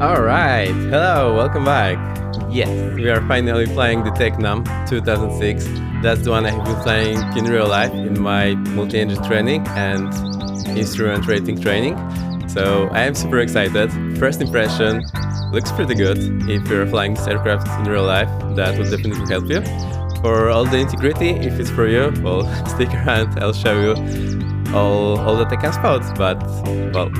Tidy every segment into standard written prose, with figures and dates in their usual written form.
Alright, hello, welcome back. Yes, we are finally playing the Tecnam 2006. That's the one I have been playing in real life in my multi-engine training and instrument rating training. So I am super excited. First impression, looks pretty good. If you're flying this aircraft in real life, that would definitely help you. For all the integrity, if it's for you, well, stick around, I'll show you all that I can spot, but, well,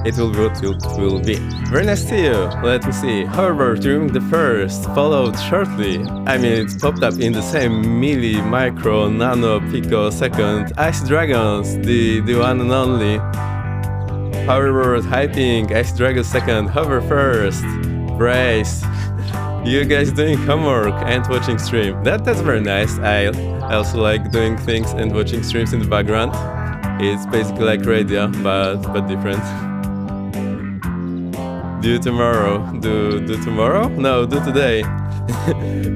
it will be what it will be. Very nice to see you. Let me see. However, during the first, followed shortly. I mean, it popped up in the same milli, micro, nano, picosecond. Ice Dragons, the one and only. Hoverboard, hyping, Ice Dragon second, hover first. Brace. You guys doing homework and watching stream. That's very nice. I also like doing things and watching streams in the background. It's basically like radio, but different. Do tomorrow. Do tomorrow? No, do today.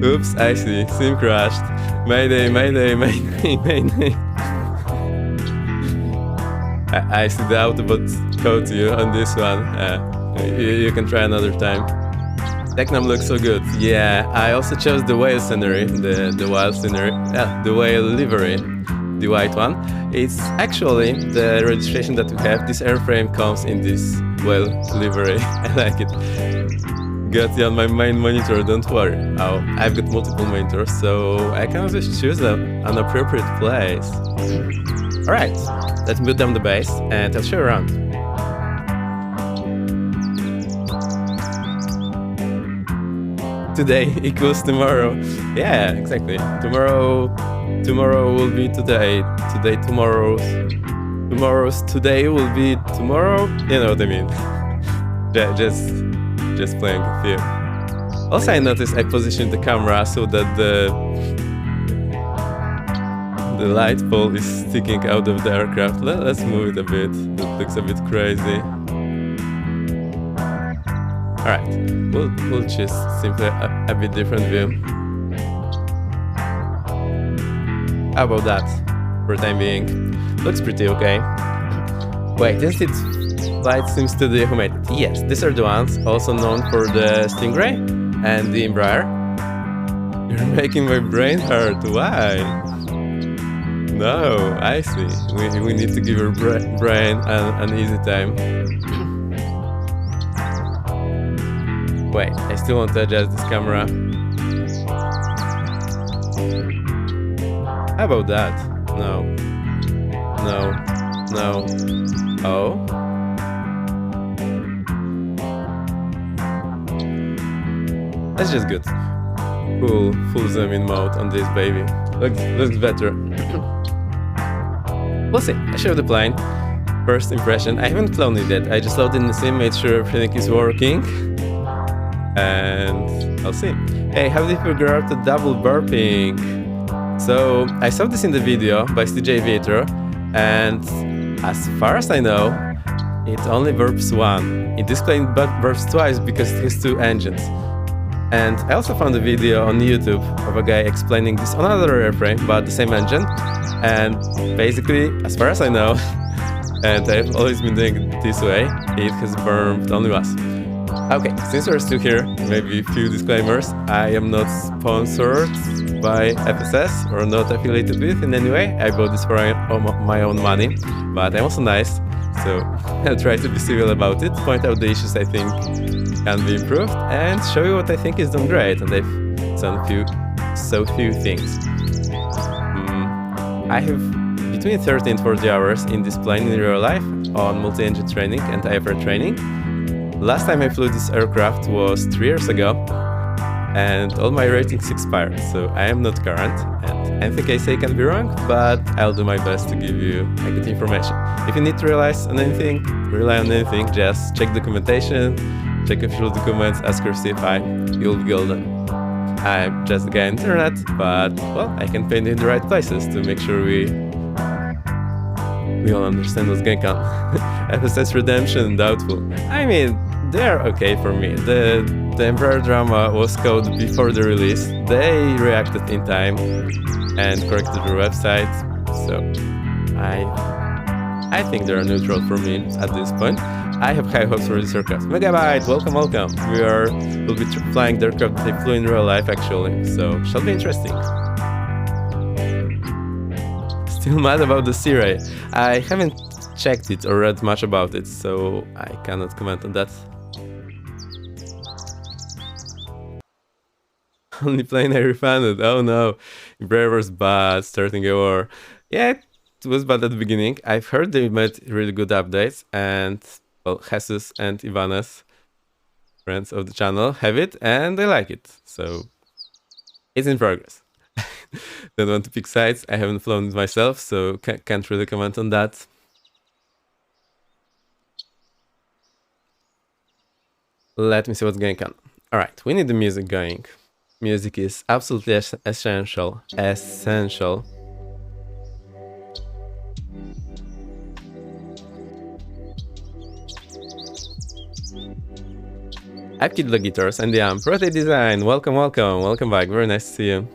Oops, I see. Sim crashed. Mayday, mayday, mayday, mayday. I see the Autobot code to you on this one. You can try another time. Tecnam looks so good. Yeah, I also chose the whale scenery, the wild scenery, the whale livery, the white one. It's actually the registration that we have. This airframe comes in this whale livery. I like it. Got it on my main monitor, don't worry. Oh, I've got multiple monitors, so I can just choose an appropriate place. Alright, let's boot down the base and I'll show you around. Today equals tomorrow. Yeah, exactly. Tomorrow will be today. Today, tomorrow's today will be tomorrow. You know what I mean. just playing with you. Also, I noticed I positioned the camera so that the light pole is sticking out of the aircraft. Let's move it a bit. That looks a bit crazy. Alright, we'll choose simply a bit different view. How about that, for the time being? Looks pretty okay. Wait, is it Flight Sim Studio who made it? Yes, these are the ones, also known for the Stingray and the Embraer. You're making my brain hurt, why? No, I see. We need to give your brain an easy time. Wait, I still want to adjust this camera. How about that? No. Oh? That's just good. Full zoom in mode on this baby. Looks better. We'll see. I show the plane. First impression. I haven't flown it yet. I just loaded in the sim, made sure everything is working. And I'll see. Hey, how did you figure out the double burping? So I saw this in the video by CJ Vietro, and as far as I know, it only burps one. In this plane burps twice because it has two engines. And I also found a video on YouTube of a guy explaining this on another airframe, but the same engine. And basically, as far as I know, and I've always been doing it this way, it has burped only once. Okay, since we're still here, maybe a few disclaimers. I am not sponsored by FSS or not affiliated with in any way. I bought this for my own money, but I'm also nice, so I'll try to be civil about it, point out the issues I think can be improved, and show you what I think is done great, and I've done few things. I have between 30 and 40 hours in this plane in real life on multi-engine training and IRL training. Last time I flew this aircraft was 3 years ago, and all my ratings expired, so I am not current, and anything I say can be wrong, but I'll do my best to give you good information. If you need to rely on anything, just check documentation, check a few documents, ask your CFI, you'll be golden. I'm just a guy on the internet, but, well, I can paint you in the right places to make sure we all understand what's going on. FSS Redemption, doubtful. I mean, they're okay for me. The Embraer drama was coded before the release. They reacted in time and corrected their website, so I think they are neutral for me at this point. I have high hopes for this aircraft. Megabyte, welcome, welcome. We'll be flying the aircraft that they flew in real life actually, so shall be interesting. Still mad about the C-Ray. I haven't checked it or read much about it, so I cannot comment on that. Only plane I refunded. Oh no, Embraer's bad, starting a war. Yeah, it was bad at the beginning. I've heard they made really good updates, and well, Jesus and Ivanes, friends of the channel, have it, and they like it. So it's in progress. Don't want to pick sides. I haven't flown it myself, so can't really comment on that. Let me see what's going on. All right, we need the music going. Music is absolutely essential. Essential. I've killed the guitars and the amp. Rotate design. Welcome, welcome. Welcome back. Very nice to see you.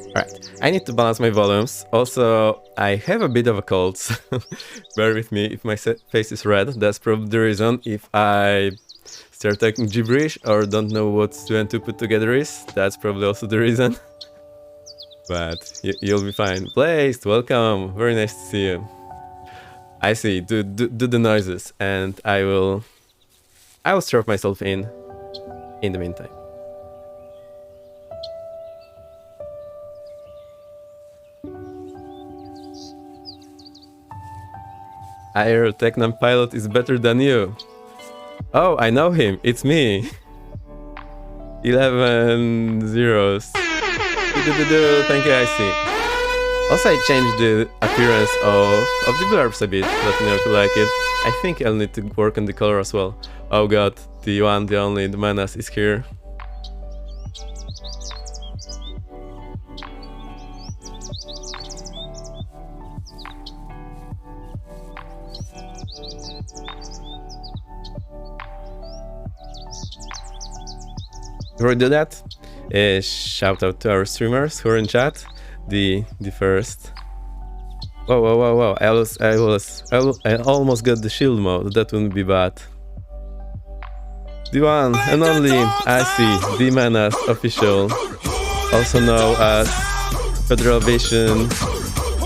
Alright, I need to balance my volumes. Also, I have a bit of a cold, so bear with me if my face is red. That's probably the reason. If I start talking gibberish or don't know what 2 and 2 put together is, that's probably also the reason. But you'll be fine. Blazed, welcome. Very nice to see you. I see. Do the noises, and I will strap myself in the meantime. IRL Tecnam pilot is better than you. Oh, I know him. It's me. 11 zeros. Thank you, I see. Also, I changed the appearance of the blurbs a bit. Let me know if you like it. I think I'll need to work on the color as well. Oh god, the one, the only, the menace is here. Before we do that, shout out to our streamers who are in chat. The first. Whoa! I almost got the shield mode. That wouldn't be bad. The one and only IC, the Menace official, also known as Federal Aviation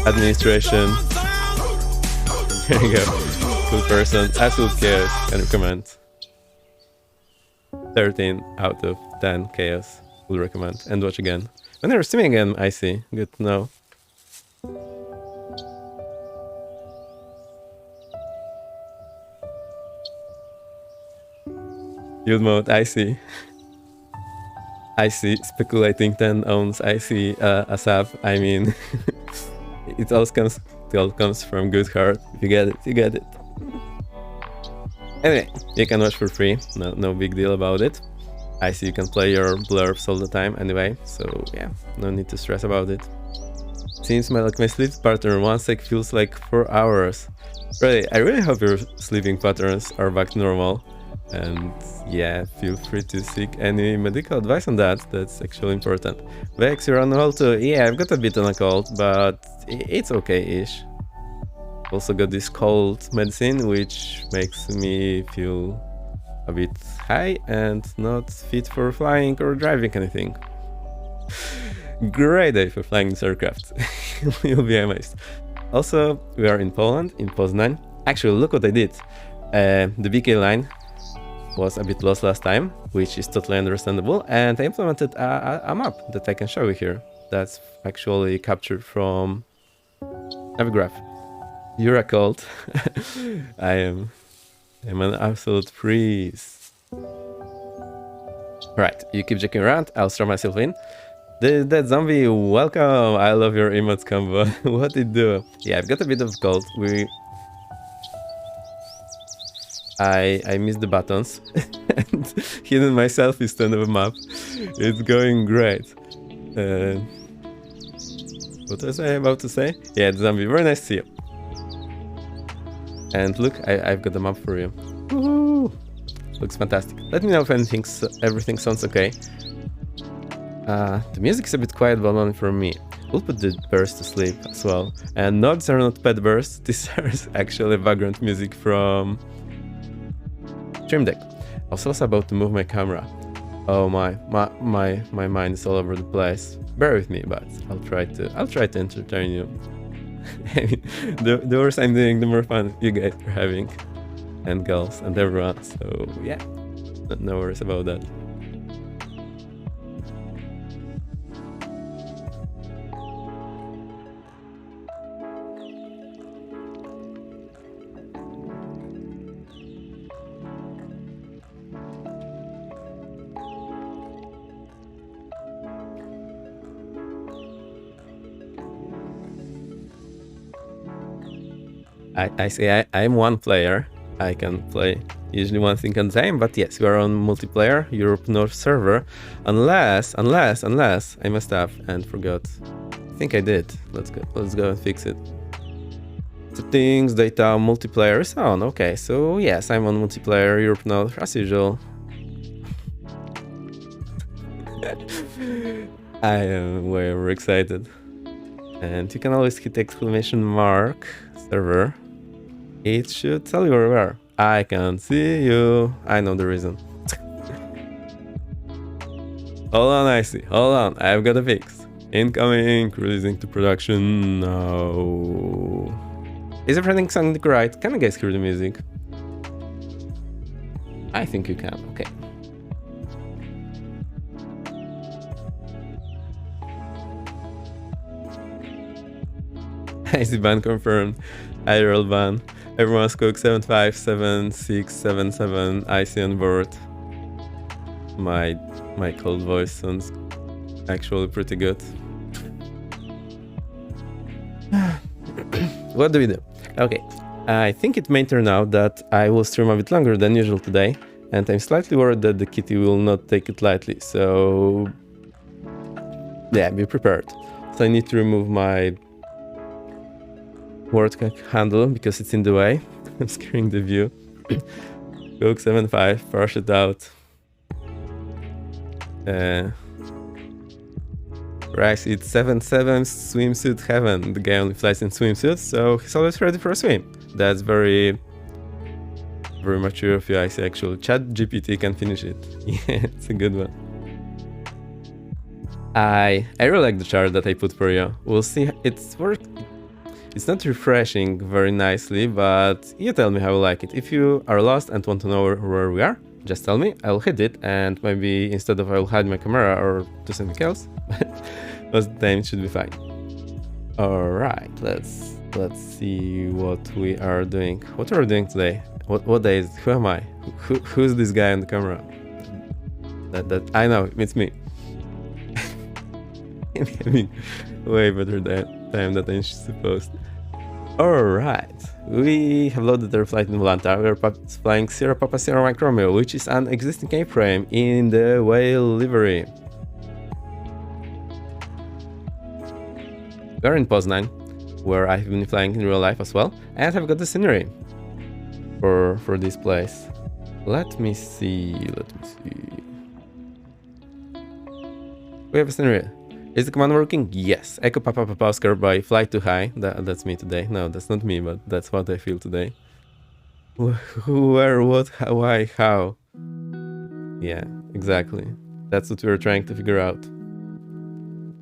Administration. There you go. Cool person. Absolute chaos. Can recommend. 13 out of 10 chaos. Will recommend. And watch again. When you're streaming again, I see. Good to know. Yield mode, I see. I see. Speculating 10 owns. I see ASAP. I mean, it all comes from good heart. If you get it, you get it. Anyway, you can watch for free. No big deal about it. I see you can play your blurbs all the time anyway, so yeah, no need to stress about it. Seems like my sleep pattern 1 sec feels like 4 hours. Really, I really hope your sleeping patterns are back to normal. And yeah, feel free to seek any medical advice on that. That's actually important. Vex, you're on well too. Yeah, I've got a bit on a cold, but it's okay-ish. Also got this cold medicine, which makes me feel a bit high and not fit for flying or driving anything. Great day for flying this aircraft. You'll be amazed. Also, we are in Poland, in Poznań. Actually, look what I did. The BK line was a bit lost last time, which is totally understandable, and I implemented a map that I can show you here. That's actually captured from Navigraph. You're a cult. I'm an absolute freeze. Right, you keep checking around, I'll throw myself in. That zombie, welcome! I love your emotes combo. What did it do? Yeah, I've got a bit of cold. I missed the buttons and hidden myself instead of a map. It's going great. What was I about to say? Yeah, the zombie, very nice to see you. And look, I've got the map for you. Woohoo! Looks fantastic. Let me know if everything sounds okay. The music is a bit quiet, but only for me. We'll put the birds to sleep as well. And no, these are not pet birds. These are actually background music from Stream Deck. I was also about to move my camera. Oh my mind is all over the place. Bear with me, but I'll try to entertain you. The worse I'm doing, the more fun you guys are having, and girls and everyone. So yeah, no worries about that. I say I'm one player. I can play usually one thing at a time, but yes, we are on multiplayer Europe North server, unless I messed up and forgot. I think I did. Let's go and fix it. Settings, data, multiplayer is on. Okay, so yes, I'm on multiplayer Europe North as usual. I am way over excited, and you can always hit exclamation mark server. It should tell you where we are. I can see you. I know the reason. Hold on, I see. Hold on, I've got a fix. Incoming, releasing to production now. Is everything sounding right? Can you guys hear the music? I think you can. Okay. I see ban confirmed. IRL ban. Everyone's cook 757677. I see on board. My cold voice sounds actually pretty good. What do we do? Okay, I think it may turn out that I will stream a bit longer than usual today, and I'm slightly worried that the kitty will not take it lightly, so yeah, be prepared. So I need to remove my WordCack handle because it's in the way. I'm scaring the view. Cook 75, parse it out. Rice, it's 77 swimsuit heaven. The guy only flies in swimsuits, so he's always ready for a swim. That's very mature of you, I say. Actually, ChatGPT can finish it. Yeah, it's a good one. I really like the chart that I put for you. We'll see. It's not refreshing very nicely, but you tell me how you like it. If you are lost and want to know where we are, just tell me. I'll hit it, and maybe instead of I'll hide my camera or do something else. Most of the time it should be fine. All right, let's see what we are doing. What are we doing today? What day is it? Who am I? Who's this guy on the camera? That I know, it's me. I'm having way better time than I'm supposed. Alright, we have loaded our flight in Volanta. We are flying Sierra Papa Sierra Mike Romeo, which is an existing A-frame in the whale livery. We are in Poznan, where I've been flying in real life as well, and I've got the scenery for this place. Let me see. We have a scenery. Is the command working? Yes. Echo Papa Papa Oscar by Fly Too High. That's me today. No, that's not me, but that's what I feel today. Where, what, how, why, how? Yeah, exactly. That's what we're trying to figure out.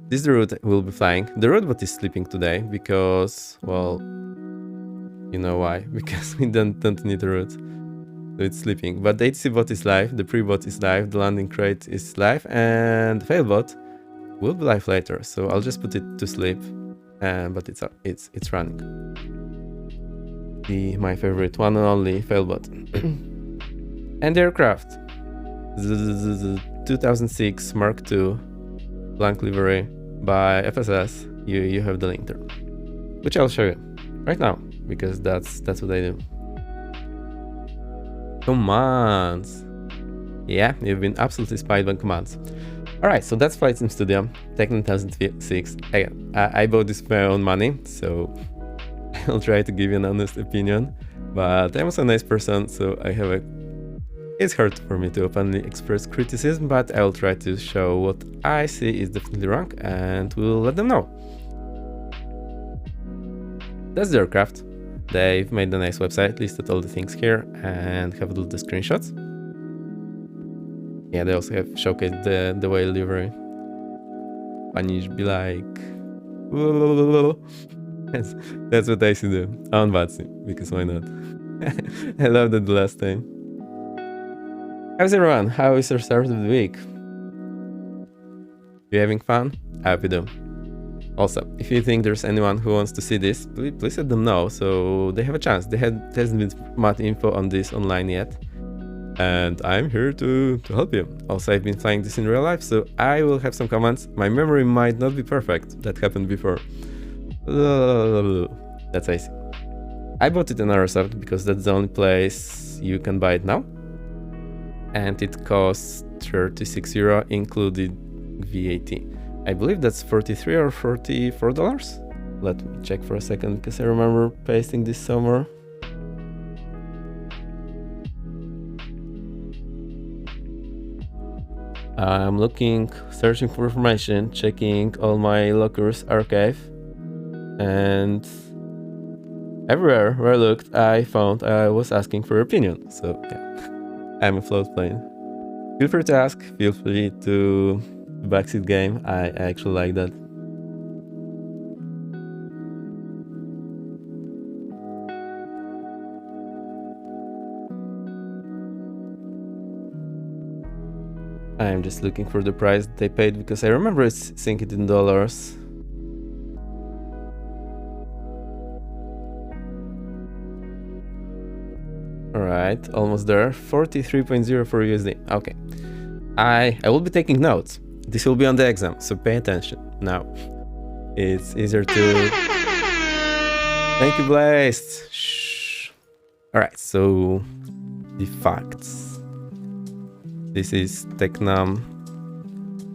This is the route we'll be flying. The robot is sleeping today because, well, you know why. Because we don't need a route. So it's sleeping. But the HC bot is live, the pre-bot is live, the landing crate is live, and the fail bot will be live later, so I'll just put it to sleep, but it's running. My favorite one and only failbot. And the aircraft, the 2006 Mark II blank livery by FSS. You have the link there, which I'll show you right now because that's what I do. Commands. Yeah, you've been absolutely spied by commands. Alright, so that's Flight Sim Studio, Tecnam P2006. Again, I bought this with my own money, so I'll try to give you an honest opinion. But I'm also a nice person, so I have a It's hard for me to openly express criticism, but I will try to show what I see is definitely wrong and we'll let them know. That's the aircraft. They've made a nice website, listed all the things here and have all the screenshots. Yeah, they also have showcased the whale livery. Spanish be like... That's what I should do on Vatsy, because why not? I loved it the last time. How's everyone? How is your start of the week? You having fun? I hope you do. Also, if you think there's anyone who wants to see this, please let them know so they have a chance. There hasn't been much info on this online yet. And I'm here to help you. Also, I've been flying this in real life, so I will have some comments. My memory might not be perfect. That happened before. That's icy. I bought it in Aerosoft because that's the only place you can buy it now. And it costs 36 euro, including VAT. I believe that's 43 or $44. Let me check for a second because I remember pasting this somewhere. I'm searching for information, checking all my lockers archive, and everywhere where I looked, I found I was asking for your opinion. So yeah, I'm a float plane. Feel free to ask, feel free to backseat game. I actually like that. I'm just looking for the price they paid because I remember it's seeing it in dollars. Alright, almost there. 43.04 USD. Okay. I will be taking notes. This will be on the exam, so pay attention. Now, it's easier to... Thank you, Blazed! Shh. Alright, so... the facts. This is Tecnam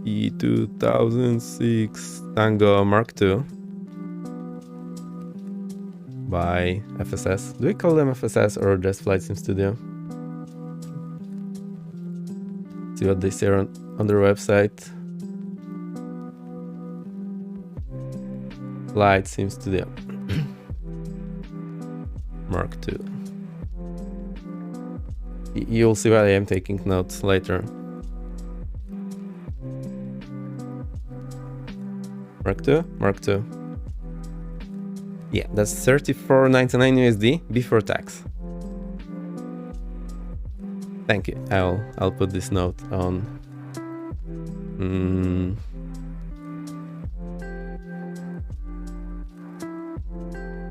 P2006 Tango Mark II by FSS. Do we call them FSS or just Flight Sim Studio? See what they say on their website. Flight Sim Studio Mark II. You'll see why I am taking notes later. Mark II? Mark II. Yeah, that's 34.99 USD before tax. Thank you. I'll put this note on.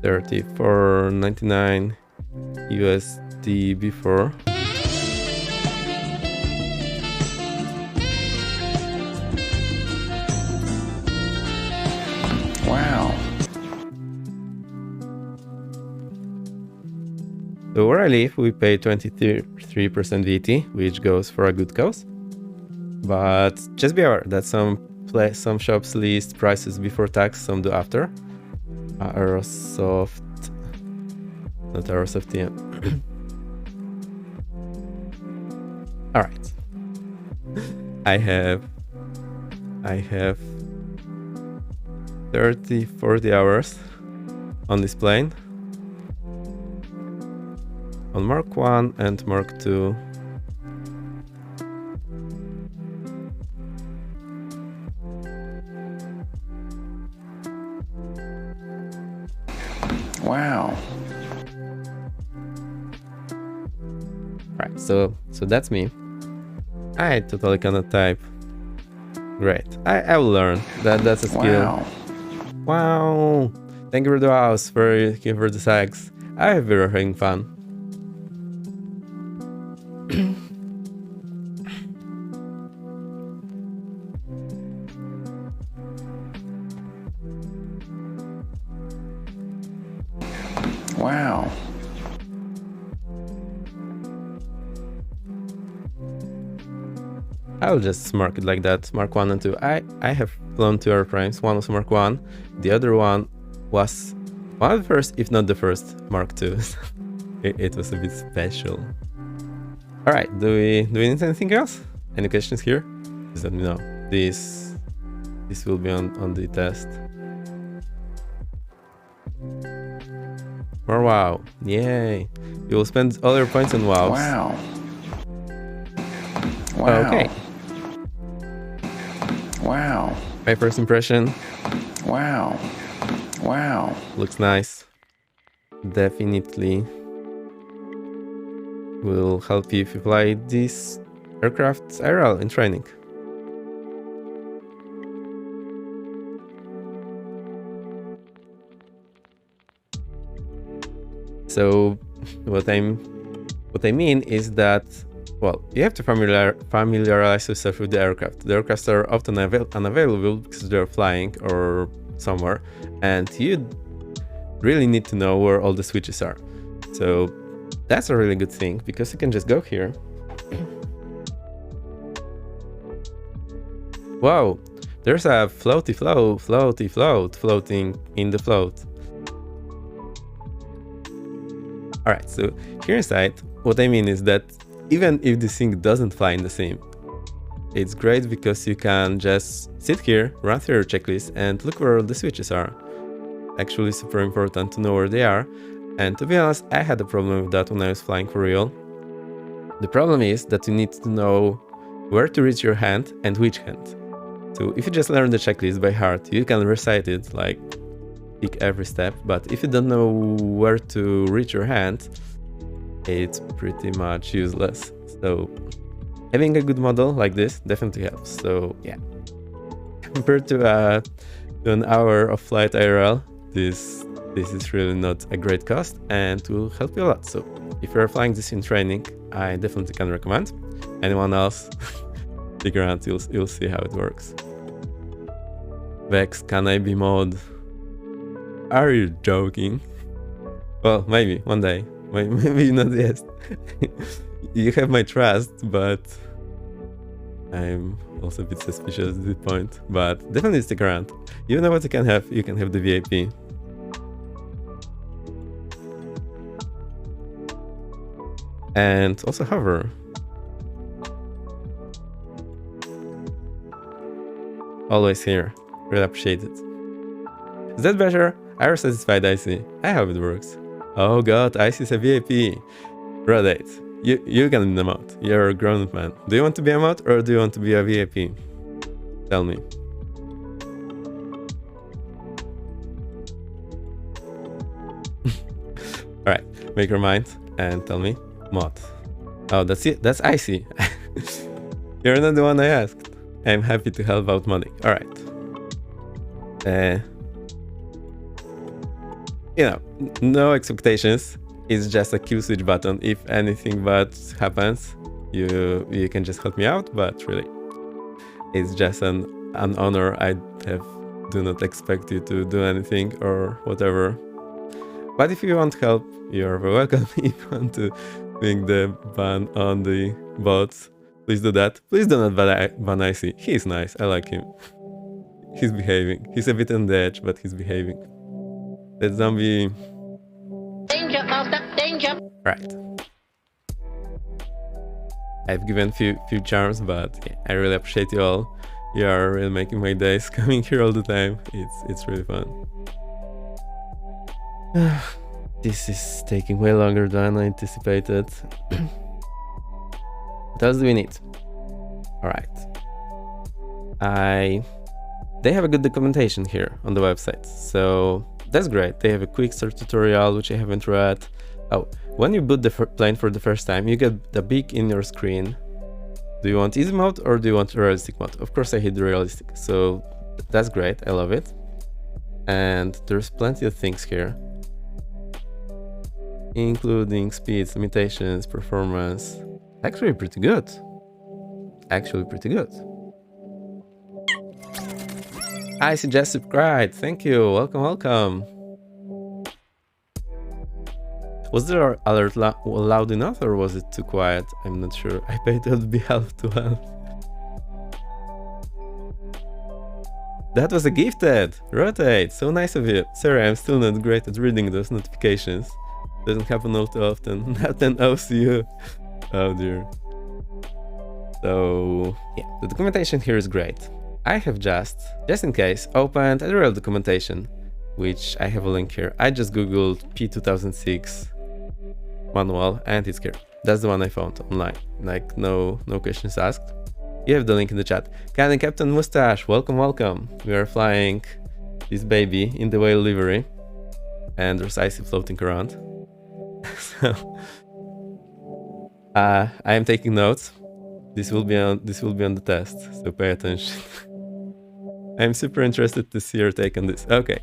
34.99 USD before. Wow. So where I live, we pay 23% VAT, which goes for a good cause. But just be aware that some shops list prices before tax, some do after. Aerosoft, not Aerosoft, yeah. All right. I have 30-40 hours on this plane, on Mark 1 and Mark 2. Wow. Right, so that's me. I totally cannot type. Great. I will learn. That's a skill. Wow. Thank you for the house, for the sags. I have been having fun. Wow. I'll just mark it like that, Mark 1 and 2. I have flown 2 airframes. One was Mark 1, the other one was one of the first, if not the first, Mark 2. It was a bit special. All right, do we need anything else? Any questions here? Just let me know. This will be on the test. More wow. Yay. You will spend all your points on wows. Wow. Wow. Okay. Wow. My first impression. Wow. Wow. Looks nice. Definitely will help you if you fly this aircraft IRL in training. So what I mean is that, well, you have to familiarize yourself with the aircraft. The aircrafts are often unavailable because they're flying or somewhere, and you really need to know where all the switches are. So that's a really good thing, because you can just go here. Wow, there's a floaty float floating in the float. Alright, so here inside, what I mean is that even if this thing doesn't fly in the sim, it's great because you can just sit here, run through your checklist, and look where all the switches are. Actually super important to know where they are, and to be honest, I had a problem with that when I was flying for real. The problem is that you need to know where to reach your hand and which hand. So if you just learn the checklist by heart, you can recite it, like pick every step, but if you don't know where to reach your hand, it's pretty much useless. So having a good model like this definitely helps. So yeah, compared to an hour of flight IRL, this is really not a great cost and will help you a lot. So if you're flying this in training, I definitely can recommend. Anyone else, stick around, you'll see how it works. Vex, can I be mod? Are you joking? Well, maybe one day, maybe not yet. You have my trust, but I'm also a bit suspicious at this point. But definitely stick around. You know what you can have? You can have the VIP. And also hover. Always here. Really appreciate it. Is that better? Are you satisfied, Icy? I hope it works. Oh god, Icy is a VIP. Rotate. You can be the mod. You're a grown-up man. Do you want to be a mod or do you want to be a VIP? Tell me. Alright, make your mind and tell me. Mod. Oh, that's it. That's Icy. You're not the one I asked. I'm happy to help out modding. Alright. You know, no expectations. It's just a kill switch button. If anything bad happens, you can just help me out, but really, it's just an honor. Do not expect you to do anything or whatever. But if you want help, you're very welcome. If you want to bring the ban on the bots, please do that. Please do not ban Icy. He's nice. I like him. He's behaving. He's a bit on the edge, but he's behaving. That zombie. Danger, master, danger. Right. I've given few charms, but yeah, I really appreciate you all. You are really making my days coming here all the time. It's really fun. This is taking way longer than I anticipated. What else do we need? Alright. They have a good documentation here on the website, so that's great. They have a quick start tutorial, which I haven't read. Oh, when you boot the plane for the first time, you get the beak in your screen. Do you want easy mode or do you want realistic mode? Of course I hit the realistic, so that's great. I love it. And there's plenty of things here, including speeds, limitations, performance. Actually pretty good. I suggest subscribe. Thank you. Welcome. Was the alert loud enough or was it too quiet? I'm not sure. I bet it would be half to half. That was a gifted. Rotate. So nice of you. Sorry, I'm still not great at reading those notifications. Doesn't happen all too often. Not an OCU. Oh dear. So yeah, the documentation here is great. I have just in case, opened IRL documentation, which I have a link here. I just googled P2006 manual and it's here. That's the one I found online. Like no questions asked. You have the link in the chat. Captain Mustache, welcome. We are flying this baby in the whale livery, and there's icy floating around. So I am taking notes. This will be on the test, so pay attention. I'm super interested to see your take on this. Okay,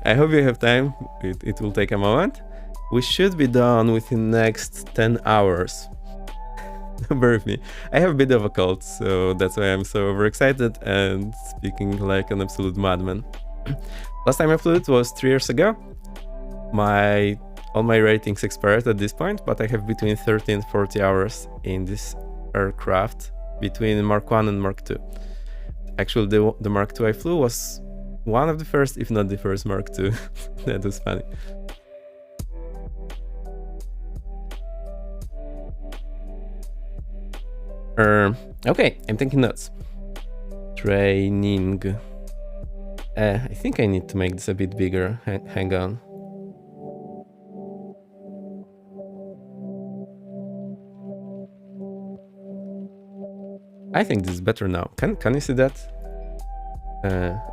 I hope you have time. It will take a moment. We should be done within the next 10 hours. Bear with me. I have a bit of a cold, so that's why I'm so overexcited and speaking like an absolute madman. Last time I flew it was 3 years ago. All my ratings expired at this point, but I have between 30 and 40 hours in this aircraft between Mark 1 and Mark 2. Actually, the Mark 2 I flew was one of the first, if not the first Mark 2. That was funny. Okay, I'm taking notes. Training. I think I need to make this a bit bigger. Hang on. I think this is better now. Can you see that?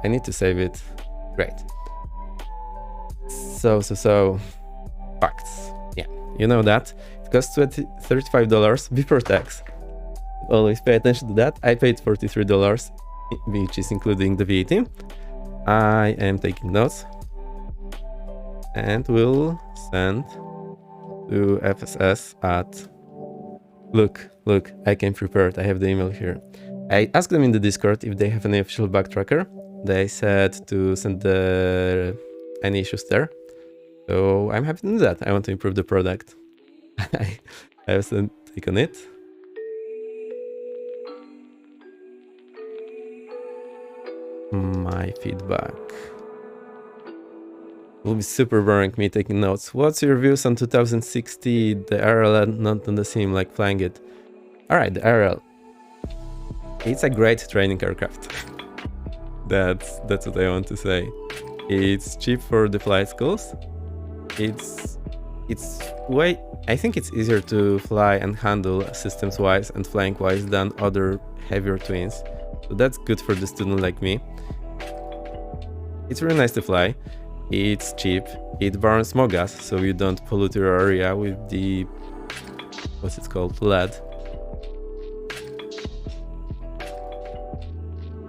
I need to save it. Great. So facts. Yeah, you know that it costs $35 before tax. Always pay attention to that. I paid $43, which is including the VAT. I am taking notes and will send to FSS at look, I came prepared. I have the email here. I asked them in the Discord if they have any official bug tracker. They said to send any issues there. So I'm happy to do that. I want to improve the product. I have some take on it. My feedback. It will be super boring me taking notes. What's your views on 2006T, the IRL not on the sim, like flying it? Alright, the IRL. It's a great training aircraft. That's what I want to say. It's cheap for the flight schools. It's way, I think it's easier to fly and handle systems wise and flying wise than other heavier twins. So that's good for the student like me. It's really nice to fly. It's cheap. It burns more gas, so you don't pollute your area with the, what's it called, lead.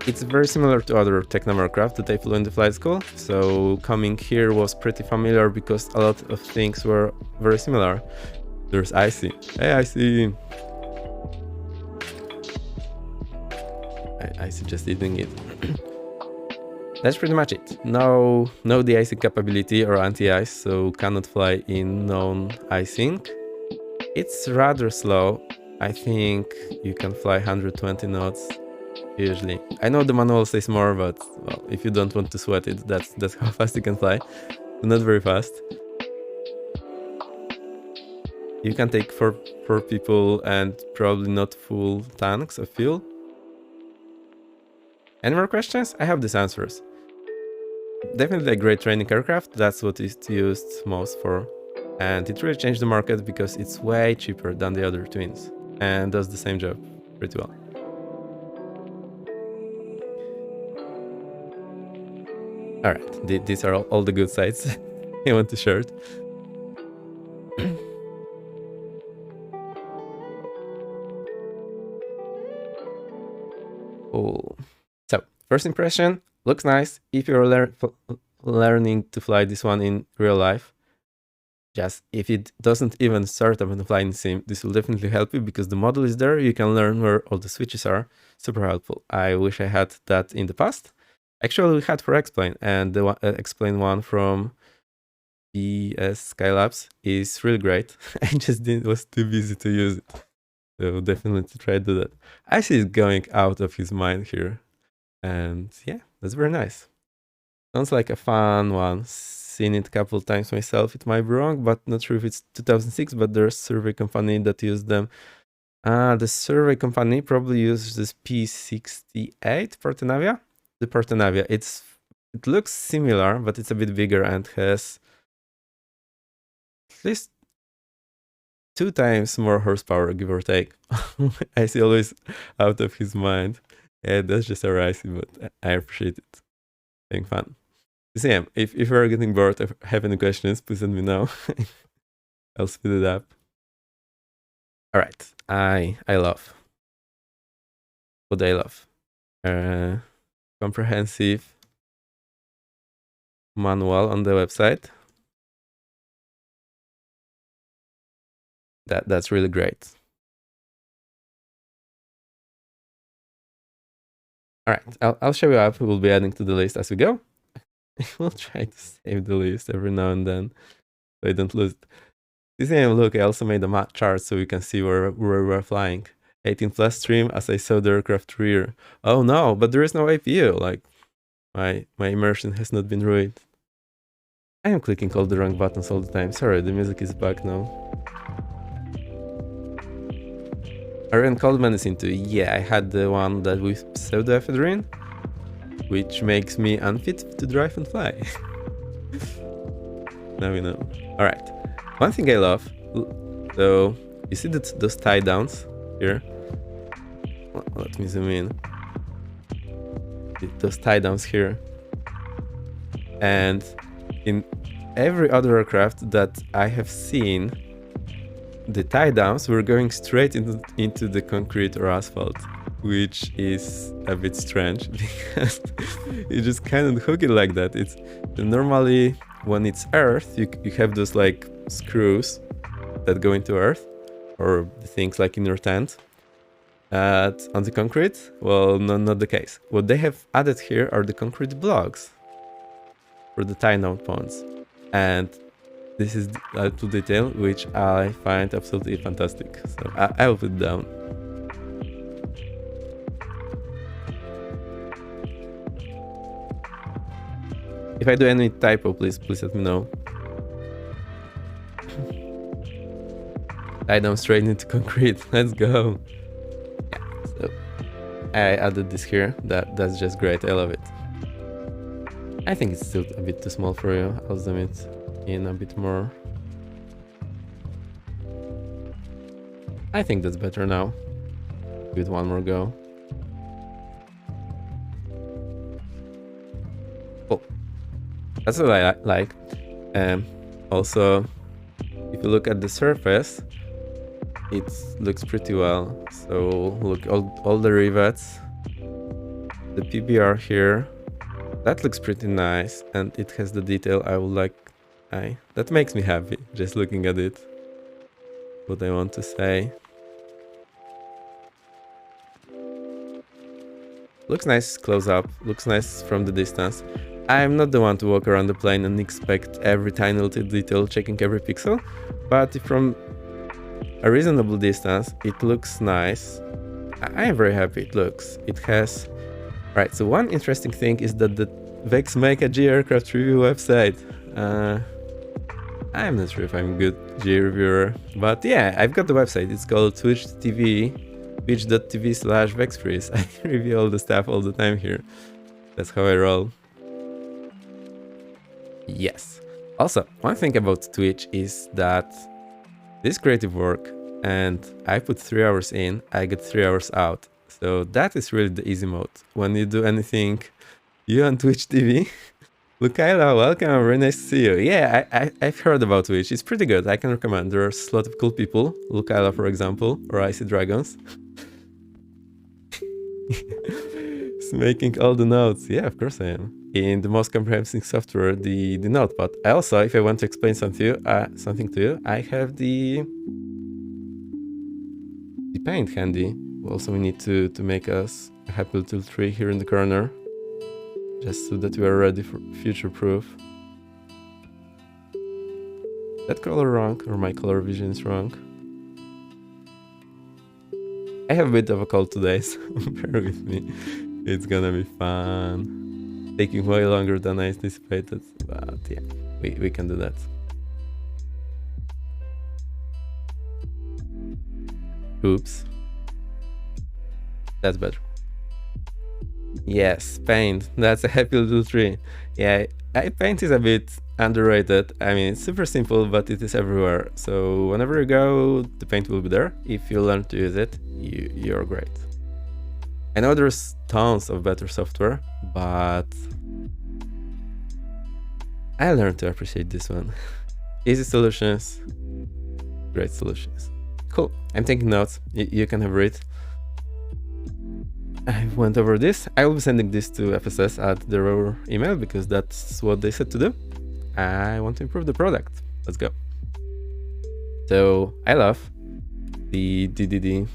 It's very similar to other Tecnam aircraft that I flew in the flight school, so coming here was pretty familiar because a lot of things were very similar. There's Icy. Hey, Icy! Icy just eating it. That's pretty much it. No de-icing capability or anti-ice, so cannot fly in non-icing. It's rather slow. I think you can fly 120 knots usually. I know the manual says more, but well, if you don't want to sweat it, that's how fast you can fly. Not very fast. You can take four people and probably not full tanks of fuel. Any more questions? I have these answers. Definitely a great training aircraft. That's what it's used most for. And it really changed the market because it's way cheaper than the other twins and does the same job pretty well. Alright, these are all the good sides I want to share it. Cool. So, first impression, looks nice. If you're learning to fly this one in real life, just if it doesn't even start up on the flying sim, this will definitely help you because the model is there. You can learn where all the switches are. Super helpful. I wish I had that in the past. Actually, we had for Explain, and the Explain one from BS Skylabs is really great. I just was too busy to use it. So definitely try to do that. I see it going out of his mind here. And yeah, that's very nice. Sounds like a fun one. Seen it a couple of times myself. It might be wrong, but not sure if it's 2006, but there's a survey company that used them. The survey company probably uses this P68 Portanavia. The Portanavia. It looks similar, but it's a bit bigger and has at least 2 times more horsepower, give or take. I see always out of his mind. Yeah, that's just a ricey, but I appreciate it. Having fun. Sam, if you're getting bored or have any questions, please let me know. I'll speed it up. All right, I love what I love. Comprehensive manual on the website. That's really great. All right, I'll show you up. We'll be adding to the list as we go. We'll try to save the list every now and then so I don't lose it. This time, look, I also made a map chart so you can see where we're flying. 18 plus stream as I saw the aircraft rear. Oh no, but there is no APU. Like, my immersion has not been ruined. I am clicking all the wrong buttons all the time. Sorry, the music is back now. Ariane Coldman is into, yeah, I had the one that with pseudoephedrine, which makes me unfit to drive and fly. Now we know. Alright, one thing I love, so you see that those tie downs here? Let me zoom in. Those tie downs here. And in every other aircraft that I have seen, the tie downs were going straight into the concrete or asphalt, which is a bit strange because you just kind of hook it like that. It's normally when it's earth, you have those like screws that go into earth or things like in your tent. On the concrete, well, not the case. What they have added here are the concrete blocks for the tie down points, and this is to detail, which I find absolutely fantastic. So I will put it down. If I do any typo, please let me know. Tie down straight into concrete. Let's go. Yeah, so I added this here. That's just great. I love it. I think it's still a bit too small for you. I'll zoom it in a bit more. I think that's better now. Give it one more go. Oh, that's what I like. Also, if you look at the surface, it looks pretty well. So look, all the rivets, the PBR here, that looks pretty nice, and it has the detail I would like. That makes me happy just looking at it. What I want to say. Looks nice close up, looks nice from the distance. I'm not the one to walk around the plane and expect every tiny little detail, checking every pixel, but from a reasonable distance, it looks nice. I am very happy it looks. It has... Right, so one interesting thing is that the Vex make a G aircraft review website. I'm not sure if I'm a good G reviewer, but yeah, I've got the website. It's called twitch.tv/vexfreeze. I review all the stuff all the time here. That's how I roll. Yes. Also, one thing about Twitch is that this creative work, and I put 3 hours in, I get 3 hours out. So that is really the easy mode. When you do anything, you on Twitch TV. Lukaila, welcome, very nice to see you. Yeah, I've heard about Twitch. It's pretty good, I can recommend. There's a lot of cool people. Lukaila, for example, or Icy Dragons. It's making all the notes. Yeah, of course I am. In the most comprehensive software, the notepad. I also, if I want to explain something to you, I have the paint handy. Also, we need to make us a happy little tree here in the corner, just so that we are ready for future proof. That color wrong, or my color vision is wrong. I have a bit of a cold today, so bear with me. It's gonna be fun. taking way longer than I anticipated, but yeah, we can do that. Oops. That's better. Yes, paint. That's a happy little tree. Yeah, paint is a bit underrated. I mean, it's super simple, but it is everywhere. So whenever you go, the paint will be there. If you learn to use it, you're great. I know there's tons of better software, but I learned to appreciate this one. Easy solutions, great solutions. Cool. I'm taking notes. You can have a read. I went over this. I will be sending this to FSS at their email because that's what they said to do. I want to improve the product. Let's go. So I love the DDD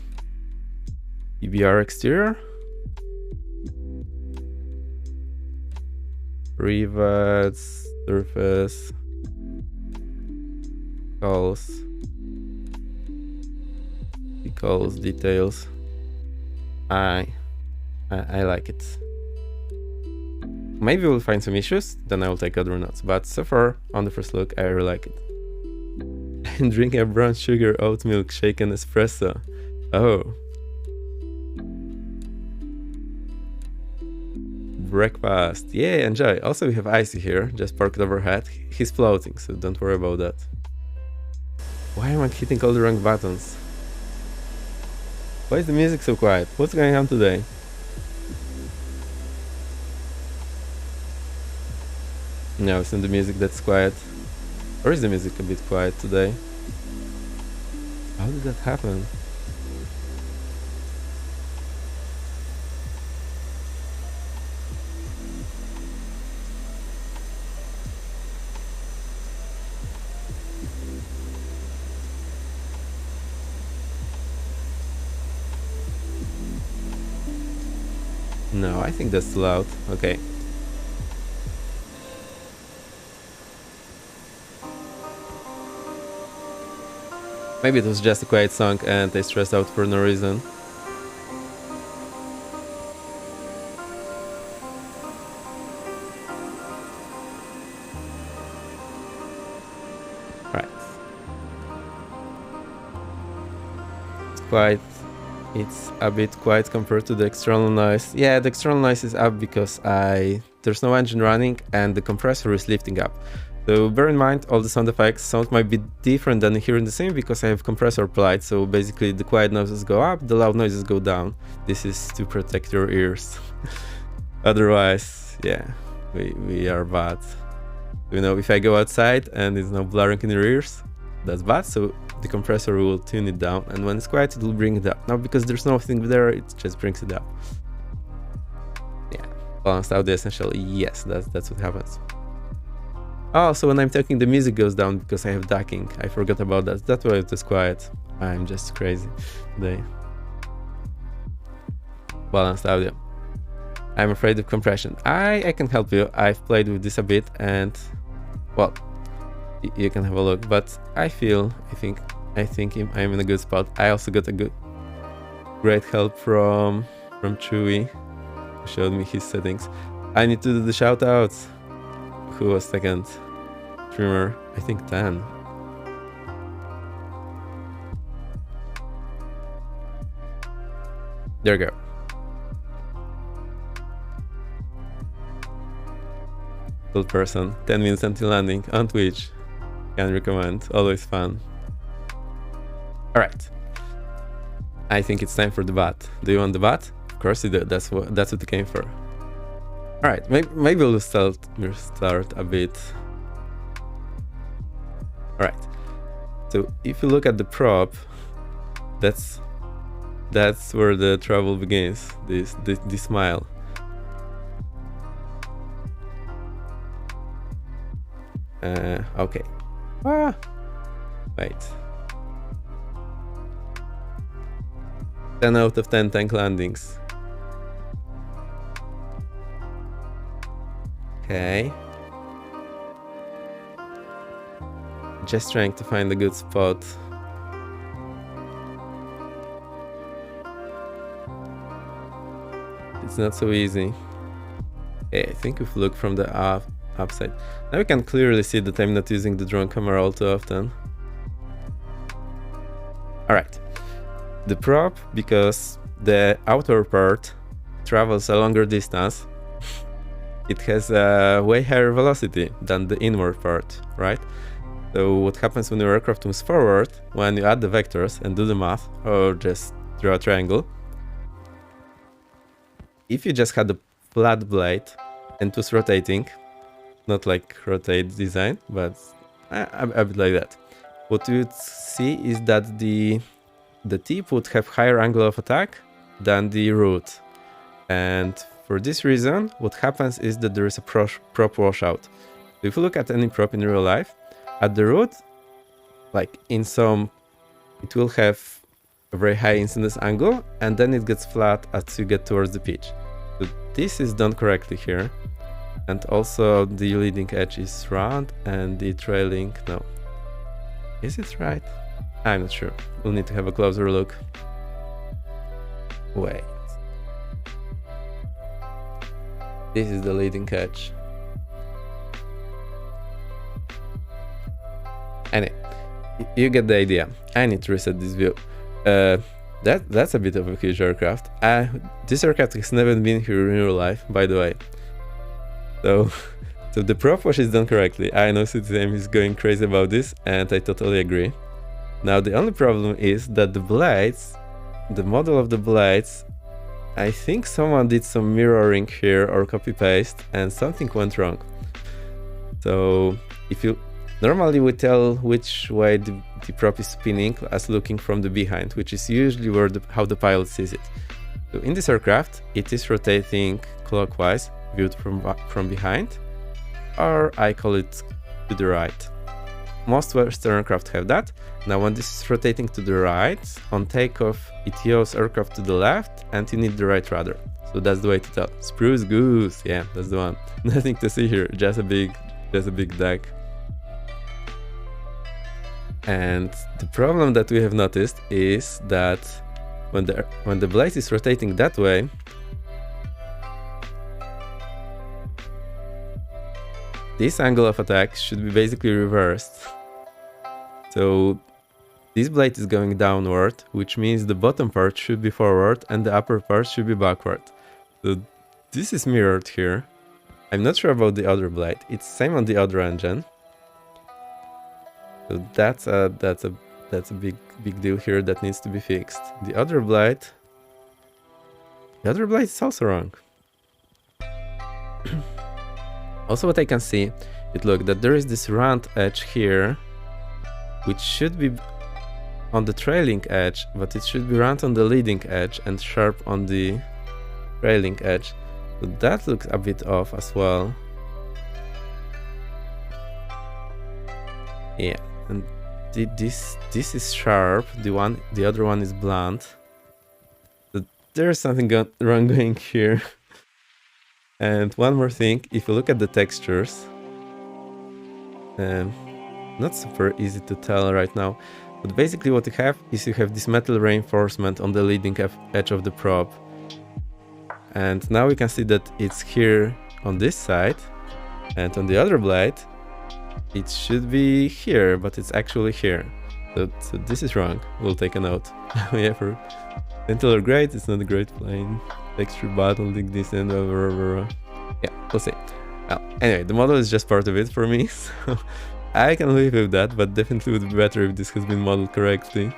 EBR exterior. Rivets, surface, decals, details. I like it. Maybe we'll find some issues, then I will take other notes. But so far, on the first look, I really like it. And drink a brown sugar oat milk shaken espresso. Oh. Breakfast. Yeah, enjoy. Also, we have Icy here, just parked overhead. He's floating, so don't worry about that. Why am I hitting all the wrong buttons? Why is the music so quiet? What's going on today? No, it's not the music that's quiet. Or is the music a bit quiet today? How did that happen? No, I think that's too loud. Okay. Maybe it was just a quiet song and I stressed out for no reason. Right. It's a bit quiet compared to the external noise. Yeah, the external noise is up because there's no engine running and the compressor is lifting up. So bear in mind, all the sound effects sound might be different than here in the sim because I have compressor applied. So basically the quiet noises go up, the loud noises go down. This is to protect your ears. Otherwise, yeah, we are bad. You know, if I go outside and it's now blaring in your ears, that's bad. So the compressor will tune it down, and when it's quiet, it will bring it up. Now, because there's nothing there, it just brings it up. Yeah, balanced out the essential. Yes, that's what happens. Oh, so when I'm talking, the music goes down because I have ducking. I forgot about that. That's why it is quiet. I'm just crazy today. Balanced audio. I'm afraid of compression. I can help you. I've played with this a bit, and well, you can have a look. But I think I'm in a good spot. I also got a great help from Chewy, who showed me his settings. I need to do the shout outs. Who was second streamer? I think 10. There you go. Cool person. 10 minutes until landing on Twitch. Can recommend. Always fun. Alright. I think it's time for the bot. Do you want the bot? Of course you do. That's what you came for. Alright, maybe we'll start a bit. Alright. So if you look at the prop, that's where the trouble begins. This smile. Okay. Wait. 10 out of 10 tank landings. Okay. Just trying to find a good spot. It's not so easy. Okay, I think if we look from the upside, now we can clearly see that I'm not using the drone camera all too often. Alright, the prop, because the outer part travels a longer distance, it has a way higher velocity than the inward part, right? So what happens when your aircraft moves forward, when you add the vectors and do the math, or just draw a triangle, if you just had a flat blade and it was rotating, not like rotate design, but a bit like that, what you would see is that the tip would have higher angle of attack than the root. And for this reason, what happens is that there is a prop washout. So if you look at any prop in real life, at the root, like in some, it will have a very high incidence angle, and then it gets flat as you get towards the pitch. So this is done correctly here. And also the leading edge is round and the trailing, no. Is it right? I'm not sure. We'll need to have a closer look. Wait. This is the leading edge. Anyway, you get the idea. I need to reset this view. That's a bit of a huge aircraft. This aircraft has never been here in real life, by the way. So the prop wash is done correctly. I know CTM is going crazy about this, and I totally agree. Now the only problem is that the blades, the model of the blades, I think someone did some mirroring here or copy paste and something went wrong. So if you normally we tell which way the prop is spinning as looking from the behind, which is usually where how the pilot sees it. So in this aircraft, it is rotating clockwise, viewed from behind, or I call it to the right. Most Western aircraft have that. Now when this is rotating to the right, on takeoff it yaws aircraft to the left and you need the right rudder. So that's the way to tell. Spruce goose, yeah, that's the one. Nothing to see here, just a big deck. And the problem that we have noticed is that when the blade is rotating that way, this angle of attack should be basically reversed. So this blade is going downward, which means the bottom part should be forward and the upper part should be backward. So this is mirrored here. I'm not sure about the other blade. It's same on the other engine. So that's a big deal here that needs to be fixed. The other blade is also wrong. Also what I can see, look that there is this round edge here, which should be on the trailing edge, but it should be round on the leading edge and sharp on the trailing edge. So that looks a bit off as well. Yeah, and this is sharp, the other one is blunt. So there's something wrong going here. And one more thing, if you look at the textures, not super easy to tell right now, but basically what you have is you have this metal reinforcement on the leading edge of the prop. And now we can see that it's here on this side, and on the other blade, it should be here, but it's actually here. So this is wrong. We'll take a note. Yeah, for Sentinel great, it's not a great plane. Texture button like this and over. Yeah, we'll see. Well, anyway, the model is just part of it for me, so I can live with that, but definitely would be better if this has been modeled correctly.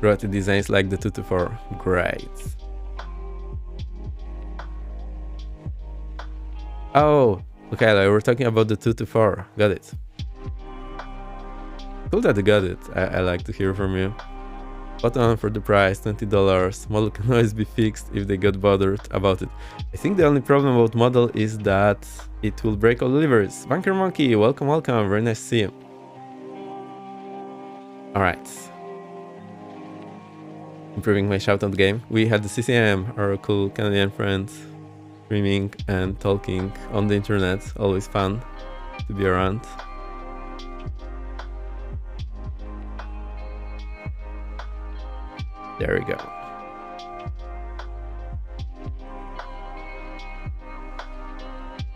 Rotty designs like the 224. Great. Oh, okay, we're talking about the 224. Got it. Cool that you got it. I like to hear from you. Button for the price, $20. Model can always be fixed if they got bothered about it. I think the only problem about model is that it will break all deliveries. Bunker Monkey, welcome. Very nice to see you. Alright. Improving my shoutout game. We had the CCM, our cool Canadian friend, streaming and talking on the internet. Always fun to be around. There we go.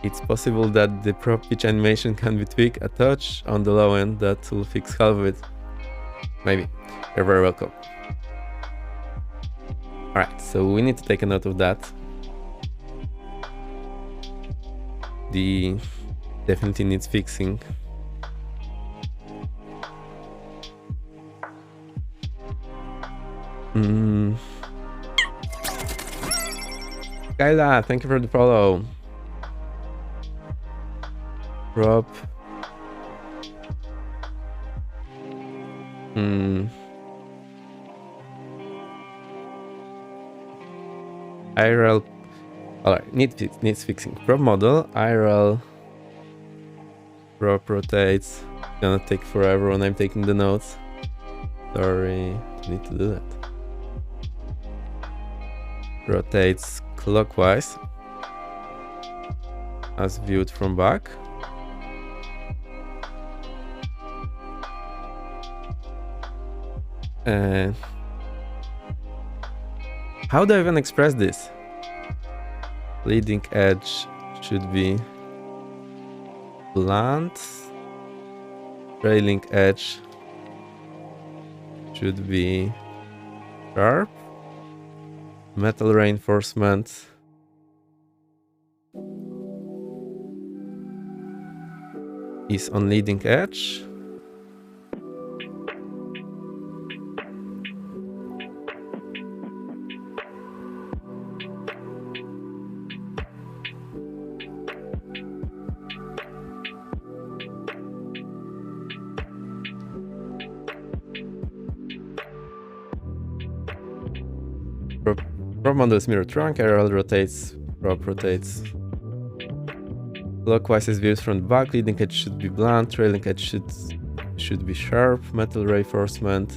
it's possible that the prop pitch animation can be tweaked a touch on the low end. That will fix half of it. Maybe. You're very welcome. Alright, so we need to take a note of that. The definitely needs fixing. Skyla, thank you for the follow. Prop. IRL. Alright, needs fixing. Prop model, IRL. Prop rotates. Gonna take forever when I'm taking the notes. Sorry, need to do that. Rotates clockwise as viewed from back. And how do I even express this? Leading edge should be blunt. Trailing edge should be sharp. Metal reinforcement is on leading edge. Prop model is mirror trunk, IRL rotates, prop rotates clockwise as views from the back. Leading edge should be blunt, trailing edge should be sharp. Metal reinforcement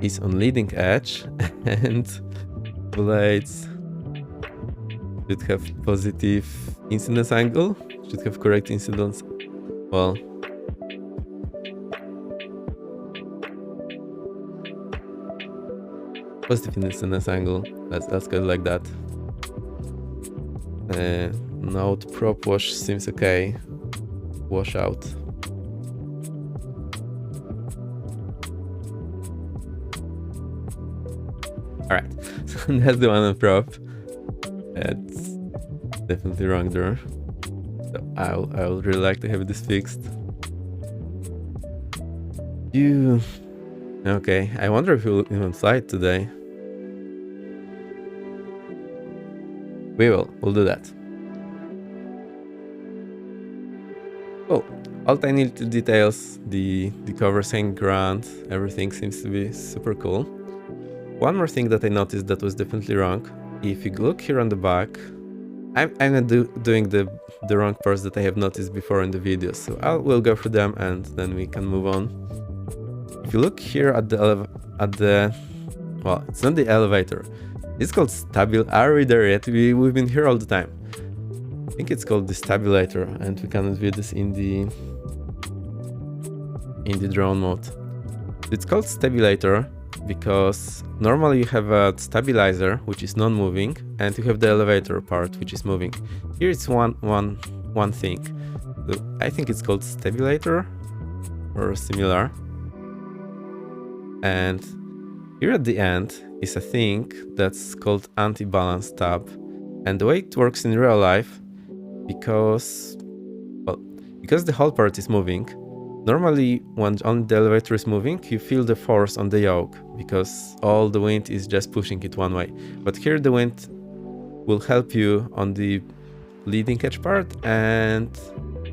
is on leading edge, and blades should have positive incidence angle, should have correct incidence. Well, positive incidence angle. Let's go like that. Node prop wash seems okay. Wash out. Alright, so that's the one on prop. It's definitely wrong there. So I would really like to have this fixed. Okay, I wonder if we'll even fly it today. We'll do that. Cool. All tiny little details, the covers hang ground, everything seems to be super cool. One more thing that I noticed that was definitely wrong. If you look here on the back, I'm doing the wrong parts that I have noticed before in the video, so we'll go through them and then we can move on. If you look here at the well, it's not the elevator. It's called Are we there yet? We've been here all the time. I think it's called the stabulator, and we cannot view this in the drone mode. It's called stabulator because normally you have a stabilizer which is non-moving, and you have the elevator part which is moving. Here it's one thing. So I think it's called stabulator or similar. And here at the end is a thing that's called anti-balance tab. And the way it works in real life, because the whole part is moving, normally when only the elevator is moving, you feel the force on the yoke because all the wind is just pushing it one way. But here the wind will help you on the leading edge part and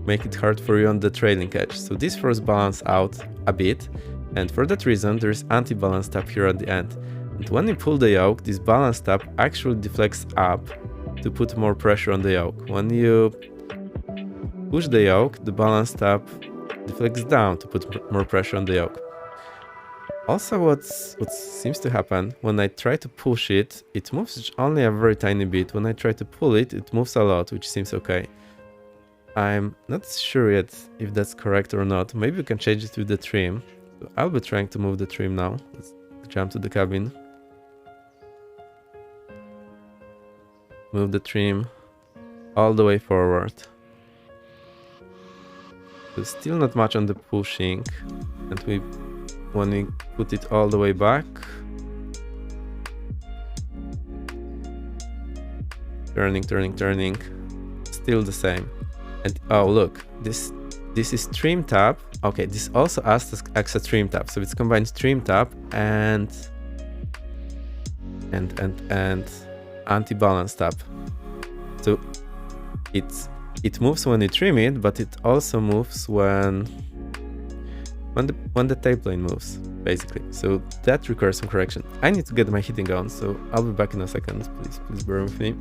make it hard for you on the trailing edge. So this throws balance out a bit. And for that reason, there is anti-balance tab here at the end. And when you pull the yoke, this balance tab actually deflects up to put more pressure on the yoke. When you push the yoke, the balance tab deflects down to put more pressure on the yoke. Also, what seems to happen, when I try to push it, it moves only a very tiny bit. When I try to pull it, it moves a lot, which seems okay. I'm not sure yet if that's correct or not. Maybe we can change it with the trim. So I'll be trying to move the trim now. Let's jump to the cabin. move the trim all the way forward. So still not much on the pushing, and when we put it all the way back, turning, still the same. And oh look, this is trim tab. Okay, this also acts as a trim tab, so it's combined trim tab and anti-balance tab. So it moves when you trim it, but it also moves when the tail plane moves, basically. So that requires some correction. I need to get my heating on, so I'll be back in a second. Please bear with me.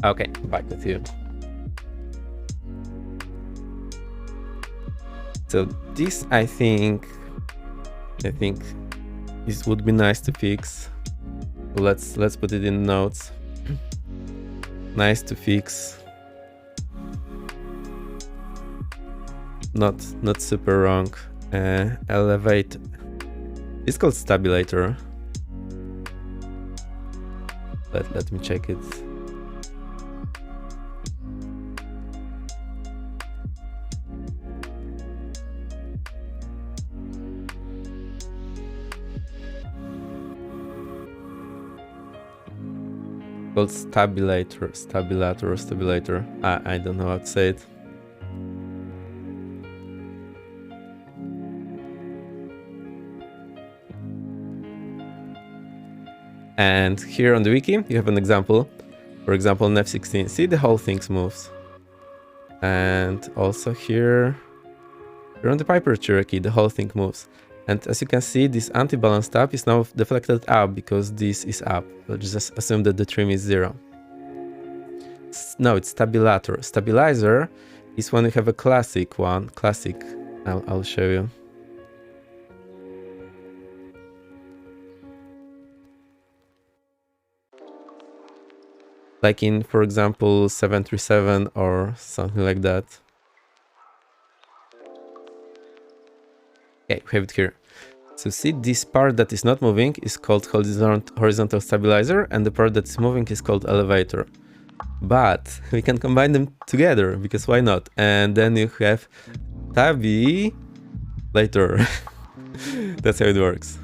Okay, back with you. So this, I think this would be nice to fix. Let's put it in notes. Nice to fix. Not super wrong. Elevate. It's called stabilizer. Let me check it. Called stabilizer. I don't know how to say it. And here on the wiki, you have an example. For example, in F16, see the whole thing moves. And also here on the Piper Cherokee, the whole thing moves. And as you can see, this anti-balance tab is now deflected up because this is up. So just assume that the trim is 0. No, it's stabilizer. Stabilizer is when you have a classic one. Classic. I'll show you. Like in, for example, 737 or something like that. Okay, we have it here. So see, this part that is not moving is called horizontal stabilizer, and the part that is moving is called elevator. But we can combine them together, because why not? And then you have tabby later. That's how it works.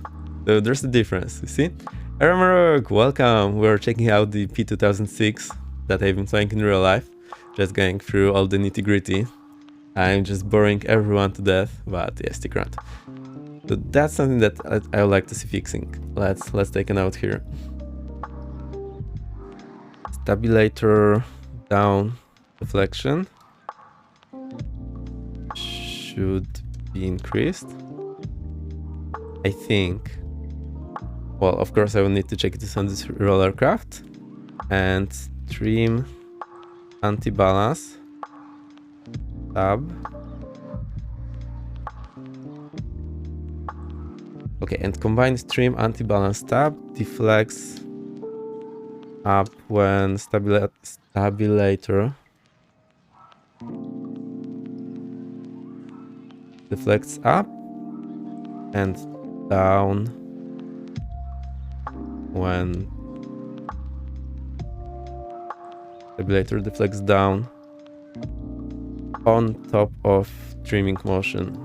So there's the difference, you see? Aramarok, welcome! We're checking out the P2006 that I've been playing in real life. Just going through all the nitty-gritty. I'm just boring everyone to death, but yeah, stick around. So that's something that I would like to see fixing. Let's take a note here. Stabilizer down deflection should be increased, I think. Well, of course, I will need to check this on this real aircraft. And trim anti-balance tab. Okay, and combined trim anti-balance tab deflects up when stabilizer deflects up and down when stabilizer deflects down on top of trimming motion.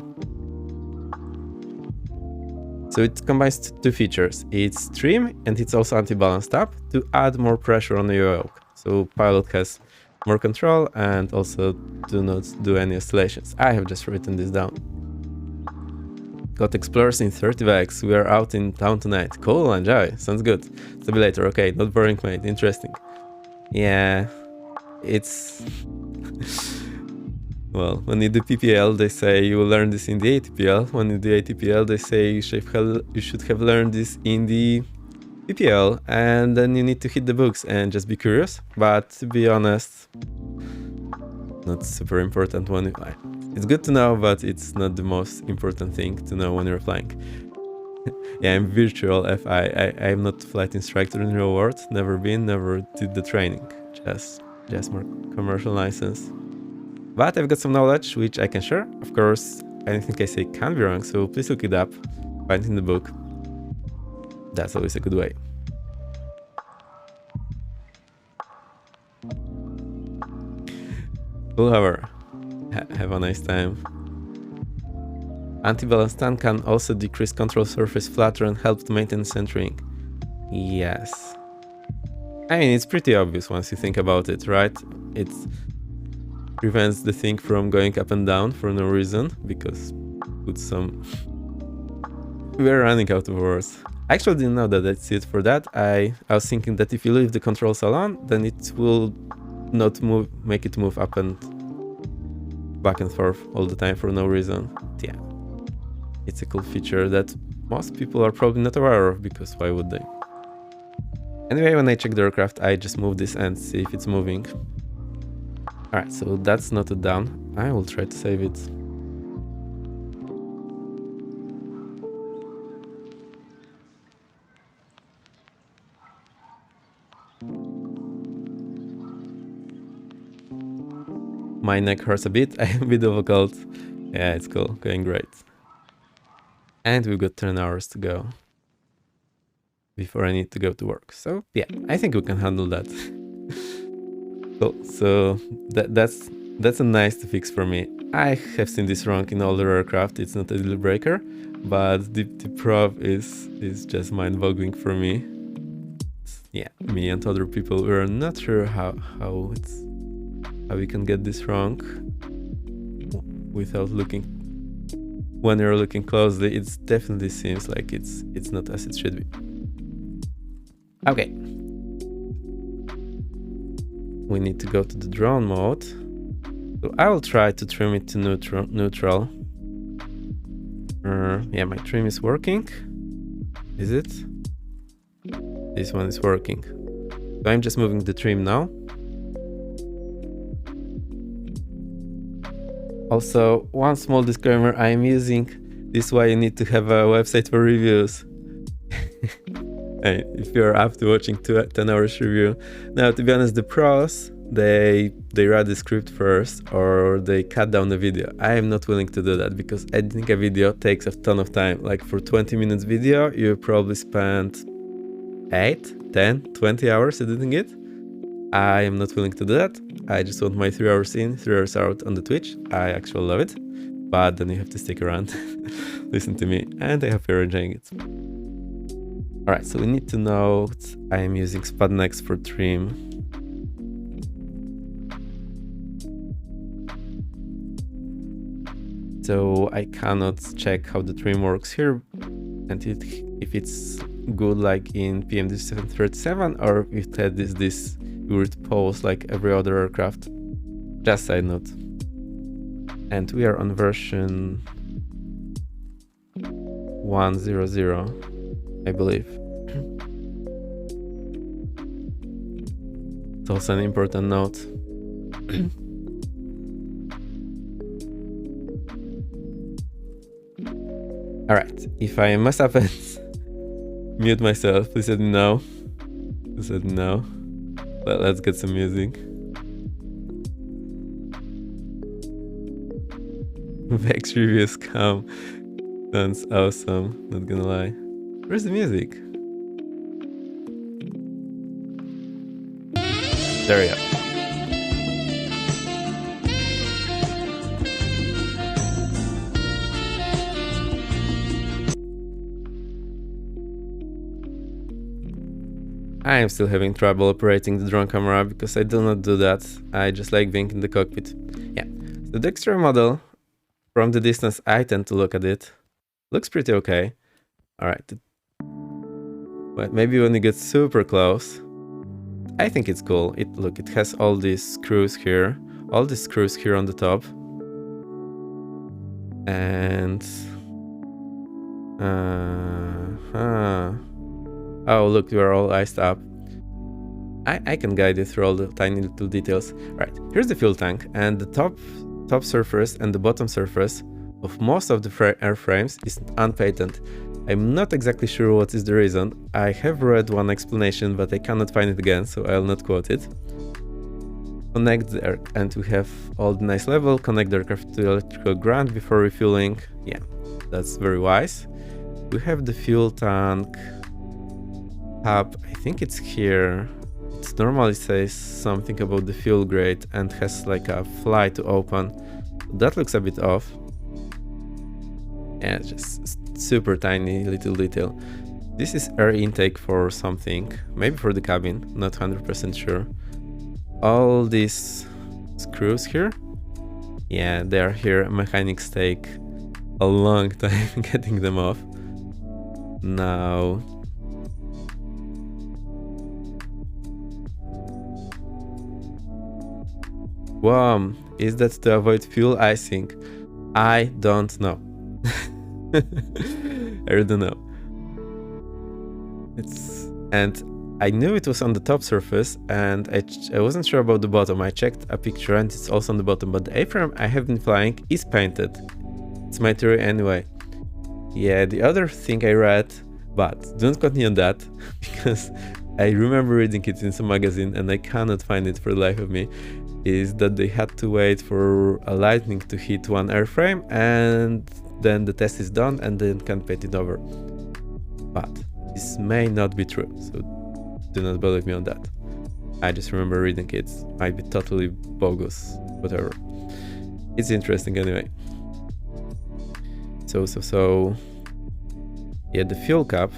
So it combines two features. It's trim and it's also anti-balance tab to add more pressure on the yoke. So pilot has more control and also do not do any oscillations. I have just written this down. Got explorers in 30 bags. We are out in town tonight. Cool, enjoy. Sounds good. Stabilizer, okay, not boring, mate. Interesting. Yeah, it's... Well, when you do PPL, they say you will learn this in the ATPL. When you do ATPL, they say you should have learned this in the PPL, and then you need to hit the books and just be curious. But to be honest, not super important one. It's good to know, but it's not the most important thing to know when you're flying. Yeah, I'm virtual FI. I'm not flight instructor in real world. Never been, never did the training. Just more commercial license. But I've got some knowledge which I can share. Of course, anything I say can be wrong, so please look it up, find it in the book. That's always a good way. Cool, however, have a nice time. Anti-balance stand can also decrease control surface flutter and help to maintain centering. Yes. I mean, it's pretty obvious once you think about it, right? It prevents the thing from going up and down for no reason, because we're running out of words. I actually didn't know that that's it for that. I was thinking that if you leave the controls alone, then it will not make it move up and back and forth all the time for no reason. Yeah, it's a cool feature that most people are probably not aware of, because why would they? Anyway, when I check the aircraft, I just move this and see if it's moving. Alright, so that's noted down. I will try to save it. My neck hurts a bit. I am a bit of a cold. Yeah, it's cool. Going great. And we've got 10 hours to go before I need to go to work. So yeah, I think we can handle that. Cool. So that's a nice to fix for me. I have seen this wrong in older aircraft. It's not a deal breaker, but the prop is just mind-boggling for me. Yeah, me and other people were not sure how we can get this wrong without looking. When you're looking closely, it definitely seems like it's not as it should be. Okay. We need to go to the drone mode. So I will try to trim it to neutral. Yeah, my trim is working. Is it? This one is working. So I'm just moving the trim now. Also, one small disclaimer, I am using this why you need to have a website for reviews. Hey, if you're up to watching 10 hours review. Now, to be honest, the pros, they write the script first or they cut down the video. I am not willing to do that because editing a video takes a ton of time. Like for 20 minutes video, you probably spent 8, 10, 20 hours editing it. I am not willing to do that. I just want my 3 hours in, 3 hours out on the Twitch. I actually love it, but then you have to stick around, listen to me, and I hope you're enjoying it. Alright, so we need to note I am using Spadnex for trim. So I cannot check how the trim works here, and if it's good like in PM737 or if it had this weird pose like every other aircraft. Just side note. And we are on version 100, I believe. It's also an important note. Alright, if I mess up and mute myself, please let me know. Please let me know. Let's get some music. Vex reviews come. Sounds awesome, not gonna lie. Where's the music? There we go. I am still having trouble operating the drone camera because I do not do that. I just like being in the cockpit. Yeah, so the exterior model, from the distance I tend to look at it, looks pretty okay. Alright, but maybe when you get super close, I think it's cool. Look, it has all these screws here, on the top. And oh, look, you are all iced up. I can guide you through all the tiny little details. Right, here's the fuel tank, and the top surface and the bottom surface of most of the airframes is unpainted. I'm not exactly sure what is the reason. I have read one explanation, but I cannot find it again, so I'll not quote it. Connect the air, and we have all the nice level. Connect the aircraft to electrical ground before refueling. Yeah, that's very wise. We have the fuel tank tab. I think it's here. It normally says something about the fuel grade and has like a fly to open. That looks a bit off. Yeah, just super tiny little detail. This is air intake for something, maybe for the cabin, not 100% sure. All these screws here, yeah, they are here. Mechanics take a long time getting them off. Now, wow, is that to avoid fuel icing? I don't know. I really don't know. And I knew it was on the top surface, and I wasn't sure about the bottom. I checked a picture and it's also on the bottom, but the airframe I have been flying is painted. It's my theory anyway. Yeah, the other thing I read, but don't quote me on that, because I remember reading it in some magazine and I cannot find it for the life of me, is that they had to wait for a lightning to hit one airframe and then the test is done and then can paint it over. But this may not be true, so do not believe me on that. I just remember reading it. Might be totally bogus, whatever. It's interesting anyway. So yeah, the fuel cap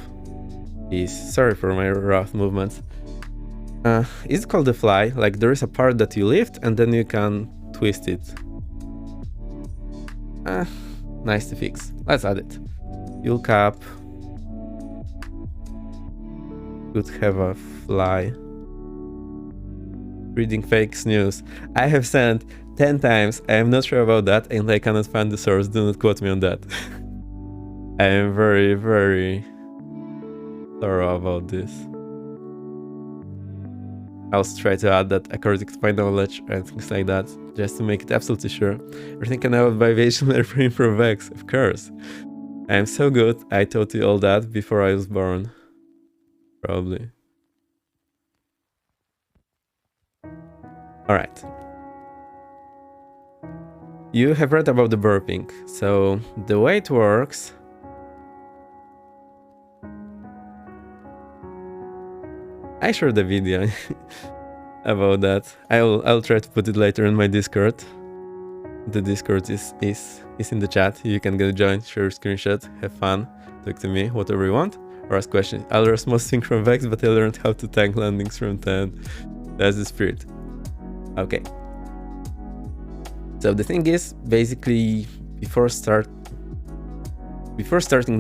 is, sorry for my rough movements, it's called the fly. Like, there is a part that you lift and then you can twist it. Nice to fix. Let's add it. Fuel cap could have a fly. Reading fake news. I have sent 10 times. I am not sure about that and I cannot find the source. Do not quote me on that. I am very, very thorough about this. I'll try to add that according to my knowledge and things like that, just to make it absolutely sure. Everything I know about aviation airframe from Vex, of course. I am so good, I taught you all that before I was born. Probably. Alright. You have read about the burping. So the way it works... I shared the video about that. I'll try to put it later in my Discord. The Discord is in the chat. You can get a join, share a screenshot, have fun, talk to me, whatever you want, or ask questions. I learned most things from Vex, but I learned how to tank landings from 10. That's the spirit. Okay. So the thing is, basically, before starting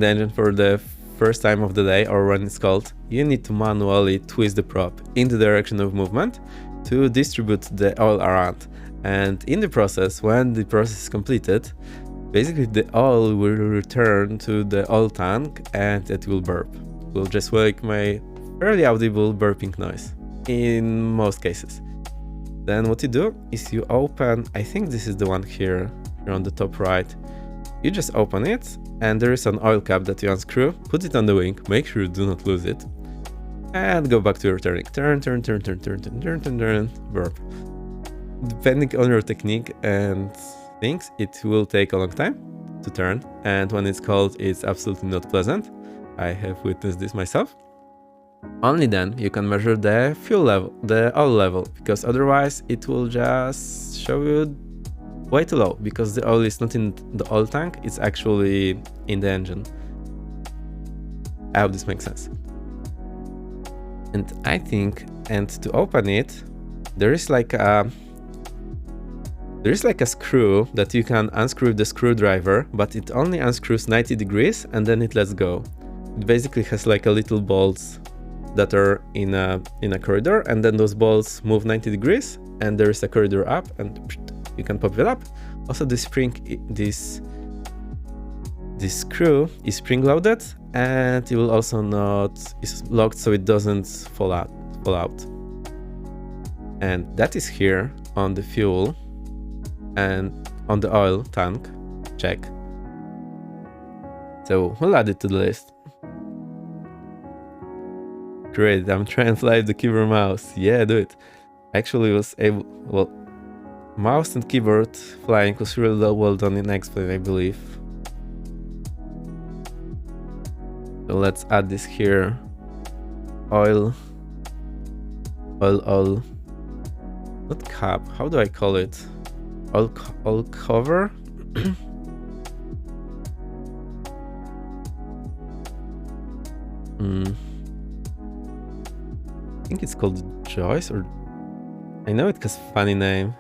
the engine for the first time of the day, or when it's called, you need to manually twist the prop in the direction of movement to distribute the oil around. And in the process, when the process is completed, basically the oil will return to the oil tank and it will burp. It will just make my fairly audible burping noise in most cases. Then what you do is you open, I think this is the one here on the top right. You just open it, and there is an oil cap that you unscrew, put it on the wing, make sure you do not lose it, and go back to your turning. Turn, burp. Depending on your technique and things, it will take a long time to turn, and when it's cold, it's absolutely not pleasant. I have witnessed this myself. Only then you can measure the fuel level, the oil level, because otherwise it will just show you way too low, because the oil is not in the oil tank, it's actually in the engine. I hope this makes sense. And I think, and to open it, there is like a screw that you can unscrew with the screwdriver, but it only unscrews 90 degrees and then it lets go. It basically has like a little bolts that are in a corridor, and then those bolts move 90 degrees and there is a corridor up and you can pop it up. Also, this spring, this This screw is spring-loaded, and it will also not is locked so it doesn't fall out. And that is here on the fuel and on the oil tank. Check. So we'll add it to the list. Great, I'm trying to fly the keyboard mouse. Yeah, do it. Actually was able, well, mouse and keyboard flying was really well done in X-Plane, I believe. So let's add this here. Oil. Not cap, how do I call it? Oil cover? I think it's called Joyce, or I know it has a funny name.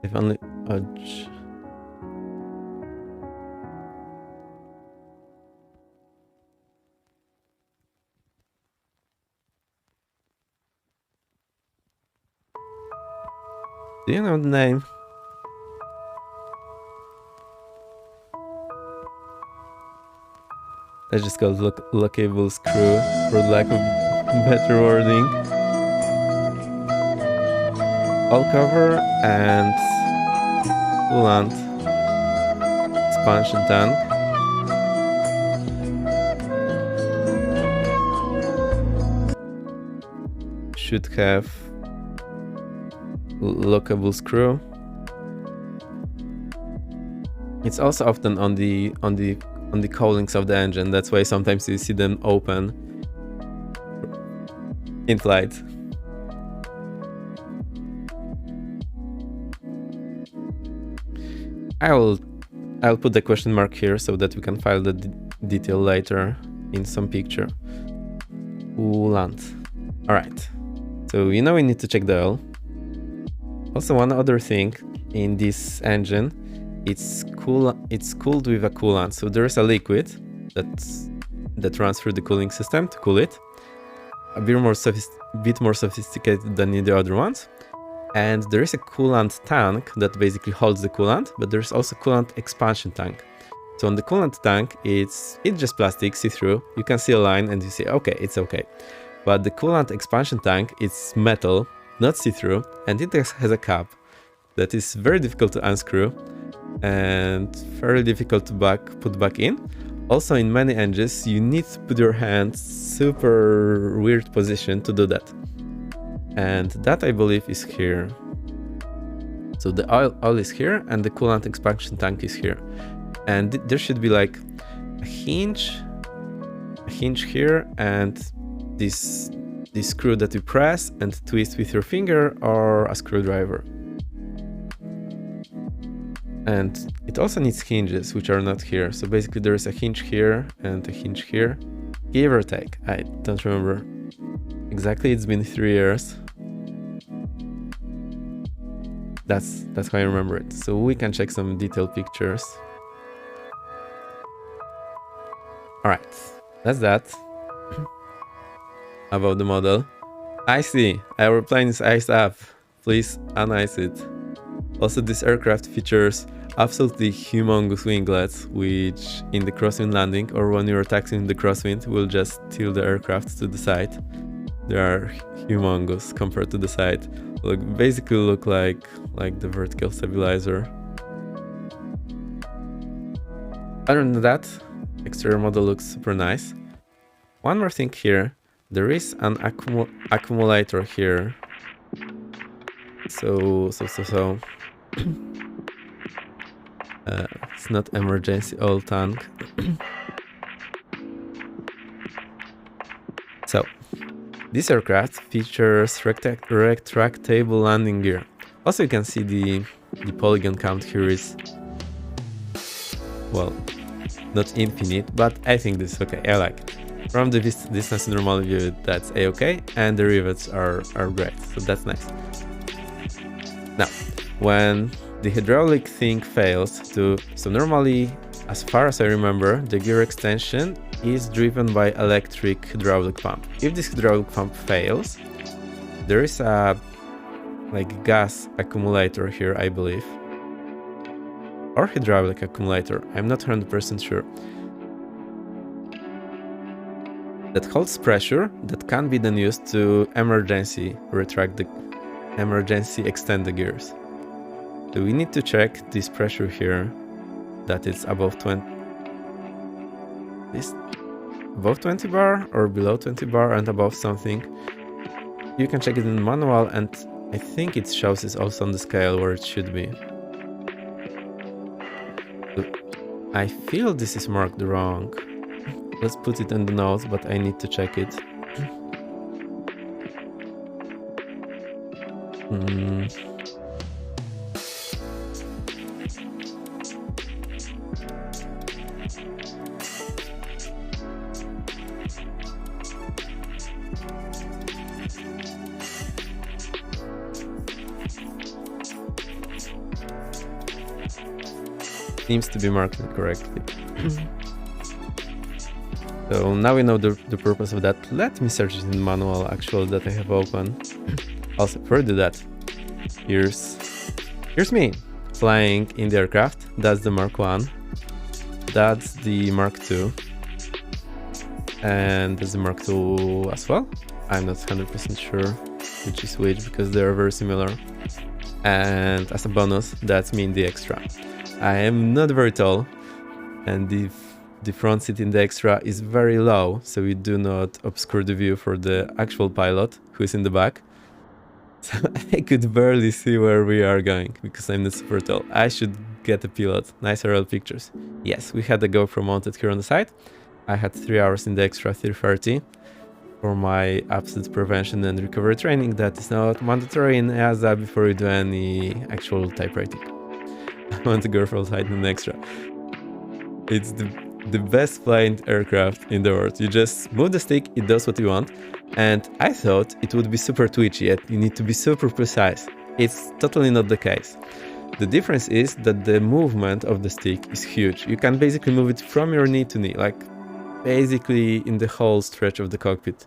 If only do you know the name? Let's just call it lockable screw for lack of better wording. All cover and coolant expansion tank. Should have lockable screw. It's also often on the cowlings of the engine. That's why sometimes you see them open in flight. I'll put the question mark here so that we can file the detail later in some picture. Coolant. All right. So you know we need to check the oil. Also, one other thing in this engine, it's cooled with a coolant. So there is a liquid that runs through the cooling system to cool it. A bit more sophisticated than in the other ones. And there is a coolant tank that basically holds the coolant, but there's also coolant expansion tank. So on the coolant tank, it's just plastic, see-through. You can see a line and you say, okay, it's okay. But the coolant expansion tank, it's metal, not see-through, and it has a cap that is very difficult to unscrew and very difficult to put back in. Also, in many engines, you need to put your hand super weird position to do that. And that, I believe, is here. So the oil is here and the coolant expansion tank is here. And there should be like a hinge here, and this screw that you press and twist with your finger or a screwdriver. And it also needs hinges, which are not here. So basically there is a hinge here and a hinge here. Give or take, I don't remember exactly, it's been 3 years. That's how I remember it. So we can check some detailed pictures. All right, that's that. About the model. I see, our plane is iced up. Please unice it. Also, this aircraft features absolutely humongous winglets, which in the crosswind landing or when you're taxiing the crosswind will just tilt the aircraft to the side. They are humongous compared to the side. Basically look like the vertical stabilizer. Other than that, exterior model looks super nice. One more thing here, there is an accumulator here. So it's not emergency oil tank. So this aircraft features retractable landing gear. Also, you can see the polygon count here is, well, not infinite, but I think this is okay. I like it. From the distance to normal view, that's a-okay, and the rivets are great, so that's nice. Now, when the hydraulic thing fails so normally, as far as I remember, the gear extension is driven by electric hydraulic pump. If this hydraulic pump fails, there is a like gas accumulator here, I believe. Or hydraulic accumulator, I'm not 100% sure. That holds pressure that can be then used to emergency extend the gears. So we need to check this pressure here, that it's above 20. This above 20 bar or below 20 bar and above something. You can check it in the manual, and I think it shows it also on the scale where it should be. So I feel this is marked wrong. Let's put it in the notes, but I need to check it. Seems to be marked correctly. So now we know the purpose of that. Let me search it in the manual actually that I have open. Also, further that, here's me flying in the aircraft. That's the Mark 1. That's the Mark 2. And there's the Mark 2 as well. I'm not 100% sure which is which because they are very similar. And as a bonus, that's me in the extra. I am not very tall, and the front seat in the extra is very low, so we do not obscure the view for the actual pilot who is in the back. So I could barely see where we are going because I'm not super tall. I should get a pilot. Nice IRL pictures. Yes, we had the GoPro mounted here on the side. I had 3 hours in the extra 330 for my absence prevention and recovery training. That is not mandatory in EASA before you do any actual type rating. I want to go for outside in the extra. It's the best flying aircraft in the world. You just move the stick, it does what you want. And I thought it would be super twitchy, yet you need to be super precise. It's totally not the case. The difference is that the movement of the stick is huge. You can basically move it from your knee to knee, like basically in the whole stretch of the cockpit.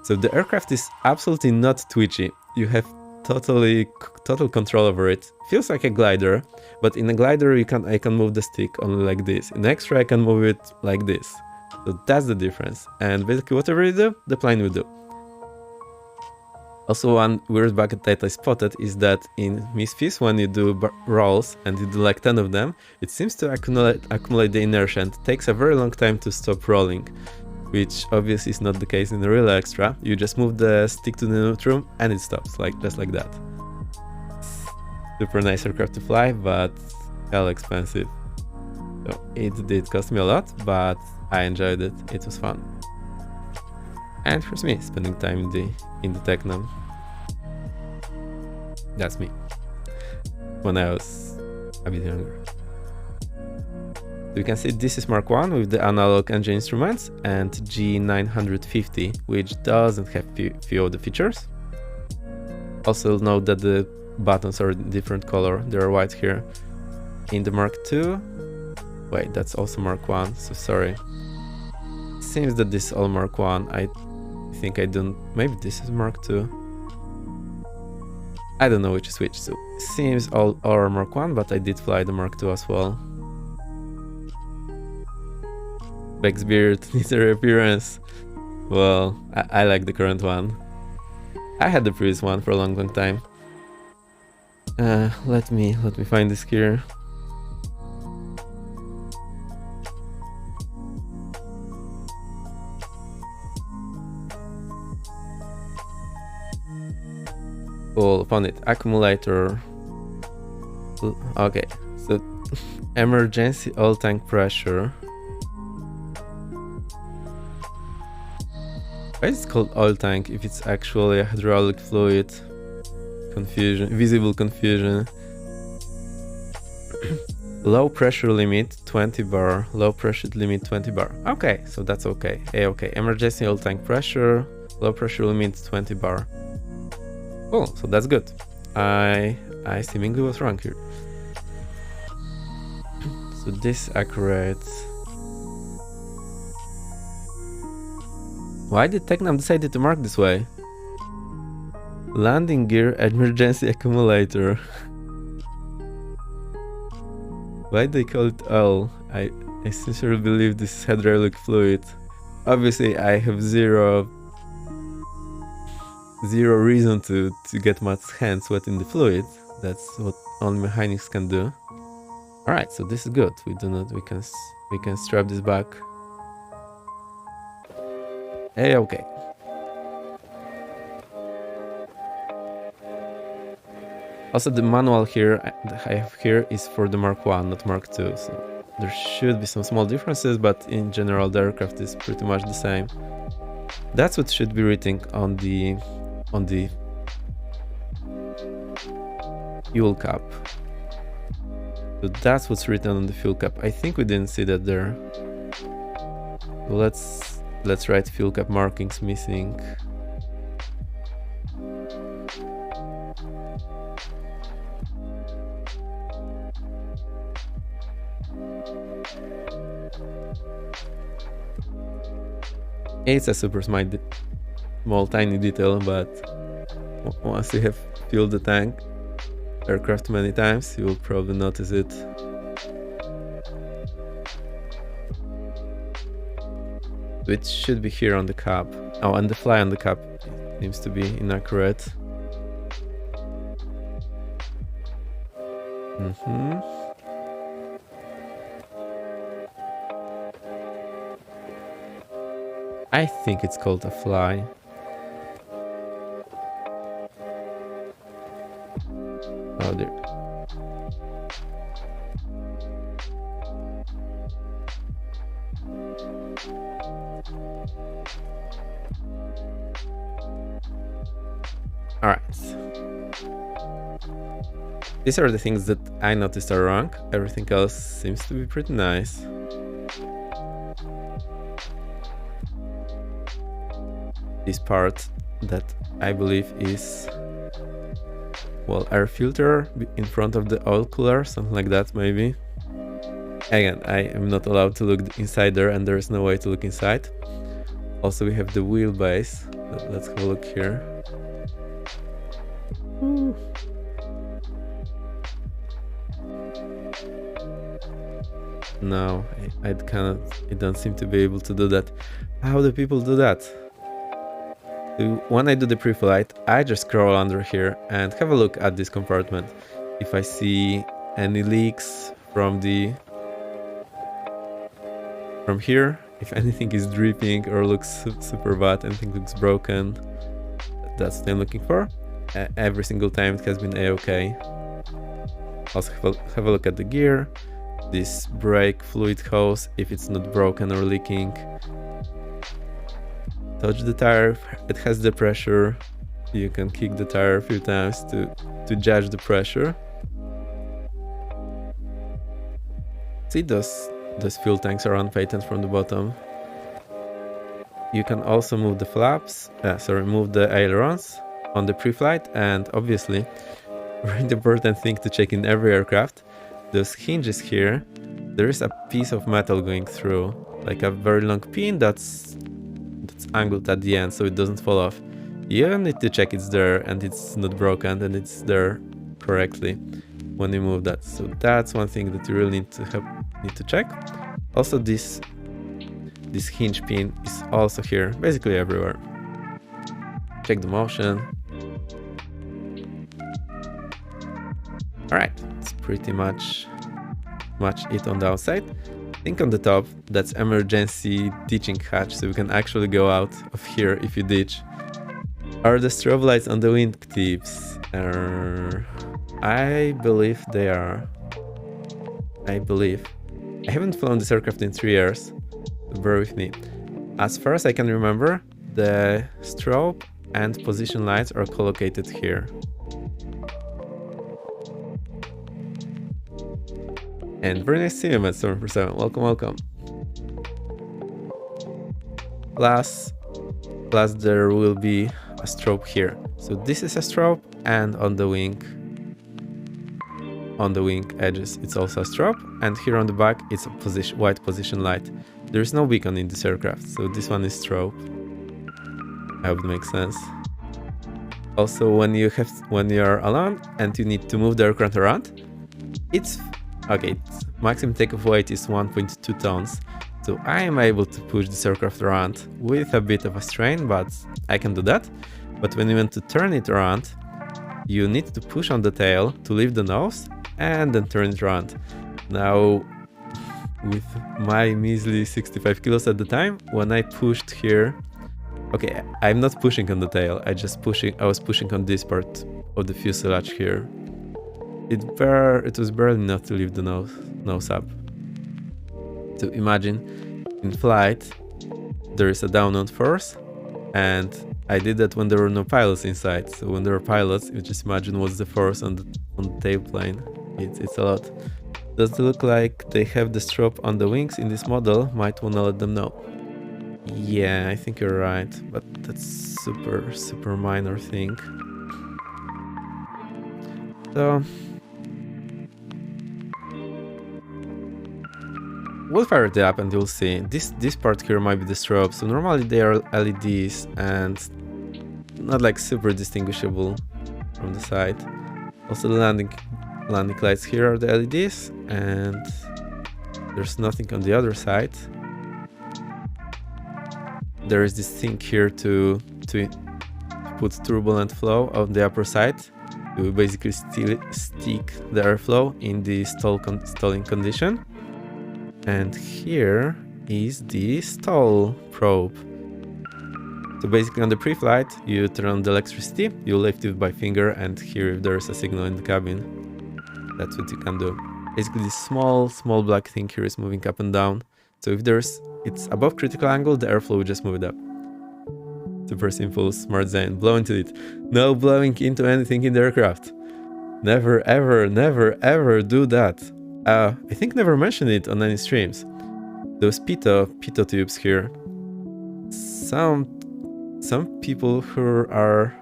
So the aircraft is absolutely not twitchy. You have total control over it. Feels like a glider, but in a glider I can move the stick only like this. In extra I can move it like this. So that's the difference. And basically whatever you do, the plane will do. Also, one weird bucket that I spotted is that in Misfits, when you do rolls and you do like 10 of them, it seems to accumulate the inertia and it takes a very long time to stop rolling, which obviously is not the case in the real extra. You just move the stick to the neutrum and it stops, just like that. Super nice aircraft to fly, but hell expensive. So it did cost me a lot, but I enjoyed it. It was fun. And here's me spending time in the Tecnam. That's me when I was a bit younger. So you can see this is Mark 1 with the analog engine instruments and G950, which doesn't have few of the features. Also note that the buttons are different color. They are white here. In the Mark 2, wait, that's also Mark 1, so sorry. Seems that this is all Mark 1. I think I don't, maybe this is Mark 2. I don't know which is which, so seems all are Mark 1, but I did fly the Mark 2 as well. Beck's beard needs a reappearance. Well, I like the current one. I had the previous one for a long time. Let me find this here. Cool, found it. Accumulator. Okay, so emergency oil tank pressure. Why is it called oil tank if it's actually a hydraulic fluid? Confusion, visible confusion. Low pressure limit 20 bar. Low pressure limit 20 bar. Okay, so that's okay. Okay, emergency oil tank pressure. Low pressure limit 20 bar. Cool, so that's good. I seemingly was wrong here. So this is accurate. Why did Tecnam decided to mark this way? Landing gear emergency accumulator. Why they call it oil? I sincerely believe this is hydraulic fluid. Obviously, I have zero reason to get my hands wet in the fluid. That's what only mechanics can do. All right, so this is good. We can strap this back. Hey, okay. Also, the manual here that I have here is for the Mark 1, not Mark 2. So there should be some small differences, but in general, the aircraft is pretty much the same. That's what should be written on the fuel cap. So that's what's written on the fuel cap. I think we didn't see that there. So let's write fuel cap markings missing. It's a super small tiny detail, but once you have filled the tank aircraft many times, you will probably notice it. It should be here on the cap. Oh, and the fly on the cap seems to be inaccurate. I think it's called a fly. Oh, there. All right. These are the things that I noticed are wrong. Everything else seems to be pretty nice. This part that I believe is, well, air filter in front of the oil cooler, something like that maybe. Again, I am not allowed to look inside there, and there is no way to look inside. Also, we have the wheelbase. Let's have a look here. No, I cannot. I don't seem to be able to do that. How do people do that? When I do the pre-flight, I just scroll under here and have a look at this compartment. If I see any leaks from here, if anything is dripping or looks super bad, anything looks broken, that's what I'm looking for. Every single time it has been a-okay. Also have a look at the gear, this brake fluid hose, if it's not broken or leaking. Touch the tire, it has the pressure. You can kick the tire a few times to judge the pressure. See, those fuel tanks are on patent from the bottom. You can also move the flaps, move the ailerons on the pre-flight, and obviously, very important thing to check in every aircraft, those hinges here, there is a piece of metal going through, like a very long pin that's angled at the end so it doesn't fall off. You need to check it's there and it's not broken and it's there correctly when you move that. So that's one thing that you really need to check. Also, this hinge pin is also here, basically everywhere. Check the motion. All right, it's pretty much it on the outside. I think on the top, that's emergency ditching hatch, so we can actually go out of here if you ditch. Are the strobe lights on the wingtips? I believe they are. I haven't flown this aircraft in 3 years, so bear with me. As far as I can remember, the strobe and position lights are collocated here. And very nice to see you, Matt 747. Welcome, welcome. Plus there will be a strobe here. So this is a strobe, and on the wing edges it's also a strobe, and here on the back it's a white position light. There is no beacon in this aircraft, so this one is strobe. I hope it makes sense. Also, when you're alone and you need to move the aircraft around, it's okay. Maximum takeoff weight is 1.2 tons, so I am able to push this aircraft around with a bit of a strain, but I can do that. But when you want to turn it around, you need to push on the tail to lift the nose and then turn it around. Now, with my measly 65 kilos at the time, when I pushed here, okay, I'm not pushing on the tail, I was pushing on this part of the fuselage here. It was barely enough to lift the nose up. So imagine, in flight, there is a downward force, and I did that when there were no pilots inside. So when there were pilots, you just imagine what's the force on the tailplane. It's a lot. Does it look like they have the strobe on the wings in this model? Might wanna let them know. Yeah, I think you're right, but that's super minor thing. So we'll fire it up and you'll see. This part here might be the strobe. So normally they are LEDs and not like super distinguishable from the side. Also the landing lights here are the LEDs, and there's nothing on the other side. There is this thing here to put turbulent flow on the upper side to basically stick the airflow in the stalling condition. And here is the stall probe. So basically on the pre-flight, you turn on the electricity, you lift it by finger, and here if there is a signal in the cabin, that's what you can do. Basically this small black thing here is moving up and down. So if it's above critical angle, the airflow will just move it up. Super simple, smart design. Blow into it. No blowing into anything in the aircraft. Never ever do that. I think never mentioned it on any streams. Those pitot tubes here. Some people who are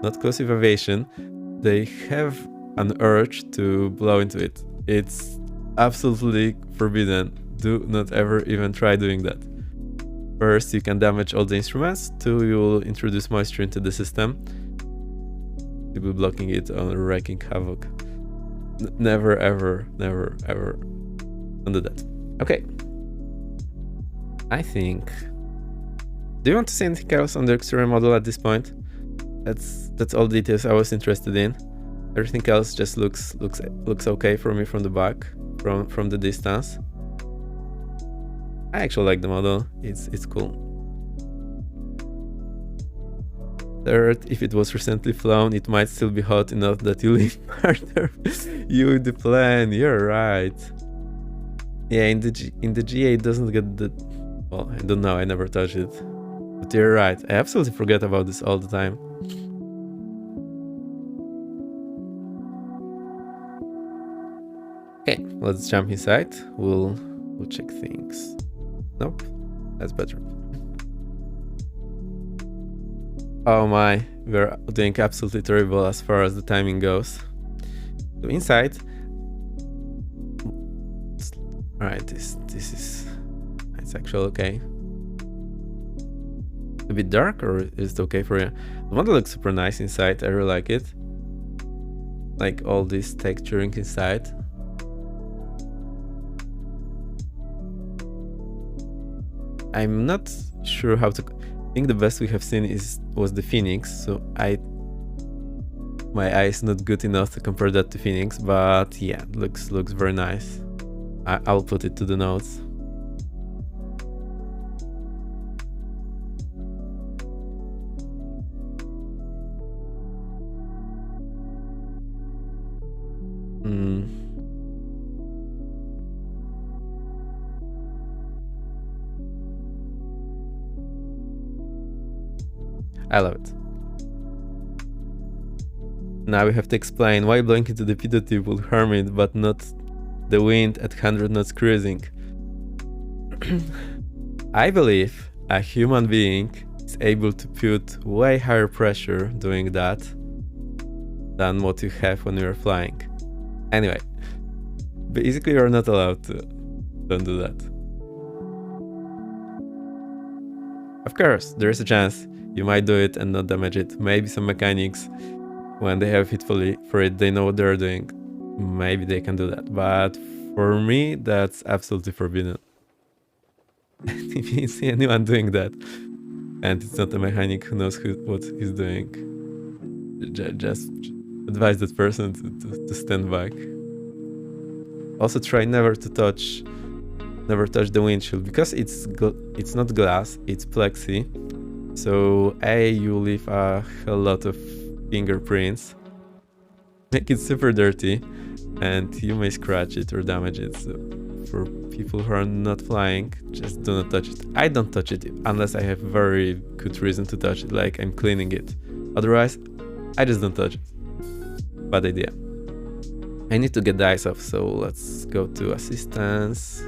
not close with aviation, they have an urge to blow into it. It's absolutely forbidden. Do not ever even try doing that. First, you can damage all the instruments. Two, you will introduce moisture into the system. You'll be blocking it on wreaking havoc. Never ever don't do that. Okay. I think. Do you want to see anything else on the exterior model at this point? That's all the details I was interested in. Everything else just looks okay for me from the back, from the distance. I actually like the model. It's cool. Third, if it was recently flown, it might still be hot enough that you live further. You with the plane. You're right. Yeah, in the GA it doesn't get the. Well, I don't know. I never touched it. But you're right. I absolutely forget about this all the time. Okay, let's jump inside. We'll check things. Nope, that's better. Oh my, we're doing absolutely terrible as far as the timing goes. So inside, all right, this is, it's actually okay. A bit dark, or is it okay for you? The model looks super nice inside. I really like it. Like all this texturing inside. I'm not sure how to. I think the best we have seen was the Phoenix. So my eye is not good enough to compare that to Phoenix, but yeah, looks very nice. I'll put it to the notes. I love it. Now we have to explain why blowing into the pitot tube will harm it, but not the wind at 100 knots cruising. I believe a human being is able to put way higher pressure doing that than what you have when you're flying. Anyway, basically you're not allowed to. Don't do that. Of course, there is a chance you might do it and not damage it. Maybe some mechanics, when they have hit for it, they know what they're doing. Maybe they can do that. But for me, that's absolutely forbidden. If you see anyone doing that, and it's not a mechanic who knows what he's doing, just advise that person to stand back. Also try never to touch the windshield, because it's not glass, it's plexi. So you leave a hell lot of fingerprints, make it super dirty, and you may scratch it or damage it. So for people who are not flying, just do not touch it. I don't touch it unless I have very good reason to touch it, like I'm cleaning it. Otherwise, I just don't touch it. Bad idea. I need to get the ice off, so let's go to assistance.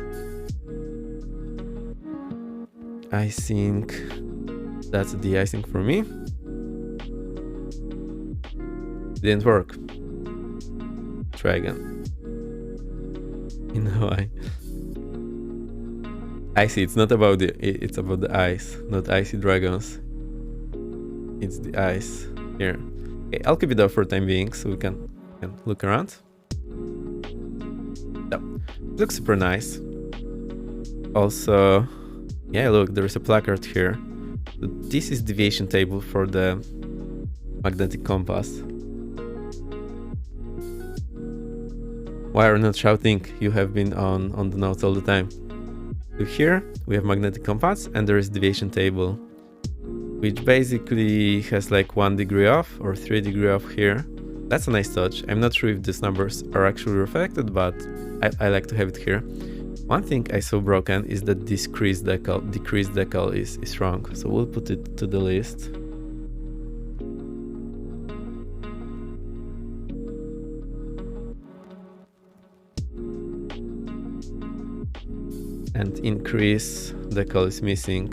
I think that's the icing for me. Didn't work. Try again. You know why? Icy, it's not about it's about the ice, not icy dragons. It's the ice here. Okay, I'll keep it off for the time being so we can look around. So, looks super nice. Also, yeah, look, there is a placard here. So this is deviation table for the magnetic compass. Why are you not shouting? You have been on the notes all the time. So here we have magnetic compass, and there is deviation table, which basically has like 1 degree off or 3 degree off here. That's a nice touch. I'm not sure if these numbers are actually reflected, but I like to have it here. One thing I saw broken is that decreased decal is wrong, so we'll put it to the list. And increase decal is missing.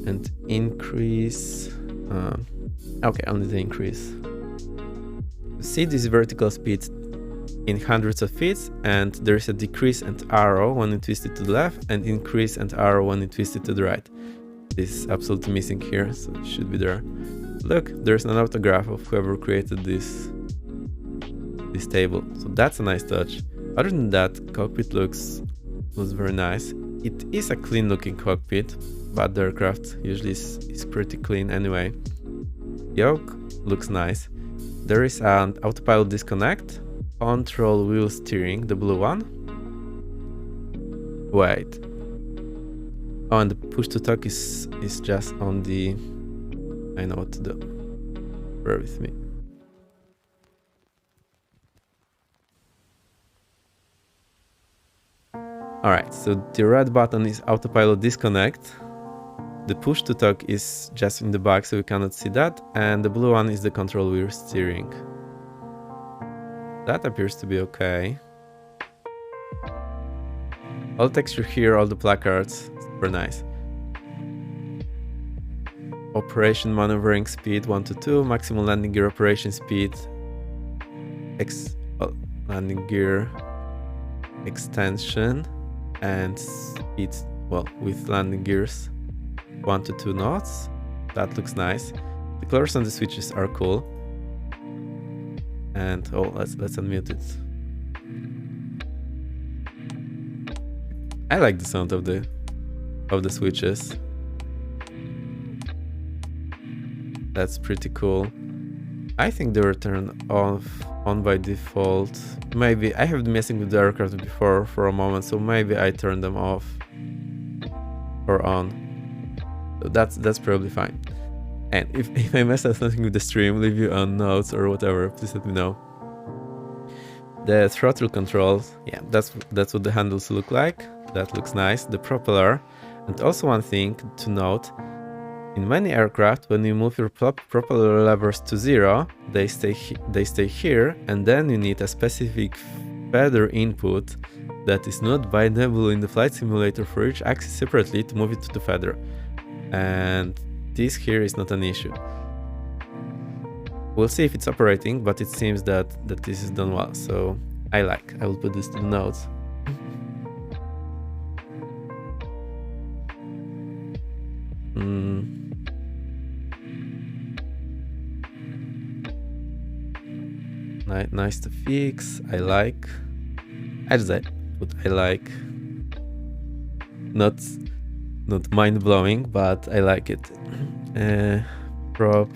And increase, okay, only the increase. See this vertical speed in hundreds of feet, and there is a decrease and arrow when you twist it to the left, and increase and arrow when you twist it to the right. This is absolutely missing here, so it should be there. Look, there's an autograph of whoever created this table, so that's a nice touch. Other than that, cockpit looks very nice. It is a clean looking cockpit, but the aircraft usually is pretty clean anyway. Yoke looks nice. There is an autopilot disconnect, control wheel steering, the blue one. Wait. Oh, and the push to talk is just on the... I know what to do. Bear with me. Alright, so the red button is autopilot disconnect. The push to talk is just in the back, so we cannot see that. And the blue one is the control wheel steering. That appears to be okay. All the texture here, all the placards, super nice. Operation maneuvering speed 1 to 2, maximum landing gear operation speed, landing gear extension, and speed, well, with landing gears 1 to 2 knots. That looks nice. The colors on the switches are cool. And oh, let's unmute it. I like the sound of the switches. That's pretty cool. I think they were turned on by default. Maybe I have been messing with the aircraft before for a moment, so maybe I turned them off or on. So that's probably fine. And if I mess up something with the stream, leave you on notes or whatever, please let me know. The throttle controls, yeah, that's what the handles look like. That looks nice. The propeller, and also one thing to note: in many aircraft, when you move your propeller levers to 0, they stay here, and then you need a specific feather input that is not bindable in the flight simulator for each axis separately to move it to the feather. And this here is not an issue. We'll see if it's operating, but it seems that this is done well, so I will put this to the notes. Nice to fix. I like. I just put I like. Not mind blowing, but I like it. Prop.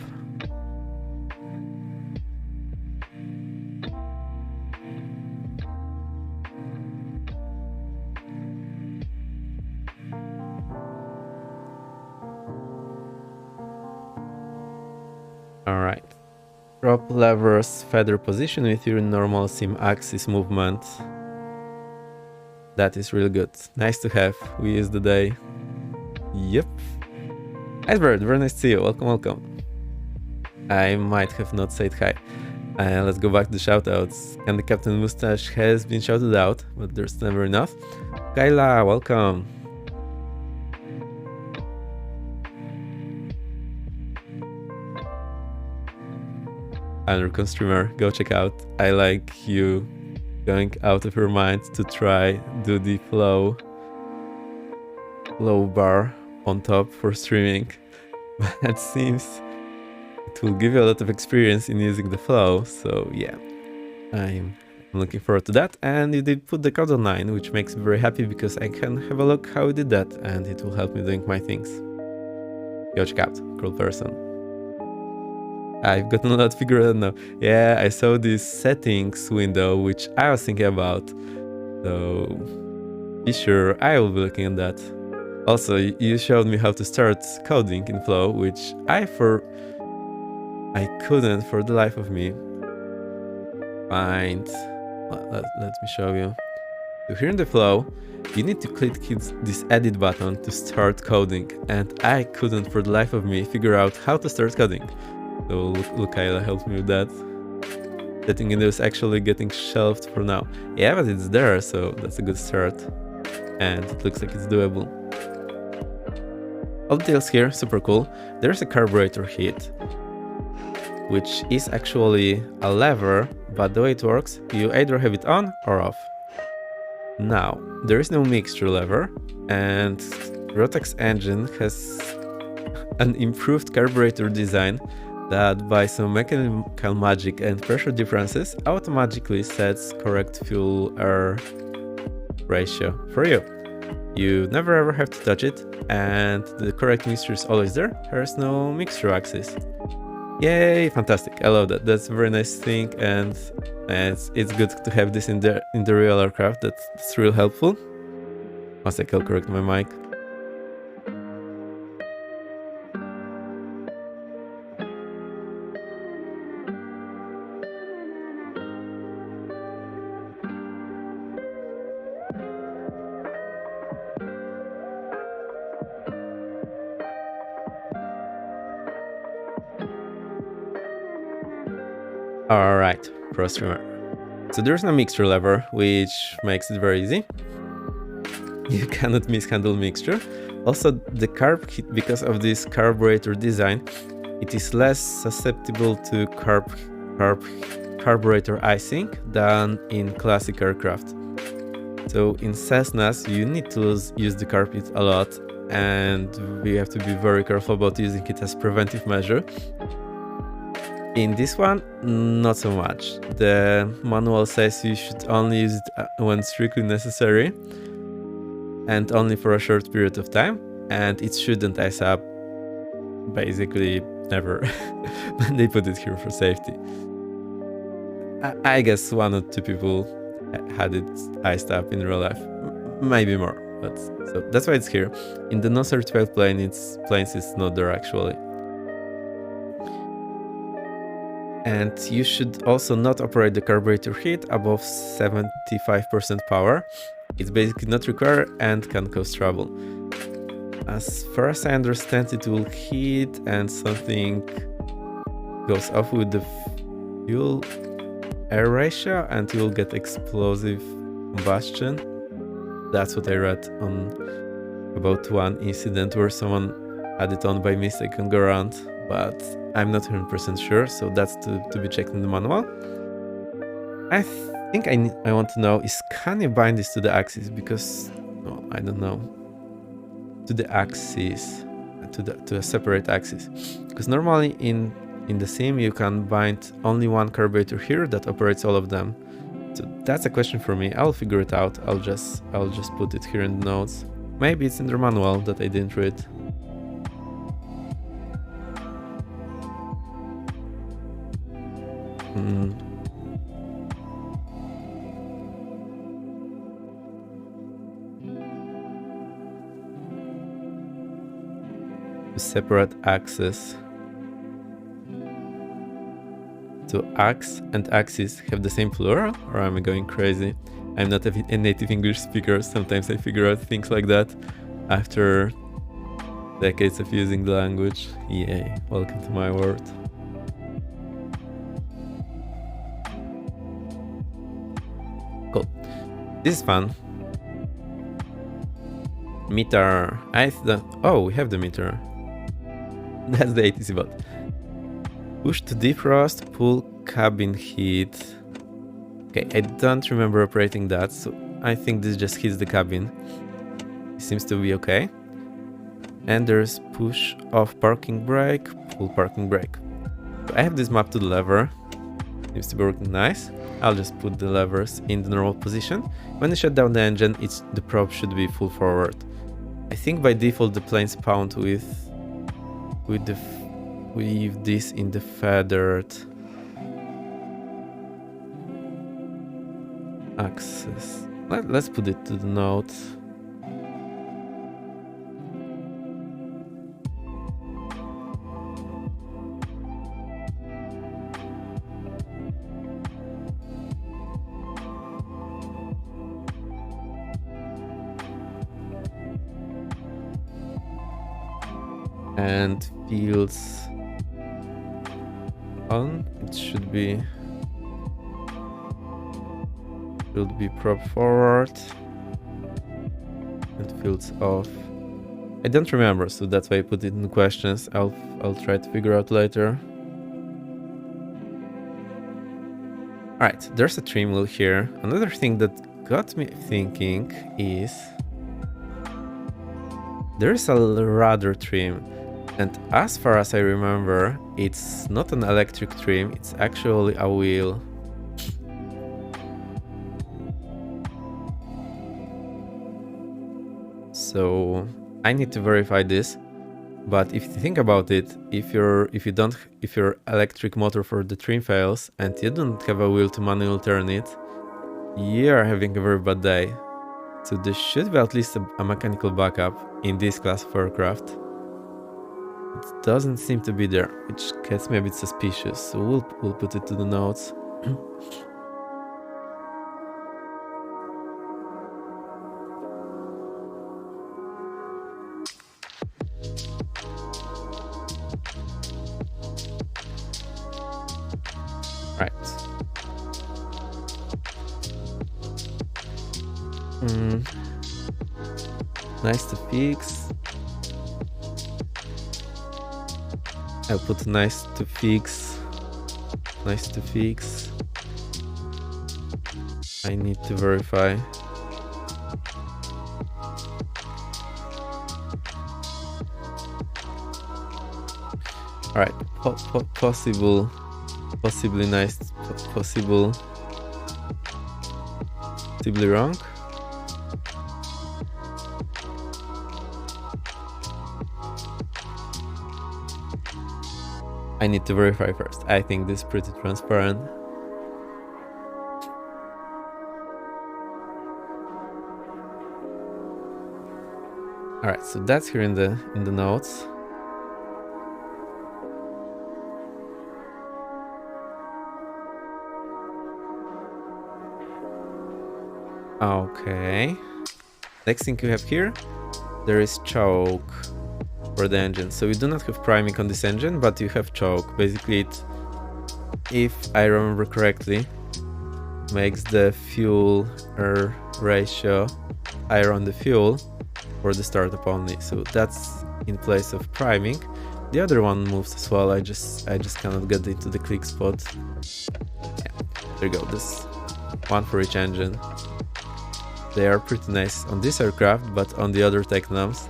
Alright. Prop levers feather position with your normal sim axis movement. That is really good. Nice to have. We use the day. Yep. Icebird, very nice to see you. Welcome. I might have not said hi. Let's go back to the shoutouts. And the Captain Mustache has been shouted out, but there's never enough. Kyla, welcome. Undercon streamer, go check out. I like you going out of your mind to try do the flow bar on top for streaming. But it seems it will give you a lot of experience in using the flow, so yeah, I'm looking forward to that. And you did put the code online, which makes me very happy because I can have a look how you did that and it will help me doing my things. Go check out, cool person. I've gotten a lot figured out now. Yeah, I saw this settings window, which I was thinking about. So be sure I will be looking at that. Also, you showed me how to start coding in Flow, which I couldn't for the life of me find. Let me show you. So here in the Flow, you need to click this edit button to start coding, and I couldn't for the life of me figure out how to start coding. So look, Kyla helped me with that. Setting Windows actually getting shelved for now. Yeah, but it's there, so that's a good start. And it looks like it's doable. All details here, super cool. There's a carburetor heat, which is actually a lever, but the way it works, you either have it on or off. Now, there is no mixture lever, and Rotax engine has an improved carburetor design that by some mechanical magic and pressure differences automatically sets correct fuel-air ratio for you. You never ever have to touch it, and the correct mixture is always there. There's no mixture axis. Yay, fantastic. I love that. That's a very nice thing, and it's good to have this in the real aircraft. That's real helpful. One sec, I'll correct my mic. Alright, Pro Streamer. So there's no mixture lever, which makes it very easy. You cannot mishandle mixture. Also, the carb kit, because of this carburetor design, it is less susceptible to carburetor icing than in classic aircraft. So in Cessnas, you need to use the carb kit a lot, and we have to be very careful about using it as preventive measure. In this one, not so much. The manual says you should only use it when strictly necessary and only for a short period of time, and it shouldn't ice up basically never. They put it here for safety. I guess 1 or 2 people had it iced up in real life, maybe more, but so that's why it's here. In the non-certified planes it's not there actually. And you should also not operate the carburetor heat above 75% power. It's basically not required and can cause trouble. As far as I understand, it will heat and something goes off with the fuel air ratio and you will get explosive combustion. That's what I read on about one incident where someone had it on by mistake and go around, but I'm not 100% sure, so that's to be checked in the manual. I think I want to know is, can you bind this to the axis? Because I don't know. To the axis. to a separate axis, because normally in the sim you can bind only one carburetor here that operates all of them. So that's a question for me. I'll figure it out. I'll just put it here in the notes. Maybe it's in the manual that I didn't read. Separate axes. So axe and axis have the same plural, or am I going crazy? I'm not a native English speaker. Sometimes I figure out things like that after decades of using the language. Yay, welcome to my world. Cool. This is fun. Meter. Oh, we have the meter. That's the ATC bot. Push to defrost, pull cabin heat. Okay, I don't remember operating that, so I think this just hits the cabin. It seems to be okay. And there's push off parking brake, pull parking brake. So I have this mapped to the lever. Seems to be working nice. I'll just put the levers in the normal position. When you shut down the engine, the probe should be full forward. I think by default the plane spawned with this in the feathered axis. Let's put it to the notes. And fields on. It should be prop forward and fields off. I don't remember, so that's why I put it in questions. I'll try to figure out later. Alright, there's a trim wheel here. Another thing that got me thinking is there's a rudder trim. And as far as I remember, it's not an electric trim, it's actually a wheel. So I need to verify this. But if you think about it, if your electric motor for the trim fails and you don't have a wheel to manually turn it, you are having a very bad day. So there should be at least a mechanical backup in this class of aircraft. It doesn't seem to be there, which gets me a bit suspicious, so we'll put it to the notes. Right. Nice to fix. I'll put nice to fix. Nice to fix. I need to verify. Alright, possibly nice, possibly wrong. I need to verify first. I think this is pretty transparent. Alright, so that's here in the notes. Okay. Next thing we have here, there is choke for the engine. So we do not have priming on this engine, but you have choke. Basically, it, if I remember correctly, makes the fuel-air ratio higher on the fuel for the startup only. So that's in place of priming. The other one moves as well. I just cannot get into the click spot. Yeah, there you go. This one for each engine. They are pretty nice on this aircraft, but on the other Tecnams,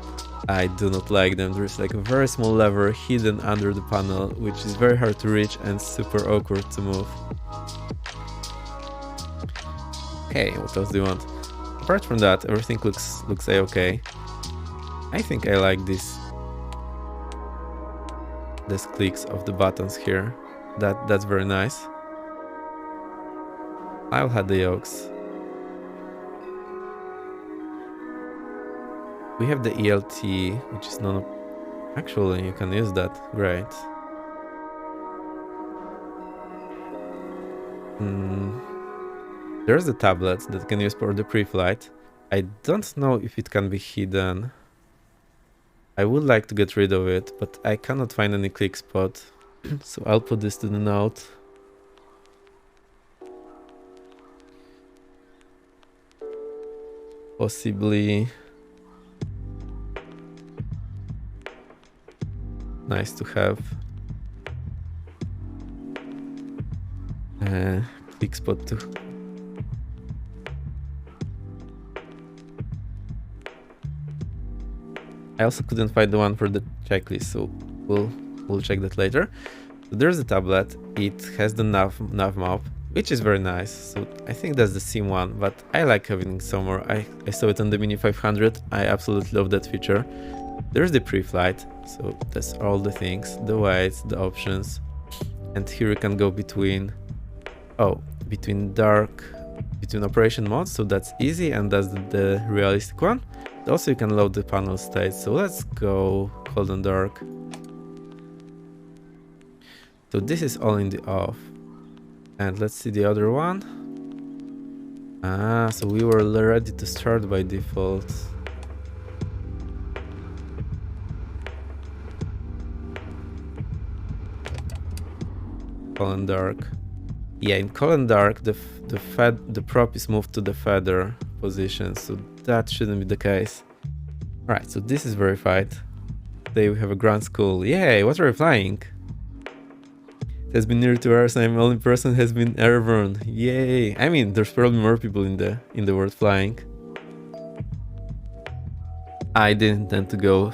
I do not like them. There's like a very small lever hidden under the panel, which is very hard to reach and super awkward to move. Okay, what else do you want? Apart from that, everything looks a-okay. I think I like these clicks of the buttons here. That's very nice. I'll have the yokes. We have the ELT, which is non. Actually, you can use that. Great. There's the tablet that can use for the pre-flight. I don't know if it can be hidden. I would like to get rid of it, but I cannot find any click spot. So I'll put this to the note. Possibly. Nice to have. Click spot too. I also couldn't find the one for the checklist, so we'll check that later. So there's the tablet. It has the nav map, which is very nice. So I think that's the sim one, but I like having it somewhere. I saw it on the Mini 500. I absolutely love that feature. There's the pre-flight, so that's all the things, the weights, the options, and here you can go between operation modes, so that's easy and that's the realistic one. Also, you can load the panel states, so let's go cold and dark. So this is all in the off, and let's see the other one. So we were ready to start by default. Cold and dark. Yeah, in cold and dark, the prop is moved to the feather position, so that shouldn't be the case. Alright, so this is verified. Today we have a ground school. Yay, what are we flying? It has been nearly 2 hours and I'm the only person who has been airborne. Yay! I mean, there's probably more people in the world flying. I didn't intend to go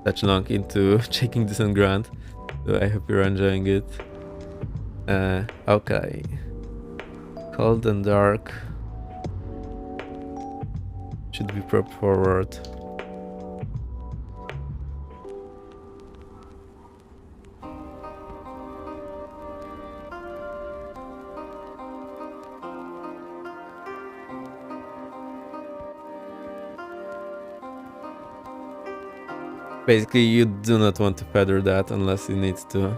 such long into checking this on ground, so I hope you're enjoying it. Okay. Cold and dark. Should be prop forward. Basically, you do not want to feather that unless you need to.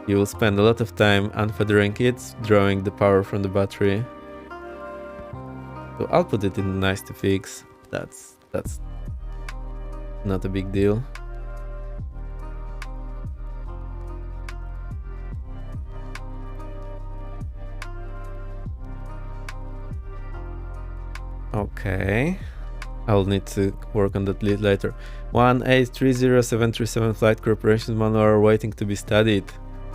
You will spend a lot of time unfeathering it, drawing the power from the battery. So I'll put it in nice to fix. That's not a big deal. Okay. I'll need to work on that later. 1830737 Flight Corporation manual are waiting to be studied.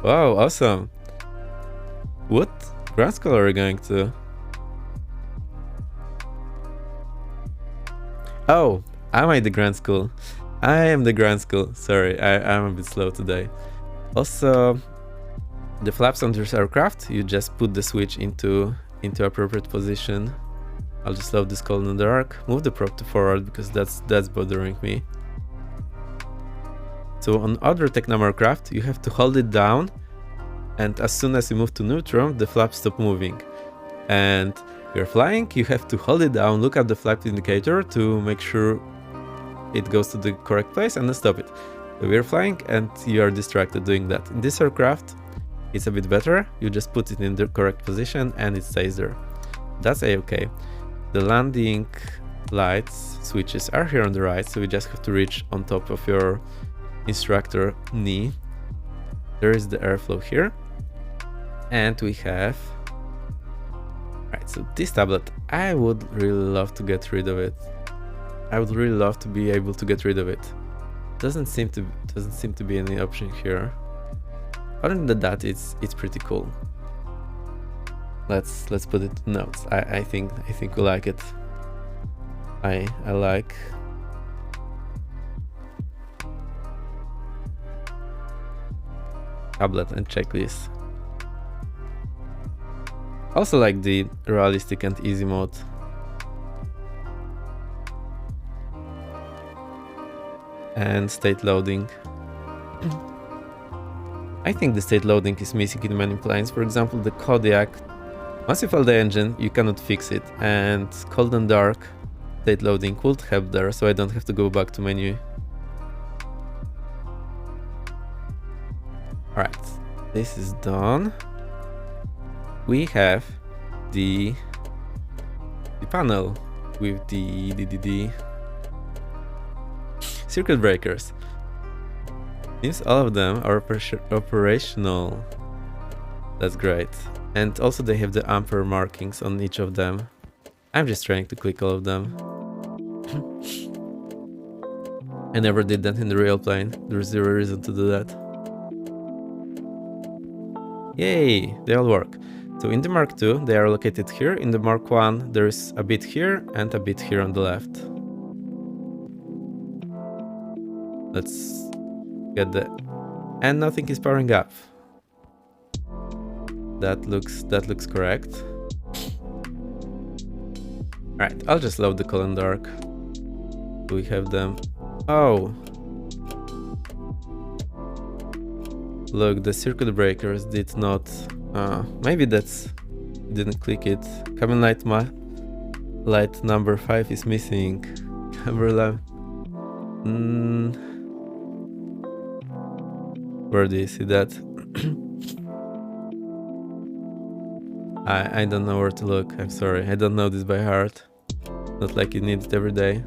Wow, awesome. What ground school are we going to? Oh, am I the ground school? I am the ground school. Sorry, I'm a bit slow today. Also, the flaps on this aircraft, you just put the switch into appropriate position. I'll just load this cold in the dark, move the prop to forward because that's bothering me. So on other Tecnam aircraft, you have to hold it down, and as soon as you move to neutral, the flaps stop moving. And you're flying, you have to hold it down, look at the flap indicator to make sure it goes to the correct place and then stop it. So we're flying and you are distracted doing that. In this aircraft, it's a bit better. You just put it in the correct position and it stays there. That's a-okay. The landing lights switches are here on the right, so you just have to reach on top of your instructor knee. There is the airflow here. And we have... Right, so this tablet, I would really love to get rid of it. I would really love to be able to get rid of it. Doesn't seem to be any option here. Other than that, it's pretty cool. Let's put it in notes. I think we like it. I like. Tablet and checklist. Also like the realistic and easy mode. And state loading. I think the state loading is missing in many planes. For example, the Kodiak. Once you fail the engine, you cannot fix it. And cold and dark state loading would help there, so I don't have to go back to menu. Alright, this is done. We have the panel with the circuit breakers. Seems all of them are operational. That's great. And also they have the ampere markings on each of them. I'm just trying to click all of them. I never did that in the real plane. There's zero reason to do that. Yay, they all work. So in the Mark II, they are located here. In the Mark I, there's a bit here and a bit here on the left. Let's get the... And nothing is powering up. That looks correct. Alright, I'll just load the cold and dark. We have them. Oh! Look, the circuit breakers did not... maybe that's... didn't click it. Cabin light number 5 is missing. Camber light... Where do you see that? I don't know where to look. I'm sorry. I don't know this by heart. Not like you need it every day.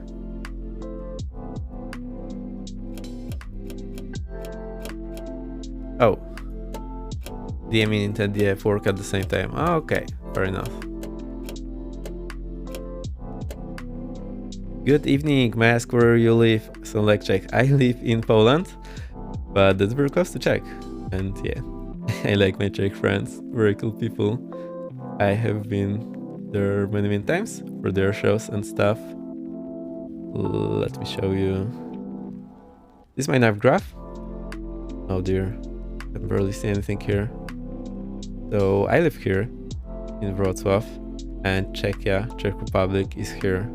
Oh. DME and DF work at the same time. Oh, okay, fair enough. Good evening. May I ask where you live? So like Czech. I live in Poland, but that's very close to Czech. And yeah, I like my Czech friends. Very cool people. I have been there many times for their shows and stuff. Let me show you. This is my nav graph. Oh dear, I can barely see anything here. So I live here in Wrocław, and Czechia, Czech Republic is here.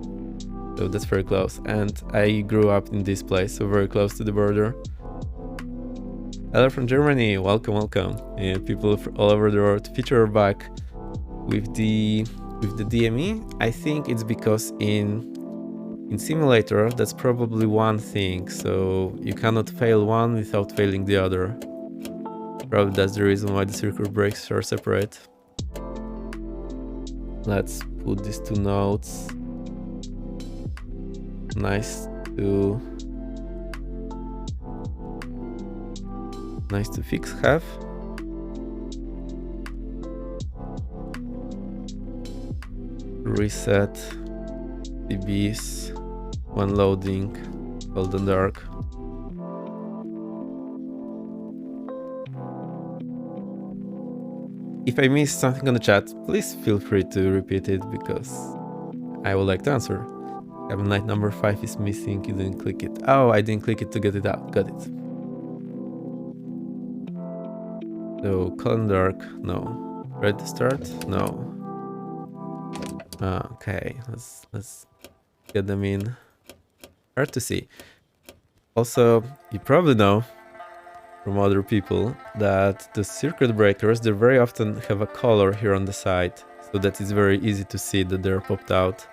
So that's very close. And I grew up in this place, so very close to the border. Hello from Germany, welcome, welcome. People all over the world. Feature are back with the DME. I think it's because in simulator that's probably one thing, so you cannot fail one without failing the other. Probably that's the reason why the circuit breaks are separate. Let's put these two nodes. Nice to fix have. Reset DBs when loading cold and dark. If I missed something on the chat, please feel free to repeat it because I would like to answer. Cabin light number 5 is missing, you didn't click it. Oh, I didn't click it to get it out, got it. So cold and dark, no. Ready to start? No. Okay, let's get them in. Hard to see. Also, you probably know from other people that the circuit breakers, they very often have a color here on the side, so that it's very easy to see that they're popped out.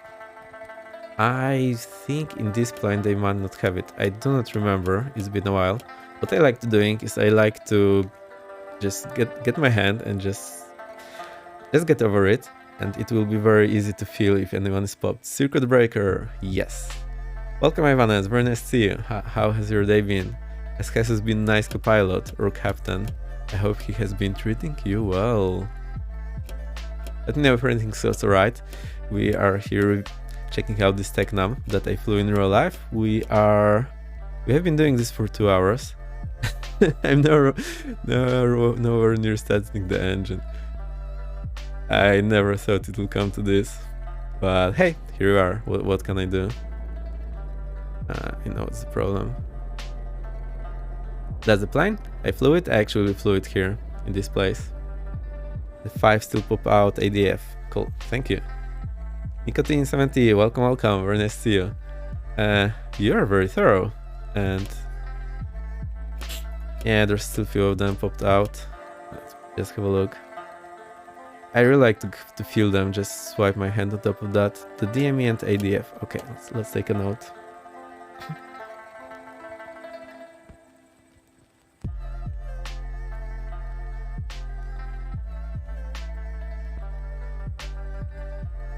I think in this plane they might not have it. I do not remember, it's been a while. What I like to doing is I like to just get my hand and just get over it, and it will be very easy to feel if anyone is popped. Circuit breaker, yes. Welcome Ivana, it's very nice to see you. How has your day been? Has Jesus been nice co-pilot or captain? I hope he has been treating you well. Let me know if everything's also right. We are here checking out this Tecnam that I flew in real life. We have been doing this for 2 hours. I'm nowhere near starting the engine. I never thought it would come to this, but hey, here here you are. What can I do? You know what's the problem. That's the plane. I flew it. I actually flew it here in this place. The 5 still pop out. ADF. Cool. Thank you. Nicotine 70. Welcome, welcome. Very nice to see you. You are very thorough. And yeah, there's still a few of them popped out. Let's just have a look. I really like to feel them. Just swipe my hand on top of that. The DME and ADF. Okay, let's take a note.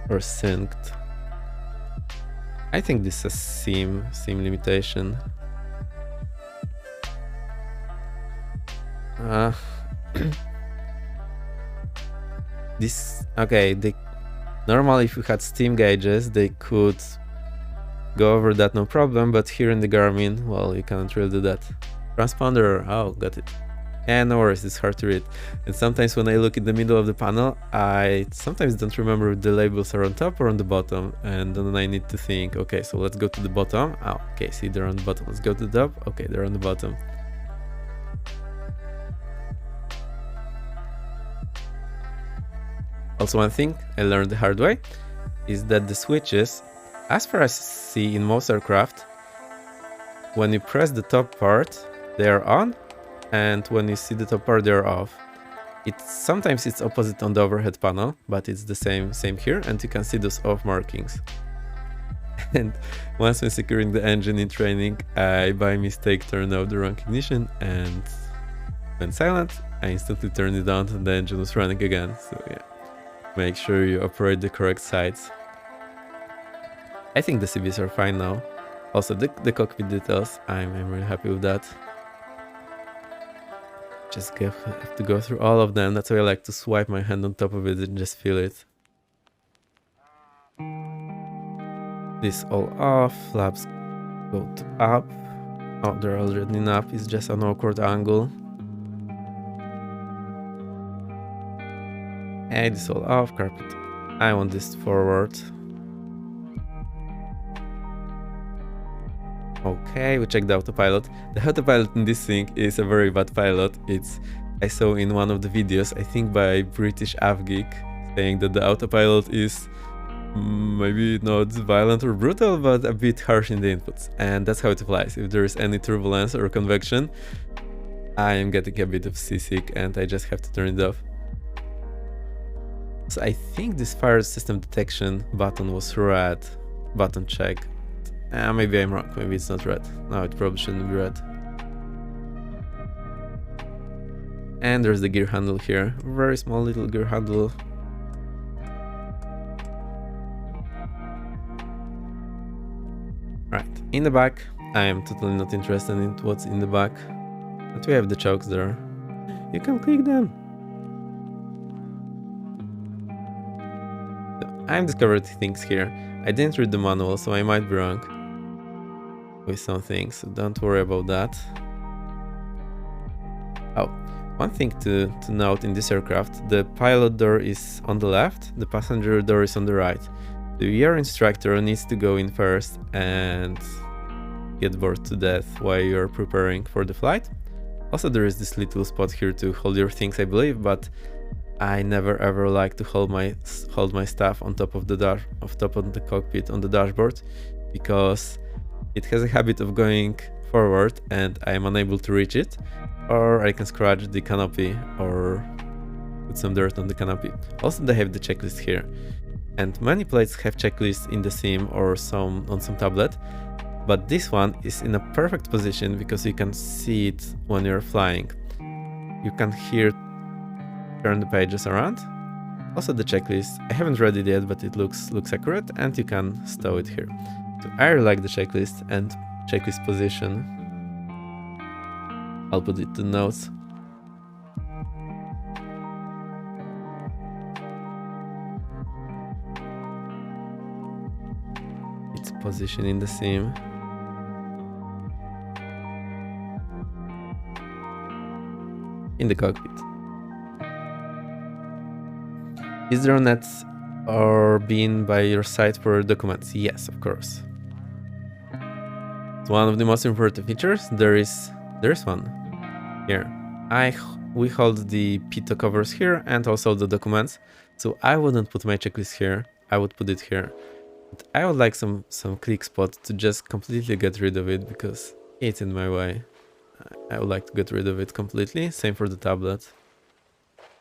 Or synced. I think this is a seam limitation. This okay. Normally, if you had steam gauges, they could go over that no problem. But here in the Garmin, well, you cannot really do that. Transponder. Oh, got it. And no worries, it's hard to read. And sometimes when I look in the middle of the panel, I sometimes don't remember if the labels are on top or on the bottom. And then I need to think, okay, so let's go to the bottom. Oh, okay, see, they're on the bottom. Let's go to the top. Okay, they're on the bottom. Also, one thing I learned the hard way is that the switches, as far as I see in most aircraft, when you press the top part, they are on. And when you see the top part, they're off. Sometimes it's opposite on the overhead panel, but it's the same here, and you can see those off markings. And once when securing the engine in training, I by mistake turned off the wrong ignition and went silent. I instantly turned it on and the engine was running again. So yeah, make sure you operate the correct sides. I think the CVs are fine now. Also the cockpit details, I'm really happy with that. Just have to go through all of them. That's why I like to swipe my hand on top of it and just feel it. This all off. Flaps go to up. Oh, they're already in up. It's just an awkward angle. And this all off. Carpet. I want this forward. Okay, we checked the autopilot. The autopilot in this thing is a very bad pilot. I saw in one of the videos, I think by British AvGeek, saying that the autopilot is maybe not violent or brutal, but a bit harsh in the inputs. And that's how it applies. If there is any turbulence or convection, I am getting a bit of seasick and I just have to turn it off. So I think this fire system detection button was red. Button check. Maybe I'm wrong, maybe it's not red. No, it probably shouldn't be red. And there's the gear handle here. Very small little gear handle. Right, in the back, I am totally not interested in what's in the back. But we have the chokes there. You can click them. So, I'm discovering things here. I didn't read the manual, so I might be wrong with some things, so don't worry about that. Oh, one thing to note in this aircraft, the pilot door is on the left, the passenger door is on the right. Your instructor needs to go in first and get bored to death while you're preparing for the flight. Also, there is this little spot here to hold your things, I believe, but I never ever like to hold my stuff on top of the cockpit on the dashboard, because it has a habit of going forward and I am unable to reach it, or I can scratch the canopy or put some dirt on the canopy. Also, they have the checklist here, and many planes have checklists in the sim or on some tablet, but this one is in a perfect position because you can see it when you're flying. You can turn the pages around. Also the checklist, I haven't read it yet, but it looks accurate, and you can stow it here. So I really like the checklist and checklist position. I'll put it to notes. Its position in the sim. In the cockpit. Is there a net or being by your side for documents? Yes, of course. It's one of the most important features. There's one here. We hold the pito covers here and also the documents. So I wouldn't put my checklist here. I would put it here. But I would like some click spot to just completely get rid of it because it's in my way. I would like to get rid of it completely. Same for the tablet.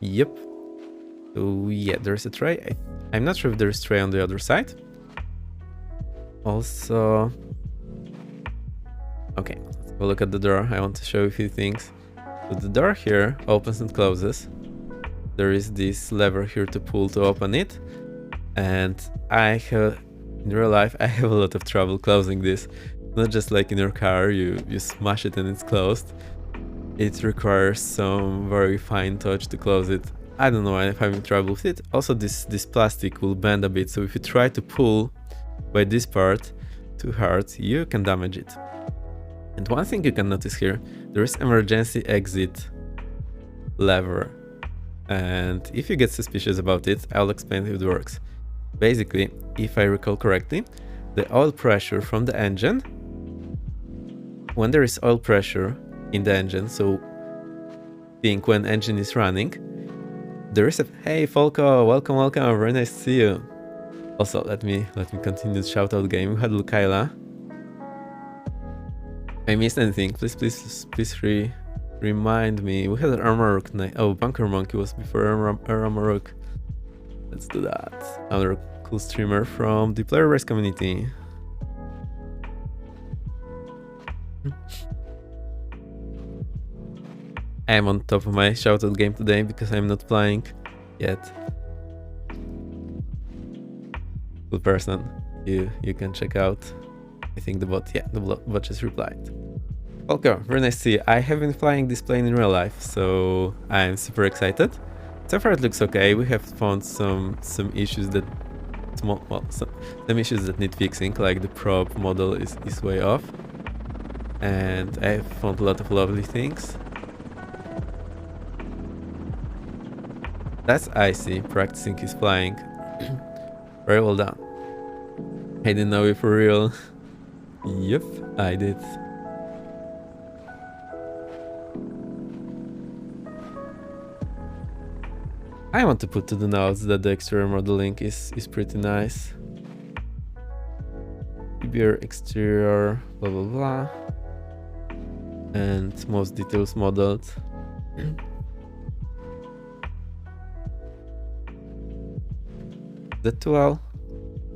Yep. So yeah, there's a tray. I'm not sure if there's a tray on the other side. Also, okay, let's go look at the door. I want to show you a few things. So the door here opens and closes. There is this lever here to pull to open it. And in real life, I have a lot of trouble closing this. Not just like in your car, you smash it and it's closed. It requires some very fine touch to close it. I don't know why I'm having trouble with it. Also, this plastic will bend a bit, so if you try to pull by this part too hard, you can damage it. And one thing you can notice here, there is emergency exit lever. And if you get suspicious about it, I'll explain how it works. Basically, if I recall correctly, the oil pressure from the engine, when there is oil pressure in the engine, so think when engine is running, there is a hey Folko, welcome, very nice to see you. Also, let me continue the shoutout game. We had Lukaila. I missed anything? Please remind me. We had an Armorok night. Oh, Bunker Monkey was before Armorok. Let's do that. Another cool streamer from the player race community. I'm on top of my shoutout game today because I'm not playing yet. Cool person. You can check out. I think the bot just replied. Okay, very nice to see you. I have been flying this plane in real life, so I'm super excited. So far it looks okay. We have found some issues that some issues that need fixing, like the prop model is way off. And I have found a lot of lovely things. That's Icy practicing his flying. Very well done. I didn't know you for real. Yep, I did. I want to put to the notes that the exterior modeling is pretty nice. Beer exterior, blah blah blah. And most details modeled. That well.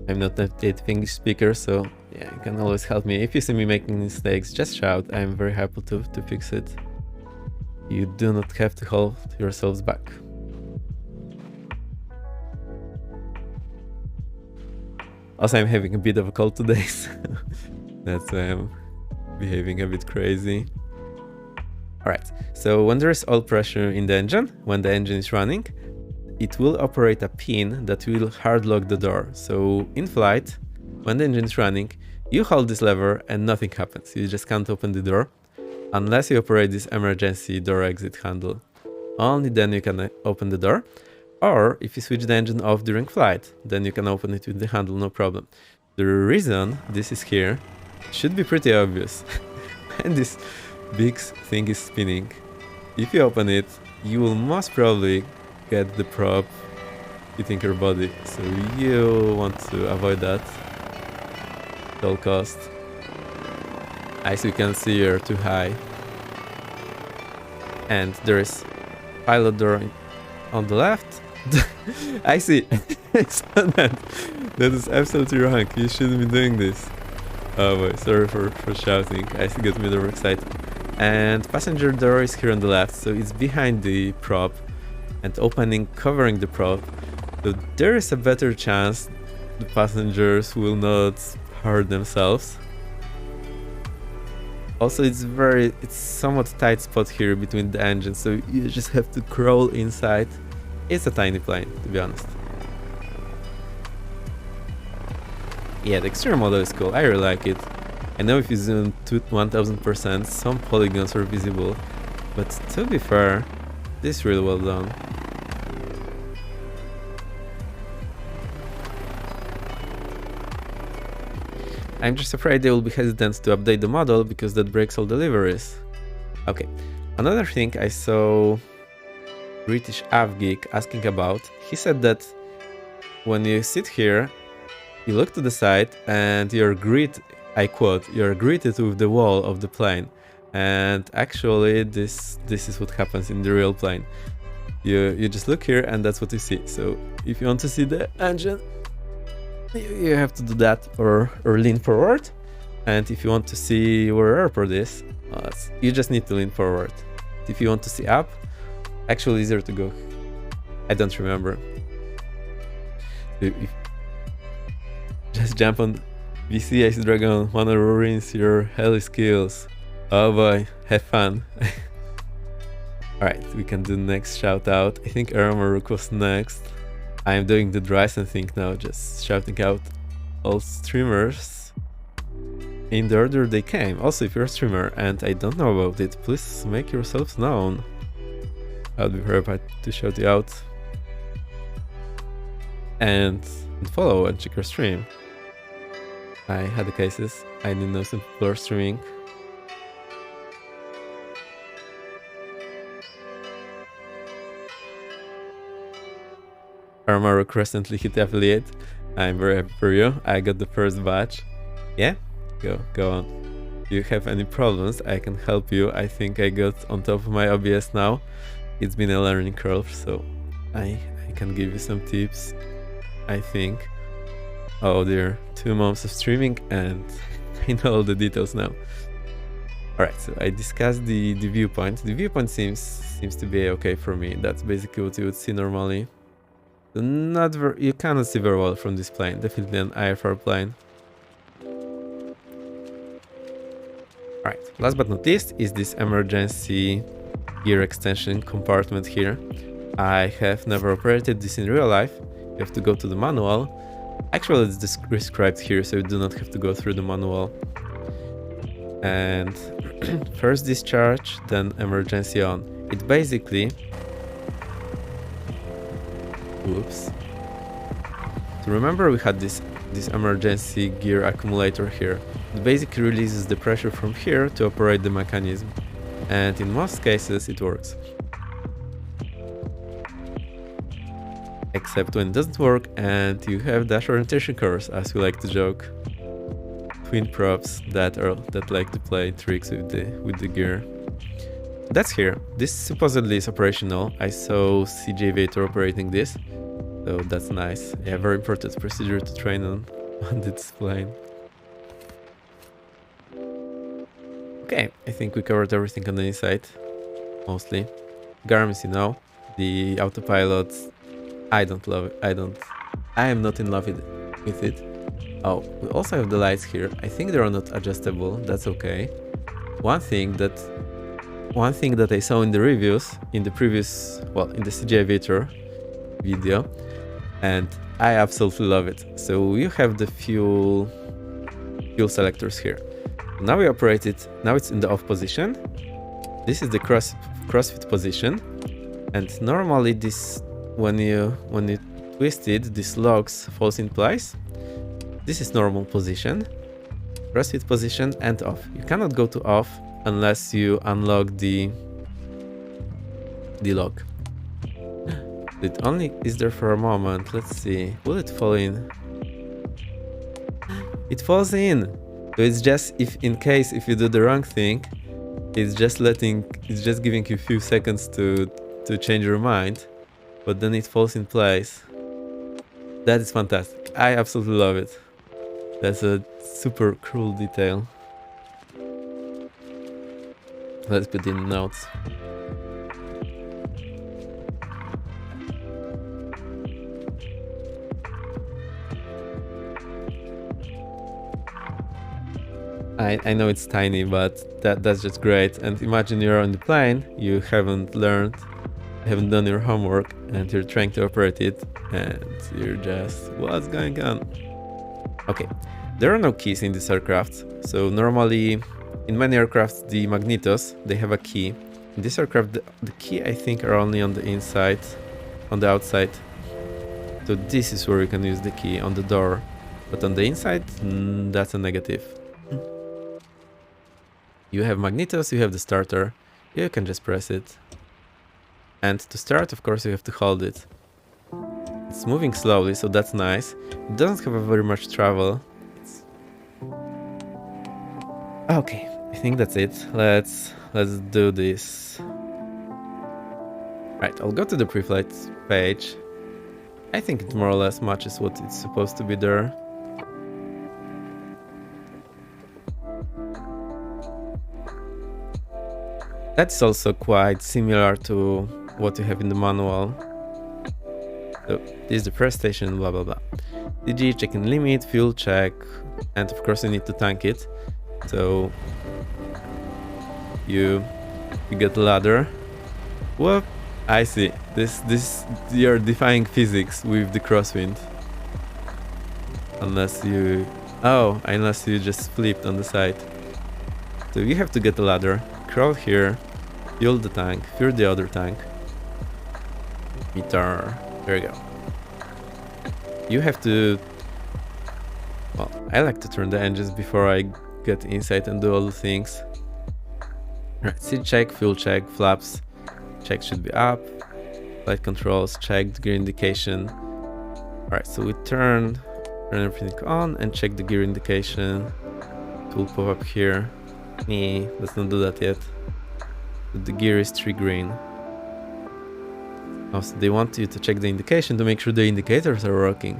I'm not a native English speaker, so yeah, you can always help me. If you see me making mistakes, just shout. I'm very happy to fix it. You do not have to hold yourselves back. Also, I'm having a bit of a cold today, so that's why I'm behaving a bit crazy. Alright, so when there is oil pressure in the engine, when the engine is running, it will operate a pin that will hard lock the door. So in flight, when the engine is running, you hold this lever and nothing happens. You just can't open the door unless you operate this emergency door exit handle. Only then you can open the door. Or if you switch the engine off during flight, then you can open it with the handle, no problem. The reason this is here should be pretty obvious. And this big thing is spinning. If you open it, you will most probably get the prop hitting your body, so you want to avoid that at all cost. As you can see, you're too high. And there is pilot door on the left. I see. I saw that. That is absolutely wrong. You shouldn't be doing this. Oh boy, sorry for shouting. I still get me over excited. And passenger door is here on the left, so it's behind the prop and covering the prop. So there is a better chance the passengers will not hurt themselves. Also, it's somewhat tight spot here between the engines, so you just have to crawl inside. It's a tiny plane, to be honest. Yeah, the exterior model is cool. I really like it. I know if you zoom to 1000%, some polygons are visible, but to be fair, this is really well done. I'm just afraid they will be hesitant to update the model because that breaks all deliveries. Okay, another thing I saw British AvGeek asking about, he said that when you sit here, you look to the side and you're greeted, I quote, you're greeted with the wall of the plane. And actually this is what happens in the real plane. You just look here and that's what you see. So if you want to see the engine, you have to do that or lean forward. And if you want to see where airport is, you just need to lean forward. If you want to see up, actually easier to go. I don't remember. Just jump on VC Ice Dragon, wanna ruins your heli skills. Oh boy, have fun. Alright, we can do next shout out. I think Aramoruk was next. I'm doing the Dryson thing now, just shouting out all streamers in the order they came. Also, if you're a streamer and I don't know about it, please make yourselves known. I'll be very happy to shout you out. And follow and check your stream. I had the cases. I didn't know some people are streaming. Armarok recently hit affiliate. I'm very happy for you. I got the first batch. Yeah? Go on. If you have any problems, I can help you. I think I got on top of my OBS now. It's been a learning curve, so I can give you some tips, I think. Oh dear, 2 months of streaming and I know all the details now. Alright, so I discussed the viewpoint. The viewpoint seems to be okay for me. That's basically what you would see normally. So you cannot see very well from this plane. Definitely an IRL plane. Alright, last but not least is this emergency gear extension compartment here. I have never operated this in real life. You have to go to the manual. Actually, it's described here, so you do not have to go through the manual. And first discharge, then emergency on. It basically... Oops. So remember we had this emergency gear accumulator here. It basically releases the pressure from here to operate the mechanism. And in most cases it works. Except when it doesn't work and you have dash orientation curves, as we like to joke. Twin props that like to play tricks with the gear. That's here. This supposedly is operational. I saw CJ Aviator operating this, so that's nice. Yeah, very important procedure to train on this plane. Okay, I think we covered everything on the inside, mostly. Garments, you know, the autopilot. I don't love it. I am not in love with it. Oh, we also have the lights here. I think they are not adjustable. That's okay. One thing that I saw in the reviews, in the CJ Aviator video, and I absolutely love it. So you have the fuel selectors here. Now we operate it. Now it's in the off position. This is the crossfit position, and normally this, when you twist it, this locks falls in place. This is normal position, crossfit position, and off. You cannot go to off unless you unlock the lock. It only is there for a moment. Let's see. Will it fall in? It falls in. So it's just if you do the wrong thing, it's just giving you a few seconds to change your mind, but then it falls in place. That is fantastic. I absolutely love it. That's a super cool detail. Let's put in the notes. I know it's tiny, but that's just great. And imagine you're on the plane, you haven't done your homework, and you're trying to operate it, and you're just, what's going on? Okay, there are no keys in this aircraft. So normally, in many aircrafts, the magnetos, they have a key. In this aircraft, the key, I think, are only on the inside, on the outside. So this is where you can use the key, on the door. But on the inside, that's a negative. You have magnetos, you have the starter. You can just press it. And to start, of course, you have to hold it. It's moving slowly, so that's nice. It doesn't have a very much travel. Okay, I think that's it. Let's do this. Right, I'll go to the pre-flight page. I think it more or less matches what it's supposed to be there. That's also quite similar to what you have in the manual. So this is the first station, blah blah blah. DG, checking limit, fuel check, and of course you need to tank it. So you get the ladder. Whoop! I see. This you're defying physics with the crosswind. Unless you just flipped on the side. So you have to get the ladder, crawl here, fuel the tank, fuel the other tank. Meter. There you go. You have to... Well, I like to turn the engines before I get inside and do all the things. Right, seat check, fuel check, flaps. Check should be up. Flight controls, check, gear indication. Alright, so we turn everything on and check the gear indication. It will pop up here. Let's not do that yet. The gear is 3 green. Also, they want you to check the indication to make sure the indicators are working.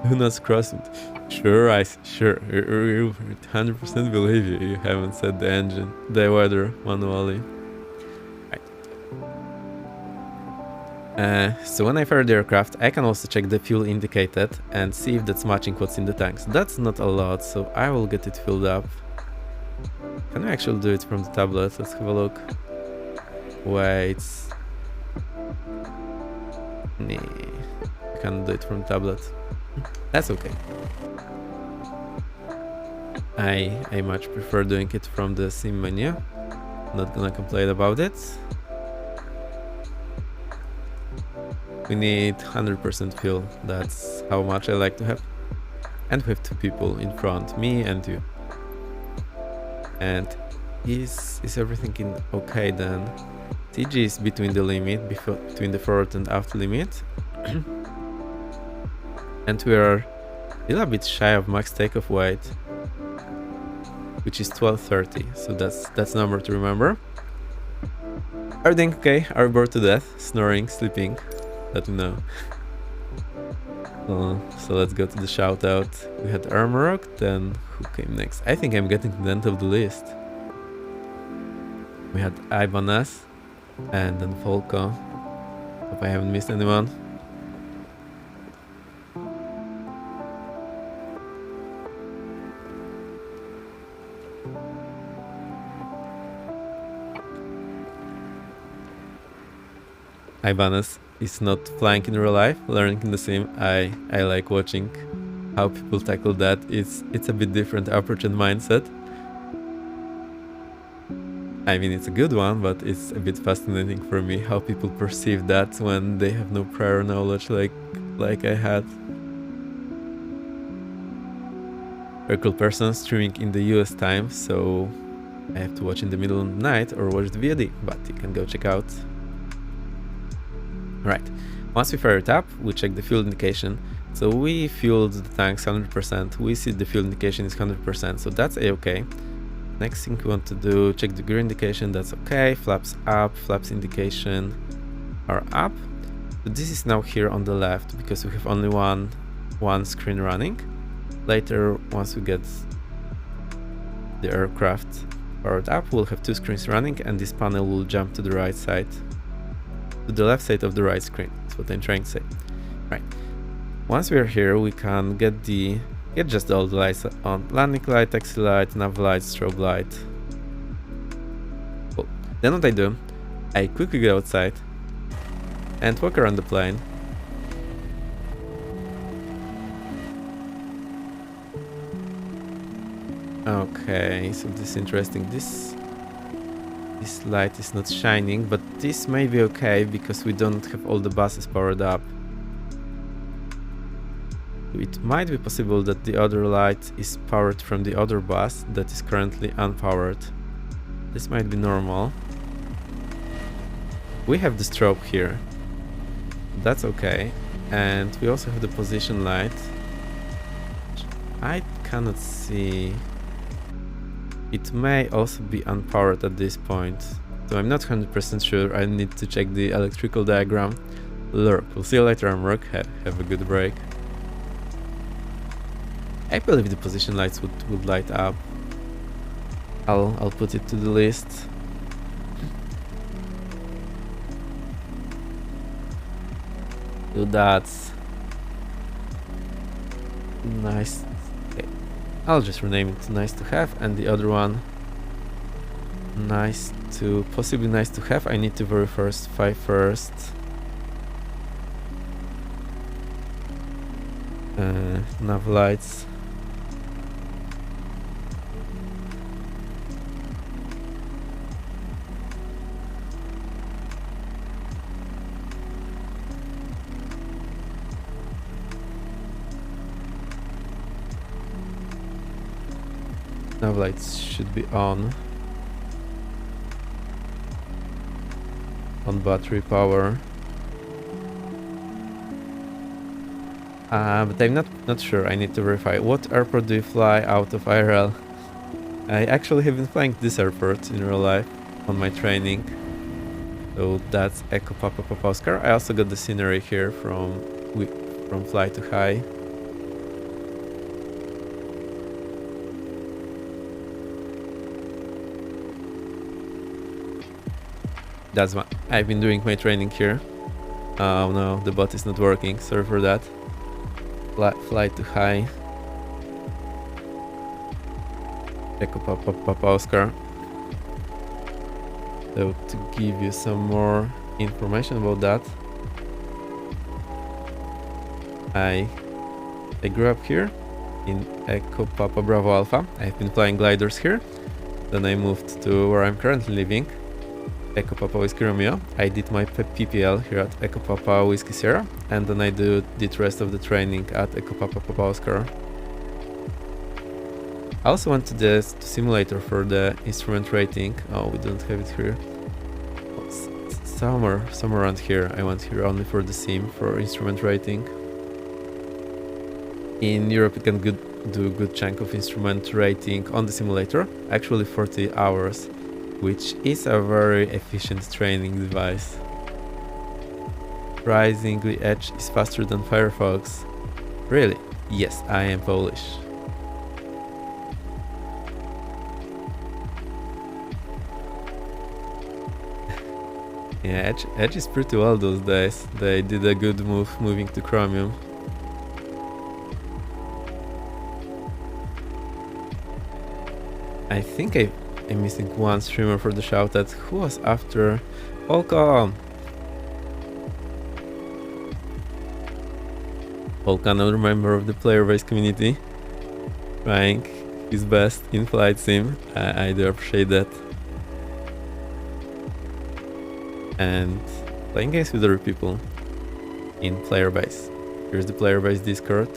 Do not cross it. Sure, sure. 100% believe you. You haven't set the engine, the weather manually. Right. So when I fire the aircraft, I can also check the fuel indicated and see if that's matching what's in the tanks. That's not a lot, so I will get it filled up. Can we actually do it from the tablet? Let's have a look. Wait. Nee, I can't do it from the tablet. That's okay. I much prefer doing it from the sim menu. Not gonna complain about it. We need 100% fuel. That's how much I like to have. And we have 2 people in front, me and you. And is everything in okay then? TG is between the limit, between the forward and aft limit. And we are a little bit shy of max takeoff weight, which is 1230. So that's number to remember. Everything okay? Are we bored to death? Snoring, sleeping? Let me know. So let's go to the shout out. We had Armorock, then who came next? I think I'm getting to the end of the list. We had Ibanez and then Volko. Hope I haven't missed anyone. Ibanez is not flying in real life, learning in the sim. I like watching how people tackle that. It's a bit different approach and mindset. I mean, it's a good one, but it's a bit fascinating for me how people perceive that when they have no prior knowledge like I had. Very cool person streaming in the US time, so I have to watch in the middle of the night or watch the VOD, but you can go check out. Right, once we fire it up, we check the fuel indication. So we fueled the tanks 100%. We see the fuel indication is 100%, so that's a-okay. Next thing we want to do, check the gear indication, that's okay. Flaps up, flaps indication are up. So this is now here on the left because we have only one screen running. Later, once we get the aircraft powered up, we'll have 2 screens running and this panel will jump to the right side. To the left side of the right screen. That's what I'm trying to say. Right. Once we're here, we can get just all the lights on. Landing light, taxi light, nav light, strobe light. Cool. Then what I do, I quickly go outside and walk around the plane. Okay, so this is interesting. This light is not shining, but this may be okay because we don't have all the buses powered up. It might be possible that the other light is powered from the other bus that is currently unpowered. This might be normal. We have the strobe here. That's okay. And we also have the position light. I cannot see. It may also be unpowered at this point. So I'm not 100% sure. I need to check the electrical diagram. Lurk. We'll see you later, Amrok. Have a good break. I believe the position lights would light up. I'll put it to the list. So that's nice. Okay. I'll just rename it nice to have, and the other one possibly nice to have. I need to verify first. Nav lights. Nav lights should be on battery power. But I'm not sure. I need to verify. What airport do you fly out of IRL? I actually have been flying this airport in real life on my training. So that's Echo Papa Papa Oscar. I also got the scenery here from Fly to High. That's what I've been doing my training here. Oh no, the bot is not working. Sorry for that. Fly to High. Echo Papa Papa Oscar. So to give you some more information about that, I grew up here in Echo Papa Bravo Alpha. I've been flying gliders here. Then I moved to where I'm currently living, Echo Papa Whiskey Romeo. I did my PPL here at Echo Papa Whiskey Sierra, and then I did the rest of the training at Echo Papa Papa Oscar. I also went to the simulator for the instrument rating. Oh, we don't have it here. Somewhere around here. I went here only for the sim, for instrument rating. In Europe you can do a good chunk of instrument rating on the simulator, actually 40 hours, which is a very efficient training device. Surprisingly, Edge is faster than Firefox. Really? Yes, I am Polish. Yeah, Edge is pretty well those days. They did a good move moving to Chromium. I think I'm missing one streamer for the shoutout. Who was after Volkan? Volkan, another member of the player base community, trying his best in flight sim. I do appreciate that. And playing games with other people in player base. Here's the player base Discord.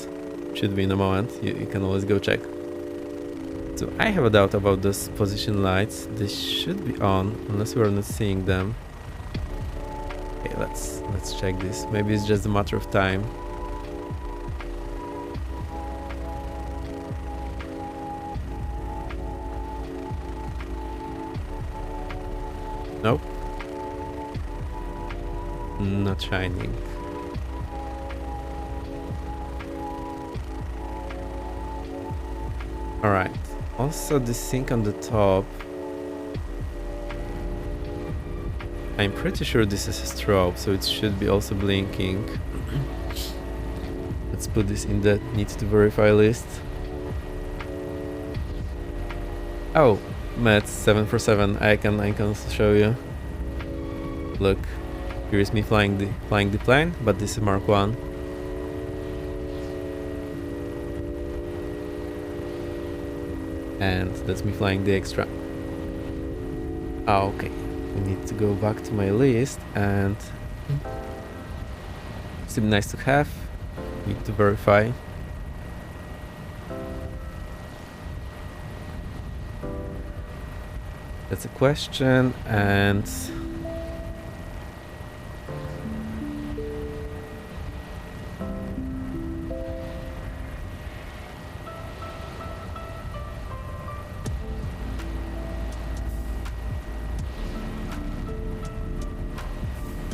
Should be in a moment. You can always go check. So I have a doubt about those position lights. They should be on unless we are not seeing them. Okay, let's check this. Maybe it's just a matter of time. Nope. Not shining. Alright. Also the sync on the top. I'm pretty sure this is a strobe, so it should be also blinking. Let's put this in the need to verify list. Oh, Matt 747. I can also show you. Look, here is me flying the plane, but this is Mark 1. And that's me flying the extra. Oh, okay. We need to go back to my list and still nice to have. Need to verify. That's a question, and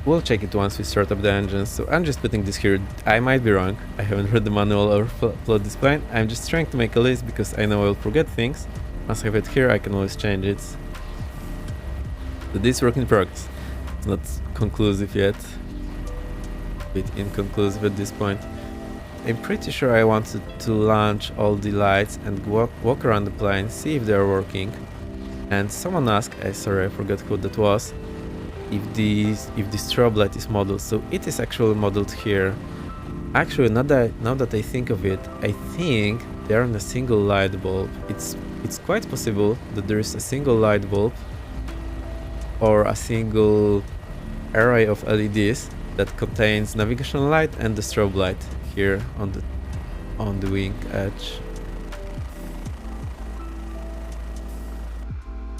we'll check it once we start up the engine. So I'm just putting this here. I might be wrong. I haven't read the manual or plot this plane. I'm just trying to make a list because I know I'll forget things. Once I have it here, I can always change it. So this work in progress. It's not conclusive yet. A bit inconclusive at this point. I'm pretty sure I wanted to launch all the lights and walk around the plane, see if they're working. And someone asked, sorry, I forgot who that was, if the strobe light is modeled. So it is actually modeled here. Actually, now that I think of it, I think they're on a single light bulb. It's quite possible that there is a single light bulb or a single array of LEDs that contains navigational light and the strobe light here on the wing edge.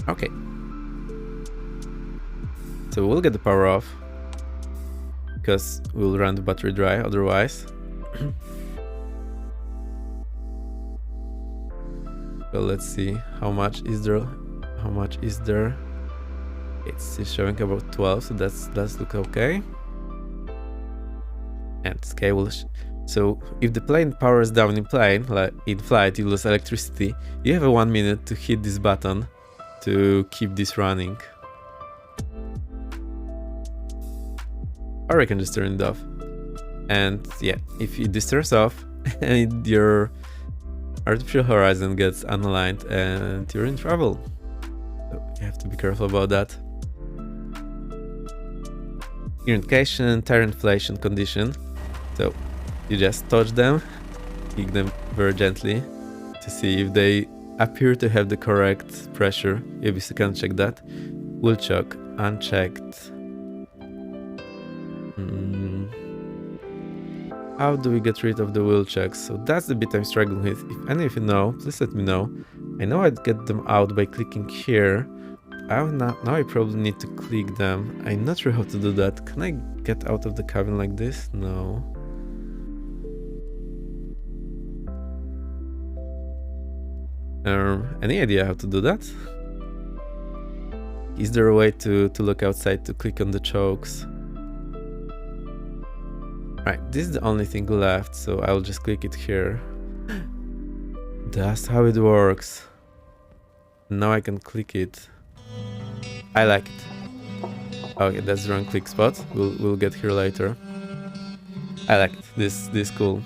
Okay. So we'll get the power off because we'll run the battery dry otherwise. Well, let's see how much is there. It's showing about 12, so that's look okay. And scale will so if the plane powers down in flight, you lose electricity. You have 1 minute to hit this button to keep this running. Or I can just turn it off. And yeah, if this turns off and your artificial horizon gets unaligned and you're in trouble. So you have to be careful about that. Gear indication, tire inflation condition. So you just touch them, kick them very gently to see if they appear to have the correct pressure. You obviously can check that. Wheel choke, unchecked. How do we get rid of the wheel checks? So that's the bit I'm struggling with. If any of you know, please let me know. I know I'd get them out by clicking here. Now I probably need to click them. I'm not sure how to do that. Can I get out of the cabin like this? No. Any idea how to do that? Is there a way to look outside to click on the chokes? Right, this is the only thing left, so I'll just click it here. That's how it works. Now I can click it. I like it. Okay, that's the wrong click spot. We'll get here later. I like it. This cool.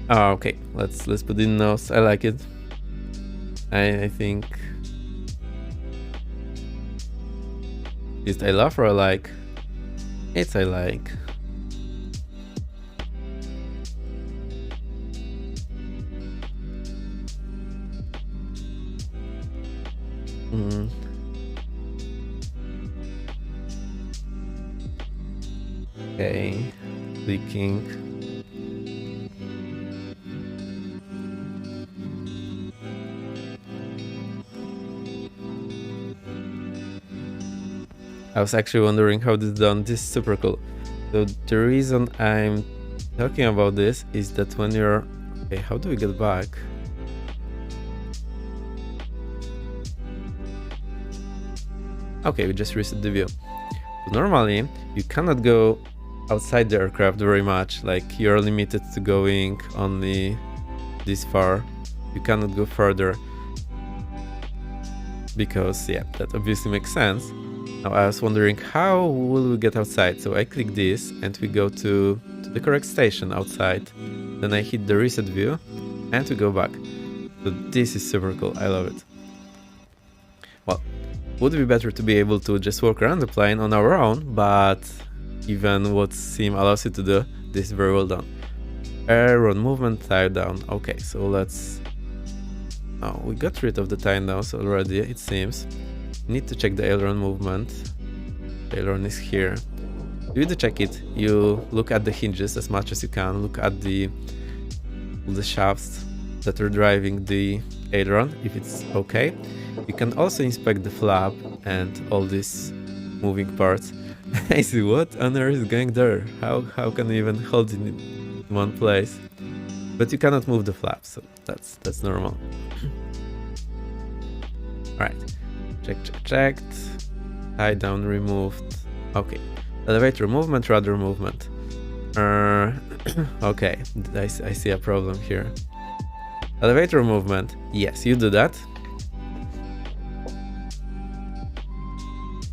Oh, okay, let's put in nose. I like it. I think is I love or I like? It's I like. Okay, clicking. I was actually wondering how this is done. This is super cool. So the reason I'm talking about this is that when you're... Okay, how do we get back? Okay, we just reset the view. So normally, you cannot go outside the aircraft very much. Like, you're limited to going only this far. You cannot go further. Because, yeah, that obviously makes sense. Now I was wondering how will we get outside, so I click this and we go to the correct station outside. Then I hit the reset view and we go back. So this is super cool, I love it. Well, would be better to be able to just walk around the plane on our own, but even what Sim allows you to do, this is very well done. Aileron movement, tie down. Okay, so let's... Oh, we got rid of the tie downs already, it seems. Need to check the aileron movement. The aileron is here. You need to check it. You look at the hinges as much as you can. Look at the the shafts that are driving the aileron, if it's okay. You can also inspect the flap and all these moving parts. I see, what on earth is going there? How can you even hold it in one place? But you cannot move the flap, so that's normal. Alright, checked. High down removed. Okay, elevator movement, rudder movement. Okay, I see a problem here. Elevator movement, yes, you do that.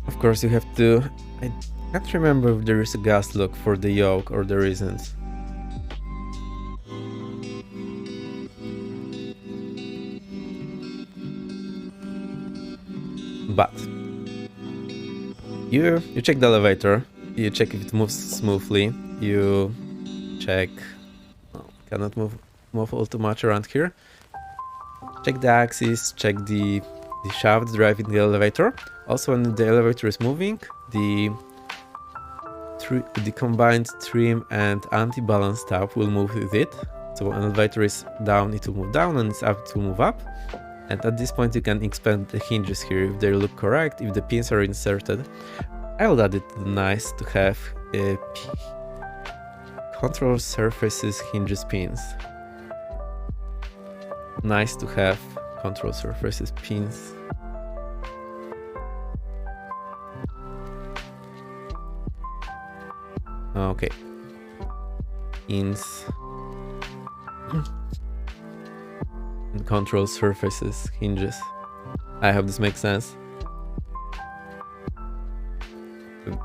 Of course, you have to. I can't remember if there is a gas lock for the yoke or there isn't. But you check the elevator, you check if it moves smoothly, you check. Oh, cannot move all too much around here. Check the axis, check the shaft driving the elevator. Also, when the elevator is moving, the combined trim and anti-balance tab will move with it. So when the elevator is down, it will move down, and it's up, it will move up. And at this point, you can expand the hinges here if they look correct, if the pins are inserted. I will add it nice to have control surfaces hinges pins. Nice to have control surfaces pins. Okay. Pins. And control surfaces hinges. I hope this makes sense.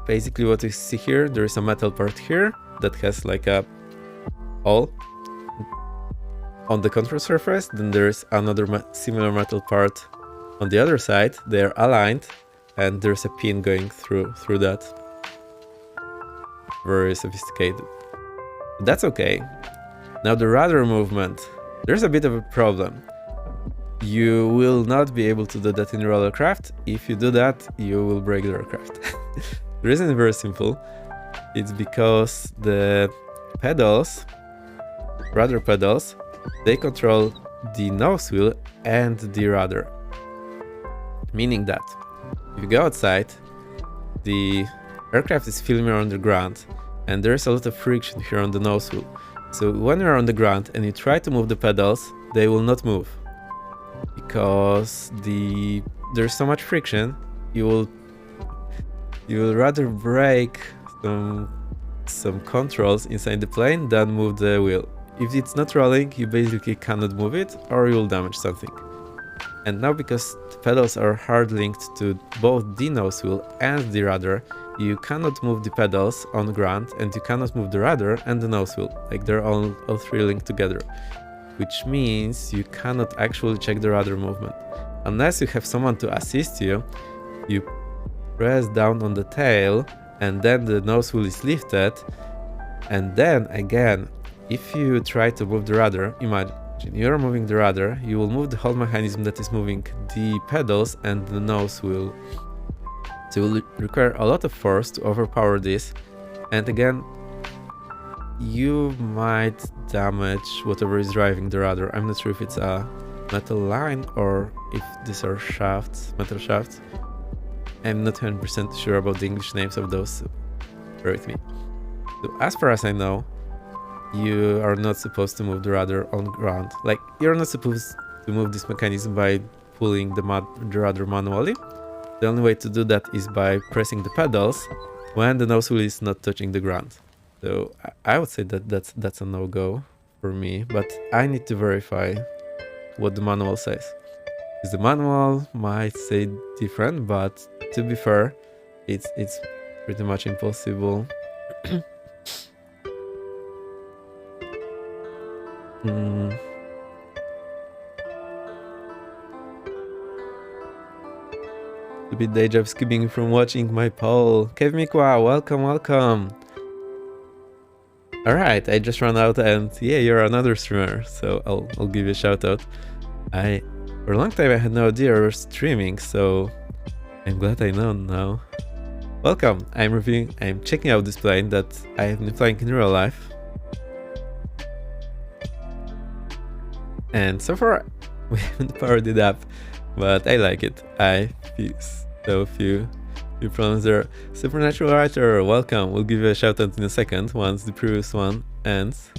Basically what you see here, there is a metal part here that has like a hole on the control surface. Then there's another similar metal part on the other side. They're aligned and there's a pin going through that. Very sophisticated. But that's okay. Now the rudder movement. There's a bit of a problem. You will not be able to do that in real aircraft. If you do that, you will break the aircraft. The reason is very simple. It's because the pedals, rudder pedals, they control the nose wheel and the rudder. Meaning that if you go outside, the aircraft is filming on the ground and there's a lot of friction here on the nose wheel. So when you're on the ground and you try to move the pedals, they will not move because there's so much friction. You will rather break some controls inside the plane than move the wheel. If it's not rolling, you basically cannot move it or you will damage something. And now because the pedals are hard linked to both the nose wheel and the rudder, you cannot move the pedals on the ground and you cannot move the rudder and the nose wheel. Like they're all three linked together. Which means you cannot actually check the rudder movement. Unless you have someone to assist you, you press down on the tail and then the nose wheel is lifted. And then again, if you try to move the rudder, imagine you're moving the rudder, you will move the whole mechanism that is moving the pedals and the nose wheel. So it will require a lot of force to overpower this, and again you might damage whatever is driving the rudder. I'm not sure if it's a metal line or if these are shafts, metal shafts. I'm not 100% sure about the English names of those, so bear with me. So as far as I know, you are not supposed to move the rudder on ground. Like, you're not supposed to move this mechanism by pulling the rudder manually. The only way to do that is by pressing the pedals when the nose wheel is not touching the ground. So I would say that that's a no-go for me, but I need to verify what the manual says. Because the manual might say different, but to be fair, it's pretty much impossible. Stupid day job skipping from watching my poll. Kev Mikwa, welcome. Alright, I just ran out and yeah, you're another streamer, so I'll give you a shout out. For a long time I had no idea you were streaming, so I'm glad I know now. Welcome, I'm checking out this plane that I have been flying in real life. And so far, we haven't powered it up, but I like it. I feel so few problems there. Supernatural Writer, welcome. We'll give you a shout out in a second once the previous one ends.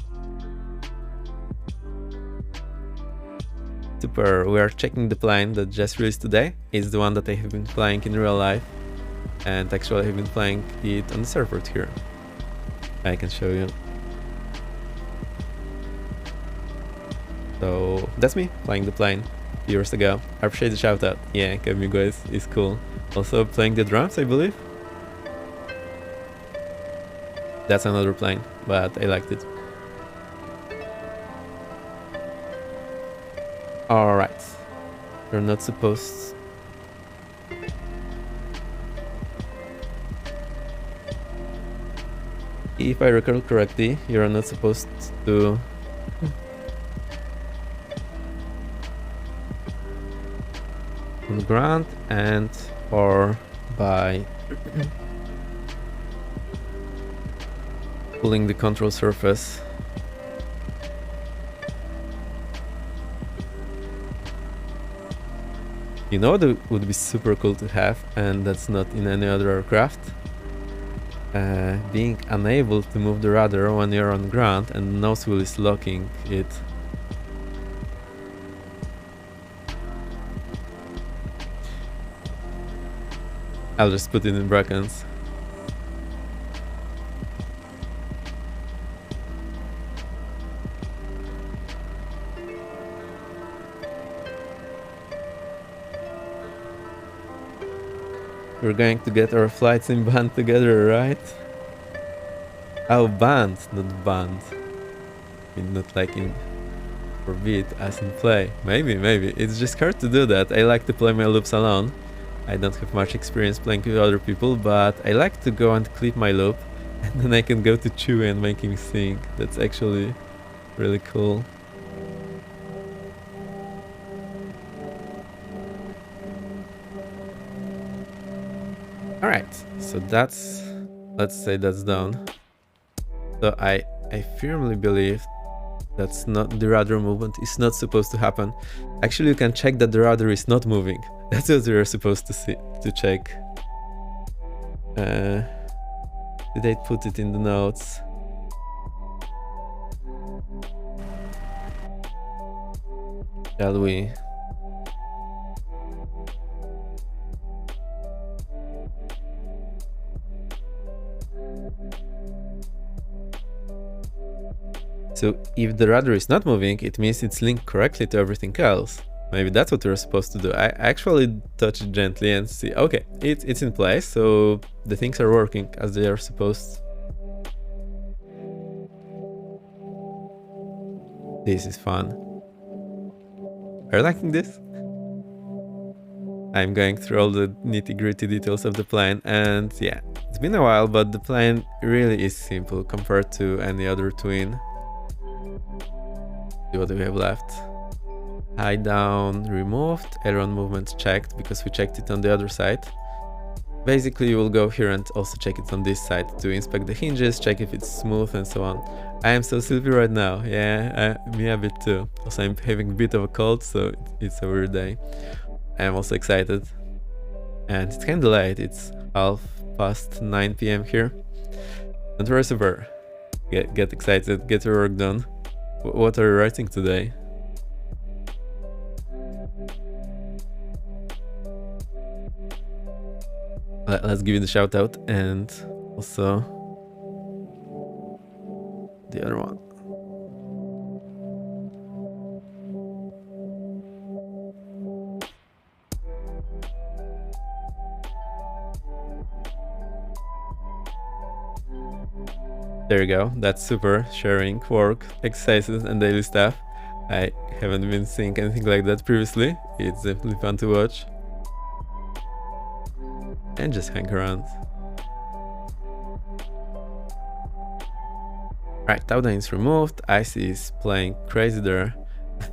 Super, we are checking the plane that just released today. It's the one that I have been playing in real life. And actually I have been playing it on the server here. I can show you. So that's me playing the plane years ago. I appreciate the shout out. Yeah, Kevin guys is cool. Also playing the drums, I believe. That's another plane, but I liked it. Alright. You're not supposed... If I recall correctly, you're not supposed to... on the ground and or by pulling the control surface. You know that would be super cool to have, and that's not in any other aircraft? Being unable to move the rudder when you're on the ground and the nose wheel is locking it. I'll just put it in brackets. We're going to get our flights in band together, right? Oh, band, not band. I mean, not like in forbid as in play. Maybe. It's just hard to do that. I like to play my loops alone. I don't have much experience playing with other people, but I like to go and clip my loop, and then I can go to Chewy and make him sing. That's actually really cool. Alright, so that's... let's say that's done. So I firmly believe that's not... the rudder movement is not supposed to happen. Actually, you can check that the rudder is not moving. That's what you're supposed to see, to check. Did I put it in the notes? Shall we? So if the rudder is not moving, it means it's linked correctly to everything else. Maybe that's what we're supposed to do. I actually touch it gently and see, okay, it's in place, so the things are working as they are supposed. This is fun. Are you liking this? I'm going through all the nitty-gritty details of the plane, and yeah, it's been a while, but the plane really is simple compared to any other twin. See what we have left. High down removed, aileron movement checked because we checked it on the other side. Basically you will go here and also check it on this side to inspect the hinges, check if it's smooth and so on. I am so sleepy right now, yeah, me a bit too. Also I'm having a bit of a cold, so it's a weird day. I am also excited. And it's kinda late, it's 9:30 PM here. Don't worry, super. Get excited, get your work done. What are you writing today? Let's give it a shout out, and also the other one. There you go, that's super. Sharing work, exercises and daily stuff. I haven't been seeing anything like that previously. It's definitely fun to watch. And just hang around. Right, Taudan is removed. Icy is playing crazy there.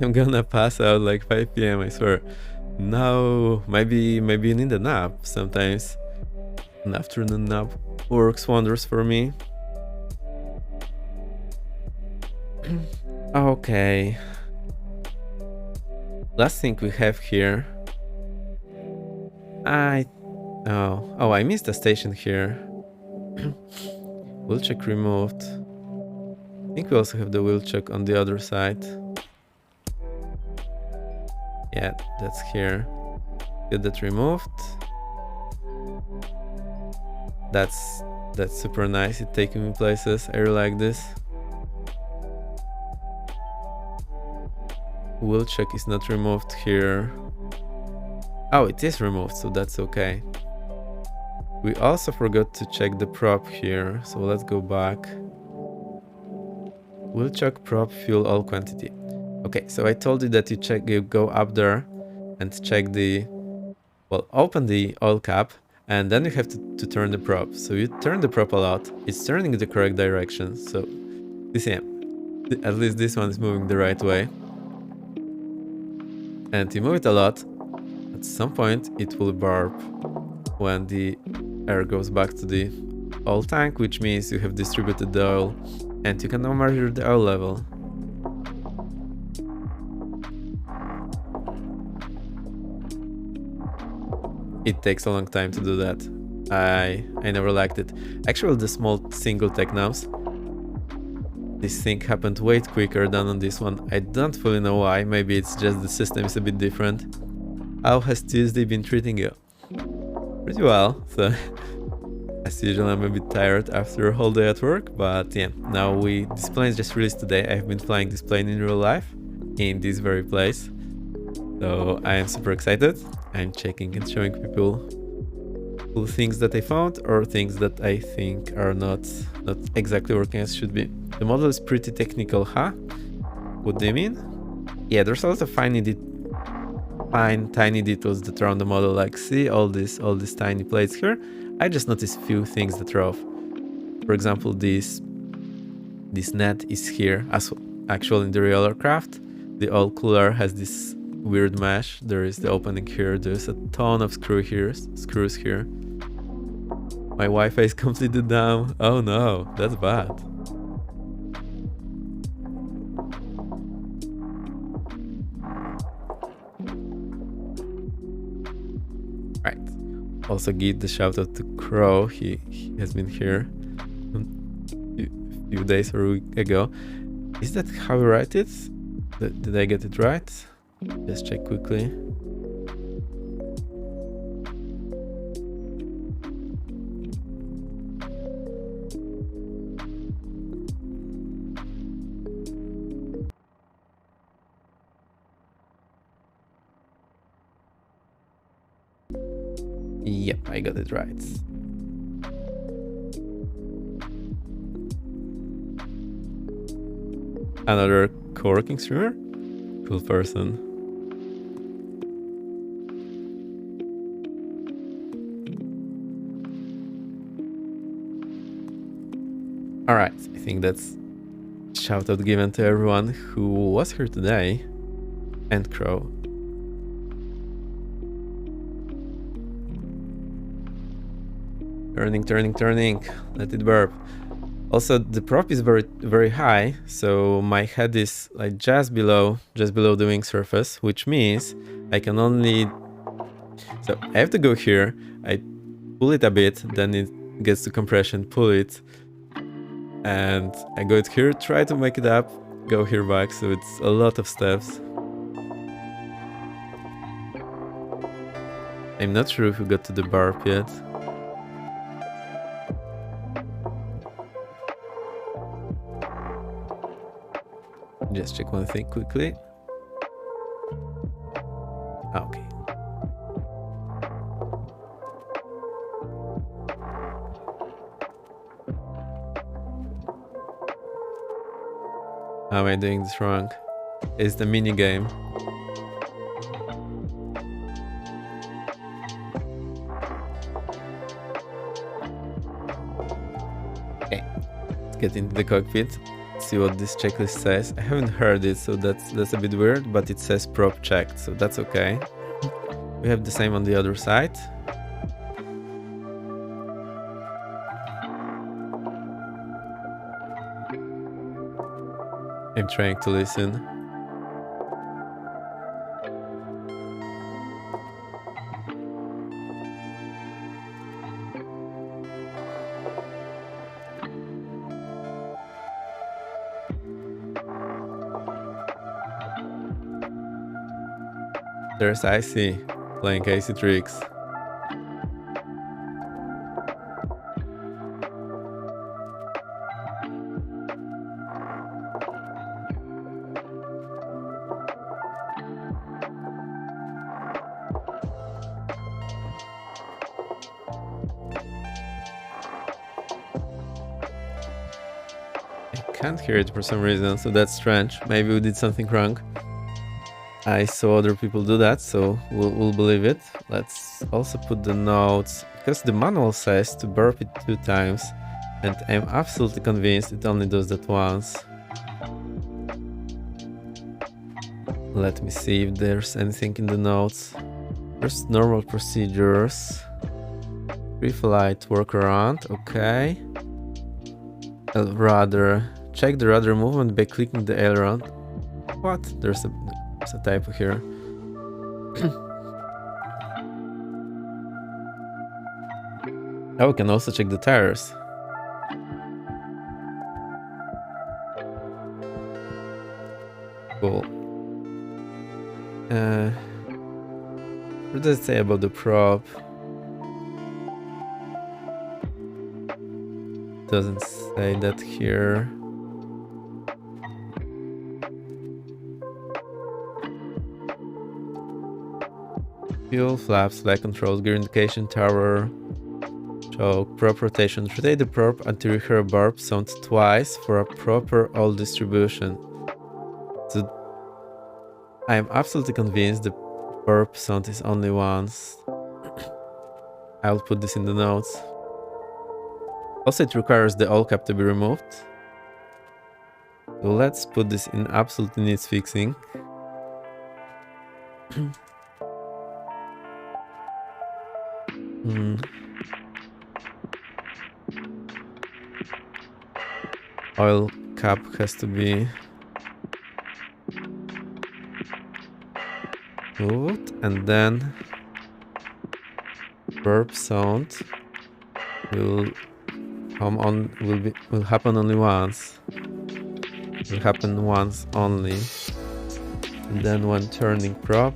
I'm gonna pass out like 5 PM, I swear. No, maybe you need a nap. Sometimes an afternoon nap works wonders for me. Okay. Last thing we have here. I missed a station here. Wheel check removed. I think we also have the wheel check on the other side. Yeah, that's here. Get that removed. That's super nice. It's taking me places. I really like this. Wheel check is not removed here. Oh, it is removed, so that's okay. We also forgot to check the prop here, so let's go back. Wheel check prop fuel oil quantity. Okay, so I told you that you go up there and check open the oil cap, and then you have to turn the prop. So you turn the prop a lot. It's turning in the correct direction. So at least this one is moving the right way. And you move it a lot. At some point, it will burp when the air goes back to the oil tank, which means you have distributed the oil, and you can now measure the oil level. It takes a long time to do that. I never liked it. Actually, the small single Tecnams, this thing happened way quicker than on this one. I don't fully know why. Maybe it's just the system is a bit different. How has Tuesday been treating you? Pretty well. So as usual, I'm a bit tired after a whole day at work, but yeah, this plane is just released today. I've been flying this plane in real life in this very place. So I am super excited. I'm checking and showing people cool things that I found or things that I think are not exactly working as should be. The model is pretty technical, huh? What do you mean? Yeah, there's a lot of tiny details that are on the model, like see all these tiny plates here. I just noticed few things that are off. For example, this net is here as actually in the real aircraft. The oil cooler has this weird mesh. There is the opening here. There's a ton of screws here. My Wi-Fi is completely down. Oh no, that's bad. Right. Also give the shout out to Crow. He has been here a few days or a week ago. Is that how you write it? Did I get it right? Just check quickly. Yep, I got it right. Another co-working streamer? Cool person. Alright, I think that's shout out given to everyone who was here today. And Crow. Turning. Let it burp. Also, the prop is very high, so my head is like just below the wing surface, which means I can only. So I have to go here. I pull it a bit, then it gets to compression. Pull it, and I go it here. Try to make it up. Go here back. So it's a lot of steps. I'm not sure if we got to the burp yet. Just check one thing quickly. Okay. How am I doing this wrong? It's the mini game. Okay, let's get into the cockpit. See what this checklist says. I haven't heard it, so that's a bit weird, but it says prop checked, so that's okay. We have the same on the other side. I'm trying to listen. There's IC playing AC tricks. Can't hear it for some reason, so that's strange. Maybe we did something wrong. I saw other people do that, so we'll believe it. Let's also put the notes, because the manual says to burp it 2 times, and I'm absolutely convinced it only does that once. Let me see if there's anything in the notes. First, normal procedures. Pre-flight workaround, okay. Rudder. Check the rudder movement by clicking the aileron. What? There's a typo here. Oh, we can also check the tires. Cool. What does it say about the prop? Doesn't say that here. Fuel, flaps, flight controls, gear indication, tower, choke, prop rotation. Rotate the prop until you hear a burp sound twice for a proper oil distribution. So I'm absolutely convinced the burp sound is only once. I'll put this in the notes. Also, it requires the oil cap to be removed. So let's put this in absolutely needs fixing. Oil cap has to be moved, and then burp sound will happen only once. Will happen once only. And then when turning prop,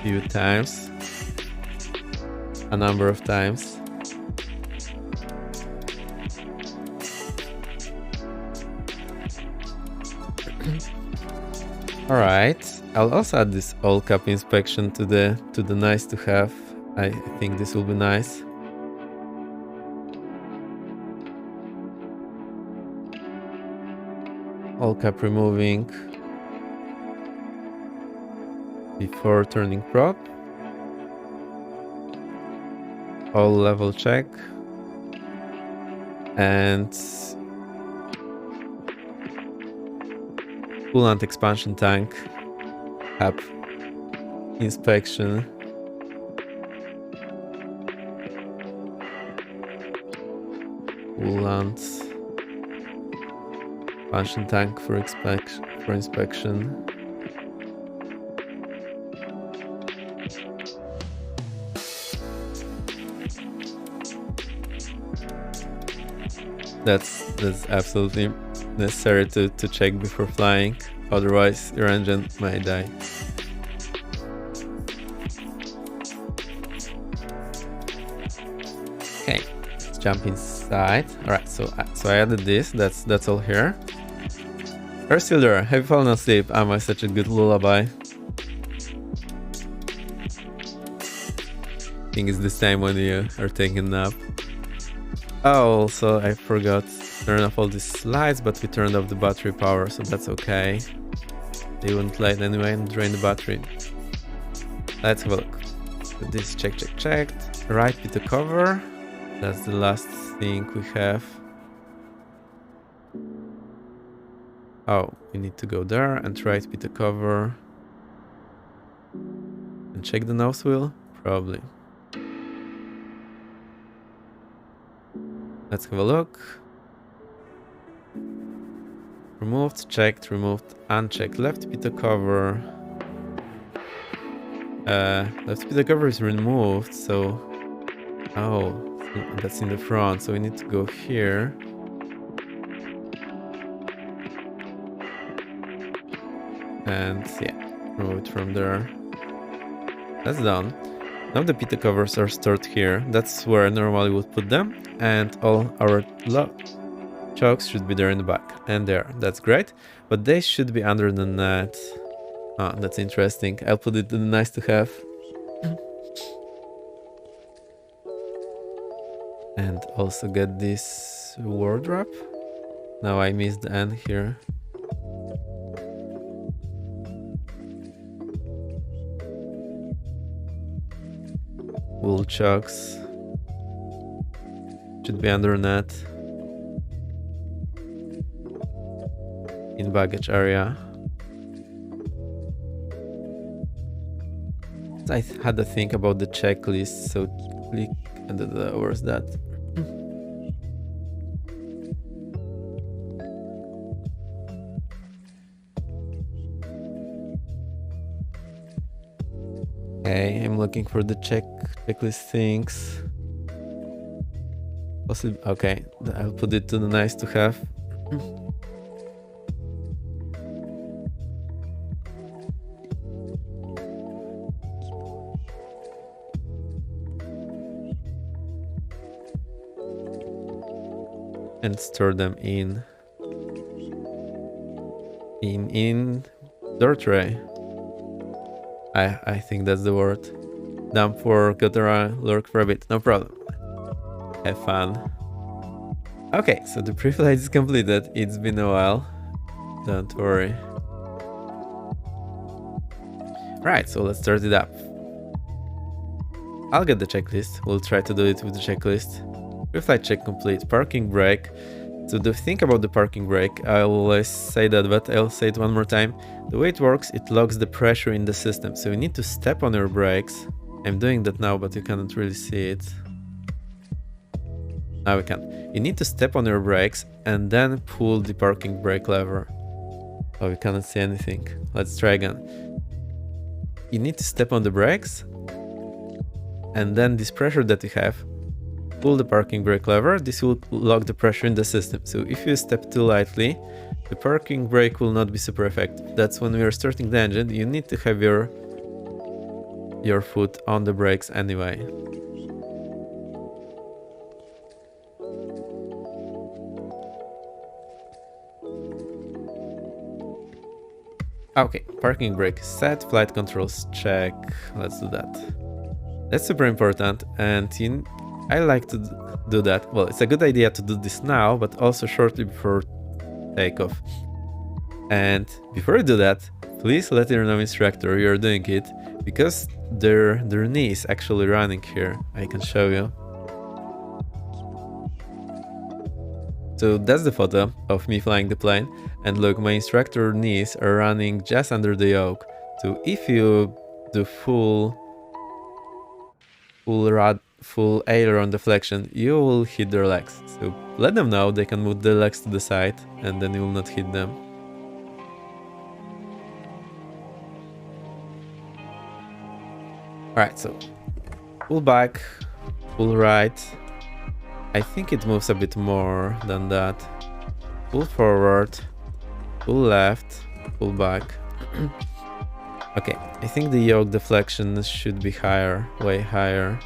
few times, a number of times. All right. I'll also add this oil cap inspection to the nice to have. I think this will be nice. Oil cap removing before turning prop. Oil level check. And coolant expansion tank cap inspection. Coolant expansion tank for inspection. That's absolutely necessary to check before flying, otherwise your engine may die. Okay, let's jump inside. All right, so I added this. That's all here. Are still there? Have you fallen asleep? Am I such a good lullaby? I think it's this time when you are taking a nap. Oh, also I forgot to turn off all these lights, but we turned off the battery power, so that's okay. They won't light anyway and drain the battery. Let's have a look. So this checked. Right with the cover. That's the last thing we have. Oh, we need to go there and right with the cover. And check the nose wheel? Probably. Let's have a look. Removed, checked, removed, unchecked. Left pitot cover. Left pitot cover is removed, so... Oh, that's in the front, so we need to go here. and yeah, remove it from there. That's done. Now the pita covers are stored here. That's where I normally would put them, and all our chokes should be there in the back. And there, that's great. But they should be under the net. Ah, that's interesting. I'll put it in the nice to have. And also get this wardrobe. Now I missed the end here. Wool chokes should be under net in baggage area. I had to think about the checklist, so click and where's that? Okay, I'm looking for the checklist things. Possibly, okay, I'll put it to the nice to have. And store them in door tray. I think that's the word. Dump for Gotera, lurk for a bit, no problem. Have fun. Okay, so the pre-flight is completed. It's been a while. Don't worry. Right, so let's start it up. I'll get the checklist. We'll try to do it with the checklist. Pre-flight check complete. Parking brake. So the thing about the parking brake, I always say that, but I'll say it one more time. The way it works, it locks the pressure in the system. So you need to step on your brakes. I'm doing that now, but you cannot really see it. Now we can. You need to step on your brakes and then pull the parking brake lever. Oh, we cannot see anything. Let's try again. You need to step on the brakes and then this pressure that you have, pull the parking brake lever. This will lock the pressure in the system. So if you step too lightly, the parking brake will not be super effective. That's when we are starting the engine. You need to have your foot on the brakes anyway. Okay, parking brake set, flight controls check. Let's do that. That's super important, and I like to do that. Well, it's a good idea to do this now, but also shortly before takeoff. And before you do that, please let your instructor you're doing it, because their knee is actually running here. I can show you. So that's the photo of me flying the plane, and look, my instructor knees are running just under the yoke. So if you do full aileron deflection, you will hit their legs. So let them know they can move their legs to the side, and then you will not hit them. Alright, so pull back, pull right. I think it moves a bit more than that. Pull forward, pull left, pull back. Okay, I think the yoke deflection should be higher, way higher.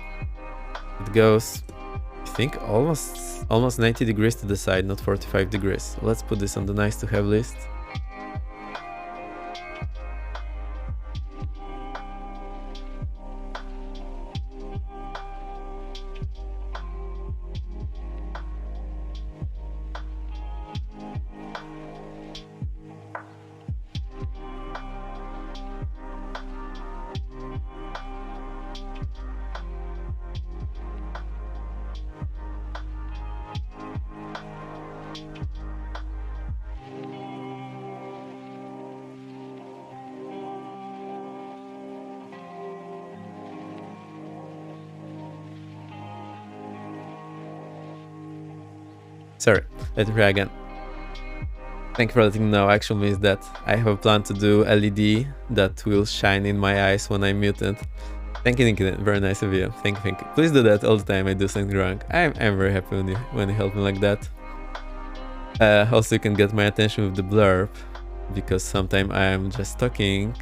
It goes, I think, almost 90 degrees to the side, not 45 degrees. So let's put this on the nice to have list. Sorry, let me try again. Thank you for letting me know. Actually means that I have a plan to do LED that will shine in my eyes when I'm muted. Thank you, Nikitin. Very nice of you. Thank you. Please do that all the time I do something wrong. I'm very happy when you help me like that. Also, you can get my attention with the blurb. because sometimes I'm just talking.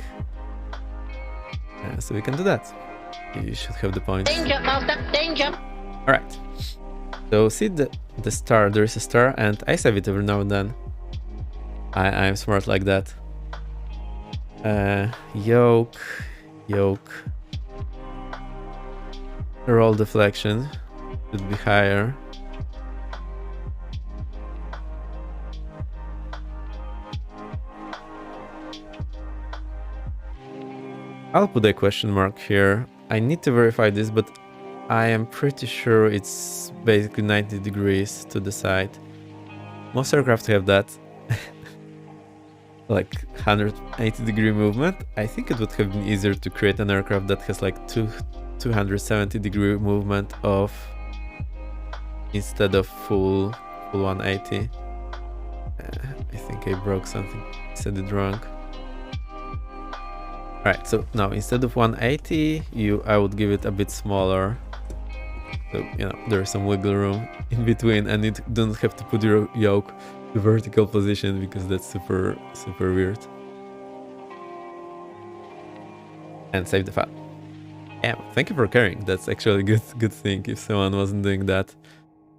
So we can do that. You should have the points. Danger, master, danger. Alright. So see the star, there is a star and I save it every now and then. I'm smart like that. Yoke. Roll deflection should be higher. I'll put a question mark here. I need to verify this, but I am pretty sure it's basically 90 degrees to the side. Most aircraft have that. Like 180 degree movement. I think it would have been easier to create an aircraft that has like 270 degree movement of instead of full 180. I think I broke something. I said it wrong. Alright, so now instead of 180, I would give it a bit smaller. So, you know, there's some wiggle room in between and you don't have to put your yoke to vertical position because that's super weird. And save the file. Yeah, thank you for caring. That's actually a good thing. If someone wasn't doing that,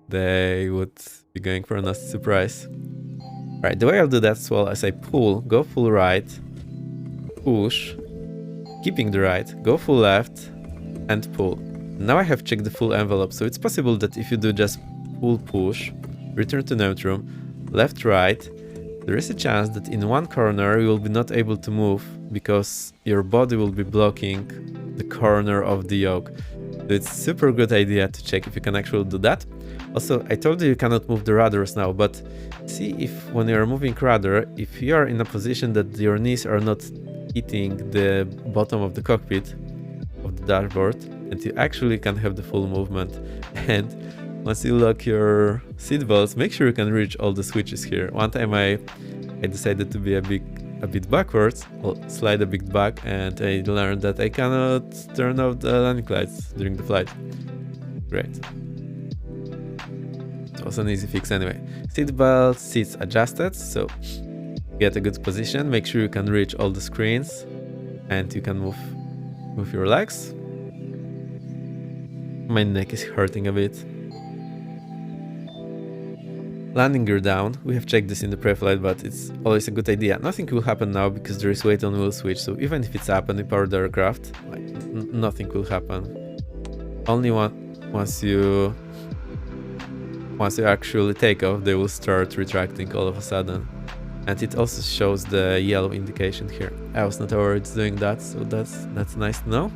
they would be going for a nasty surprise. Alright, the way I'll do that as well as I pull, go full right, push, keeping the right, go full left, and pull. Now I have checked the full envelope, so it's possible that if you do just pull, push, return to neutrum, left, right, there is a chance that in one corner you will be not able to move because your body will be blocking the corner of the yoke. So it's a super good idea to check if you can actually do that. Also, I told you cannot move the rudders now, but see if when you're moving rudder, if you are in a position that your knees are not hitting the bottom of the cockpit of the dashboard, and you actually can have the full movement. And once you lock your seat belts, make sure you can reach all the switches here. One time I decided to be a bit backwards, slide a bit back, and I learned that I cannot turn off the landing lights during the flight. Great. It was an easy fix anyway. Seat belt, seats adjusted, so get a good position, make sure you can reach all the screens and you can move your legs. My neck is hurting a bit. Landing gear down. We have checked this in the pre-flight, but it's always a good idea. Nothing will happen now because there is weight on wheel switch, so even if it's up and you power the aircraft, like, nothing will happen. Only once you actually take off, they will start retracting all of a sudden. And it also shows the yellow indication here. I was not aware it's doing that, so that's nice to know.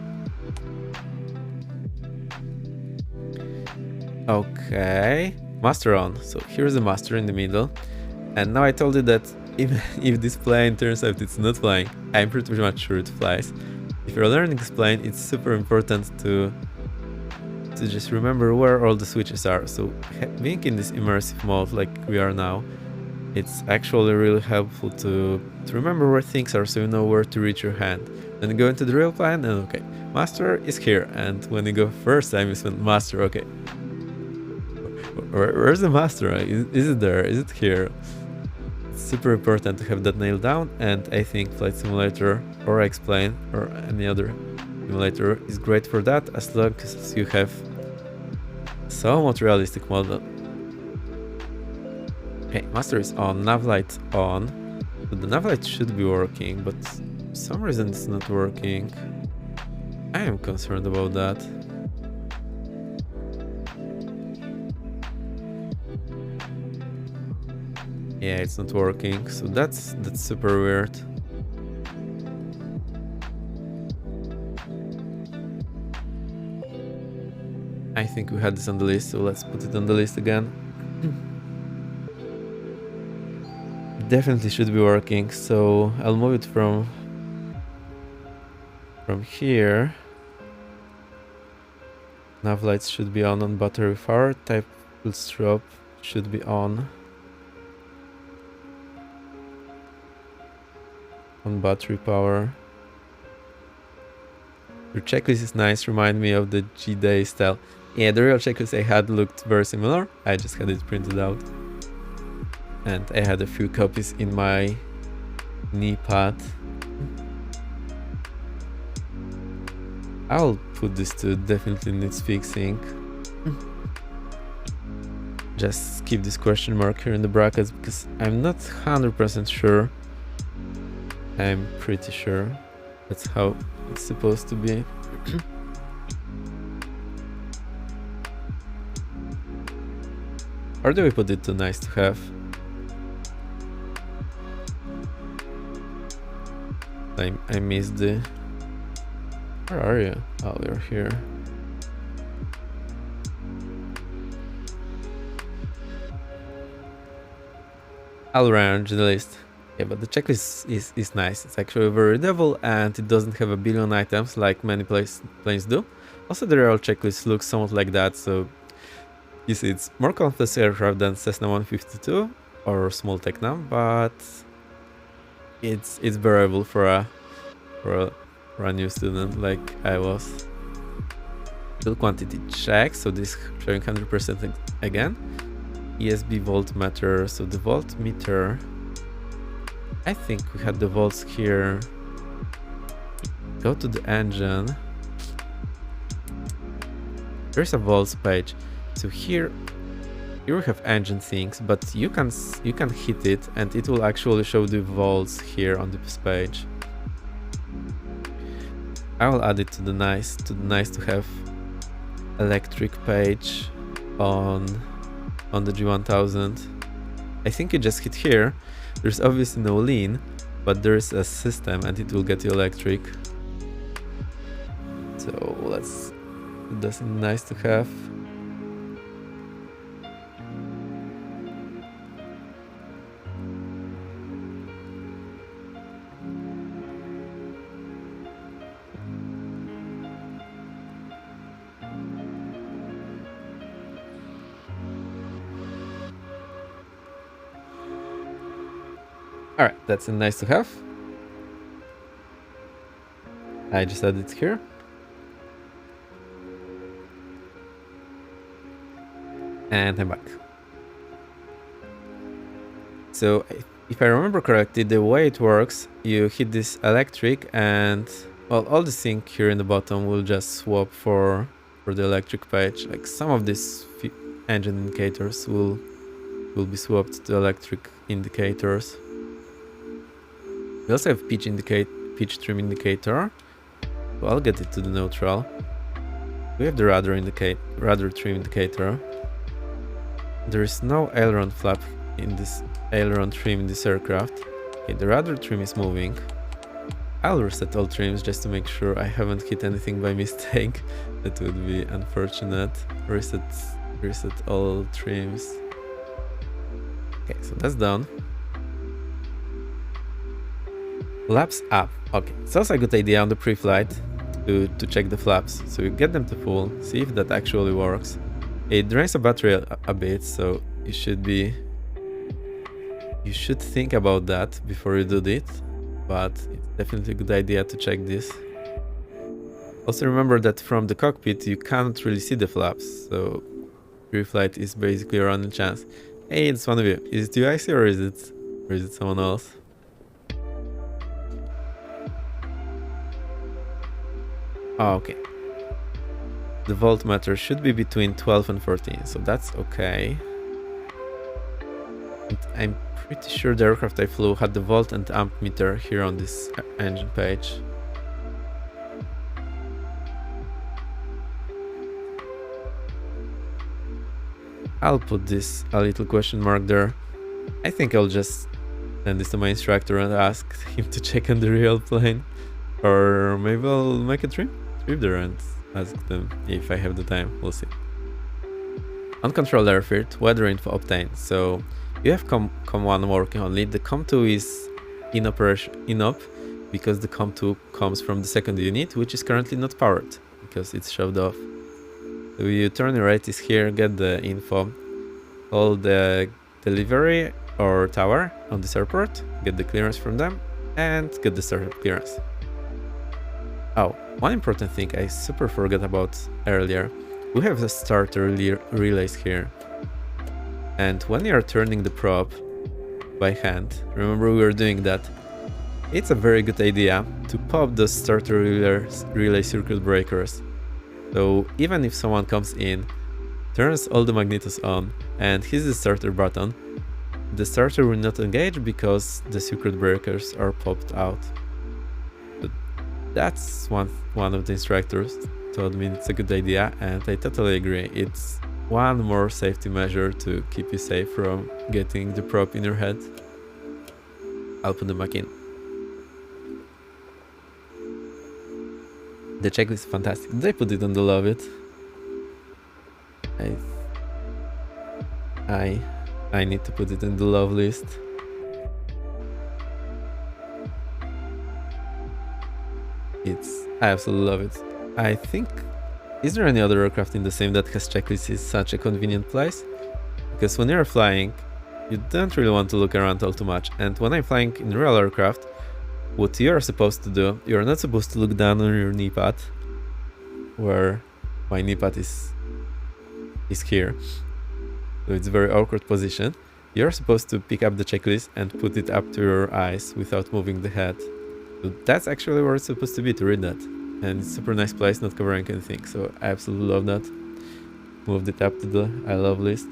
Okay, master on. So here's the master in the middle. And now I told you that even if this plane turns out it's not flying, I'm pretty much sure it flies. If you're learning this plane, it's super important to just remember where all the switches are. So being in this immersive mode like we are now, it's actually really helpful to remember where things are so you know where to reach your hand. Then you go into the real plane and okay, master is here. And when you go first time, you spend master, okay. Where's the master? Is it there? Is it here? It's super important to have that nailed down, and I think Flight Simulator or X-Plane or any other simulator is great for that as long as you have somewhat realistic model. Okay, master is on, nav light on. So the nav light should be working, but for some reason it's not working. I am concerned about that. Yeah, it's not working, so that's super weird. I think we had this on the list, so let's put it on the list again. Definitely should be working, so I'll move it from here. Nav lights should be on battery power. Type strop should be on battery power. Your checklist is nice, remind me of the G-Day style. Yeah, the real checklist I had looked very similar. I just had it printed out. And I had a few copies in my knee pad. I'll put this to definitely needs fixing. Just keep this question mark here in the brackets because I'm not 100% sure. I'm pretty sure that's how it's supposed to be. Or do we put it to nice to have? I missed the... Where are you? Oh, you're here. I'll rearrange the list. Yeah, but the checklist is nice. It's actually very readable and it doesn't have a billion items like many planes do. Also, the IRL checklist looks somewhat like that, so you see it's more complex aircraft than Cessna 152 or small Tecnam, but it's bearable for a new student like I was. Fuel quantity check, so this showing 100% again. ESB voltmeter, so the voltmeter, I think we had the volts here. Go to the engine. There's a volts page. So here we have engine things, but you can hit it and it will actually show the volts here on this page. I will add it to the nice to have electric page on the G1000. I think you just hit here. There's obviously no lean, but there's a system and it will get you electric. So let's put this in nice to have. Alright, that's a nice to have. I just added it here. And I'm back. So if I remember correctly, the way it works, you hit this electric and well, all the sync here in the bottom will just swap for the electric page. Like some of these engine indicators will be swapped to electric indicators. We also have pitch trim indicator. So I'll get it to the neutral. We have the rudder trim indicator. There is no aileron flap in this aileron trim in this aircraft. Okay, the rudder trim is moving. I'll reset all trims just to make sure I haven't hit anything by mistake. That would be unfortunate. Reset all trims. Okay, so that's done. Flaps up. Okay, it's also a good idea on the pre-flight to check the flaps. So you get them to full, see if that actually works. It drains the battery a bit, so you should think about that before you do it. But it's definitely a good idea to check this. Also remember that from the cockpit you can't really see the flaps, so pre-flight is basically your only chance. Hey, it's one of you. Is it you I see or is it someone else? Oh, okay. The voltmeter should be between 12 and 14, so that's okay. And I'm pretty sure the aircraft I flew had the volt and amp meter here on this engine page. I'll put this a little question mark there. I think I'll just send this to my instructor and ask him to check on the real plane. Or maybe I'll make a trip there and ask them if I have the time. We'll see. Uncontrolled airfield, weather info obtained. So you have COM1 working only. The COM2 is in op because the COM2 comes from the second unit, which is currently not powered because it's shoved off. So you turn your right is here, get the info, call the delivery or tower on this airport, get the clearance from them, and get the startup clearance. Oh, one important thing I super forgot about earlier. We have the starter relays here. And when you are turning the prop by hand, remember we were doing that, it's a very good idea to pop the starter relay circuit breakers. So even if someone comes in, turns all the magnetos on, and hits the starter button, the starter will not engage because the circuit breakers are popped out. But that's one of the instructors told me it's a good idea, and I totally agree. It's one more safety measure to keep you safe from getting the prop in your head. I'll put them back in. The checklist is fantastic. Did I put it on the love it? I need to put it in the love list. I absolutely love it. I think, is there any other aircraft in the same that has checklists in such a convenient place? Because when you're flying, you don't really want to look around all too much. And when I'm flying in real aircraft, what you're supposed to do, you're not supposed to look down on your knee pad, where my knee pad is here. So it's a very awkward position. You're supposed to pick up the checklist and put it up to your eyes without moving the head. So that's actually where it's supposed to be, to read that. And it's a super nice place, not covering anything. So I absolutely love that. Moved it up to the I love list.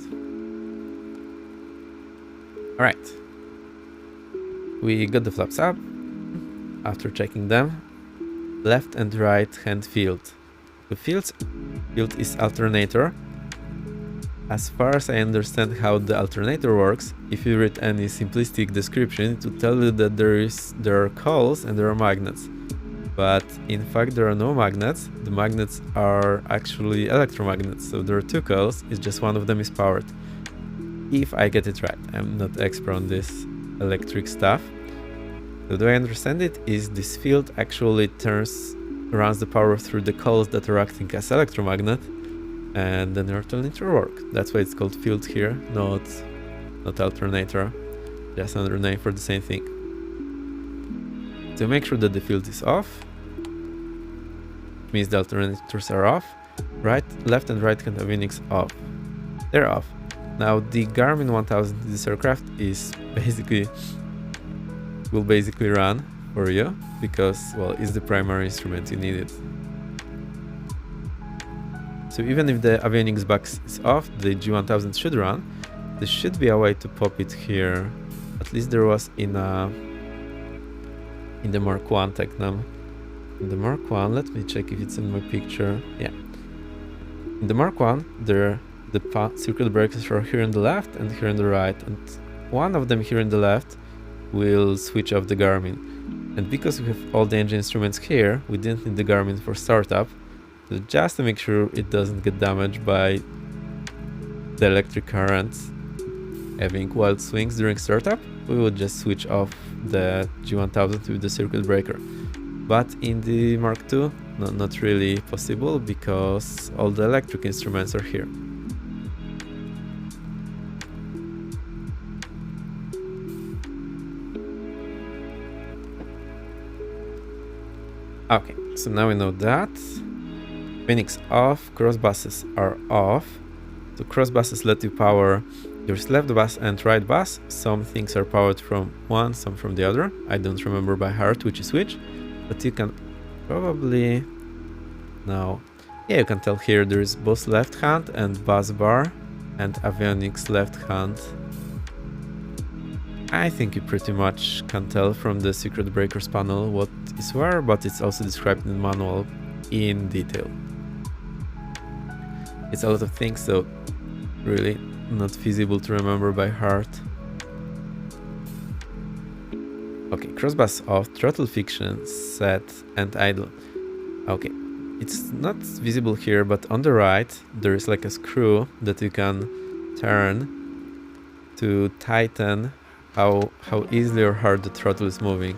Alright. We got the flaps up. After checking them, left and right hand field. The field is alternator. As far as I understand how the alternator works, if you read any simplistic description, it will tell you that there are coils and there are magnets. But in fact there are no magnets. The magnets are actually electromagnets. So there are two coils, it's just one of them is powered. If I get it right, I'm not expert on this electric stuff. The way I understand it is this field actually runs the power through the coils that are acting as electromagnet, and then the alternator work. That's why it's called field here, not alternator. Just another name for the same thing. To make sure that the field is off, means the alternators are off. Left and right hand avionics off. They're off. Now the Garmin 1000 in this aircraft will basically run for you because, well, it's the primary instrument you need it. So even if the avionics box is off, the G1000 should run. There should be a way to pop it here. At least there was in the Mark 1 Tecnam. In the Mark 1, let me check if it's in my picture. Yeah. In the Mark 1, the circuit breakers are here on the left and here on the right, and one of them here on the left will switch off the Garmin. And because we have all the engine instruments here, we didn't need the Garmin for startup. So just to make sure it doesn't get damaged by the electric currents having wild swings during startup, we would just switch off the G1000 with the circuit breaker. But in the Mark II, not really possible because all the electric instruments are here. Okay, so now we know that. Phoenix off, cross buses are off. So cross buses let you power your left bus and right bus. Some things are powered from one, some from the other. I don't remember by heart which is which, but you can probably now. Yeah, you can tell here there is both left hand and bus bar and avionics left hand. I think you pretty much can tell from the circuit breakers panel what is where, but it's also described in the manual in detail. It's a lot of things, so really not feasible to remember by heart. Okay, crossbus off, throttle fiction, set, and idle. Okay, it's not visible here, but on the right there is like a screw that you can turn to tighten how easily or hard the throttle is moving.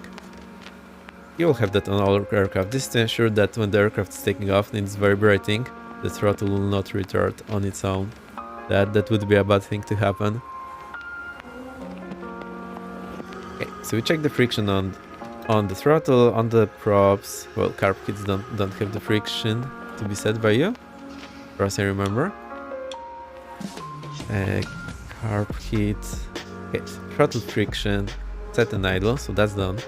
You will have that on all aircraft. This is to ensure that when the aircraft is taking off and it's vibrating, the throttle will not retard on its own. That would be a bad thing to happen. Okay, so we check the friction on the throttle, on the props. Well, carb kits don't have the friction to be set by you, as far as I remember. Carb kit. Okay, throttle friction, set and idle, so that's done.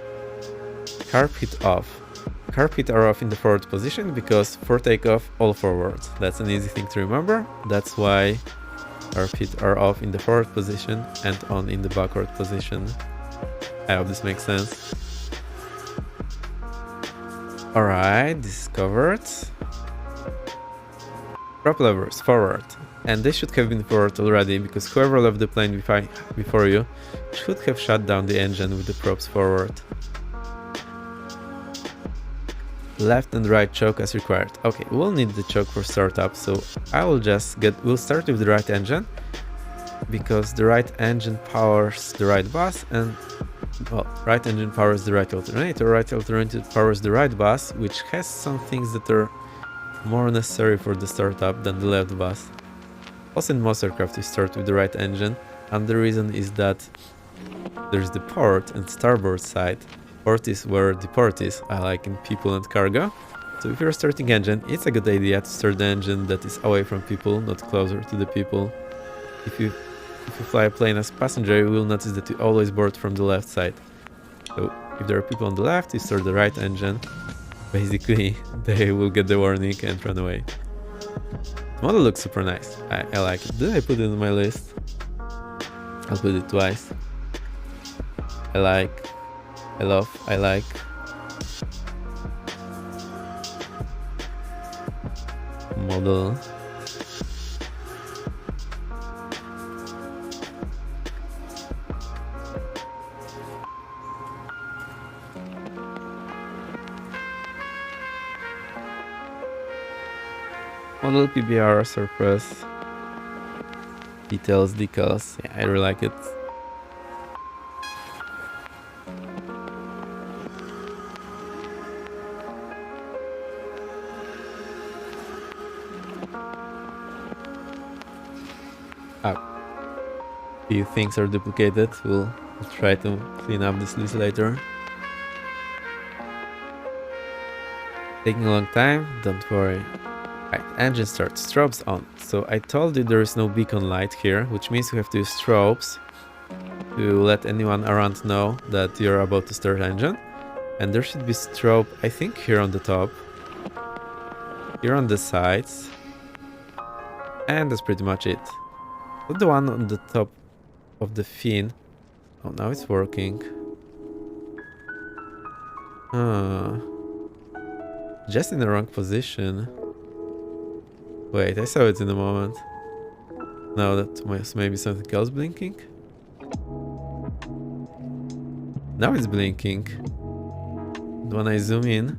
carb heat off. Carb heat are off in the forward position because for takeoff, all forward. That's an easy thing to remember. That's why carb heat are off in the forward position and on in the backward position. I hope this makes sense. Alright, this is covered. Prop levers forward. And they should have been forward already because whoever left the plane before you should have shut down the engine with the props forward. Left and right choke as required. Okay, we'll need the choke for startup, so we'll start with the right engine because the right engine powers the right bus and well, right engine powers the right alternator, right alternator powers the right bus, which has some things that are more necessary for the startup than the left bus. Also in most aircraft you start with the right engine, and the reason is that there's the port and starboard side. Port is where the port is, like in people and cargo. So if you're starting engine, it's a good idea to start the engine that is away from people, not closer to the people. If you fly a plane as passenger, you will notice that you always board from the left side. So if there are people on the left, you start the right engine. Basically, they will get the warning and run away. The model looks super nice. I like it. Did I put it on my list? I'll put it twice. I like. Model. Model PBR surface. Details, decals. Yeah, I really like it. Few things are duplicated. We'll try to clean up this list later. Taking a long time, don't worry. Right, engine start, strobes on. So I told you there is no beacon light here, which means you have to use strobes to let anyone around know that you're about to start engine. And there should be strobe, I think, here on the top, here on the sides, and that's pretty much it. Put the one on the top of the fin. Oh, now it's working. Just in the wrong position. Wait, I saw it in a moment. Now that was maybe something else blinking. Now it's blinking. When I zoom in.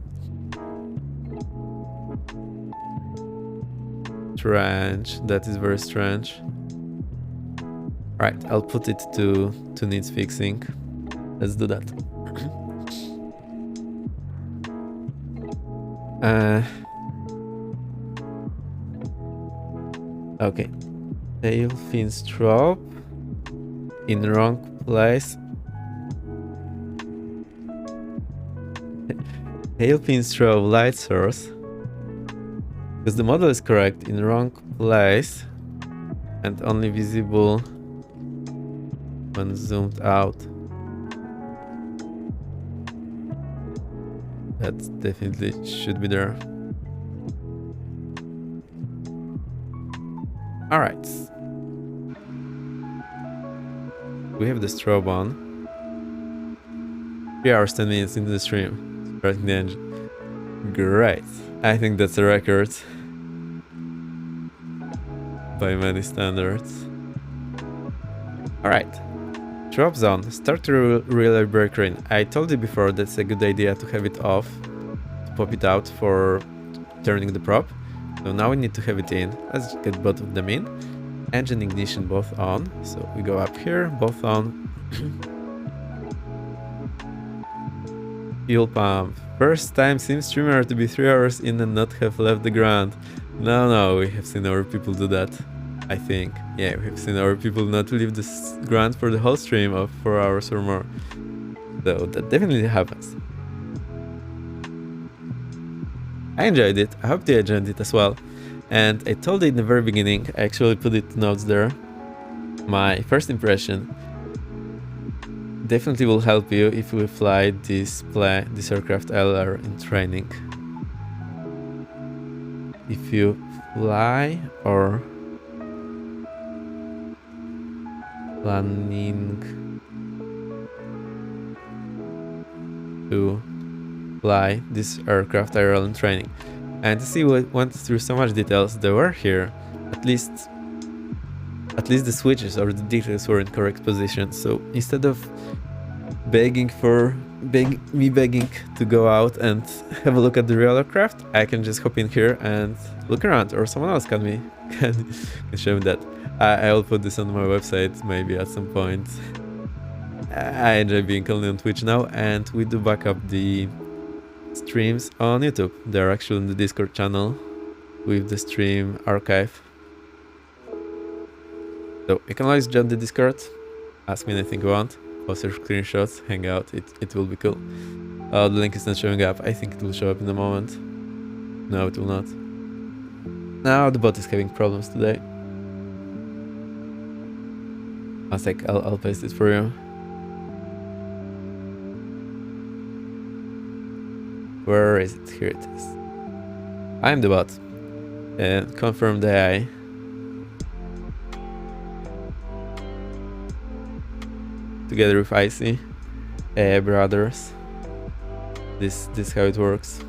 Strange. That is very strange. Right, I'll put it to needs fixing. Let's do that. Okay. Tail fin strobe in wrong place. Tail fin strobe light source. Because the model is correct, in wrong place and only visible when zoomed out. That definitely should be there. Alright. We have the strobe on. 3 hours 10 minutes into the stream. Starting the engine. Great. I think that's a record. By many standards. Alright. Drop zone. Start the relay breaker in. I told you before that's a good idea to have it off. To pop it out for turning the prop. So now we need to have it in. Let's get both of them in. Engine ignition both on. So we go up here, both on. Fuel pump. First time sim streamer to be 3 hours in and not have left the ground. No, we have seen our people do that. I think. Yeah, we have seen our people not leave the ground for the whole stream of 4 hours or more. So that definitely happens. I enjoyed it. I hope you enjoyed it as well. And I told you in the very beginning, I actually put it notes there. My first impression. definitely will help you if you fly this aircraft earlier in training. If you fly or planning to fly this aircraft IRL in training. And to see what went through so much details, they were here. At least the switches or the details were in correct position. So instead of begging to go out and have a look at the real aircraft, I can just hop in here and look around, or someone else can show me that. I'll put this on my website maybe at some point. I enjoy being only on Twitch now, and we do back up the streams on YouTube. They're actually in the Discord channel with the stream archive. So you can always join the Discord, ask me anything you want, post your screenshots, hang out, it will be cool. The link is not showing up. I think it will show up in a moment. No, it will not. Now the bot is having problems today. One sec, I'll paste it for you. Where is it? Here it is. I'm the bot. Confirm the AI. Together with Icy, AI brothers. This is how it works.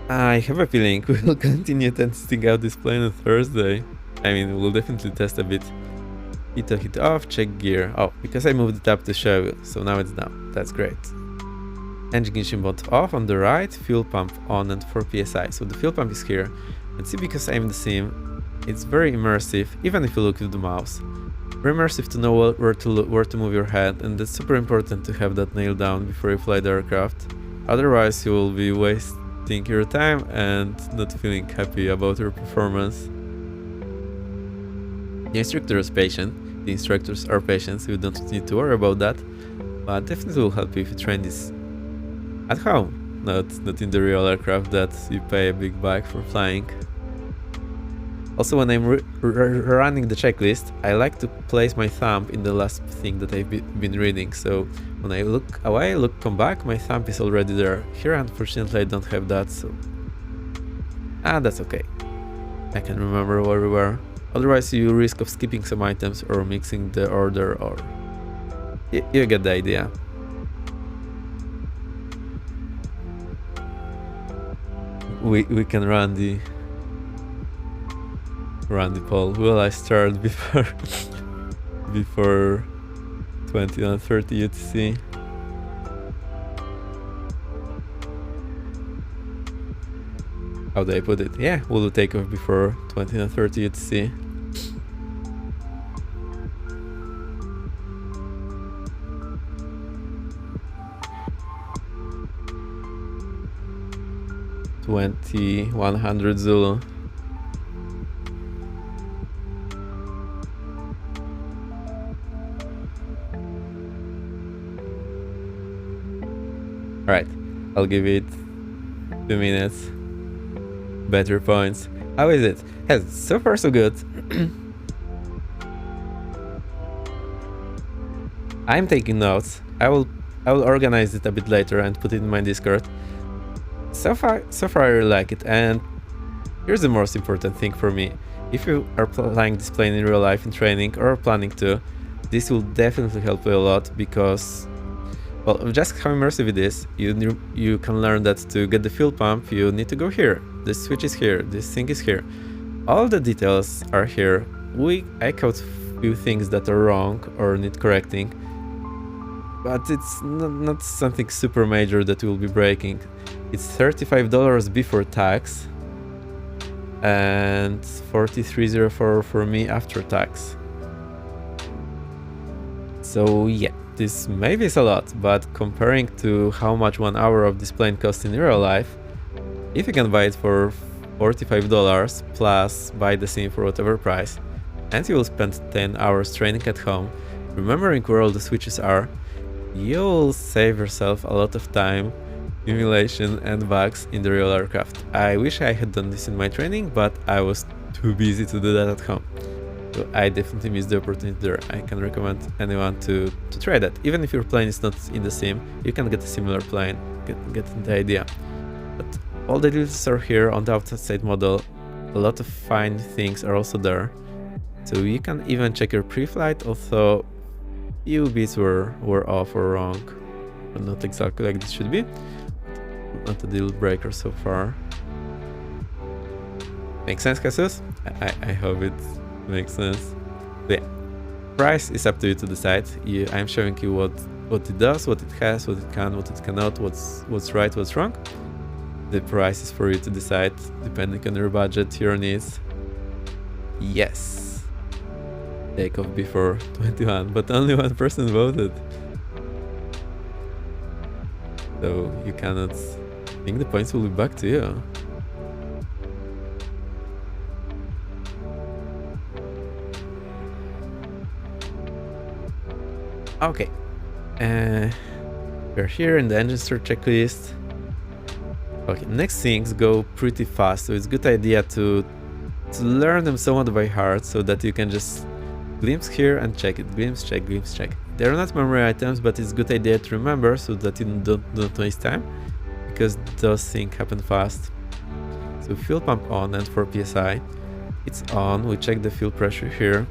I have a feeling we will continue testing out this plane on Thursday. I mean, we'll definitely test a bit. Hit off, check gear. Oh, because I moved it up to show you, so now it's down. That's great. Engine ignition mode off on the right, fuel pump on and 4 psi. So the fuel pump is here. And see, because I'm in the sim, it's very immersive, even if you look with the mouse. Very immersive to know where to move your head, and that's super important to have that nailed down before you fly the aircraft. Otherwise, you will be wasting your time and not feeling happy about your performance. The instructor is patient. The instructors are patient, so you don't need to worry about that. But definitely will help you if you train this at home, not in the real aircraft that you pay a big buck for flying. Also, when I'm running the checklist, I like to place my thumb in the last thing that I've been reading. So when I look away, come back, my thumb is already there. Here, unfortunately, I don't have that, so that's okay. I can remember where we were. Otherwise, you risk of skipping some items or mixing the order, or you get the idea. We can run the poll. Will I start before 2030 UTC? How do I put it? Yeah, will take off before 2030 UTC. $2100 Zulu. Alright, I'll give it 2 minutes. Better points. How is it? Yes, so far so good. I'm taking notes. I will organize it a bit later and put it in my Discord. So far I really like it, and here's the most important thing for me. If you are flying this plane in real life in training or planning to, this will definitely help you a lot, because, well, just how immersive it is. You can learn that to get the fuel pump, you need to go here. This switch is here. This thing is here. All the details are here. I caught a few things that are wrong or need correcting, but it's not something super major that will be breaking. It's $35 before tax and $43.04 for me after tax. So yeah, this maybe is a lot, but comparing to how much 1 hour of this plane costs in real life, if you can buy it for $45 plus buy the sim for whatever price, and you will spend 10 hours training at home, remembering where all the switches are, you'll save yourself a lot of time, simulation and bugs in the real aircraft. I wish I had done this in my training, but I was too busy to do that at home. So I definitely missed the opportunity there. I can recommend anyone to try that. Even if your plane is not in the sim, you can get a similar plane, get the idea. But all the details are here on the outside model. A lot of fine things are also there. So you can even check your pre-flight, although few bits were off or wrong. But not exactly like this should be. Not a deal breaker so far. Makes sense, Jesus? I hope it makes sense. But yeah, price is up to you to decide. I'm showing you what it does, what it has, what it can, what it cannot, what's right, what's wrong. The price is for you to decide, depending on your budget, your needs. Yes. Take off before 21, but only one person voted. So you cannot... I think the points will be back to you. Okay. We're here in the engine start checklist. Okay, next things go pretty fast, so it's a good idea to learn them somewhat by heart so that you can just glimpse here and check it. Glimpse, check, glimpse, check. They're not memory items, but it's a good idea to remember so that you don't waste time, because those things happen fast. So fuel pump on and 4 psi. It's on. We check the fuel pressure here.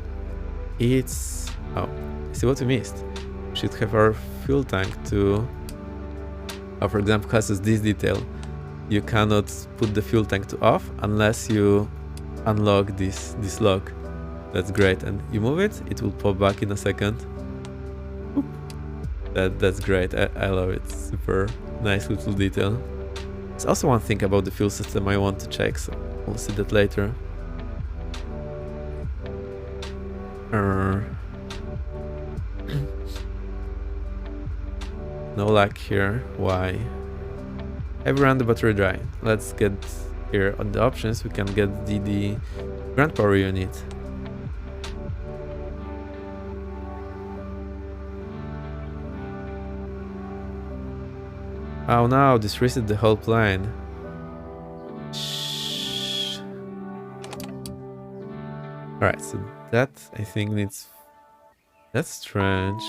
It's... oh, see what we missed. We should have our fuel tank to... oh, for example, has this detail. You cannot put the fuel tank to off unless you unlock this lock. That's great, and you move it, it will pop back in a second. Oop. That's great. I love it. Super nice little detail. There's also one thing about the fuel system I want to check, so we'll see that later. No luck here. Why? Have run the battery dry. Let's get here on the options. We can get the ground power unit. Oh no, this reset the whole plane. Shh. Alright, so that I think needs... that's strange.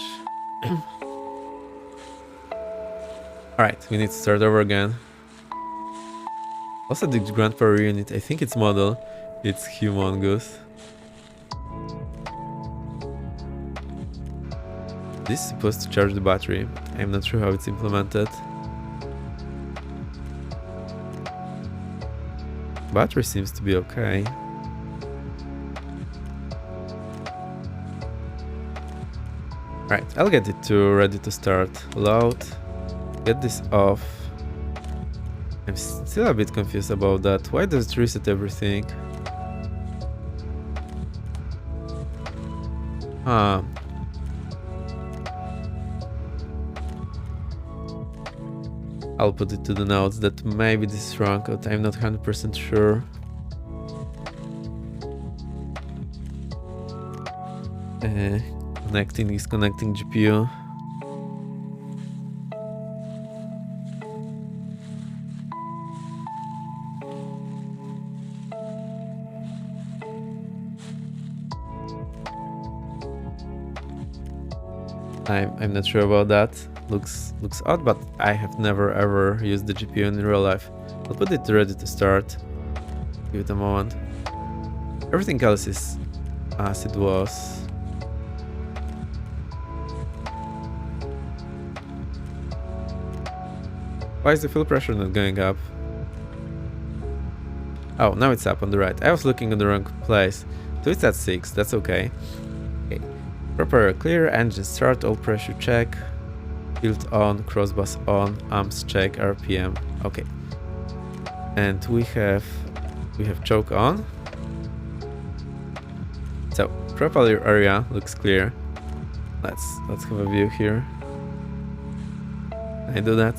Alright, we need to start over again. Also the ground power unit, I think it's model. It's humongous. This is supposed to charge the battery. I'm not sure how it's implemented. Battery seems to be okay. Right, I'll get it to ready to start. Load. Get this off. I'm still a bit confused about that. Why does it reset everything? Huh. I'll put it to the notes that maybe this is wrong, but I'm not 100% sure. Connecting is connecting GPU. I'm not sure about that. Looks odd, but I have never ever used the GPU in real life. I'll put it ready to start. Give it a moment. Everything else is as it was. Why is the fuel pressure not going up? Oh, now it's up on the right. I was looking in the wrong place. So it's at 6, that's okay. Okay. Proper clear, engine start, all pressure check. Field on, crossbus on, amps check, RPM. Okay. And we have choke on. So propeller area looks clear. Let's have a view here. Can I do that?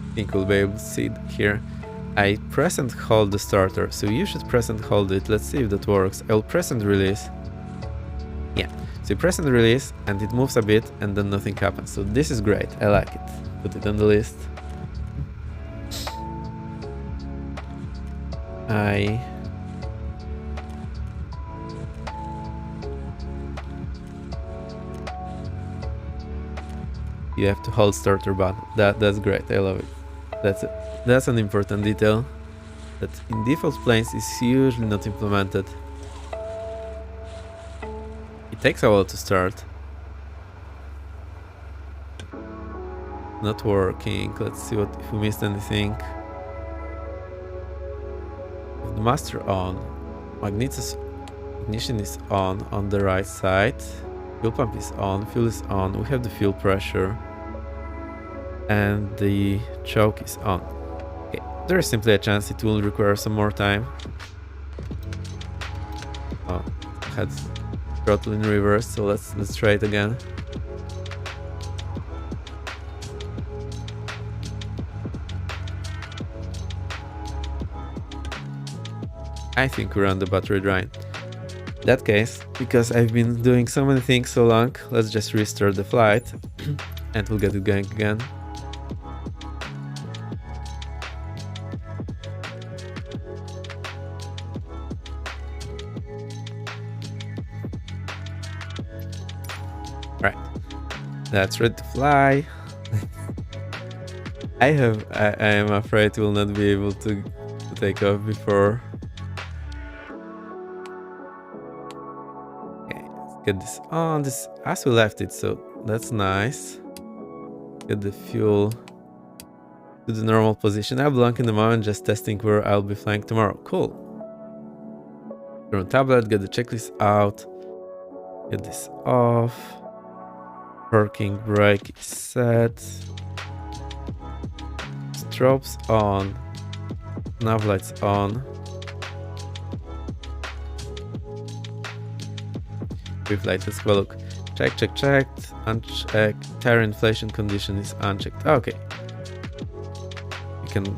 I think we'll be able to see it here. I press and hold the starter, so you should press and hold it. Let's see if that works. I'll press and release. Yeah, so you press and release and it moves a bit and then nothing happens. So this is great, I like it. Put it on the list. You have to hold starter button. That's great. I love it. That's an important detail that in default planes is usually not implemented. It takes a while to start. Not working. Let's see if we missed anything. With the master on, magnetic ignition is on the right side. Fuel pump is on, fuel is on. We have the fuel pressure, and the choke is on. Okay, there is simply a chance it will require some more time. Oh, had throttle in reverse, so let's try it again. I think we're on the battery drain. In that case, because I've been doing so many things so long, let's just restart the flight and we'll get it going again. Right, that's ready to fly. I am afraid we'll not be able to take off before. Get this on, this as we left it, so that's nice. Get the fuel to the normal position. I'll blank in the moment, just testing where I'll be flying tomorrow. Cool. Turn on tablet, get the checklist out. Get this off. Parking brake is set. Strobes on. Nav lights on. Light, let's go look. Checked, unchecked. Tire inflation condition is unchecked. Okay,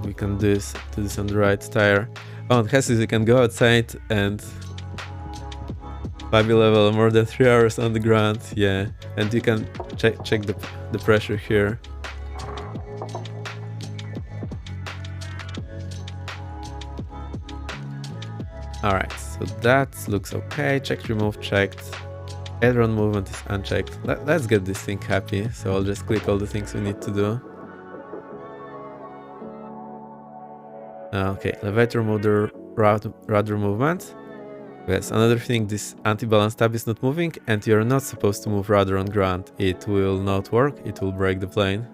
we can do this on the right tire. Oh, and Hesses, you can go outside and Fabi level more than 3 hours on the ground. Yeah, and you can check the pressure here. All right, so that looks okay. Checked, removed, checked. Aileron movement is unchecked. Let's get this thing happy. So I'll just click all the things we need to do. Okay, elevator motor rudder movement. Yes, another thing, this anti-balance tab is not moving and you're not supposed to move rudder on ground. It will not work. It will break the plane.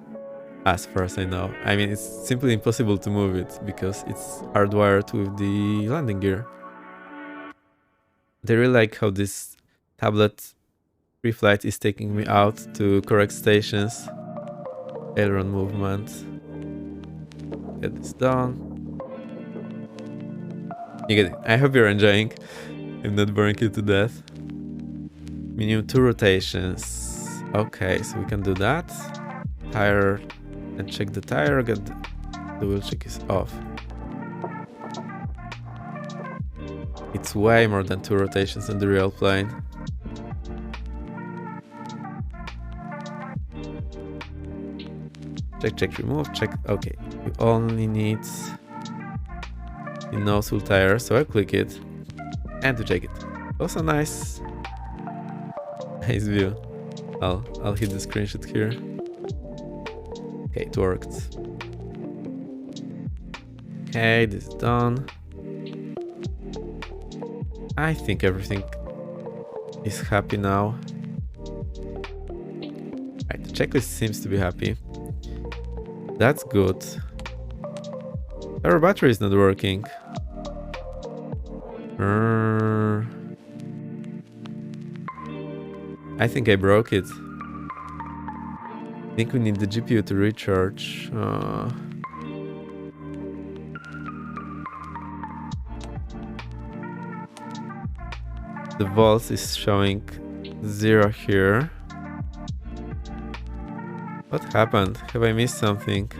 As far as I know. I mean, it's simply impossible to move it because it's hardwired with the landing gear. I really like how this tablet pre-flight is taking me out to correct stations. Aileron movement. Get this done. You get it. I hope you're enjoying. I'm not boring you to death. Minimum 2 rotations. Okay, so we can do that. Tire and check the tire. Get the wheel check is off. It's way more than 2 rotations in the real plane. Check, remove, check. Okay, we only need the nose wheel tire, so I click it and to check it. Also nice view. I'll hit the screenshot here. Okay, it worked. Okay, this is done. I think everything is happy now. Right, the checklist seems to be happy. That's good. Our battery is not working. I think I broke it. I think we need the GPU to recharge. The volts is showing 0 here. What happened? Have I missed something?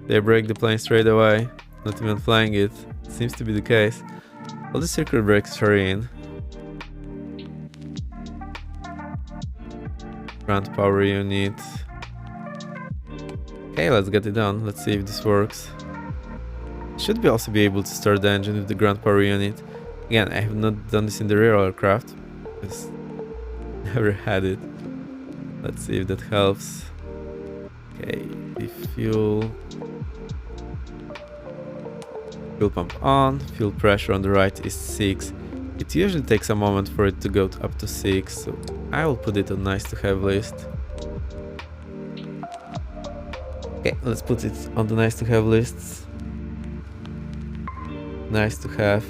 They break the plane straight away, not even flying it. Seems to be the case. All the circuit breakers are in. Front power unit. Okay, let's get it done. Let's see if this works. should also be able to start the engine with the ground power unit. Again, I have not done this in the real aircraft, because never had it. Let's see if that helps. Okay, the fuel pump on, fuel pressure on the right is 6. It usually takes a moment for it to go up to 6, so I will put it on nice to have list. Okay, let's put it on the nice to have lists. Nice to have.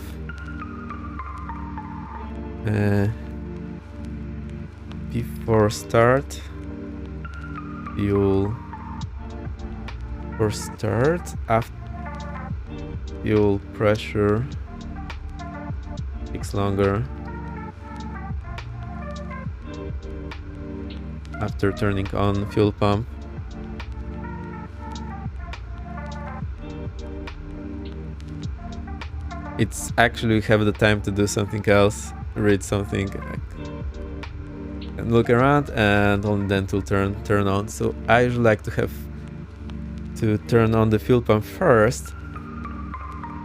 Before start, fuel for start, after fuel pressure takes longer after turning on fuel pump. It's actually have the time to do something else, read something, and look around, and only then to turn on. So I usually like to have to turn on the fuel pump first,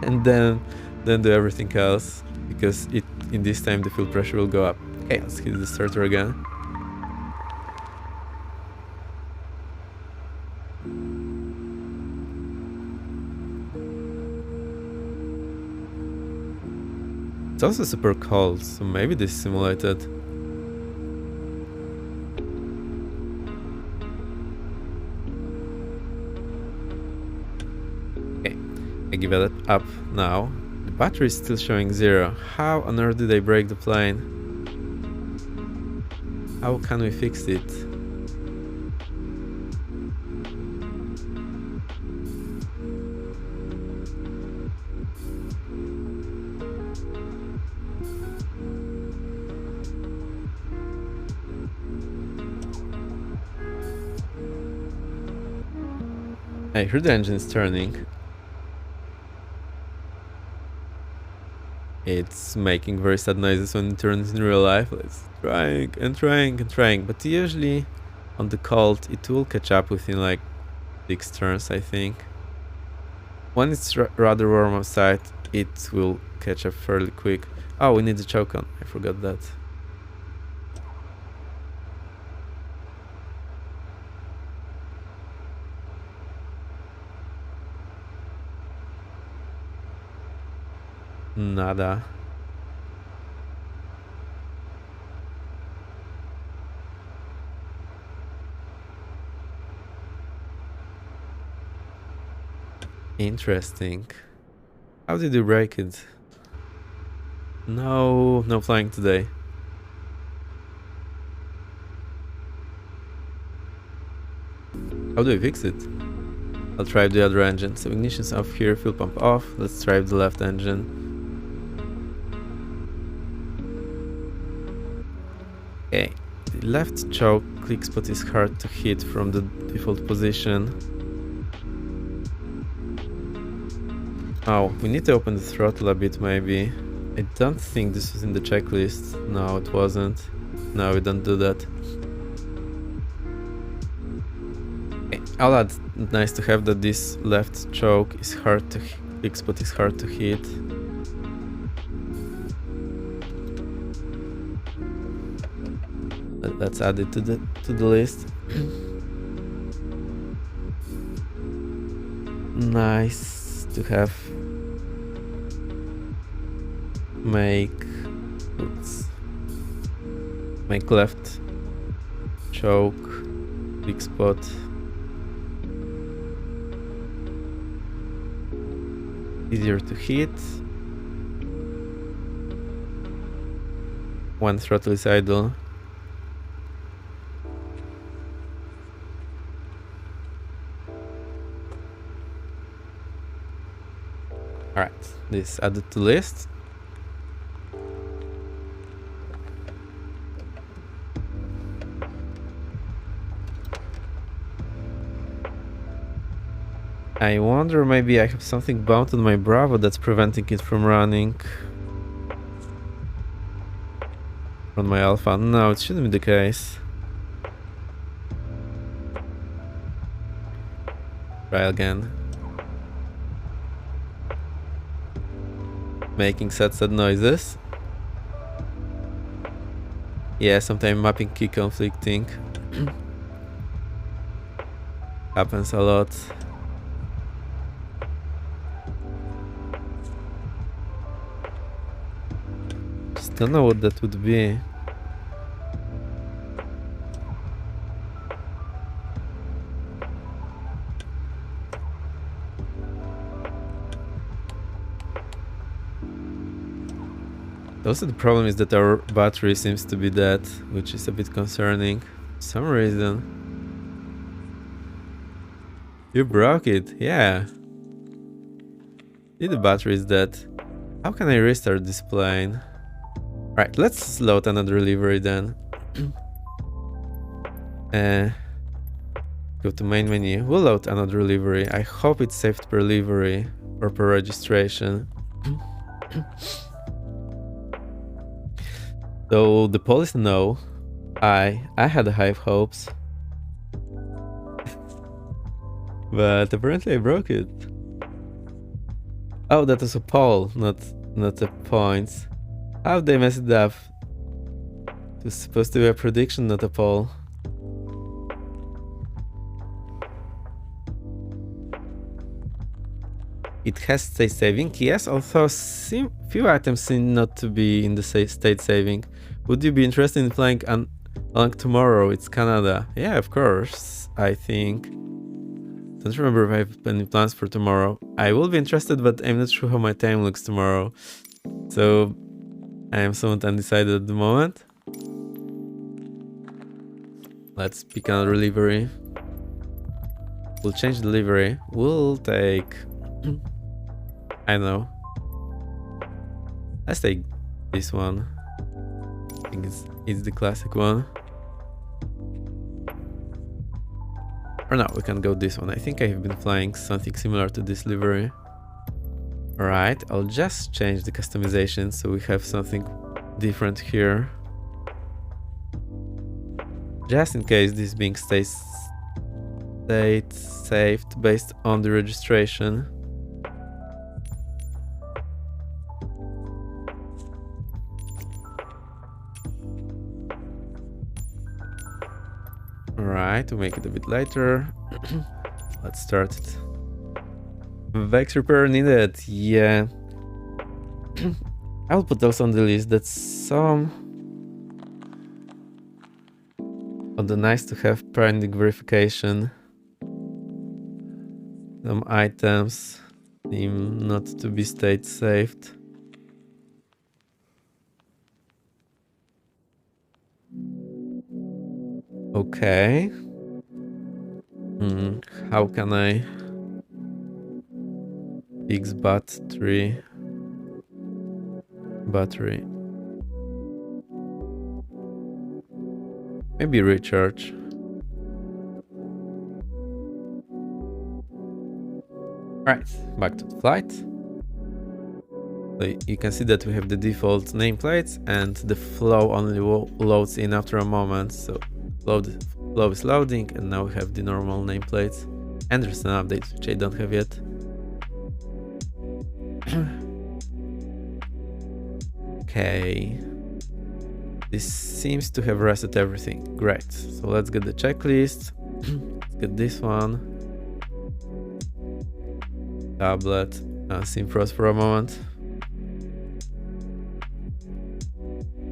and then do everything else, because in this time the fuel pressure will go up. Okay, let's hit the starter again. It's also super cold, so maybe this is simulated. Okay, I give it up now. The battery is still showing 0. How on earth did I break the plane? How can we fix it? I heard the engine is turning. It's making very sad noises when it turns in real life. It's trying and trying and trying, but usually on the cold it will catch up within like 6 turns, I think. When it's rather warm outside, it will catch up fairly quick. Oh, we need the choke on. I forgot that. Nada. Interesting. How did you break it? No flying today. How do I fix it? I'll try the other engine. So ignition's off here, fuel pump off. Let's try the left engine. Okay, the left choke click spot is hard to hit from the default position. Oh, we need to open the throttle a bit maybe. I don't think this was in the checklist. No, it wasn't. No, we don't do that. Okay, I'll add nice to have that this left choke is hard to click spot is hard to hit. Let's add it to the list. Nice to have. Make left choke big spot. Easier to hit. One throttle is idle. Alright, this added to list. I wonder, maybe I have something bound on my Bravo that's preventing it from running. On my Alpha. No, it shouldn't be the case. Try again. making sad noises. Yeah, sometimes mapping key conflicting. Happens a lot. Just don't know what that would be. Also, the problem is that our battery seems to be dead, which is a bit concerning. For some reason. You broke it, yeah. The battery is dead. How can I restart this plane? Right, let's load another livery then. Go to main menu. We'll load another livery. I hope it's saved per livery or per registration. So the police know. I had high hopes. But apparently I broke it. Oh, that was a poll, not a point. How they messed it up? It was supposed to be a prediction, not a poll. It has state saving, yes, although few items seem not to be in the state saving. Would you be interested in flying along tomorrow? It's Canada. Yeah, of course, I think. Don't remember if I have any plans for tomorrow. I will be interested, but I'm not sure how my time looks tomorrow. So I am somewhat undecided at the moment. Let's pick another livery. We'll change the livery. We'll take... I don't know. Let's take this one. I think it's the classic one. Or no, we can go this one. I think I have been flying something similar to this livery. Alright, I'll just change the customization so we have something different here. Just in case this being state saved based on the registration. Alright, to make it a bit lighter. Let's start it. Vex repair needed, yeah. I'll put those on the list. That's some of the nice to have pending verification. Some items seem not to be state saved. Okay. How can I fix battery? Maybe recharge. Right, back to the flight. So you can see that we have the default nameplates and the flow only loads in after a moment. So flow is loading and now we have the normal nameplates. And there's an update which I don't have yet. Okay. This seems to have reset everything. Great. So let's get the checklist. Let's get this one. Tablet. Simfrost for a moment.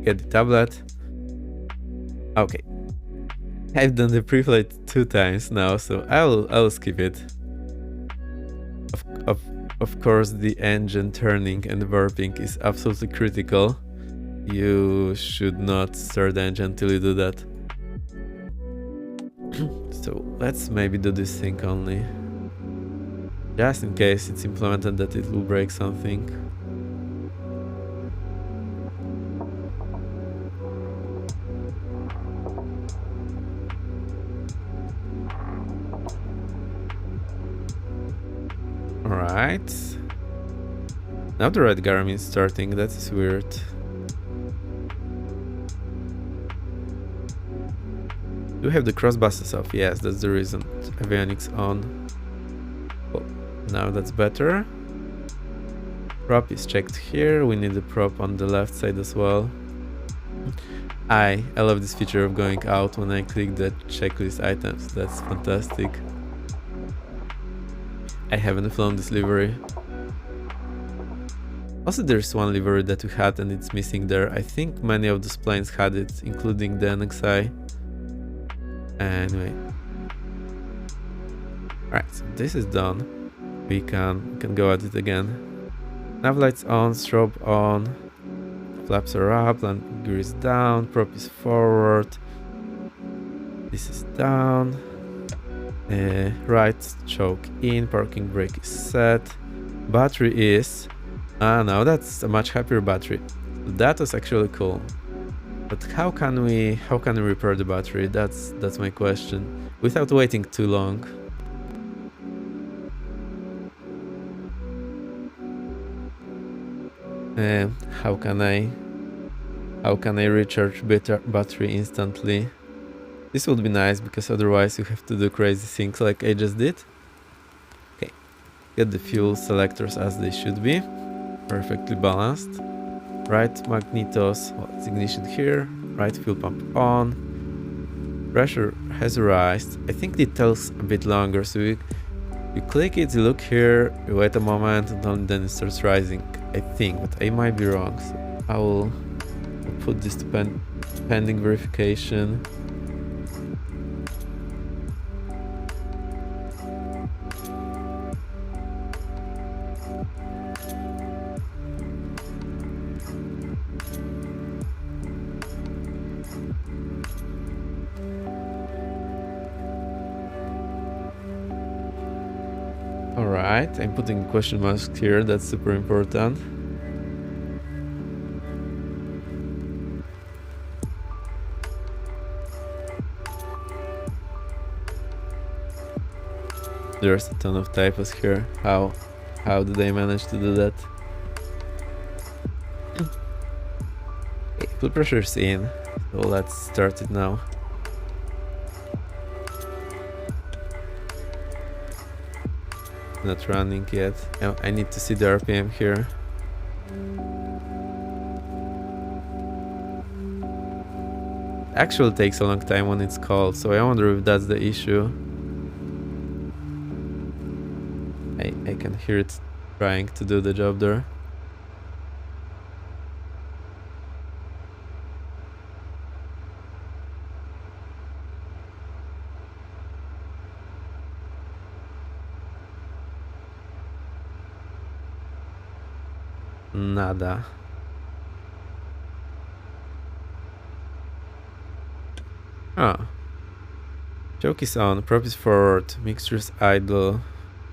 Get the tablet. Okay. I've done the pre-flight 2 times now, so I'll skip it. Of course, the engine turning and burping is absolutely critical. You should not start the engine until you do that. So let's maybe do this thing only. Just in case it's implemented that it will break something. Alright. Now the red Garmin is starting, that is weird. Do we have the cross buses off? Yes, that's the reason. Avionics on. Oh, now that's better. Prop is checked here. We need a prop on the left side as well. I love this feature of going out when I click the checklist items. That's fantastic. I haven't flown this livery. Also, there's one livery that we had and it's missing there. I think many of those planes had it, including the NXI. Anyway. Alright, so this is done. We can go at it again. Nav lights on, strobe on. Flaps are up, land gear is down, prop is forward. This is down. Right choke in, parking brake is set. Battery is... now that's a much happier battery. That was actually cool. But how can we repair the battery? That's my question. Without waiting too long. How can I recharge battery instantly? This would be nice because otherwise you have to do crazy things like I just did. Okay, get the fuel selectors as they should be, perfectly balanced. Right magnetos, well, it's ignition here. Right fuel pump on. Pressure has rised. I think it tells a bit longer, so you click it, you look here, you wait a moment, and then it starts rising. I think, but I might be wrong. So I will put this to pending verification. Alright, I'm putting question marks here, that's super important. There's a ton of typos here. How did they manage to do that? Okay, fuel pressure is in, so let's start it now. Not running yet. I need to see the RPM here. Actually takes a long time when it's called, so I wonder if that's the issue. I can hear it trying to do the job there. Nada. Ah. Choke is on, prop is forward, mixture is idle,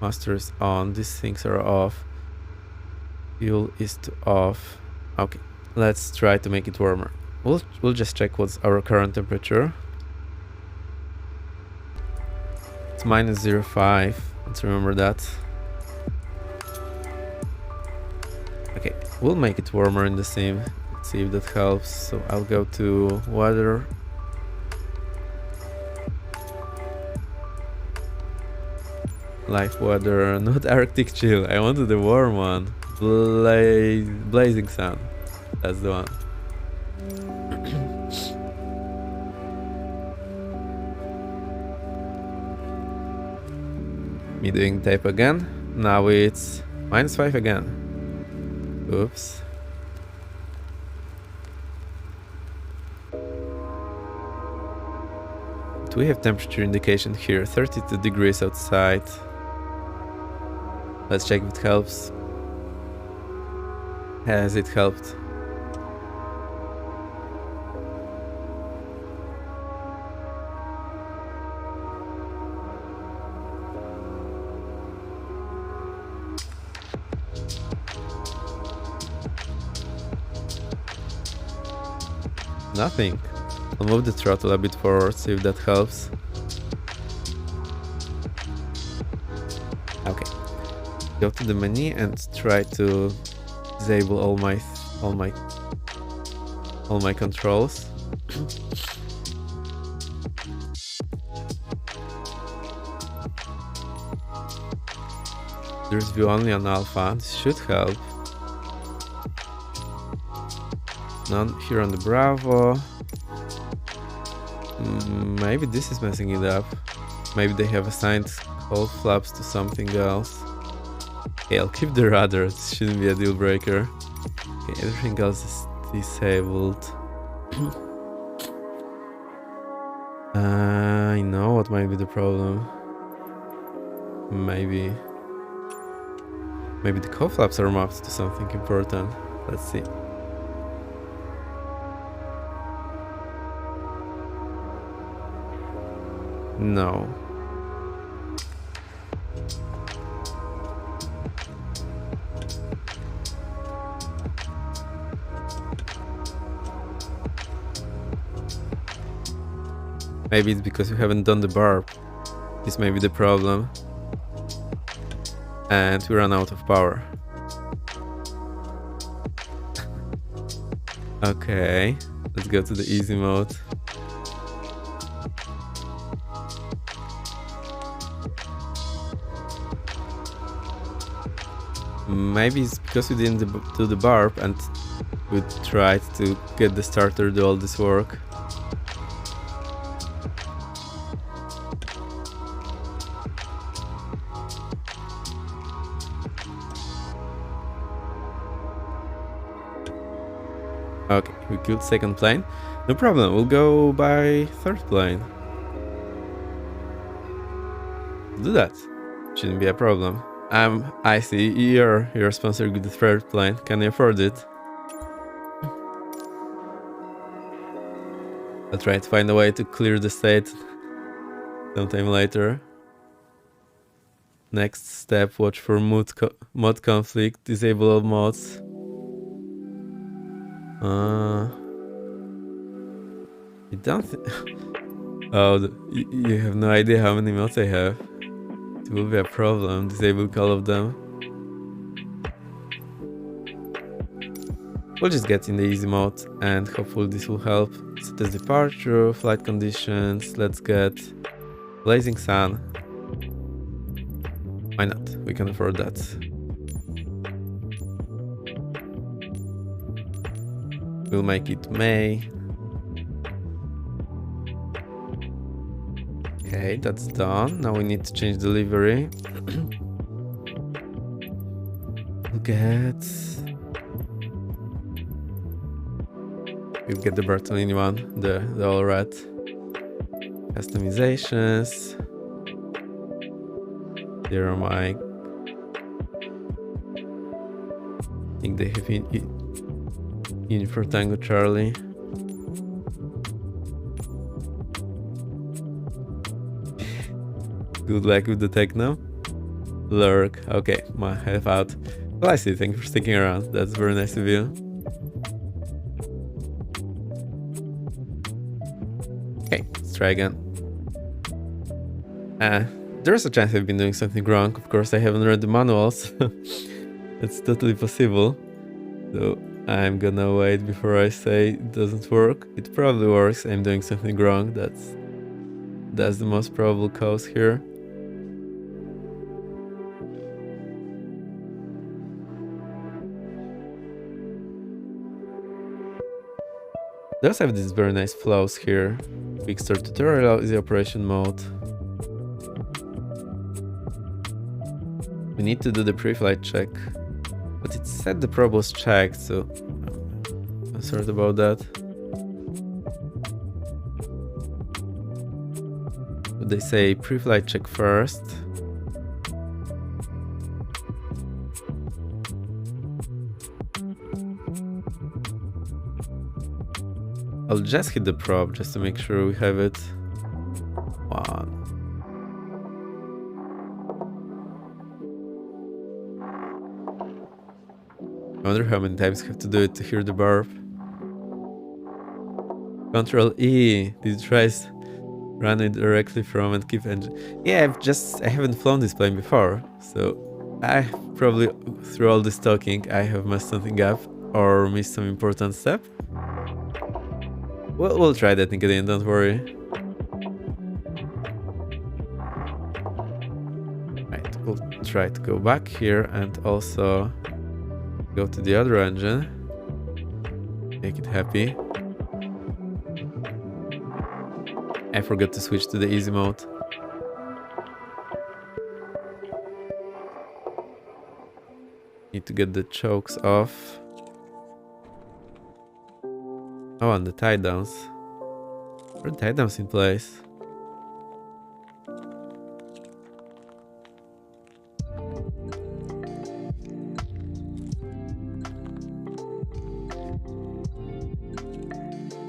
master is on, these things are off. Fuel is to off. Okay, let's try to make it warmer. We'll just check what's our current temperature. It's minus 0.5. Let's remember that. Okay, we'll make it warmer in the sim. Let's see if that helps. So I'll go to weather. Live weather, not Arctic chill. I wanted the warm one. Blazing sun. That's the one. Me doing type again. Now it's -5 again. Oops. Do we have temperature indication here? 32 degrees outside. Let's check if it helps. Has it helped? Nothing. I'll move the throttle a bit forward, see if that helps. Okay. Go to the menu and try to disable all my controls. There's view only on alpha. This should help. none here on the Bravo. Maybe this is messing it up. Maybe they have assigned cold flaps to something else. Okay, I'll keep the rudder. It shouldn't be a deal breaker. Okay, everything else is disabled. I know what might be the problem. Maybe the cold flaps are mapped to something important. Let's see. No. Maybe it's because you haven't done the barb. This may be the problem. And we run out of power. Okay, let's go to the easy mode. Maybe it's because we didn't do the barb and we tried to get the starter to do all this work. Okay, we killed second plane. No problem, we'll go by third plane. Do that. Shouldn't be a problem. I see you're sponsored with the third plane. Can you afford it? I'll try to find a way to clear the state sometime later. Next step, watch for mod conflict, disable all mods. You don't oh, you have no idea how many mods I have. It will be a problem, disable all of them. We'll just get in the easy mode and hopefully this will help. Set as departure, flight conditions, let's get blazing sun. Why not? We can afford that. We'll make it May. Okay, that's done. Now we need to change the livery. We'll get the Bertolini one, the all red. Customizations. There are my. I think they have in for Tango Charlie. Good luck with the Tecnam. Lurk. Okay, my half out. Well, I see. Thank you for sticking around. That's very nice of you. Okay, let's try again. There's a chance I've been doing something wrong. Of course, I haven't read the manuals. It's totally possible. So I'm gonna wait before I say it doesn't work. It probably works. I'm doing something wrong. That's the most probable cause here. They also have these very nice flows here. Quick start tutorial, easy operation mode. We need to do the pre-flight check. But it said the probe was checked, so I'm sorry about that. But they say pre-flight check first. I'll just hit the probe just to make sure we have it. Wow. I wonder how many times I have to do it to hear the burp. Control E. Did you try run it directly from and keep engine? Yeah, I haven't flown this plane before, so I probably through all this talking I have messed something up or missed some important step. We'll try that again, don't worry. Right, we'll try to go back here and also go to the other engine. make it happy. I forgot to switch to the easy mode. Need to get the chokes off. Oh, and the tie downs. Are the tie downs in place?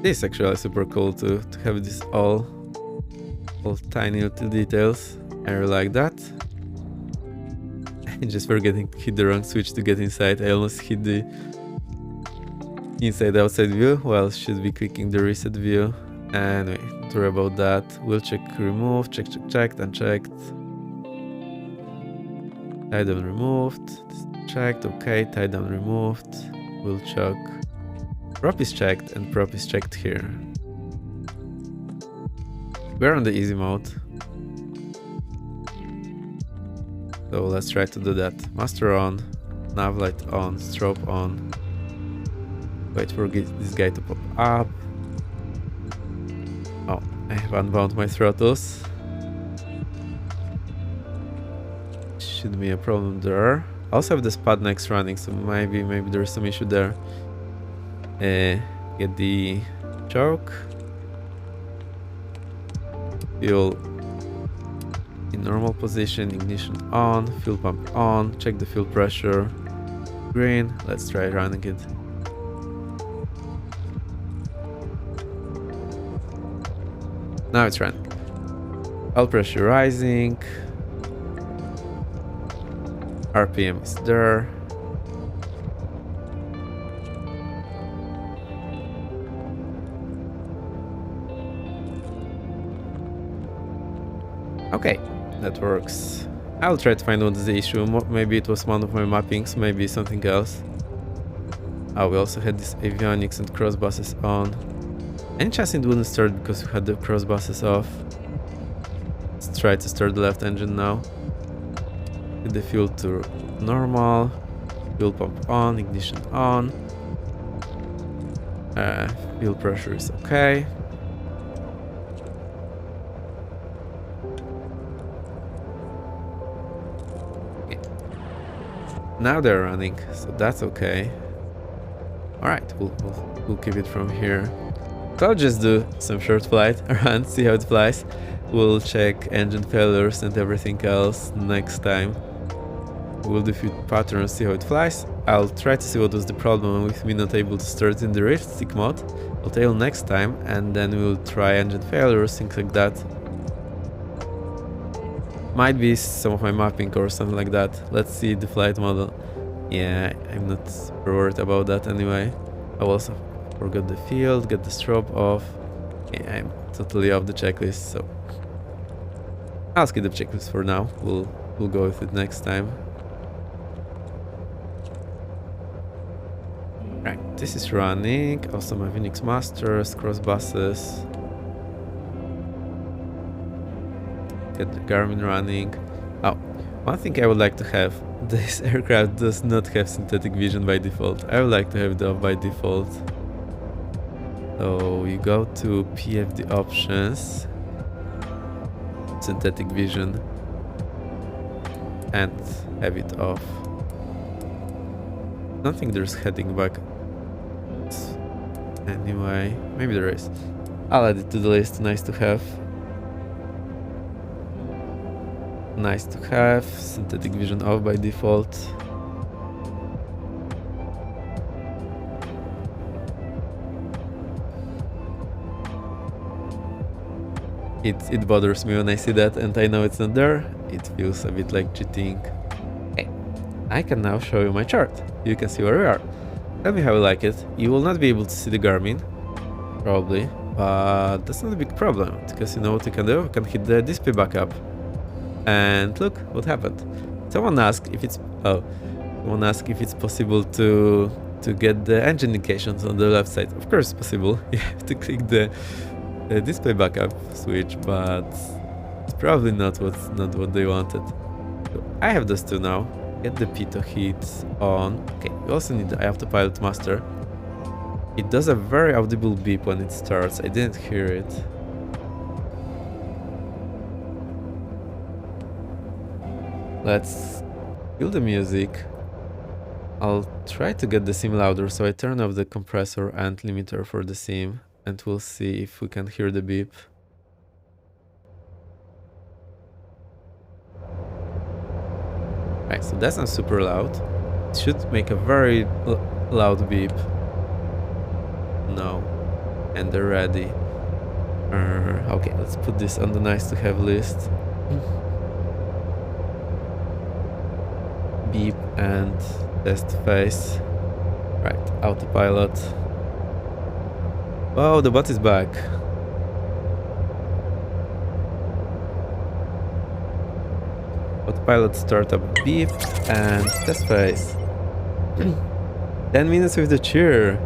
This is actually super cool to have this all tiny little details. I really like that. I'm just forgetting to hit the wrong switch to get inside. I almost hit the inside outside view. Well, should be clicking the reset view. Anyway, don't worry about that. We'll check remove, checked, unchecked. Tie down removed. Checked, okay, tie down removed. We'll check. Prop is checked and prop is checked here. We're on the easy mode. So let's try to do that. Master on, nav light on, strobe on. Wait for this guy to pop up. Oh, I have unbound my throttles. Should be a problem there. I also have the spad next running, so maybe there's some issue there. Get the choke. Fuel in normal position, ignition on, fuel pump on, check the fuel pressure. Green, let's try running it. Now it's running. Oil pressure rising. RPM is there. Okay, that works. I'll try to find what is the issue. Maybe it was one of my mappings, maybe something else. Oh, we also had this avionics and cross buses on. Any chance it wouldn't start because we had the cross buses off? Let's try to start the left engine now. Get the fuel to normal. Fuel pump on, ignition on. Fuel pressure is okay. Now they're running, so that's okay. Alright, we'll keep it from here. So I'll just do some short flight around, see how it flies. We'll check engine failures and everything else next time. We'll do a few patterns, see how it flies. I'll try to see what was the problem with me not able to start in the realistic mode. I'll tell you next time, and then we'll try engine failures, things like that. Might be some of my mapping or something like that. Let's see the flight model. Yeah, I'm not super worried about that anyway. I also forgot the field, get the strobe off. Yeah, I'm totally off the checklist, so I'll skip the checklist for now. We'll go with it next time. Right, this is running. Also my Phoenix Masters, cross buses. Get the Garmin running. Oh, one thing I would like to have. This aircraft does not have synthetic vision by default. I would like to have it off by default. So you go to PFD options, synthetic vision, and have it off. I don't think there's heading back. Anyway, maybe there is. I'll add it to the list. Nice to have. Nice to have. Synthetic vision off by default. It bothers me when I see that and I know it's not there. It feels a bit like cheating. Hey, I can now show you my chart. You can see where we are. Tell me how you like it. You will not be able to see the Garmin, probably, but that's not a big problem because you know what you can do. You can hit the display backup. And look what happened. Someone asked if it's possible to get the engine indications on the left side. Of course it's possible. You have to click the display backup switch, but it's probably not what they wanted. So I have those two now. Get the pitot hits on. Okay, we also need the autopilot master. It does a very audible beep when it starts. I didn't hear it. Let's kill the music. I'll try to get the sim louder, so I turn off the compressor and limiter for the sim, and we'll see if we can hear the beep. Right, so that's not super loud. It should make a very loud beep. No. And they're ready. Okay, let's put this on the nice to have list. Beep and test phase. Right, autopilot. Oh, the bot is back. Autopilot startup beep and test phase. 10 minutes with the cheer.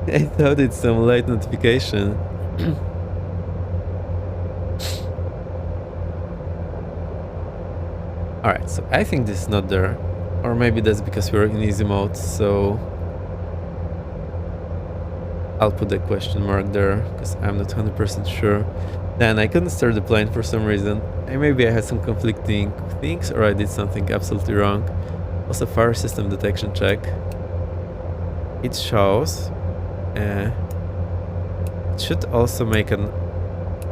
I thought it's some late notification. Alright, so I think this is not there. Or maybe that's because we're in easy mode, so I'll put a question mark there, because I'm not 100% sure. Then I couldn't start the plane for some reason. And maybe I had some conflicting things, or I did something absolutely wrong. Also, fire system detection check. It shows. It should also make an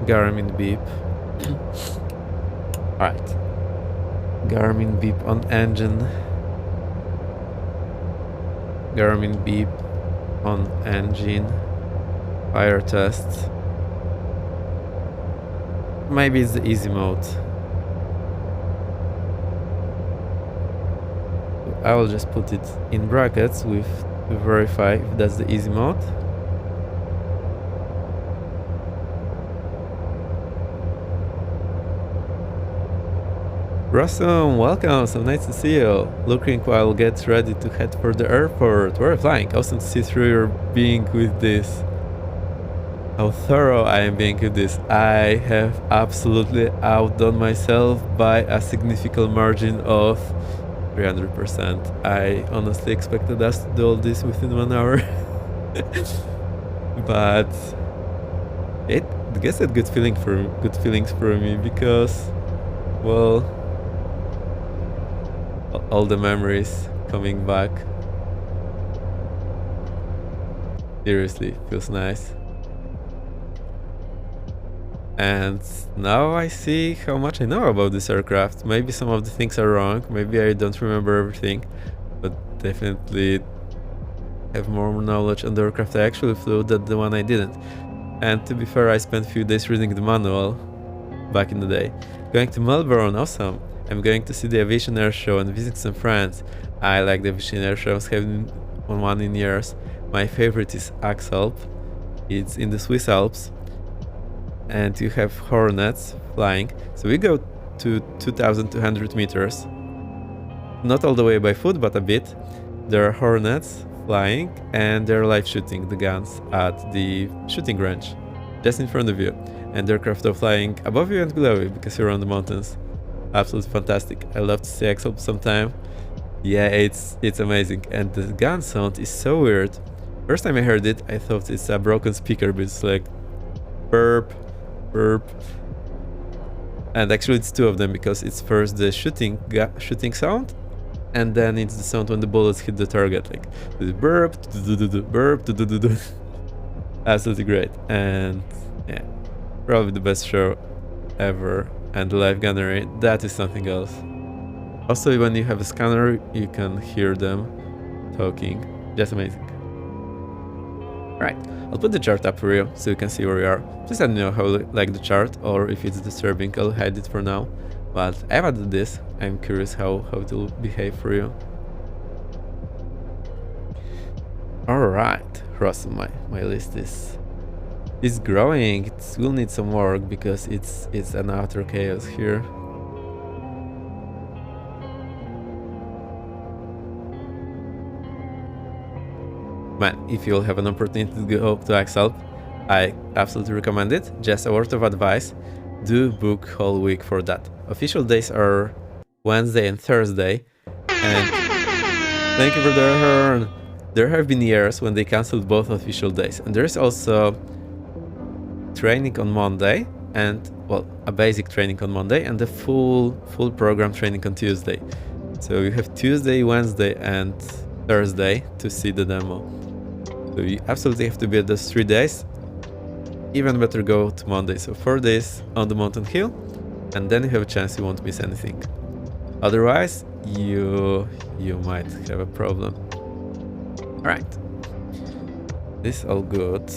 Garmin beep. Alright. Garmin beep on engine. Garmin beep on engine. Fire test. Maybe it's the easy mode. I will just put it in brackets to verify if that's the easy mode. Russell, welcome, so nice to see you. Looking while get ready to head for the airport. We're flying. Awesome to see through your being with this. How thorough I am being with this. I have absolutely outdone myself by a significant margin of 300%. I honestly expected us to do all this within 1 hour. But it gets a good feelings for me because, well, all the memories coming back. Seriously, feels nice. And now I see how much I know about this aircraft. Maybe some of the things are wrong, maybe I don't remember everything, but definitely have more knowledge on the aircraft I actually flew than the one I didn't. And to be fair, I spent a few days reading the manual back in the day. Going to Melbourne, awesome. I'm going to see the Aviation Air Show and visit some friends. I like the Aviation Air Shows, haven't on one in years. My favorite is Axalp. It's in the Swiss Alps. And you have Hornets flying. So we go to 2,200 meters. Not all the way by foot, but a bit. There are Hornets flying and they're live shooting the guns at the shooting range. Just in front of you. And the aircraft are flying above you and below you because you're on the mountains. Absolutely fantastic. I love to see Axalp sometime. Yeah, it's amazing. And the gun sound is so weird. First time I heard it, I thought it's a broken speaker, but it's like burp, burp. And actually it's two of them because it's first the shooting sound, and then it's the sound when the bullets hit the target, like the burp, burp, absolutely great. And yeah, probably the best show ever. And the live gunnery, that is something else. Also, when you have a scanner, you can hear them talking. Just amazing. Alright, I'll put the chart up for you so you can see where we are. Please let me know how you like the chart, or if it's disturbing, I'll hide it for now. But I've added this. I'm curious how it will behave for you. Alright, Russell, my list is growing. It will need some work because it's an utter chaos here. Man, if you'll have an opportunity to go to Axalp, I absolutely recommend it. Just a word of advice, do book whole week for that. Official days are Wednesday and Thursday. And thank you for the horn. There have been years when they cancelled both official days, and there is also training on Monday and, well, a basic training on Monday and the full program training on Tuesday. So you have Tuesday, Wednesday and Thursday to see the demo. So you absolutely have to be at those 3 days. Even better go to Monday. So 4 days on the mountain hill, and then you have a chance you won't miss anything. Otherwise, you might have a problem. All right, this all good.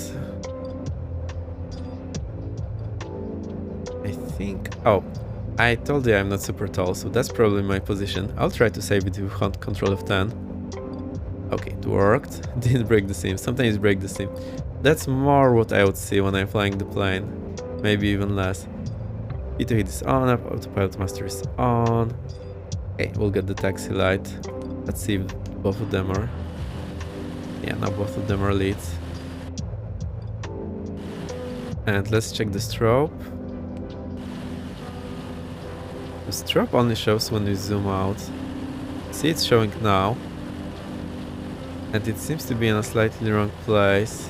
I think. Oh, I told you I'm not super tall, so that's probably my position. I'll try to save it with Control F10. Okay, it worked. Didn't break the seam. Sometimes break the seam. That's more what I would see when I'm flying the plane. Maybe even less. P2 heat is on, autopilot master is on. Okay, we'll get the taxi light. Let's see if both of them are... Yeah, now both of them are leads. And let's check the strobe. The strobe only shows when we zoom out. See, it's showing now. And it seems to be in a slightly wrong place.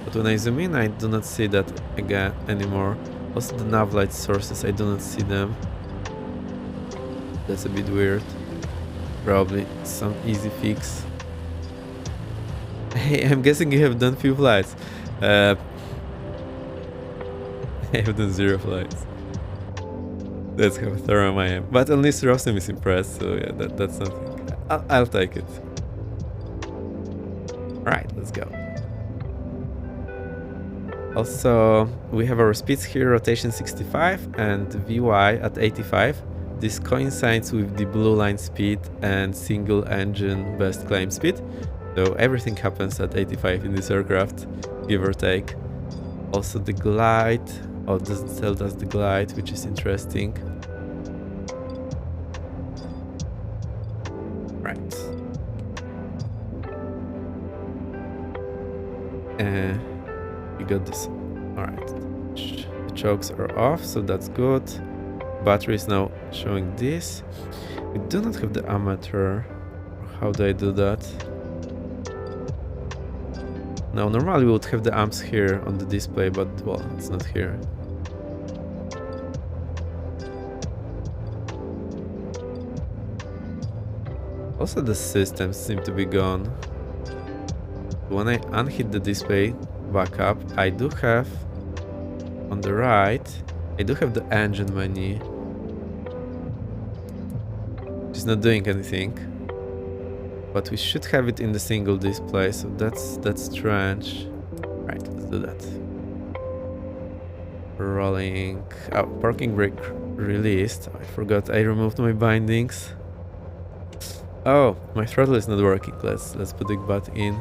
But when I zoom in, I do not see that again anymore. Also the nav light sources, I do not see them. That's a bit weird. Probably some easy fix. Hey, I'm guessing you have done few flights. I have done 0 flights. That's how thorough I am. But at least Rostam is impressed, so yeah, that's something. I'll take it. Alright, let's go. Also, we have our speeds here, rotation 65 and VY at 85. This coincides with the blue line speed and single engine best climb speed. So everything happens at 85 in this aircraft, give or take. Also the glide, oh, it doesn't tell us the glide, which is interesting. Right. We got this. Alright. The chokes are off, so that's good. Battery is now showing this. We do not have the ammeter. How do I do that? Now, normally we would have the amps here on the display, but well, it's not here. Also, the systems seem to be gone. When I unhit the display back up, I do have on the right, I do have the engine menu. It's not doing anything, but we should have it in the single display, so that's strange. Right, let's do that. Rolling. Oh, parking brake released. I forgot I removed my bindings. Oh, my throttle is not working. Let's put it back in.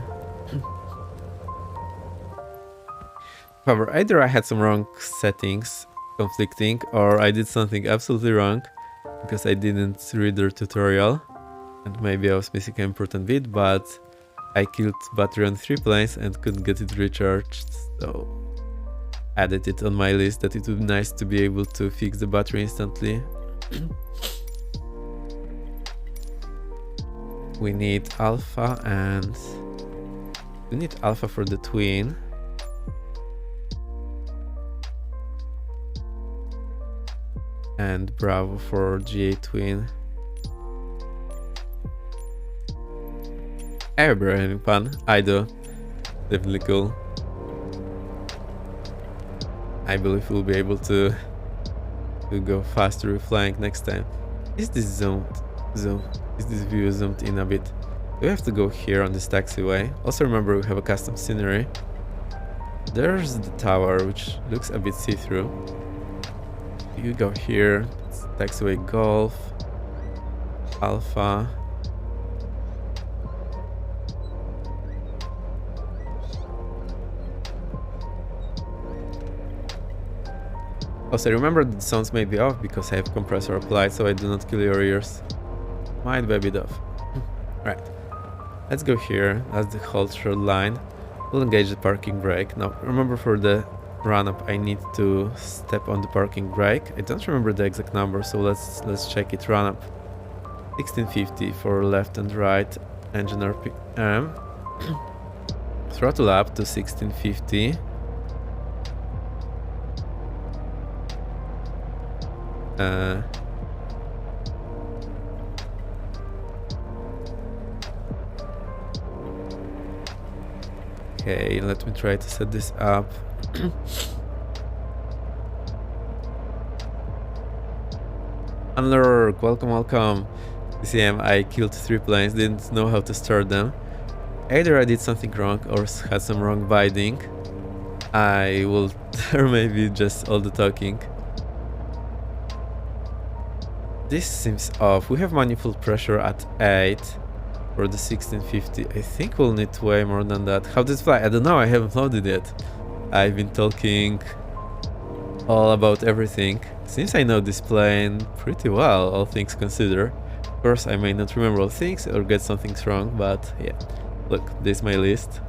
However, either I had some wrong settings conflicting, or I did something absolutely wrong because I didn't read their tutorial, and maybe I was missing an important bit, but I killed battery on 3 planes and couldn't get it recharged, so added it on my list that it would be nice to be able to fix the battery instantly. We need alpha, and we need alpha for the twin. And Bravo for GA twin. Everybody having fun. I do. Definitely cool. I believe we'll be able to go faster with flying next time. Is this zoomed? Is this view zoomed in a bit? We have to go here on this taxiway. Also remember we have a custom scenery. There's the tower, which looks a bit see-through. You go here, it's taxiway Golf, Alpha. Also remember that the sounds may be off because I have compressor applied, so I do not kill your ears. Might be a bit off. Right, let's go here, that's the hold short line. We'll engage the parking brake. Now remember for the run-up I need to step on the parking brake. I don't remember the exact number, so let's check it. Run-up 1650 for left and right engine RPM. Throttle up to 1650. Okay, let me try to set this up. Unlurk, welcome, welcome. CM, I killed 3 planes, didn't know how to start them. Either I did something wrong or had some wrong binding. I will, or maybe just all the talking. This seems off. We have manifold pressure at 8 for the 1650. I think we'll need way more than that. How does it fly? I don't know, I haven't loaded it. I've been talking all about everything. Seems I know this plane pretty well, all things considered. Of course, I may not remember all things or get some things wrong, but yeah. Look, this is my list.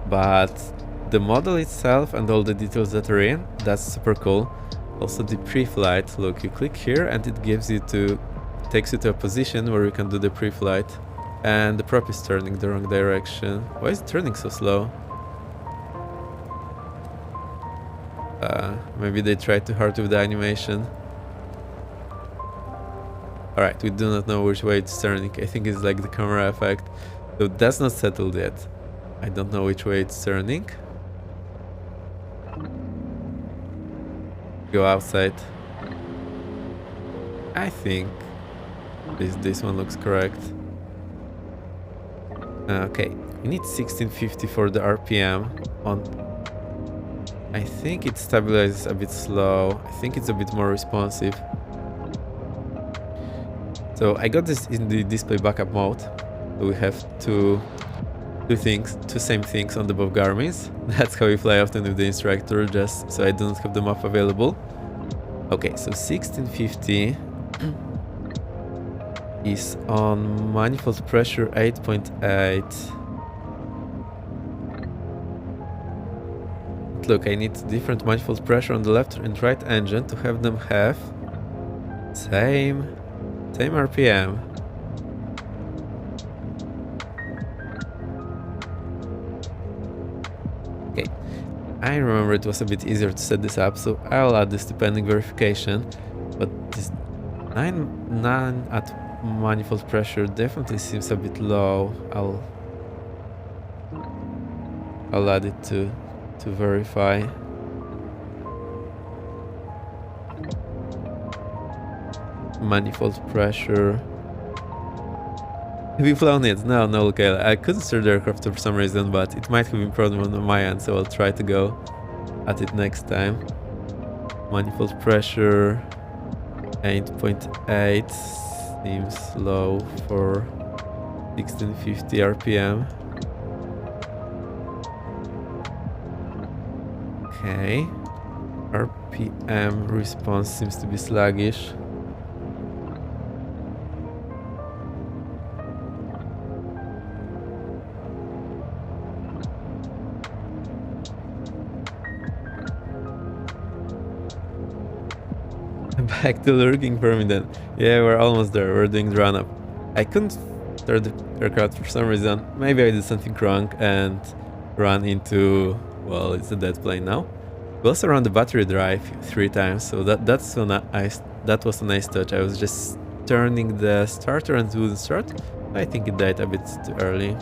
But the model itself and all the details that are in, that's super cool. Also the pre-flight, look, you click here and it gives you takes you to a position where you can do the pre-flight. And the prop is turning the wrong direction. Why is it turning so slow? Maybe they tried too hard with the animation. Alright, we do not know which way it's turning. I think it's like the camera effect. So that's not settled yet. I don't know which way it's turning. Go outside. I think this one looks correct. Okay, we need 1650 for the RPM on. I think it stabilizes a bit slow. I think it's a bit more responsive. So I got this in the display backup mode. So we have two same things on the both Garmins. That's how we fly often with the instructor, just so I don't have the map available. Okay, so 1650 is on manifold pressure 8.8. Look, I need different manifold pressure on the left and right engine to have them have same RPM. Okay, I remember it was a bit easier to set this up, so I'll add this to pending verification. But this 9 at manifold pressure definitely seems a bit low. I'll add it to verify. Manifold pressure. Have you flown it? No, okay. I couldn't start the aircraft for some reason, but it might have been a problem on my end, so I'll try to go at it next time. Manifold pressure 8.8 seems low for 1650 RPM. Okay, RPM response seems to be sluggish. Back to lurking for me then. Yeah, we're almost there. We're doing the run-up. I couldn't start the aircraft for some reason. Maybe I did something wrong and ran into... well, it's a dead plane now. We also ran the battery drive 3 times, so that was a nice touch. I was just turning the starter and it wouldn't start. I think it died a bit too early.